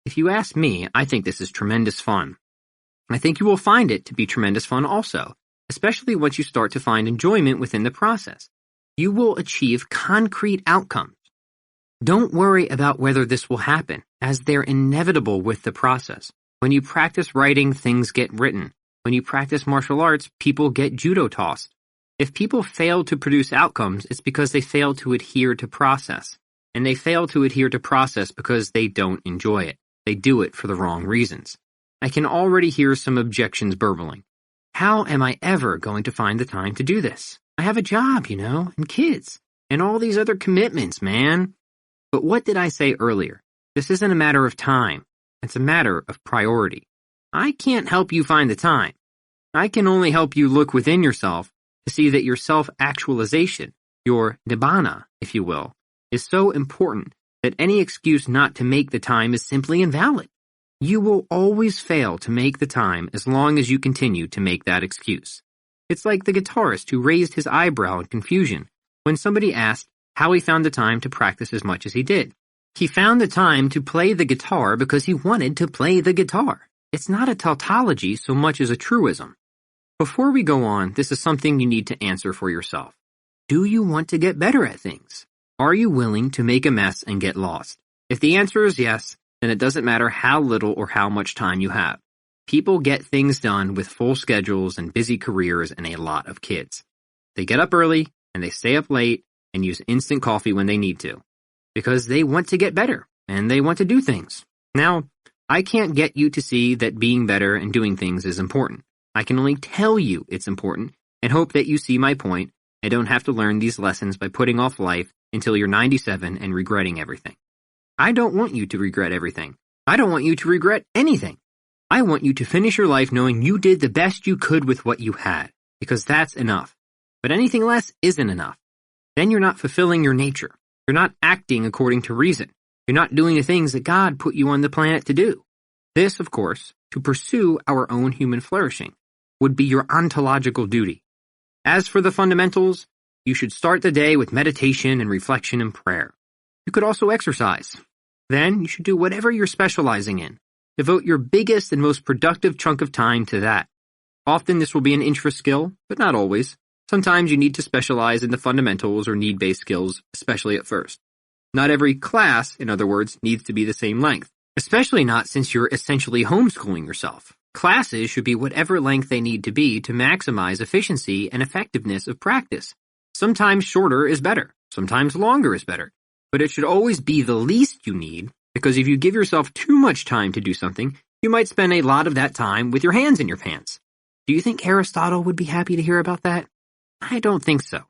If you ask me, I think this is tremendous fun. I think you will find it to be tremendous fun also, especially once you start to find enjoyment within the process. You will achieve concrete outcomes. Don't worry about whether this will happen, as they're inevitable with the process. When you practice writing, things get written. When you practice martial arts, people get judo tossed. If people fail to produce outcomes, it's because they fail to adhere to process. And they fail to adhere to process because they don't enjoy it. They do it for the wrong reasons. I can already hear some objections burbling. How am I ever going to find the time to do this? I have a job, and kids, and all these other commitments, man. But what did I say earlier? This isn't a matter of time. It's a matter of priority. I can't help you find the time. I can only help you look within yourself to see that your self-actualization, your nibbana, if you will, is so important that any excuse not to make the time is simply invalid. You will always fail to make the time as long as you continue to make that excuse. It's like the guitarist who raised his eyebrow in confusion when somebody asked how he found the time to practice as much as he did. He found the time to play the guitar because he wanted to play the guitar. It's not a tautology so much as a truism. Before we go on, this is something you need to answer for yourself. Do you want to get better at things? Are you willing to make a mess and get lost? If the answer is yes, then it doesn't matter how little or how much time you have. People get things done with full schedules and busy careers and a lot of kids. They get up early and they stay up late and use instant coffee when they need to, because they want to get better and they want to do things. Now, I can't get you to see that being better and doing things is important. I can only tell you it's important and hope that you see my point and don't have to learn these lessons by putting off life until you're 97 and regretting everything. I don't want you to regret everything. I don't want you to regret anything. I want you to finish your life knowing you did the best you could with what you had, because that's enough. But anything less isn't enough. Then you're not fulfilling your nature. You're not acting according to reason. You're not doing the things that God put you on the planet to do. This, of course, to pursue our own human flourishing, would be your ontological duty. As for the fundamentals, you should start the day with meditation and reflection and prayer. You could also exercise. Then you should do whatever you're specializing in. Devote your biggest and most productive chunk of time to that. Often this will be an interest skill, but not always. Sometimes you need to specialize in the fundamentals or need-based skills, especially at first. Not every class, in other words, needs to be the same length, especially not since you're essentially homeschooling yourself. Classes should be whatever length they need to be to maximize efficiency and effectiveness of practice. Sometimes shorter is better, sometimes longer is better, but it should always be the least you need, because if you give yourself too much time to do something, you might spend a lot of that time with your hands in your pants. Do you think Aristotle would be happy to hear about that? I don't think so.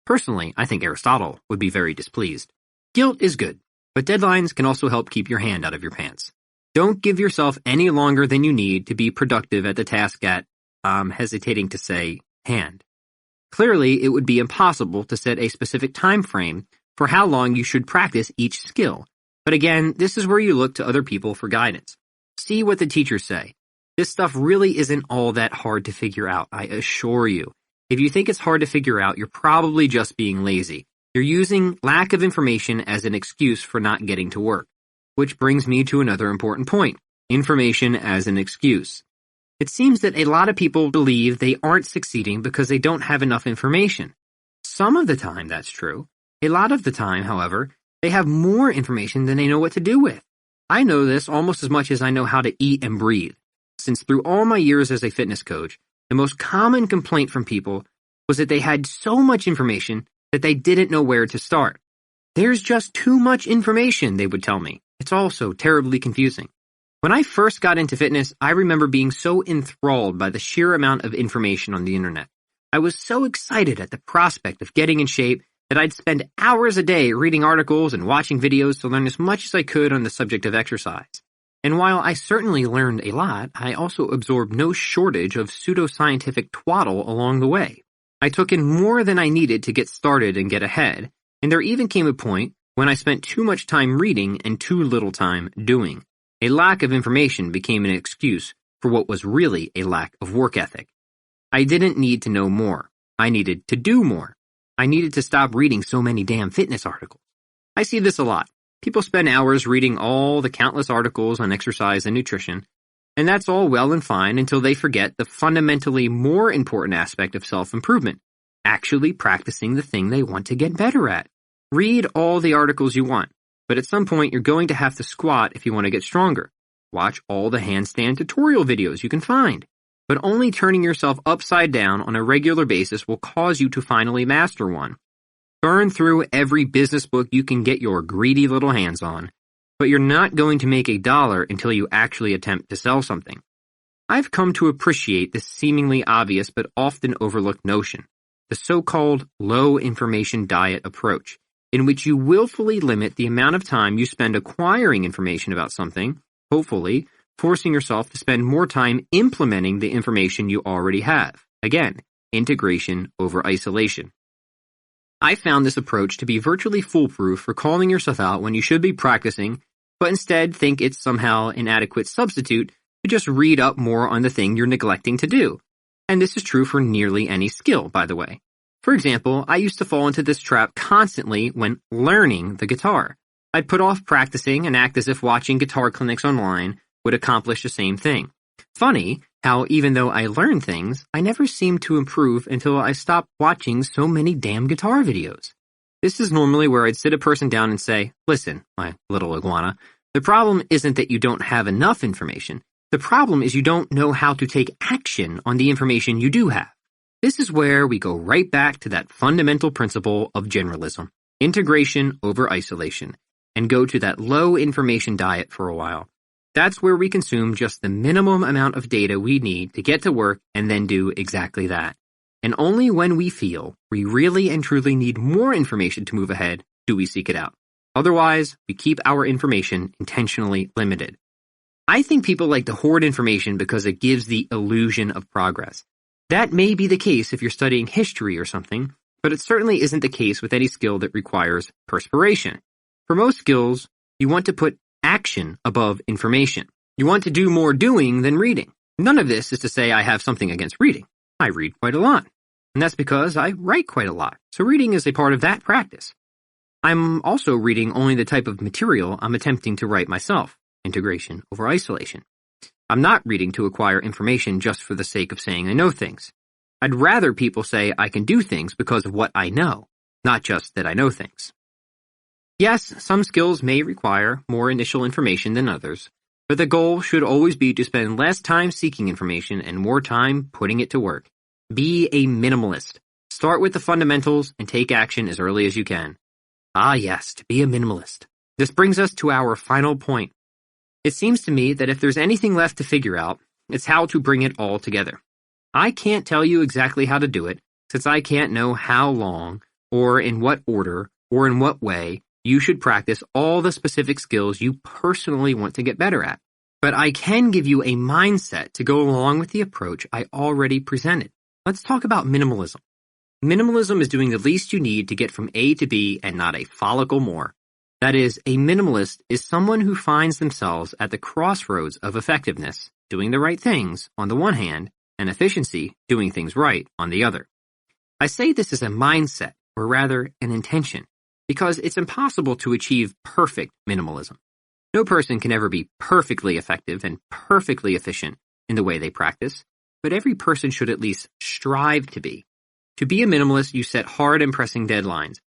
Personally, I think Aristotle would be very displeased. Guilt is good, but deadlines can also help keep your hand out of your pants. Don't give yourself any longer than you need to be productive at the task at, I'm hesitating to say, hand. Clearly, it would be impossible to set a specific time frame for how long you should practice each skill. But again, this is where you look to other people for guidance. See what the teachers say. This stuff really isn't all that hard to figure out, I assure you. If you think it's hard to figure out, you're probably just being lazy. You're using lack of information as an excuse for not getting to work. Which brings me to another important point. Information as an excuse. It seems that a lot of people believe they aren't succeeding because they don't have enough information. Some of the time that's true. A lot of the time, however, they have more information than they know what to do with. I know this almost as much as I know how to eat and breathe, since through all my years as a fitness coach, the most common complaint from people was that they had so much information that they didn't know where to start. There's just too much information, they would tell me. It's all so terribly confusing. When I first got into fitness, I remember being so enthralled by the sheer amount of information on the internet. I was so excited at the prospect of getting in shape that I'd spend hours a day reading articles and watching videos to learn as much as I could on the subject of exercise. And while I certainly learned a lot, I also absorbed no shortage of pseudoscientific twaddle along the way. I took in more than I needed to get started and get ahead, and there even came a point when I spent too much time reading and too little time doing. A lack of information became an excuse for what was really a lack of work ethic. I didn't need to know more. I needed to do more. I needed to stop reading so many damn fitness articles. I see this a lot. People spend hours reading all the countless articles on exercise and nutrition, and that's all well and fine until they forget the fundamentally more important aspect of self-improvement, actually practicing the thing they want to get better at. Read all the articles you want, but at some point you're going to have to squat if you want to get stronger. Watch all the handstand tutorial videos you can find. But only turning yourself upside down on a regular basis will cause you to finally master one. Burn through every business book you can get your greedy little hands on, but you're not going to make $1 until you actually attempt to sell something. I've come to appreciate this seemingly obvious but often overlooked notion, the so-called low-information diet approach, in which you willfully limit the amount of time you spend acquiring information about something, hopefully, forcing yourself to spend more time implementing the information you already have. Again, integration over isolation. I found this approach to be virtually foolproof for calling yourself out when you should be practicing, but instead think it's somehow an adequate substitute to just read up more on the thing you're neglecting to do. And this is true for nearly any skill, by the way. For example, I used to fall into this trap constantly when learning the guitar. I'd put off practicing and act as if watching guitar clinics online would accomplish the same thing. Funny how even though I learned things, I never seemed to improve until I stopped watching so many damn guitar videos. This is normally where I'd sit a person down and say, listen, my little iguana, the problem isn't that you don't have enough information. The problem is you don't know how to take action on the information you do have. This is where we go right back to that fundamental principle of generalism, integration over isolation, and go to that low information diet for a while. That's where we consume just the minimum amount of data we need to get to work and then do exactly that. And only when we feel we really and truly need more information to move ahead do we seek it out. Otherwise, we keep our information intentionally limited. I think people like to hoard information because it gives the illusion of progress. That may be the case if you're studying history or something, but it certainly isn't the case with any skill that requires perspiration. For most skills, you want to put action above information. You want to do more doing than reading. None of this is to say I have something against reading. I read quite a lot. And that's because I write quite a lot. So reading is a part of that practice. I'm also reading only the type of material I'm attempting to write myself. Integration over isolation. I'm not reading to acquire information just for the sake of saying I know things. I'd rather people say I can do things because of what I know, not just that I know things. Yes, some skills may require more initial information than others, but the goal should always be to spend less time seeking information and more time putting it to work. Be a minimalist. Start with the fundamentals and take action as early as you can. Ah yes, to be a minimalist. This brings us to our final point. It seems to me that if there's anything left to figure out, it's how to bring it all together. I can't tell you exactly how to do it, since I can't know how long, or in what order, or in what way you should practice all the specific skills you personally want to get better at. But I can give you a mindset to go along with the approach I already presented. Let's talk about minimalism. Minimalism is doing the least you need to get from A to B and not a follicle more. That is, a minimalist is someone who finds themselves at the crossroads of effectiveness, doing the right things, on the one hand, and efficiency, doing things right, on the other. I say this as a mindset, or rather, an intention, because it's impossible to achieve perfect minimalism. No person can ever be perfectly effective and perfectly efficient in the way they practice, but every person should at least strive to be. To be a minimalist, you set hard and pressing deadlines.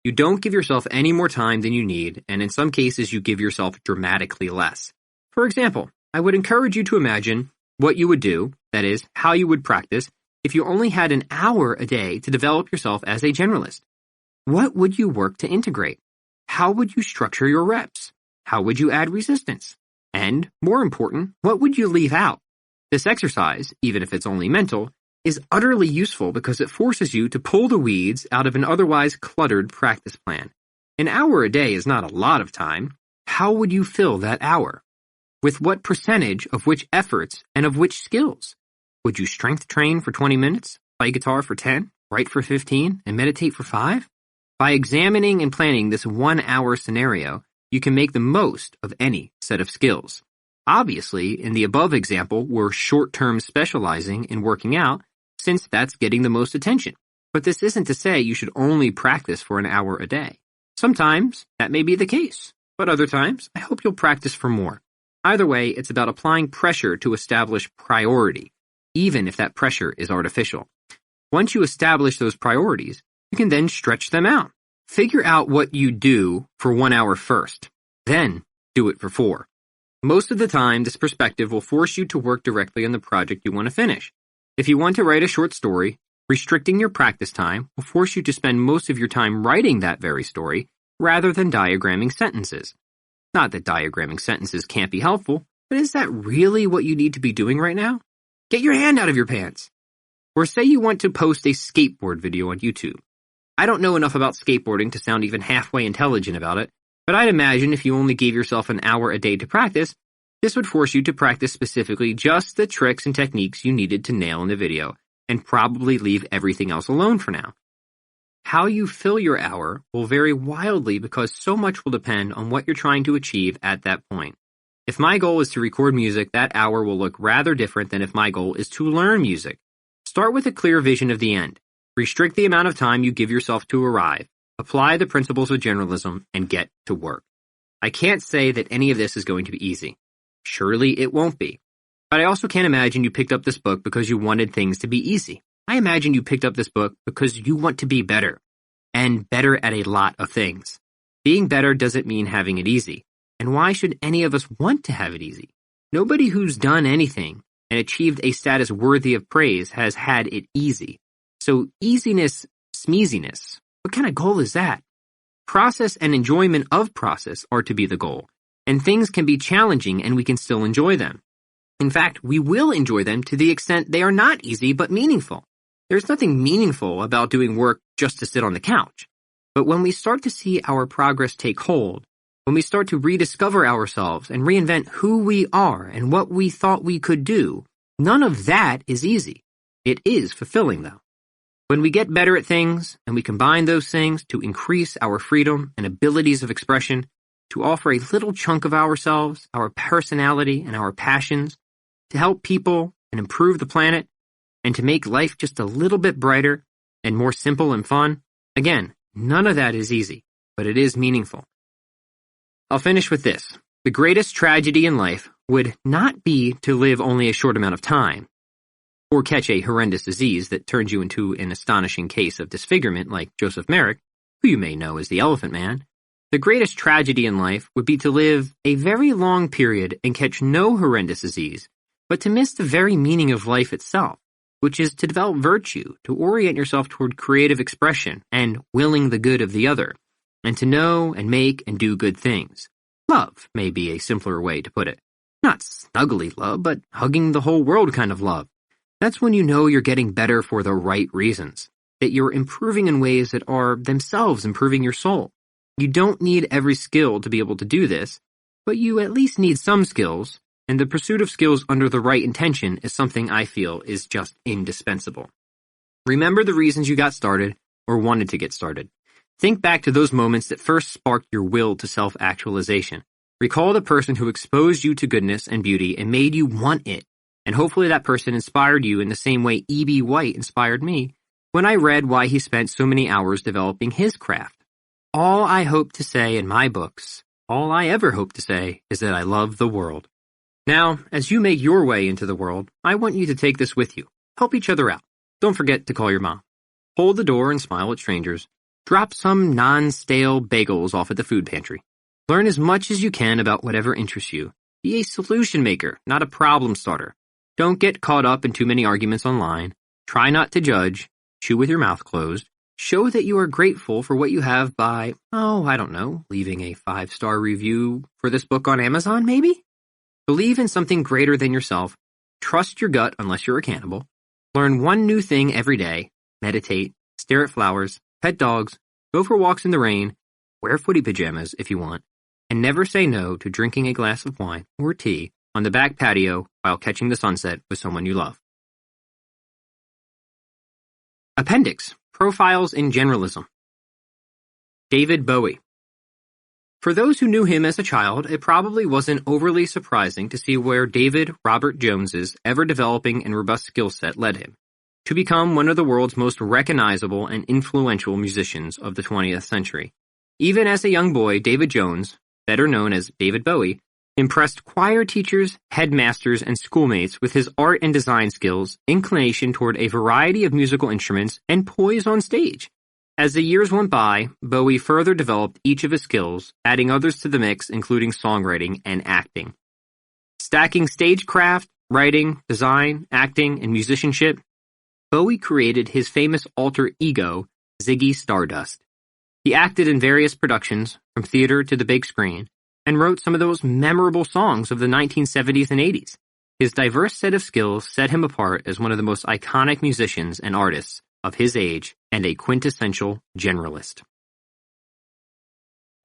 You don't give yourself any more time than you need, and in some cases you give yourself dramatically less. For example, I would encourage you to imagine what you would do, that is, how you would practice, if you only had an hour a day to develop yourself as a generalist. What would you work to integrate? How would you structure your reps? How would you add resistance? And, more important, what would you leave out? This exercise, even if it's only mental, is utterly useful because it forces you to pull the weeds out of an otherwise cluttered practice plan. An hour a day is not a lot of time. How would you fill that hour? With what percentage of which efforts and of which skills? Would you strength train for 20 minutes, play guitar for 10, write for 15, and meditate for 5? By examining and planning this 1 hour scenario, you can make the most of any set of skills. Obviously, in the above example, we're short-term specializing in working out, since that's getting the most attention. But this isn't to say you should only practice for an hour a day. Sometimes that may be the case, but other times I hope you'll practice for more. Either way, it's about applying pressure to establish priority, even if that pressure is artificial. Once you establish those priorities, you can then stretch them out. Figure out what you do for 1 hour first, then do it for 4. Most of the time, this perspective will force you to work directly on the project you want to finish. If you want to write a short story, restricting your practice time will force you to spend most of your time writing that very story rather than diagramming sentences. Not that diagramming sentences can't be helpful, but is that really what you need to be doing right now? Get your hand out of your pants. Or say you want to post a skateboard video on YouTube. I don't know enough about skateboarding to sound even halfway intelligent about it, but I'd imagine if you only gave yourself an hour a day to practice, this would force you to practice specifically just the tricks and techniques you needed to nail in the video, and probably leave everything else alone for now. How you fill your hour will vary wildly because so much will depend on what you're trying to achieve at that point. If my goal is to record music, that hour will look rather different than if my goal is to learn music. Start with a clear vision of the end. Restrict the amount of time you give yourself to arrive. Apply the principles of generalism and get to work. I can't say that any of this is going to be easy. Surely it won't be. But I also can't imagine you picked up this book because you wanted things to be easy. I imagine you picked up this book because you want to be better. And better at a lot of things. Being better doesn't mean having it easy. And why should any of us want to have it easy? Nobody who's done anything and achieved a status worthy of praise has had it easy. So easiness, smeeziness, what kind of goal is that? Process and enjoyment of process are to be the goal. And things can be challenging and we can still enjoy them. In fact, we will enjoy them to the extent they are not easy but meaningful. There's nothing meaningful about doing work just to sit on the couch. But when we start to see our progress take hold, when we start to rediscover ourselves and reinvent who we are and what we thought we could do, none of that is easy. It is fulfilling, though. When we get better at things and we combine those things to increase our freedom and abilities of expression, to offer a little chunk of ourselves, our personality, and our passions, to help people and improve the planet, and to make life just a little bit brighter and more simple and fun, again, none of that is easy, but it is meaningful. I'll finish with this. The greatest tragedy in life would not be to live only a short amount of time, or catch a horrendous disease that turns you into an astonishing case of disfigurement like Joseph Merrick, who you may know as the Elephant Man. The greatest tragedy in life would be to live a very long period and catch no horrendous disease, but to miss the very meaning of life itself, which is to develop virtue, to orient yourself toward creative expression and willing the good of the other, and to know and make and do good things. Love may be a simpler way to put it. Not snuggly love, but hugging the whole world kind of love. That's when you know you're getting better for the right reasons, that you're improving in ways that are themselves improving your soul. You don't need every skill to be able to do this, but you at least need some skills, and the pursuit of skills under the right intention is something I feel is just indispensable. Remember the reasons you got started or wanted to get started. Think back to those moments that first sparked your will to self-actualization. Recall the person who exposed you to goodness and beauty and made you want it. And hopefully that person inspired you in the same way E.B. White inspired me when I read why he spent so many hours developing his craft. All I hope to say in my books, all I ever hope to say, is that I love the world. Now, as you make your way into the world, I want you to take this with you. Help each other out. Don't forget to call your mom. Hold the door and smile at strangers. Drop some non-stale bagels off at the food pantry. Learn as much as you can about whatever interests you. Be a solution maker, not a problem starter. Don't get caught up in too many arguments online. Try not to judge. Chew with your mouth closed. Show that you are grateful for what you have by, leaving a 5-star review for this book on Amazon, maybe? Believe in something greater than yourself. Trust your gut unless you're a cannibal. Learn one new thing every day. Meditate, stare at flowers, pet dogs, go for walks in the rain, wear footy pajamas if you want, and never say no to drinking a glass of wine or tea on the back patio while catching the sunset with someone you love. Appendix: Profiles in Generalism. David Bowie. For those who knew him as a child, it probably wasn't overly surprising to see where David Robert Jones's ever-developing and robust skill set led him, to become one of the world's most recognizable and influential musicians of the 20th century. Even as a young boy, David Jones, better known as David Bowie, impressed choir teachers, headmasters, and schoolmates with his art and design skills, inclination toward a variety of musical instruments, and poise on stage. As the years went by, Bowie further developed each of his skills, adding others to the mix, including songwriting and acting. Stacking stagecraft, writing, design, acting, and musicianship, Bowie created his famous alter ego, Ziggy Stardust. He acted in various productions, from theater to the big screen, and wrote some of the most memorable songs of the 1970s and 80s. His diverse set of skills set him apart as one of the most iconic musicians and artists of his age and a quintessential generalist.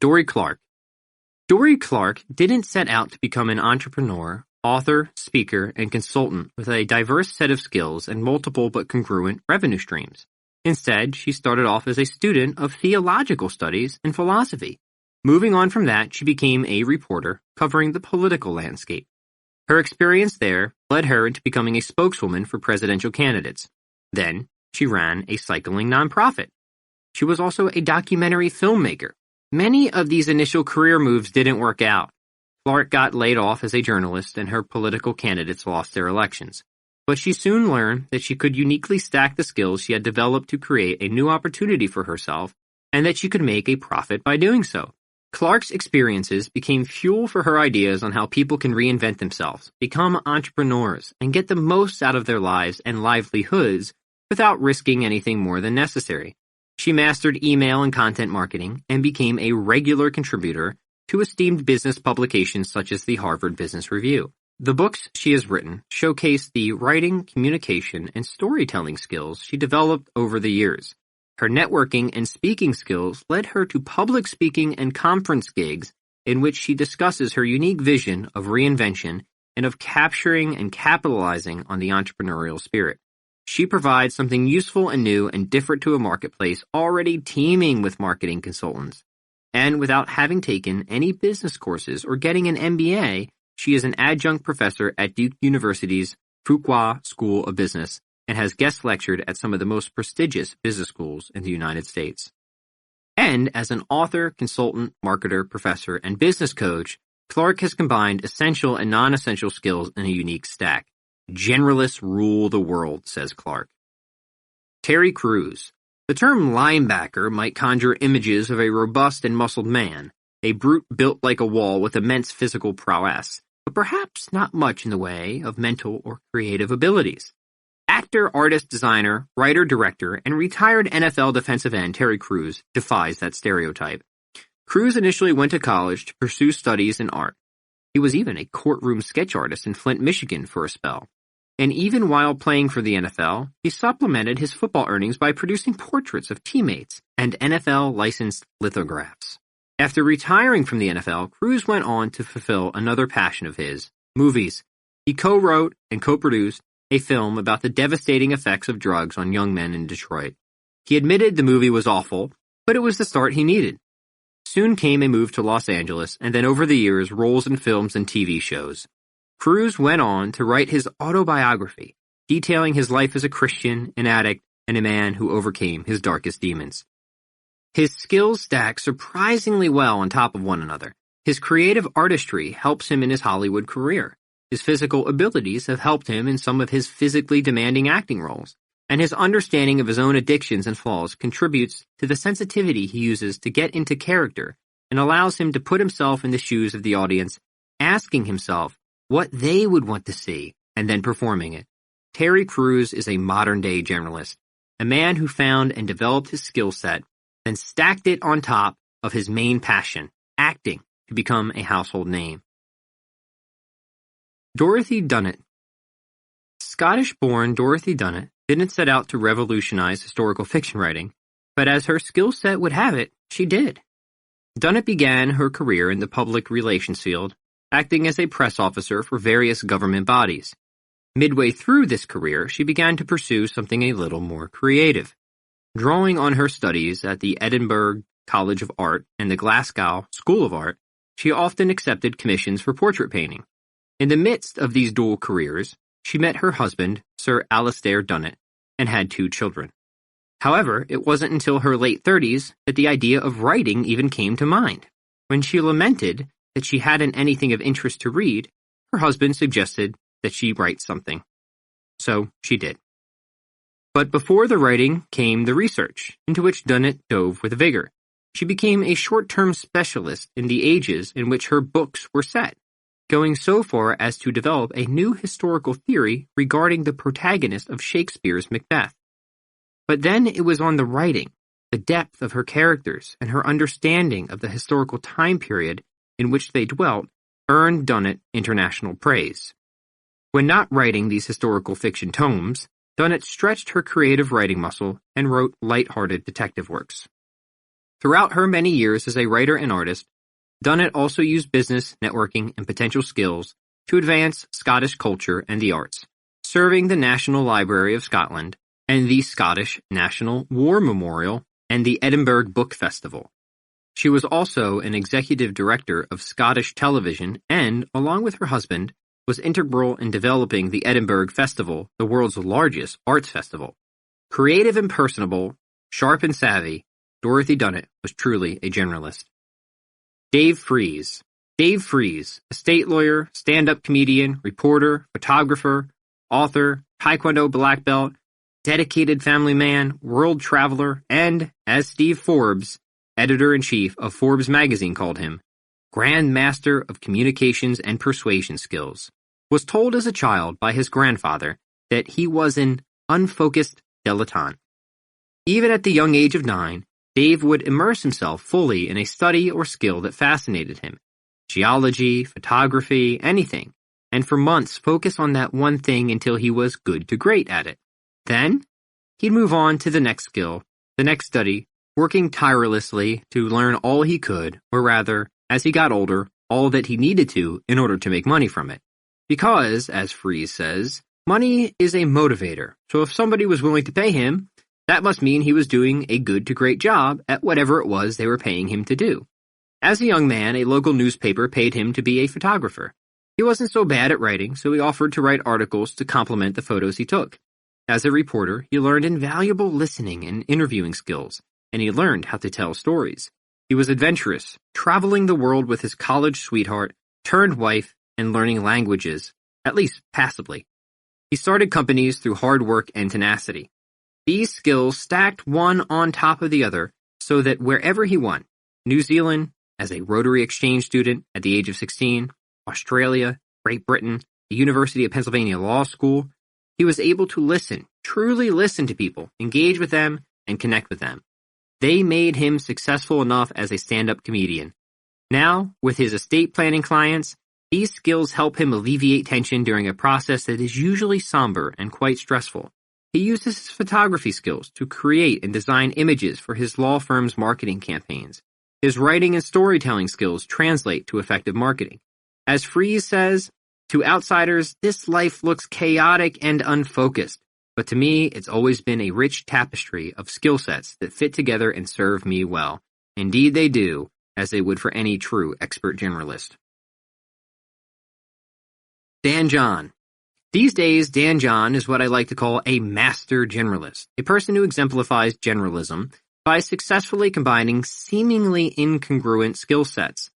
Dorie Clark. Dorie Clark didn't set out to become an entrepreneur, author, speaker, and consultant with a diverse set of skills and multiple but congruent revenue streams. Instead, she started off as a student of theological studies and philosophy. Moving on from that, she became a reporter covering the political landscape. Her experience there led her into becoming a spokeswoman for presidential candidates. Then, she ran a cycling nonprofit. She was also a documentary filmmaker. Many of these initial career moves didn't work out. Clark got laid off as a journalist and her political candidates lost their elections. But she soon learned that she could uniquely stack the skills she had developed to create a new opportunity for herself and that she could make a profit by doing so. Clark's experiences became fuel for her ideas on how people can reinvent themselves, become entrepreneurs, and get the most out of their lives and livelihoods without risking anything more than necessary. She mastered email and content marketing and became a regular contributor to esteemed business publications such as the Harvard Business Review. The books she has written showcase the writing, communication, and storytelling skills she developed over the years. Her networking and speaking skills led her to public speaking and conference gigs in which she discusses her unique vision of reinvention and of capturing and capitalizing on the entrepreneurial spirit. She provides something useful and new and different to a marketplace already teeming with marketing consultants. And without having taken any business courses or getting an MBA, she is an adjunct professor at Duke University's Fuqua School of Business and has guest lectured at some of the most prestigious business schools in the United States. And as an author, consultant, marketer, professor, and business coach, Clark has combined essential and non-essential skills in a unique stack. Generalists rule the world, says Clark. Terry Crews. The term linebacker might conjure images of a robust and muscled man, a brute built like a wall with immense physical prowess, but perhaps not much in the way of mental or creative abilities. Actor, artist, designer, writer-director, and retired NFL defensive end Terry Crews defies that stereotype. Crews initially went to college to pursue studies in art. He was even a courtroom sketch artist in Flint, Michigan for a spell. And even while playing for the NFL, he supplemented his football earnings by producing portraits of teammates and NFL-licensed lithographs. After retiring from the NFL, Crews went on to fulfill another passion of his, movies. He co-wrote and co-produced a film about the devastating effects of drugs on young men in Detroit. He admitted the movie was awful, but it was the start he needed. Soon came a move to Los Angeles, and then over the years, roles in films and TV shows. Crews went on to write his autobiography, detailing his life as a Christian, an addict, and a man who overcame his darkest demons. His skills stack surprisingly well on top of one another. His creative artistry helps him in his Hollywood career. His physical abilities have helped him in some of his physically demanding acting roles, and his understanding of his own addictions and flaws contributes to the sensitivity he uses to get into character and allows him to put himself in the shoes of the audience, asking himself what they would want to see and then performing it. Terry Crews is a modern-day generalist. a man who found and developed his skill set, then stacked it on top of his main passion, acting, to become a household name. Dorothy Dunnett. Scottish-born Dorothy Dunnett didn't set out to revolutionize historical fiction writing, but as her skill set would have it, she did. Dunnett began her career in the public relations field, acting as a press officer for various government bodies. Midway through this career, she began to pursue something a little more creative. Drawing on her studies at the Edinburgh College of Art and the Glasgow School of Art, she often accepted commissions for portrait painting. In the midst of these dual careers, she met her husband, Sir Alastair Dunnett, and had 2 children. However, it wasn't until her late 30s that the idea of writing even came to mind. When she lamented that she hadn't anything of interest to read, her husband suggested that she write something. So she did. But before the writing came the research, into which Dunnett dove with vigor. She became a short-term specialist in the ages in which her books were set, going so far as to develop a new historical theory regarding the protagonist of Shakespeare's Macbeth. But then it was on the writing, the depth of her characters, and her understanding of the historical time period in which they dwelt earned Dunnett international praise. When not writing these historical fiction tomes, Dunnett stretched her creative writing muscle and wrote light-hearted detective works. Throughout her many years as a writer and artist, Dunnett also used business, networking, and potential skills to advance Scottish culture and the arts, serving the National Library of Scotland and the Scottish National War Memorial and the Edinburgh Book Festival. She was also an executive director of Scottish television and, along with her husband, was integral in developing the Edinburgh Festival, the world's largest arts festival. Creative and personable, sharp and savvy, Dorothy Dunnett was truly a generalist. Dave Fries. Dave Fries, a state lawyer, stand-up comedian, reporter, photographer, author, Taekwondo black belt, dedicated family man, world traveler, and, as Steve Forbes, editor-in-chief of Forbes magazine called him, Grand Master of Communications and Persuasion Skills, was told as a child by his grandfather that he was an unfocused dilettante. Even at the young age of 9, Dave would immerse himself fully in a study or skill that fascinated him, geology, photography, anything, and for months focus on that one thing until he was good to great at it. Then, he'd move on to the next skill, the next study, working tirelessly to learn all he could, or rather, as he got older, all that he needed to in order to make money from it. Because, as Fries says, money is a motivator, so if somebody was willing to pay him, that must mean he was doing a good to great job at whatever it was they were paying him to do. As a young man, a local newspaper paid him to be a photographer. He wasn't so bad at writing, so he offered to write articles to complement the photos he took. As a reporter, he learned invaluable listening and interviewing skills, and he learned how to tell stories. He was adventurous, traveling the world with his college sweetheart, turned wife, and learning languages, at least passably. He started companies through hard work and tenacity. These skills stacked one on top of the other so that wherever he went, New Zealand, as a Rotary Exchange student at the age of 16, Australia, Great Britain, the University of Pennsylvania Law School, he was able to listen, truly listen to people, engage with them, and connect with them. They made him successful enough as a stand-up comedian. Now, with his estate planning clients, these skills help him alleviate tension during a process that is usually somber and quite stressful. He uses his photography skills to create and design images for his law firm's marketing campaigns. His writing and storytelling skills translate to effective marketing. As Fries says, to outsiders, this life looks chaotic and unfocused, but to me, it's always been a rich tapestry of skill sets that fit together and serve me well. Indeed they do, as they would for any true expert generalist. Dan John. These days, Dan John is what I like to call a master generalist, a person who exemplifies generalism by successfully combining seemingly incongruent skill sets.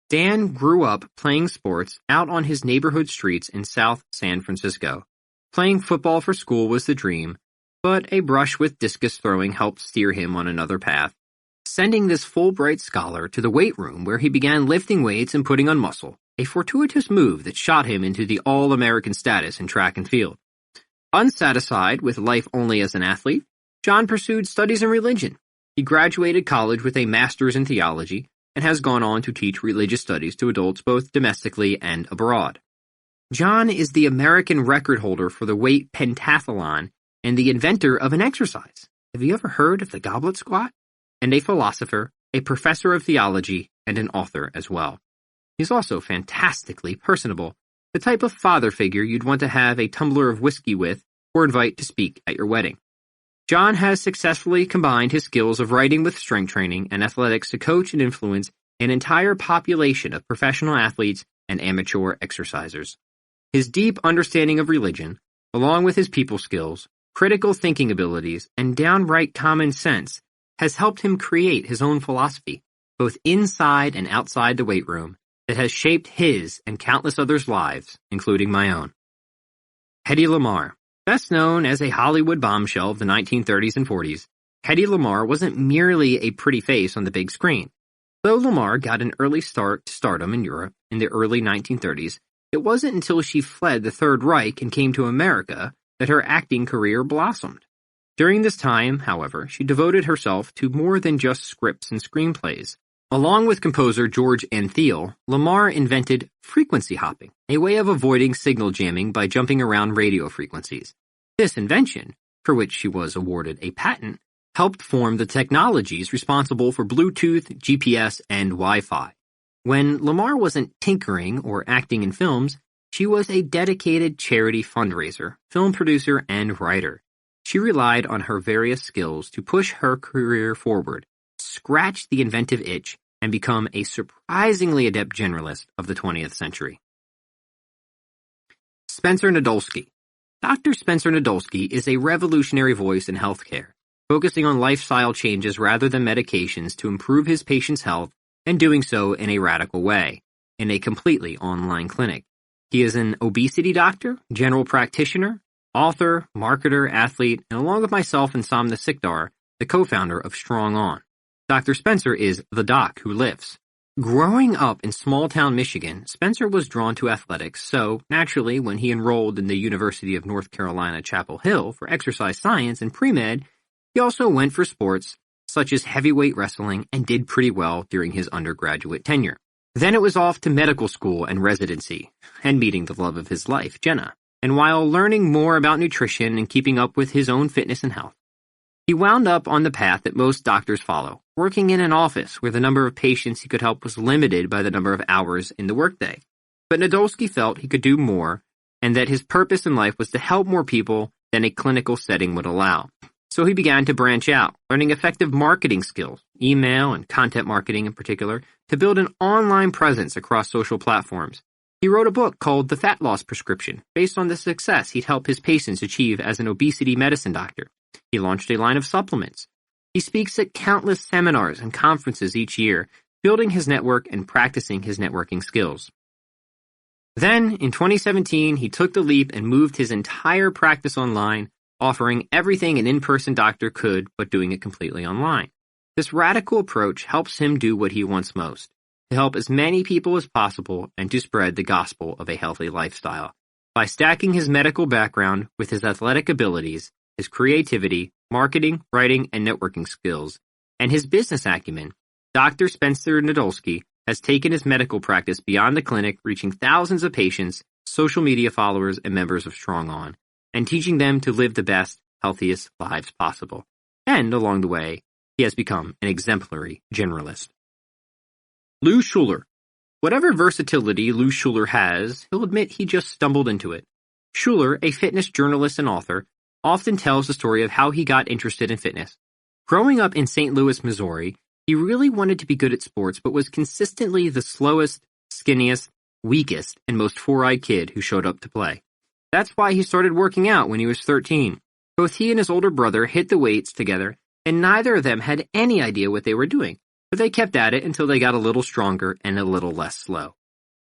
Dan grew up playing sports out on his neighborhood streets in South San Francisco. Playing football for school was the dream, but a brush with discus throwing helped steer him on another path, sending this Fulbright scholar to the weight room where he began lifting weights and putting on muscle, a fortuitous move that shot him into the All-American status in track and field. Unsatisfied with life only as an athlete, John pursued studies in religion. He graduated college with a master's in theology and has gone on to teach religious studies to adults both domestically and abroad. John is the American record holder for the weight pentathlon and the inventor of an exercise. Have you ever heard of the goblet squat? And a philosopher, a professor of theology, and an author as well. He's also fantastically personable, the type of father figure you'd want to have a tumbler of whiskey with or invite to speak at your wedding. John has successfully combined his skills of writing with strength training and athletics to coach and influence an entire population of professional athletes and amateur exercisers. His deep understanding of religion, along with his people skills, critical thinking abilities, and downright common sense, has helped him create his own philosophy, both inside and outside the weight room, that has shaped his and countless others' lives, including my own. Hedy Lamarr. Best known as a Hollywood bombshell of the 1930s and 40s, Hedy Lamarr wasn't merely a pretty face on the big screen. Though Lamarr got an early start to stardom in Europe in the early 1930s, it wasn't until she fled the Third Reich and came to America that her acting career blossomed. During this time, however, she devoted herself to more than just scripts and screenplays. Along with composer George Antheil, Lamarr invented frequency hopping, a way of avoiding signal jamming by jumping around radio frequencies. This invention, for which she was awarded a patent, helped form the technologies responsible for Bluetooth, GPS, and Wi-Fi. When Lamarr wasn't tinkering or acting in films, she was a dedicated charity fundraiser, film producer, and writer. She relied on her various skills to push her career forward, scratch the inventive itch, and become a surprisingly adept generalist of the 20th century. Spencer Nadolsky. Dr. Spencer Nadolsky is a revolutionary voice in healthcare, focusing on lifestyle changes rather than medications to improve his patients' health and doing so in a radical way, in a completely online clinic. He is an obesity doctor, general practitioner, author, marketer, athlete, and along with myself and Samna Sikdar, the co-founder of Strong On. Dr. Spencer is the doc who lifts. Growing up in small-town Michigan, Spencer was drawn to athletics, so naturally when he enrolled in the University of North Carolina Chapel Hill for exercise science and pre-med, he also went for sports such as heavyweight wrestling and did pretty well during his undergraduate tenure. Then it was off to medical school and residency, and meeting the love of his life, Jenna. And while learning more about nutrition and keeping up with his own fitness and health, he wound up on the path that most doctors follow, working in an office where the number of patients he could help was limited by the number of hours in the workday. But Nadolsky felt he could do more, and that his purpose in life was to help more people than a clinical setting would allow. So he began to branch out, learning effective marketing skills, email and content marketing in particular, to build an online presence across social platforms. He wrote a book called The Fat Loss Prescription, based on the success he'd helped his patients achieve as an obesity medicine doctor. He launched a line of supplements. He speaks at countless seminars and conferences each year, building his network and practicing his networking skills. Then, in 2017, he took the leap and moved his entire practice online, offering everything an in-person doctor could, but doing it completely online. This radical approach helps him do what he wants most, to help as many people as possible and to spread the gospel of a healthy lifestyle. By stacking his medical background with his athletic abilities, his creativity, marketing, writing, and networking skills, and his business acumen, Dr. Spencer Nadolsky has taken his medical practice beyond the clinic, reaching thousands of patients, social media followers, and members of Strong On, and teaching them to live the best, healthiest lives possible. And along the way, he has become an exemplary generalist. Lou Schuler. Whatever versatility Lou Schuler has, he'll admit he just stumbled into it. Schuler, a fitness journalist and author, often tells the story of how he got interested in fitness. Growing up in St. Louis, Missouri, he really wanted to be good at sports but was consistently the slowest, skinniest, weakest, and most four-eyed kid who showed up to play. That's why he started working out when he was 13. Both he and his older brother hit the weights together, and neither of them had any idea what they were doing, but they kept at it until they got a little stronger and a little less slow.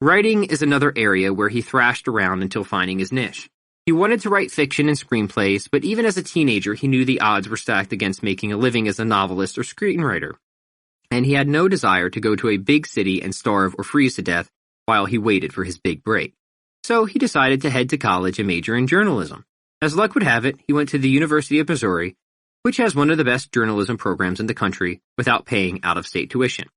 Writing is another area where he thrashed around until finding his niche. He wanted to write fiction and screenplays, but even as a teenager he knew the odds were stacked against making a living as a novelist or screenwriter. And he had no desire to go to a big city and starve or freeze to death while he waited for his big break. So he decided to head to college and major in journalism. As luck would have it, he went to the University of Missouri, which has one of the best journalism programs in the country without paying out-of-state tuition.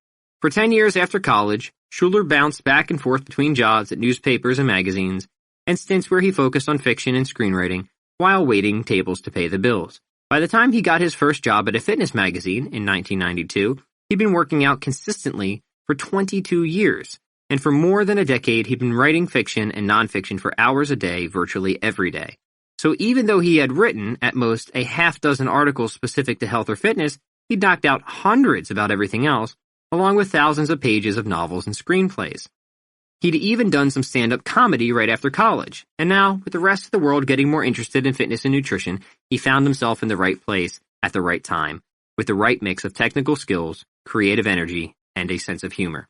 For 10 years after college, Schuler bounced back and forth between jobs at newspapers and magazines, and stints where he focused on fiction and screenwriting while waiting tables to pay the bills. By the time he got his first job at a fitness magazine in 1992, he'd been working out consistently for 22 years, and for more than a decade he'd been writing fiction and nonfiction for hours a day virtually every day. So even though he had written, at most, a half-dozen articles specific to health or fitness, he'd knocked out hundreds about everything else, along with thousands of pages of novels and screenplays. He'd even done some stand-up comedy right after college, and now, with the rest of the world getting more interested in fitness and nutrition, he found himself in the right place at the right time, with the right mix of technical skills, creative energy, and a sense of humor.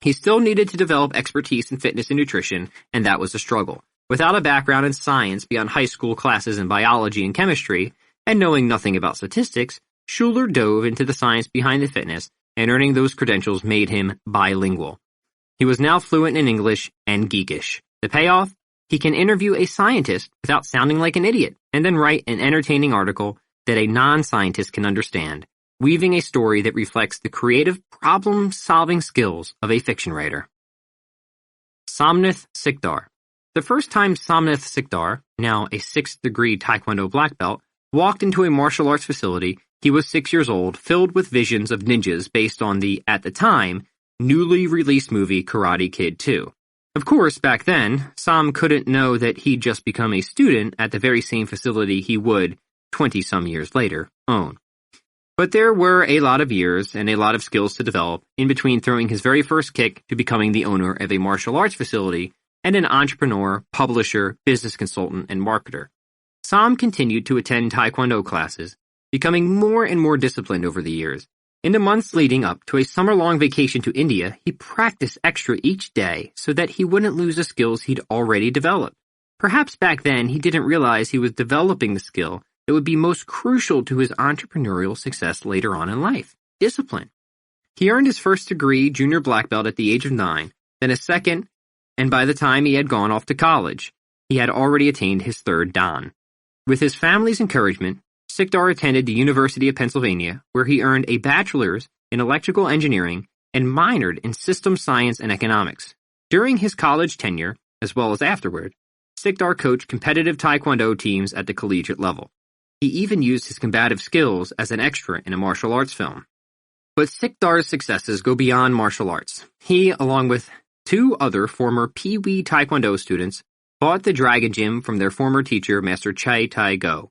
He still needed to develop expertise in fitness and nutrition, and that was a struggle. Without a background in science beyond high school classes in biology and chemistry, and knowing nothing about statistics, Schuler dove into the science behind the fitness, and earning those credentials made him bilingual. He was now fluent in English and geekish. The payoff? He can interview a scientist without sounding like an idiot, and then write an entertaining article that a non-scientist can understand, weaving a story that reflects the creative problem-solving skills of a fiction writer. Somnath Sikdar. The first time Somnath Sikdar, now a 6th degree Taekwondo black belt, walked into a martial arts facility, he was 6 years old, filled with visions of ninjas based on the, at the time, newly released movie Karate Kid 2. Of course, back then, Som couldn't know that he'd just become a student at the very same facility he would, 20-some years later, own. But there were a lot of years and a lot of skills to develop in between throwing his very first kick to becoming the owner of a martial arts facility and an entrepreneur, publisher, business consultant, and marketer. Som continued to attend Taekwondo classes, becoming more and more disciplined over the years. In the months leading up to a summer-long vacation to India, he practiced extra each day so that he wouldn't lose the skills he'd already developed. Perhaps back then he didn't realize he was developing the skill that would be most crucial to his entrepreneurial success later on in life: discipline. He earned his first degree junior black belt at the age of 9, then a second, and by the time he had gone off to college, he had already attained his third dan. With his family's encouragement, Sikdar attended the University of Pennsylvania, where he earned a bachelor's in electrical engineering and minored in systems science and economics. During his college tenure, as well as afterward, Sikdar coached competitive Taekwondo teams at the collegiate level. He even used his combative skills as an extra in a martial arts film. But Sikdar's successes go beyond martial arts. He, along with 2 other former Pee Wee Taekwondo students, bought the Dragon Gym from their former teacher, Master Chai Tai Go.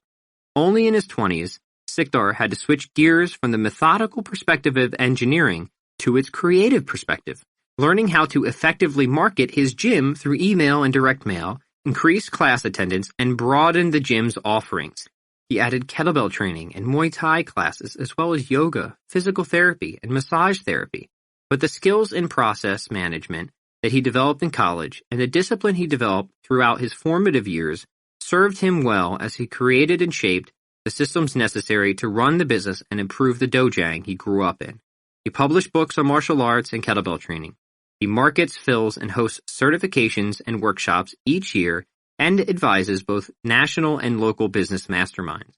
Only in his 20s, Sikdar had to switch gears from the methodical perspective of engineering to its creative perspective, learning how to effectively market his gym through email and direct mail, increase class attendance, and broaden the gym's offerings. He added kettlebell training and Muay Thai classes, as well as yoga, physical therapy, and massage therapy. But the skills in process management that he developed in college and the discipline he developed throughout his formative years served him well as he created and shaped the systems necessary to run the business and improve the dojang he grew up in. He published books on martial arts and kettlebell training. He markets, fills, and hosts certifications and workshops each year and advises both national and local business masterminds.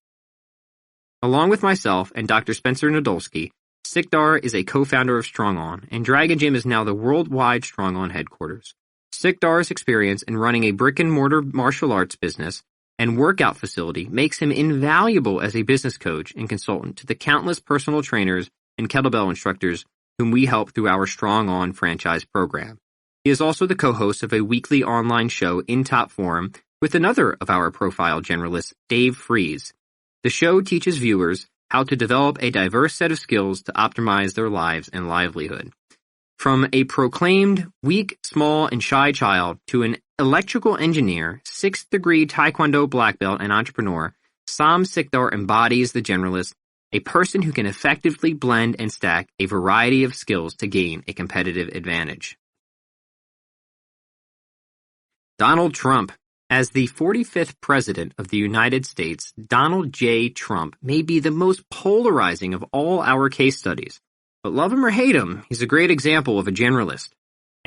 Along with myself and Dr. Spencer Nadolski, Sikdar is a co-founder of Strong On, and Dragon Gym is now the worldwide Strong On headquarters. Sikdar's experience in running a brick-and-mortar martial arts business and workout facility makes him invaluable as a business coach and consultant to the countless personal trainers and kettlebell instructors whom we help through our Strong On franchise program. He is also the co-host of a weekly online show in top form with another of our profile generalists, Dave Fries. The show teaches viewers how to develop a diverse set of skills to optimize their lives and livelihood. From a proclaimed weak, small, and shy child to an electrical engineer, 6th degree Taekwondo black belt, and entrepreneur, Som Sikdar embodies the generalist, a person who can effectively blend and stack a variety of skills to gain a competitive advantage. Donald Trump. As the 45th President of the United States, Donald J. Trump may be the most polarizing of all our case studies. But love him or hate him, he's a great example of a generalist.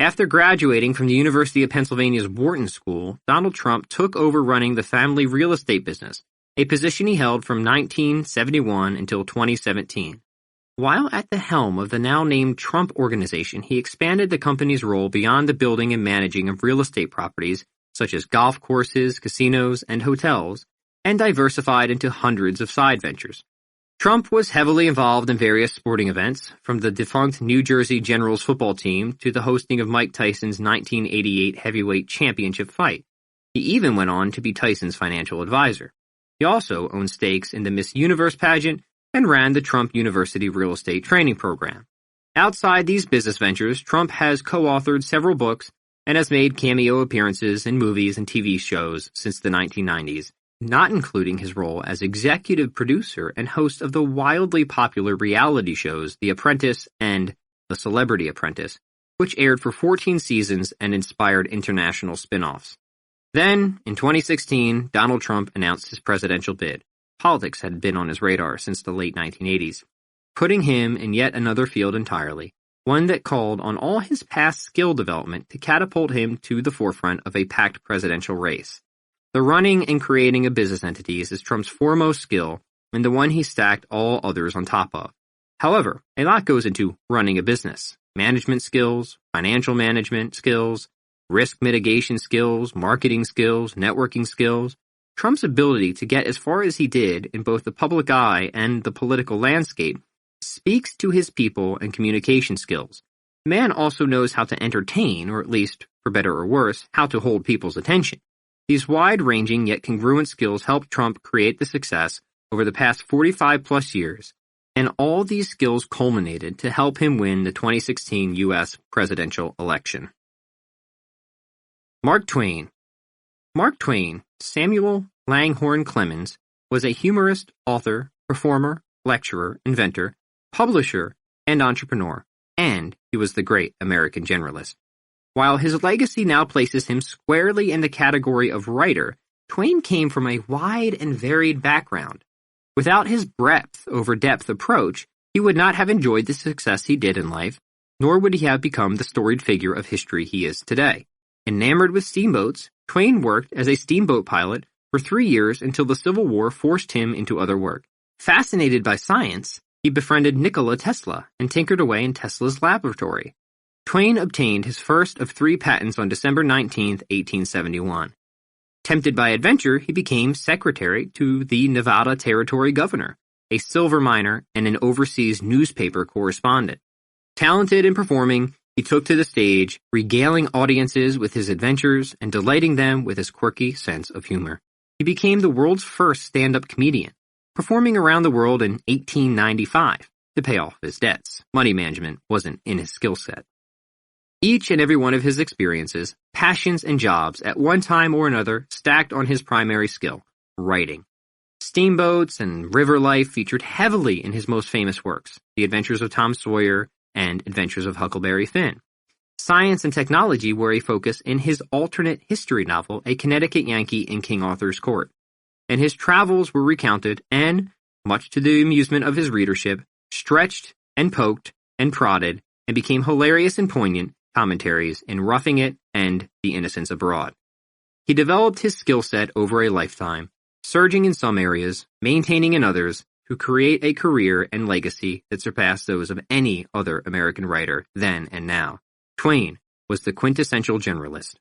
After graduating from the University of Pennsylvania's Wharton School, Donald Trump took over running the family real estate business, a position he held from 1971 until 2017. While at the helm of the now-named Trump Organization, he expanded the company's role beyond the building and managing of real estate properties, such as golf courses, casinos, and hotels, and diversified into hundreds of side ventures. Trump was heavily involved in various sporting events, from the defunct New Jersey Generals football team to the hosting of Mike Tyson's 1988 heavyweight championship fight. He even went on to be Tyson's financial advisor. He also owned stakes in the Miss Universe pageant and ran the Trump University Real Estate Training Program. Outside these business ventures, Trump has co-authored several books and has made cameo appearances in movies and TV shows since the 1990s, not including his role as executive producer and host of the wildly popular reality shows The Apprentice and The Celebrity Apprentice, which aired for 14 seasons and inspired international spin-offs. Then, in 2016, Donald Trump announced his presidential bid. Politics had been on his radar since the late 1980s, putting him in yet another field entirely, one that called on all his past skill development to catapult him to the forefront of a packed presidential race. The running and creating of business entities is Trump's foremost skill and the one he stacked all others on top of. However, a lot goes into running a business. Management skills, financial management skills, risk mitigation skills, marketing skills, networking skills. Trump's ability to get as far as he did in both the public eye and the political landscape speaks to his people and communication skills. The man also knows how to entertain, or at least, for better or worse, how to hold people's attention. These wide-ranging yet congruent skills helped Trump create the success over the past 45-plus years, and all these skills culminated to help him win the 2016 U.S. presidential election. Mark Twain. Mark Twain, Samuel Langhorne Clemens, was a humorist, author, performer, lecturer, inventor, publisher, and entrepreneur, and he was the great American generalist. While his legacy now places him squarely in the category of writer, Twain came from a wide and varied background. Without his breadth over depth approach, he would not have enjoyed the success he did in life, nor would he have become the storied figure of history he is today. Enamored with steamboats, Twain worked as a steamboat pilot for 3 years until the Civil War forced him into other work. Fascinated by science, he befriended Nikola Tesla and tinkered away in Tesla's laboratory. Twain obtained his first of 3 patents on December 19, 1871. Tempted by adventure, he became secretary to the Nevada Territory governor, a silver miner, and an overseas newspaper correspondent. Talented in performing, he took to the stage, regaling audiences with his adventures and delighting them with his quirky sense of humor. He became the world's first stand-up comedian, performing around the world in 1895 to pay off his debts. Money management wasn't in his skill set. Each and every one of his experiences, passions, and jobs at one time or another stacked on his primary skill, writing. Steamboats and river life featured heavily in his most famous works, The Adventures of Tom Sawyer and Adventures of Huckleberry Finn. Science and technology were a focus in his alternate history novel, A Connecticut Yankee in King Arthur's Court. And his travels were recounted and, much to the amusement of his readership, stretched and poked and prodded and became hilarious and poignant commentaries in Roughing It and The Innocents Abroad. He developed his skill set over a lifetime, surging in some areas, maintaining in others, to create a career and legacy that surpassed those of any other American writer then and now. Twain was the quintessential generalist.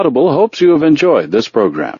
Audible hopes you have enjoyed this program.